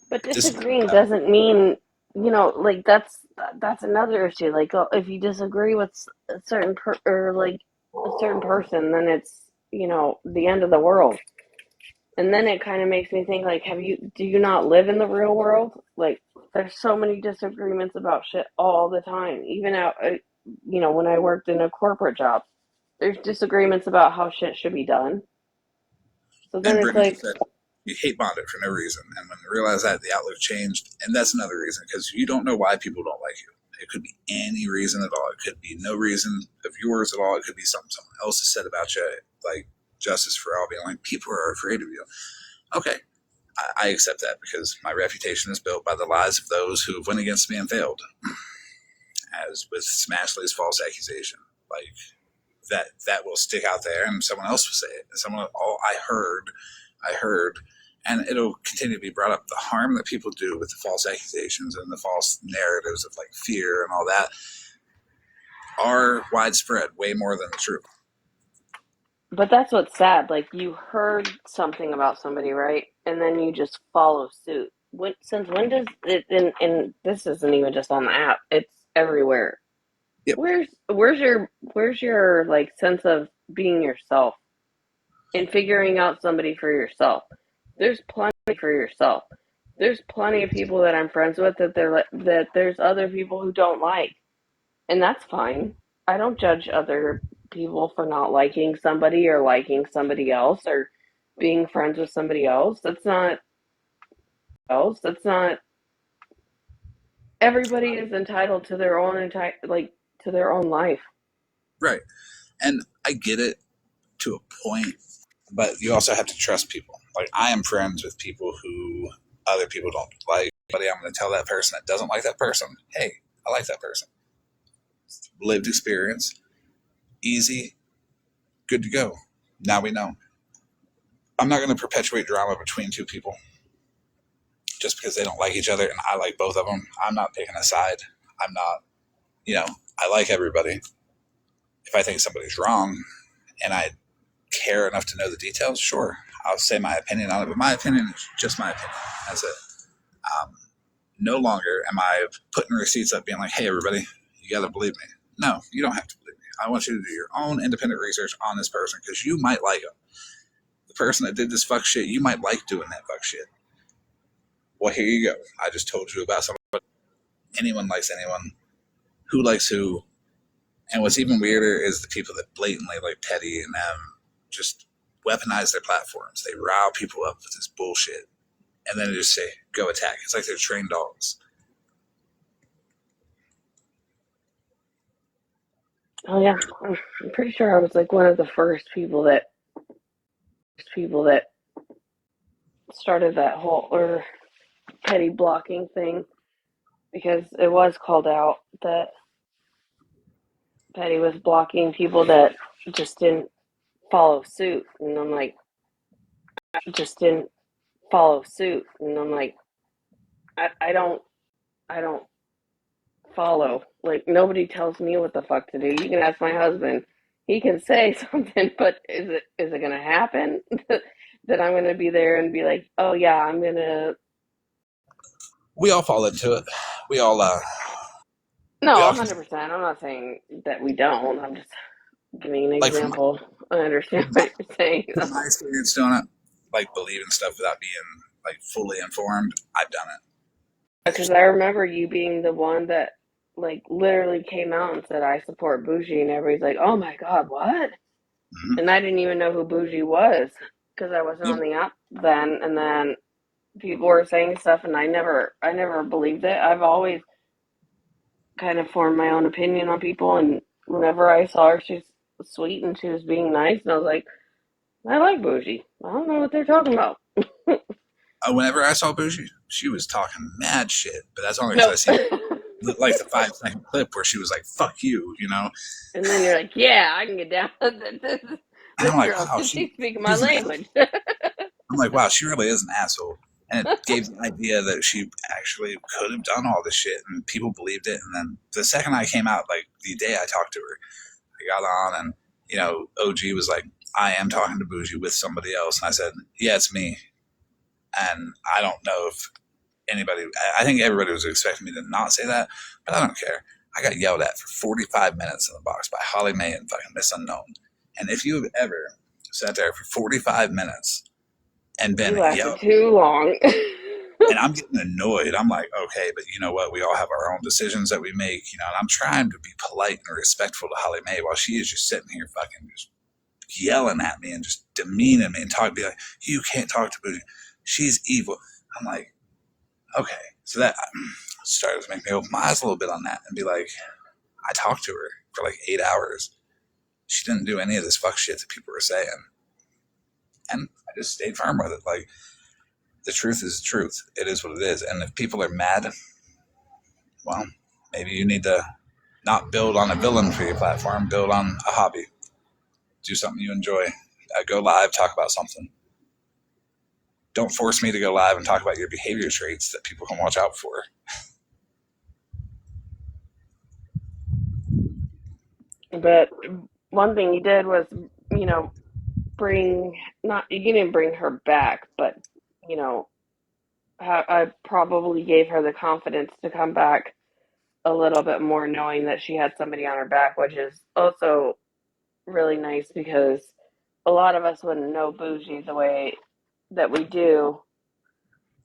But Disagreement, disagreeing no. doesn't mean, like that's another issue. Like, if you disagree with a certain or like a certain person, then it's the end of the world. And then it kind of makes me think, like, do you not live in the real world? Like, there's so many disagreements about shit all the time. Even out, when I worked in a corporate job, there's disagreements about how shit should be done. So then And it's Brittany like, just said you hate bonded for no reason. And when you realize that, the outlook changed. And that's another reason, because you don't know why people don't like you. It could be any reason at all. It could be no reason of yours at all. It could be something someone else has said about you, like Justice for All being like, people are afraid of you. Okay, I accept that because my reputation is built by the lies of those who went against me and failed. As with Smashley's false accusation, like that will stick out there, and someone else will say it. Someone, oh, I heard, and it'll continue to be brought up. The harm that people do with the false accusations and the false narratives of like fear and all that are widespread, way more than the truth. but that's what's sad. Like, you heard something about somebody, right? And then you just follow suit. Since when does it? And this isn't even just on the app; it's everywhere. Yep. Where's your like sense of being yourself and figuring out somebody for yourself? There's plenty for yourself. There's plenty of people that I'm friends with that there's other people who don't like, and that's fine. I don't judge other people for not liking somebody or liking somebody else or being friends with somebody else. That's not everybody is entitled to their own to their own life. Right. And I get it to a point, but you also have to trust people. Like, I am friends with people who other people don't like. But I'm going to tell that person that doesn't like that person, hey, I like that person. Lived experience, easy, good to go. Now we know. I'm not going to perpetuate drama between two people just because they don't like each other and I like both of them. I'm not picking a side. I'm not, I like everybody. If I think somebody's wrong and I care enough to know the details, sure, I'll say my opinion on it. But my opinion is just my opinion. That's it. Um, no longer am I putting receipts up being like, hey, everybody, you got to believe me. No, you don't have to believe me. I want you to do your own independent research on this person because you might like them. The person that did this fuck shit, you might like doing that fuck shit. Well, here you go. I just told you about somebody. Anyone likes anyone. Who likes who? And what's even weirder is the people that blatantly like petty and just weaponize their platforms. They rile people up with this bullshit. And then they just say, go attack. It's like they're trained dogs. Oh yeah, I'm pretty sure I was like one of the first people that started that whole or petty blocking thing because it was called out that Petty was blocking people that just didn't follow suit, and I'm like, just didn't follow suit, and I'm like, I don't follow. Like nobody tells me what the fuck to do. You can ask my husband; he can say something, but is it gonna happen that I'm gonna be there and be like, oh yeah, I'm gonna. We all fall into it. We all No, we all can 100%. I'm not saying that we don't. I'm just giving an like example. I understand what you're saying. from my experience doing it, like believing stuff without being like fully informed. I've done it. Because I remember you being the one that like literally came out and said I support Bougie, and everybody's like, "Oh my God, what?" Mm-hmm. And I didn't even know who Bougie was because I wasn't Yep. on the app then. And then people were saying stuff, and I never believed it. I've always kind of formed my own opinion on people, and whenever I saw her, she's sweet and she was being nice, and I was like, I like Bougie. I don't know what they're talking about. Whenever I saw Bougie, she was talking mad shit, but that's only because I Nope. seen like the 5 second clip where she was like, "Fuck you," you know. And then you're like, yeah, I can get down. And This I'm like, girl, "Wow, she's speaking my she's an." language. I'm like, "Wow, she really is an asshole." And it gave the idea that she actually could have done all this shit, and people believed it. And then the second I came out, like the day I talked to her, I got on, and OG was like, "I am talking to Bougie with somebody else," and I said, "Yeah, it's me." And I don't know if anybody, I think everybody was expecting me to not say that, but I don't care. I got yelled at for 45 minutes in the box by Holly Mae and fucking Miss Unknown. And if you have ever sat there for 45 minutes and been You lasted yelled, too long. and I'm getting annoyed, I'm like, okay, but you know what? We all have our own decisions that we make, and I'm trying to be polite and respectful to Holly Mae while she is just sitting here fucking just yelling at me and just demeaning me and be like, you can't talk to Bougie. She's evil. I'm like, okay. So that started to make me open my eyes a little bit on that and be like, I talked to her for like 8 hours. She didn't do any of this fuck shit that people were saying. And I just stayed firm with it. Like, the truth is the truth. It is what it is. And if people are mad, well, maybe you need to not build on a villain for your platform, build on a hobby. Do something you enjoy. Go live, talk about something. Don't force me to go live and talk about your behavior traits that people can watch out for. But one thing you did was, you know, bring, not, you didn't bring her back, but, you know, I probably gave her the confidence to come back a little bit more knowing that she had somebody on her back, which is also really nice because a lot of us wouldn't know Bougie the way that we do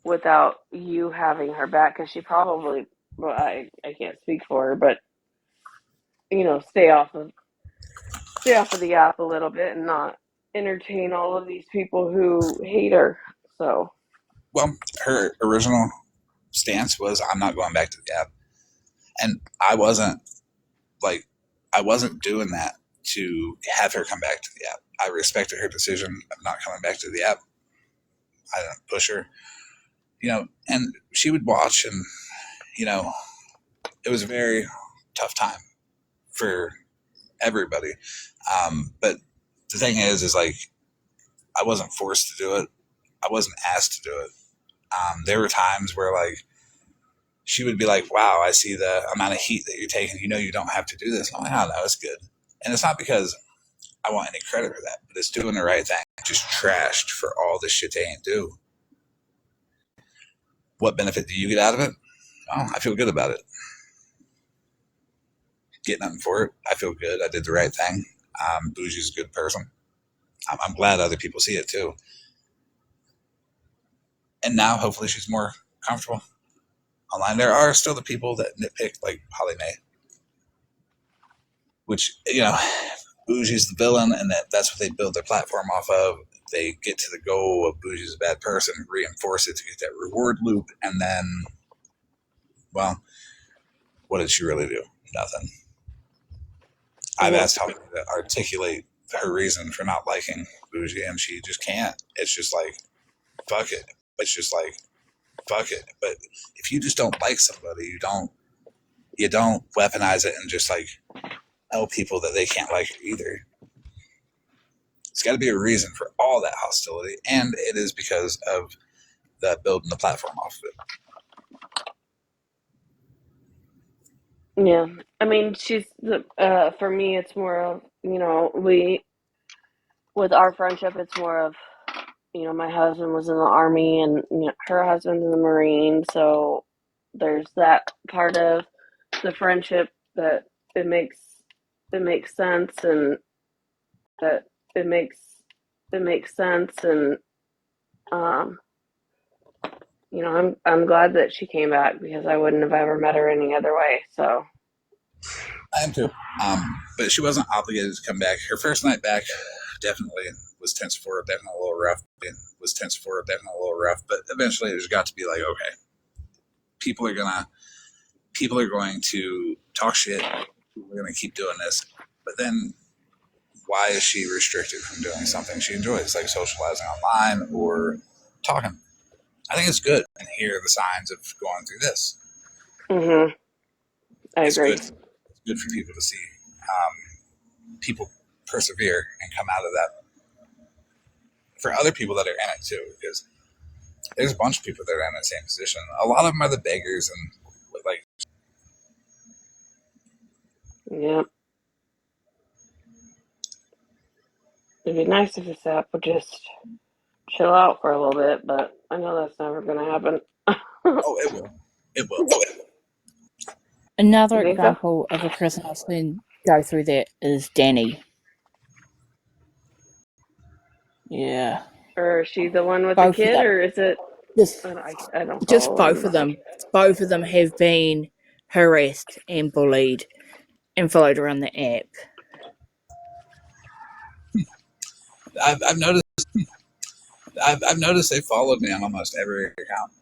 without you having her back because she probably, well, I can't speak for her, but you know, stay off of the app a little bit and not entertain all of these people who hate her. So, Well, her original stance was, I'm not going back to the app. And I wasn't doing that to have her come back to the app. I respected her decision of not coming back to the app. I didn't push her, and she would watch, and, it was a very tough time for everybody. But the thing is like, I wasn't forced to do it. I wasn't asked to do it. There were times where like, she would be like, wow, I see the amount of heat that you're taking. You don't have to do this. I'm like, oh, no, it's good. And it's not because I want any credit for that, but it's doing the right thing. Just trashed for all the shit they ain't do. What benefit do you get out of it? Oh, I feel good about it. Get nothing for it. I feel good. I did the right thing. Bougie's a good person. I'm glad other people see it too. And now, hopefully, she's more comfortable online. There are still the people that nitpick, like Holly Mae, which, Bougie's the villain, and that's what they build their platform off of. They get to the goal of Bougie's a bad person, reinforce it to get that reward loop, and then, well, what did she really do? Nothing. I've yep. asked Holly to articulate her reason for not liking Bougie, and she just can't. It's just like, fuck it. It's just like, fuck it. But if you just don't like somebody, you don't weaponize it and just like tell people that they can't like it either. It's got to be a reason for all that hostility, and it is because of the building the platform off of it. Yeah, I mean, she's the. For me, it's more of, with our friendship, it's more of, my husband was in the army, and her husband's in the Marine, so there's that part of the friendship that it makes it makes sense, and that it makes it makes sense, and um, I'm glad that she came back, because I wouldn't have ever met her any other way. So I am too. But she wasn't obligated to come back. Her first night back definitely was tense for her, definitely a little rough. But eventually it just got to be like, okay, people are going to talk shit. We're going to keep doing this. But then why is she restricted from doing something she enjoys, like socializing online or talking? I think it's good and hear the signs of going through this. I It's agree. good. It's good for people to see people persevere and come out of that. For other people that are in it too, because there's a bunch of people that are in the same position. A lot of them are the beggars and like. Yeah, it'd be nice if this app would just chill out for a little bit, but I know that's never going to happen. Oh, it will. It will. Another You think so? example of a person I've seen go through that is Danny. Yeah. Or is she the one with the Both of kid, them. or is it? Just, I don't just follow her both of enough. them. Both of them have been harassed and bullied and followed around the app. I've noticed. I've noticed they followed me on almost every account,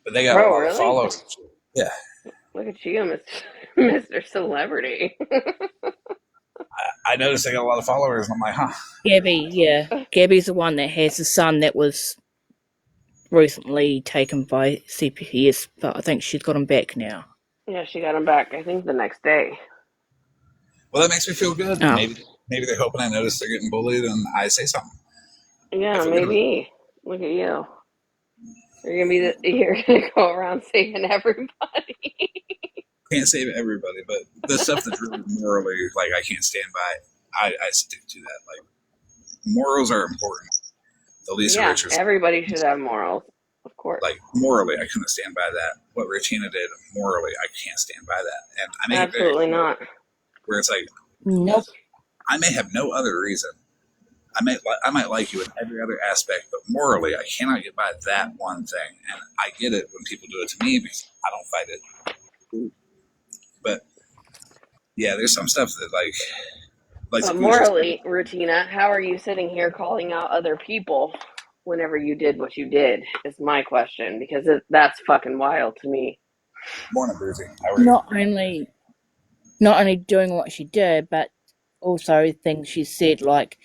but they got a Oh, lot of really? followers. Yeah, Look at you, Mr. Celebrity. I noticed they got a lot of followers, and I'm like, huh. Gabby, yeah. Gabby's the one that has a son that was recently taken by CPS, but I think she's got him back now. Yeah, she got him back, I think, the next day. Well, that makes me feel good. Oh. Maybe they're hoping I notice they're getting bullied and I say something. I Yeah, feel good. maybe. Look at you. You're gonna go around saving everybody. Can't save everybody, but the stuff that's really morally like I can't stand by, I stick to that. Like morals are important. The Lisa Yeah, Richards, everybody should have morals, of course. like morally, I couldn't stand by that. What Regina did morally, I can't stand by that. And I make it very Absolutely clear not. where it's like Nope. I may have no other reason. I might like you in every other aspect, but morally, I cannot get by that one thing. And I get it when people do it to me because I don't fight it. But yeah, there's some stuff that like But Bougie. morally, Rutina, how are you sitting here calling out other people whenever you did what you did? Is my question, because that's fucking wild to me. Morning, Bougie. How are you? Not only doing what she did, but also things she said, like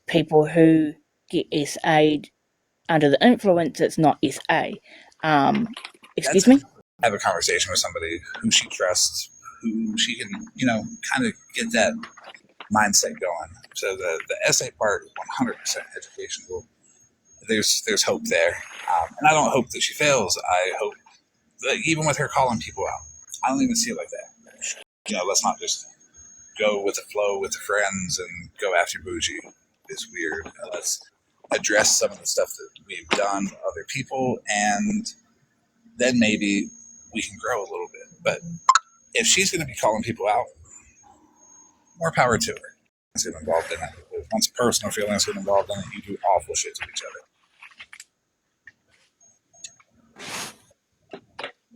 people who get SA under the influence, it's not SA. Excuse me? Have a conversation with somebody who she trusts, who she can, kind of get that mindset going. So the essay part is 100% educational. There's hope there, and I don't hope that she fails. I hope that even with her calling people out, I don't even see it like that. Let's not just go with the flow with the friends and go after Bougie. It's weird. Let's address some of the stuff that we've done to other people, and then maybe we can grow a little bit. But if she's going to be calling people out, more power to her. Get involved in it. Once personal feelings get involved in it, you do awful shit to each other.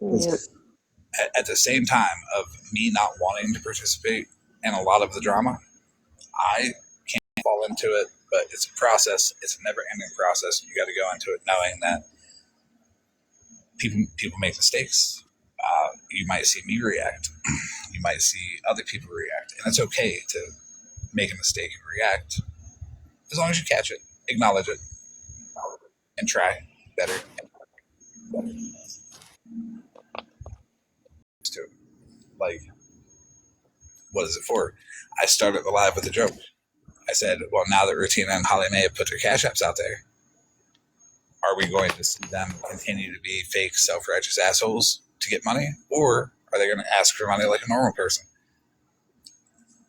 Yeah. At the same time of me not wanting to participate in a lot of the drama, I can't fall into it, but it's a process. It's a never-ending process. You got to go into it knowing that people make mistakes. You might see me react. You might see other people react, and it's okay to make a mistake and react as long as you catch it, acknowledge it. and try better. Like, what is it for? I started the live with a joke. I said, well, now that Rutina and Holly Mae have put their cash apps out there, are we going to see them continue to be fake, self-righteous assholes to get money? Or are they going to ask for money like a normal person?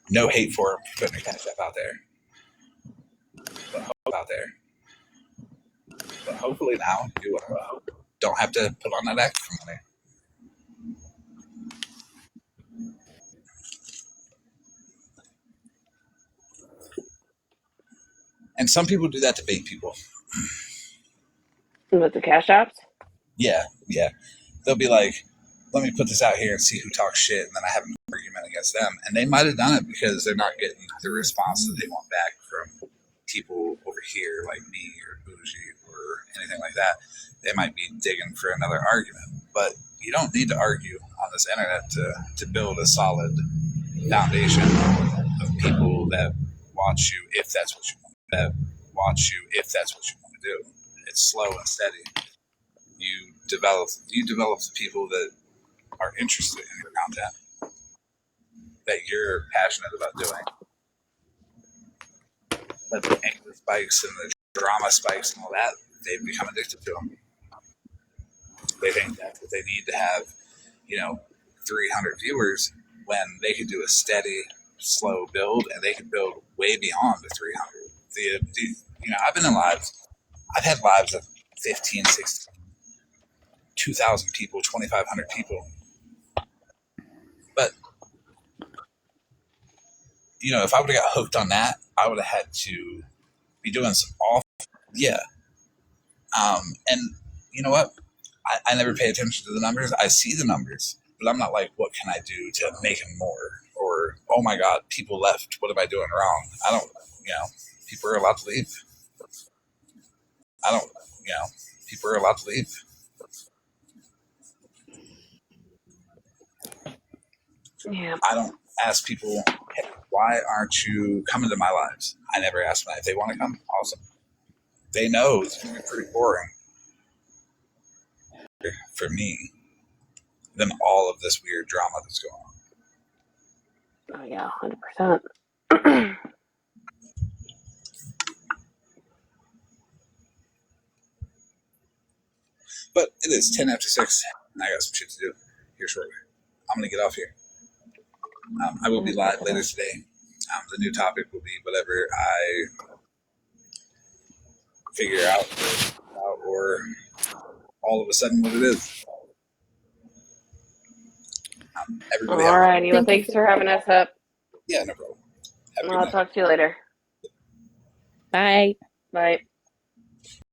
No hate for them for putting their cash app out there. But hopefully now you don't have to put on that act for money. And some people do that to bait people. With the cash apps? Yeah. They'll be like, let me put this out here and see who talks shit, and then I have an argument against them. And they might have done it because they're not getting the response that they want back from people over here like me or Bougie or anything like that. They might be digging for another argument. But you don't need to argue on this internet to build a solid foundation of people that watch you if that's what you want. To do. It's slow and steady. You develop the people that are interested in your content, that you're passionate about doing. But the anger spikes and the drama spikes and all that, they've become addicted to them. They think that they need to have, 300 viewers when they could do a steady, slow build, and they could build way beyond the 300. I've been in lives. I've had lives of 15, 16, 2,000 people, 2,500 people. But, if I would have got hooked on that, I would have had to be doing some awful, yeah. And you know what? I never pay attention to the numbers. I see the numbers, but I'm not like, what can I do to make them more? Or, oh my God, people left. What am I doing wrong? I don't, people are allowed to leave. People are allowed to leave. Yeah. I don't ask people, hey, why aren't you coming to my lives? I never ask them. If they want to come, awesome. They know it's going to be pretty boring for me than all of this weird drama that's going on. Oh, yeah, 100%. But it is 10 after 6, and I got some shit to do here shortly. I'm going to get off here. I will be live later today. The new topic will be whatever I figure out, or all of a sudden what it is. Everybody have Alrighty, well, thanks for having us up. Yeah, no problem. Have a good I'll night. talk to you later. Bye. Bye.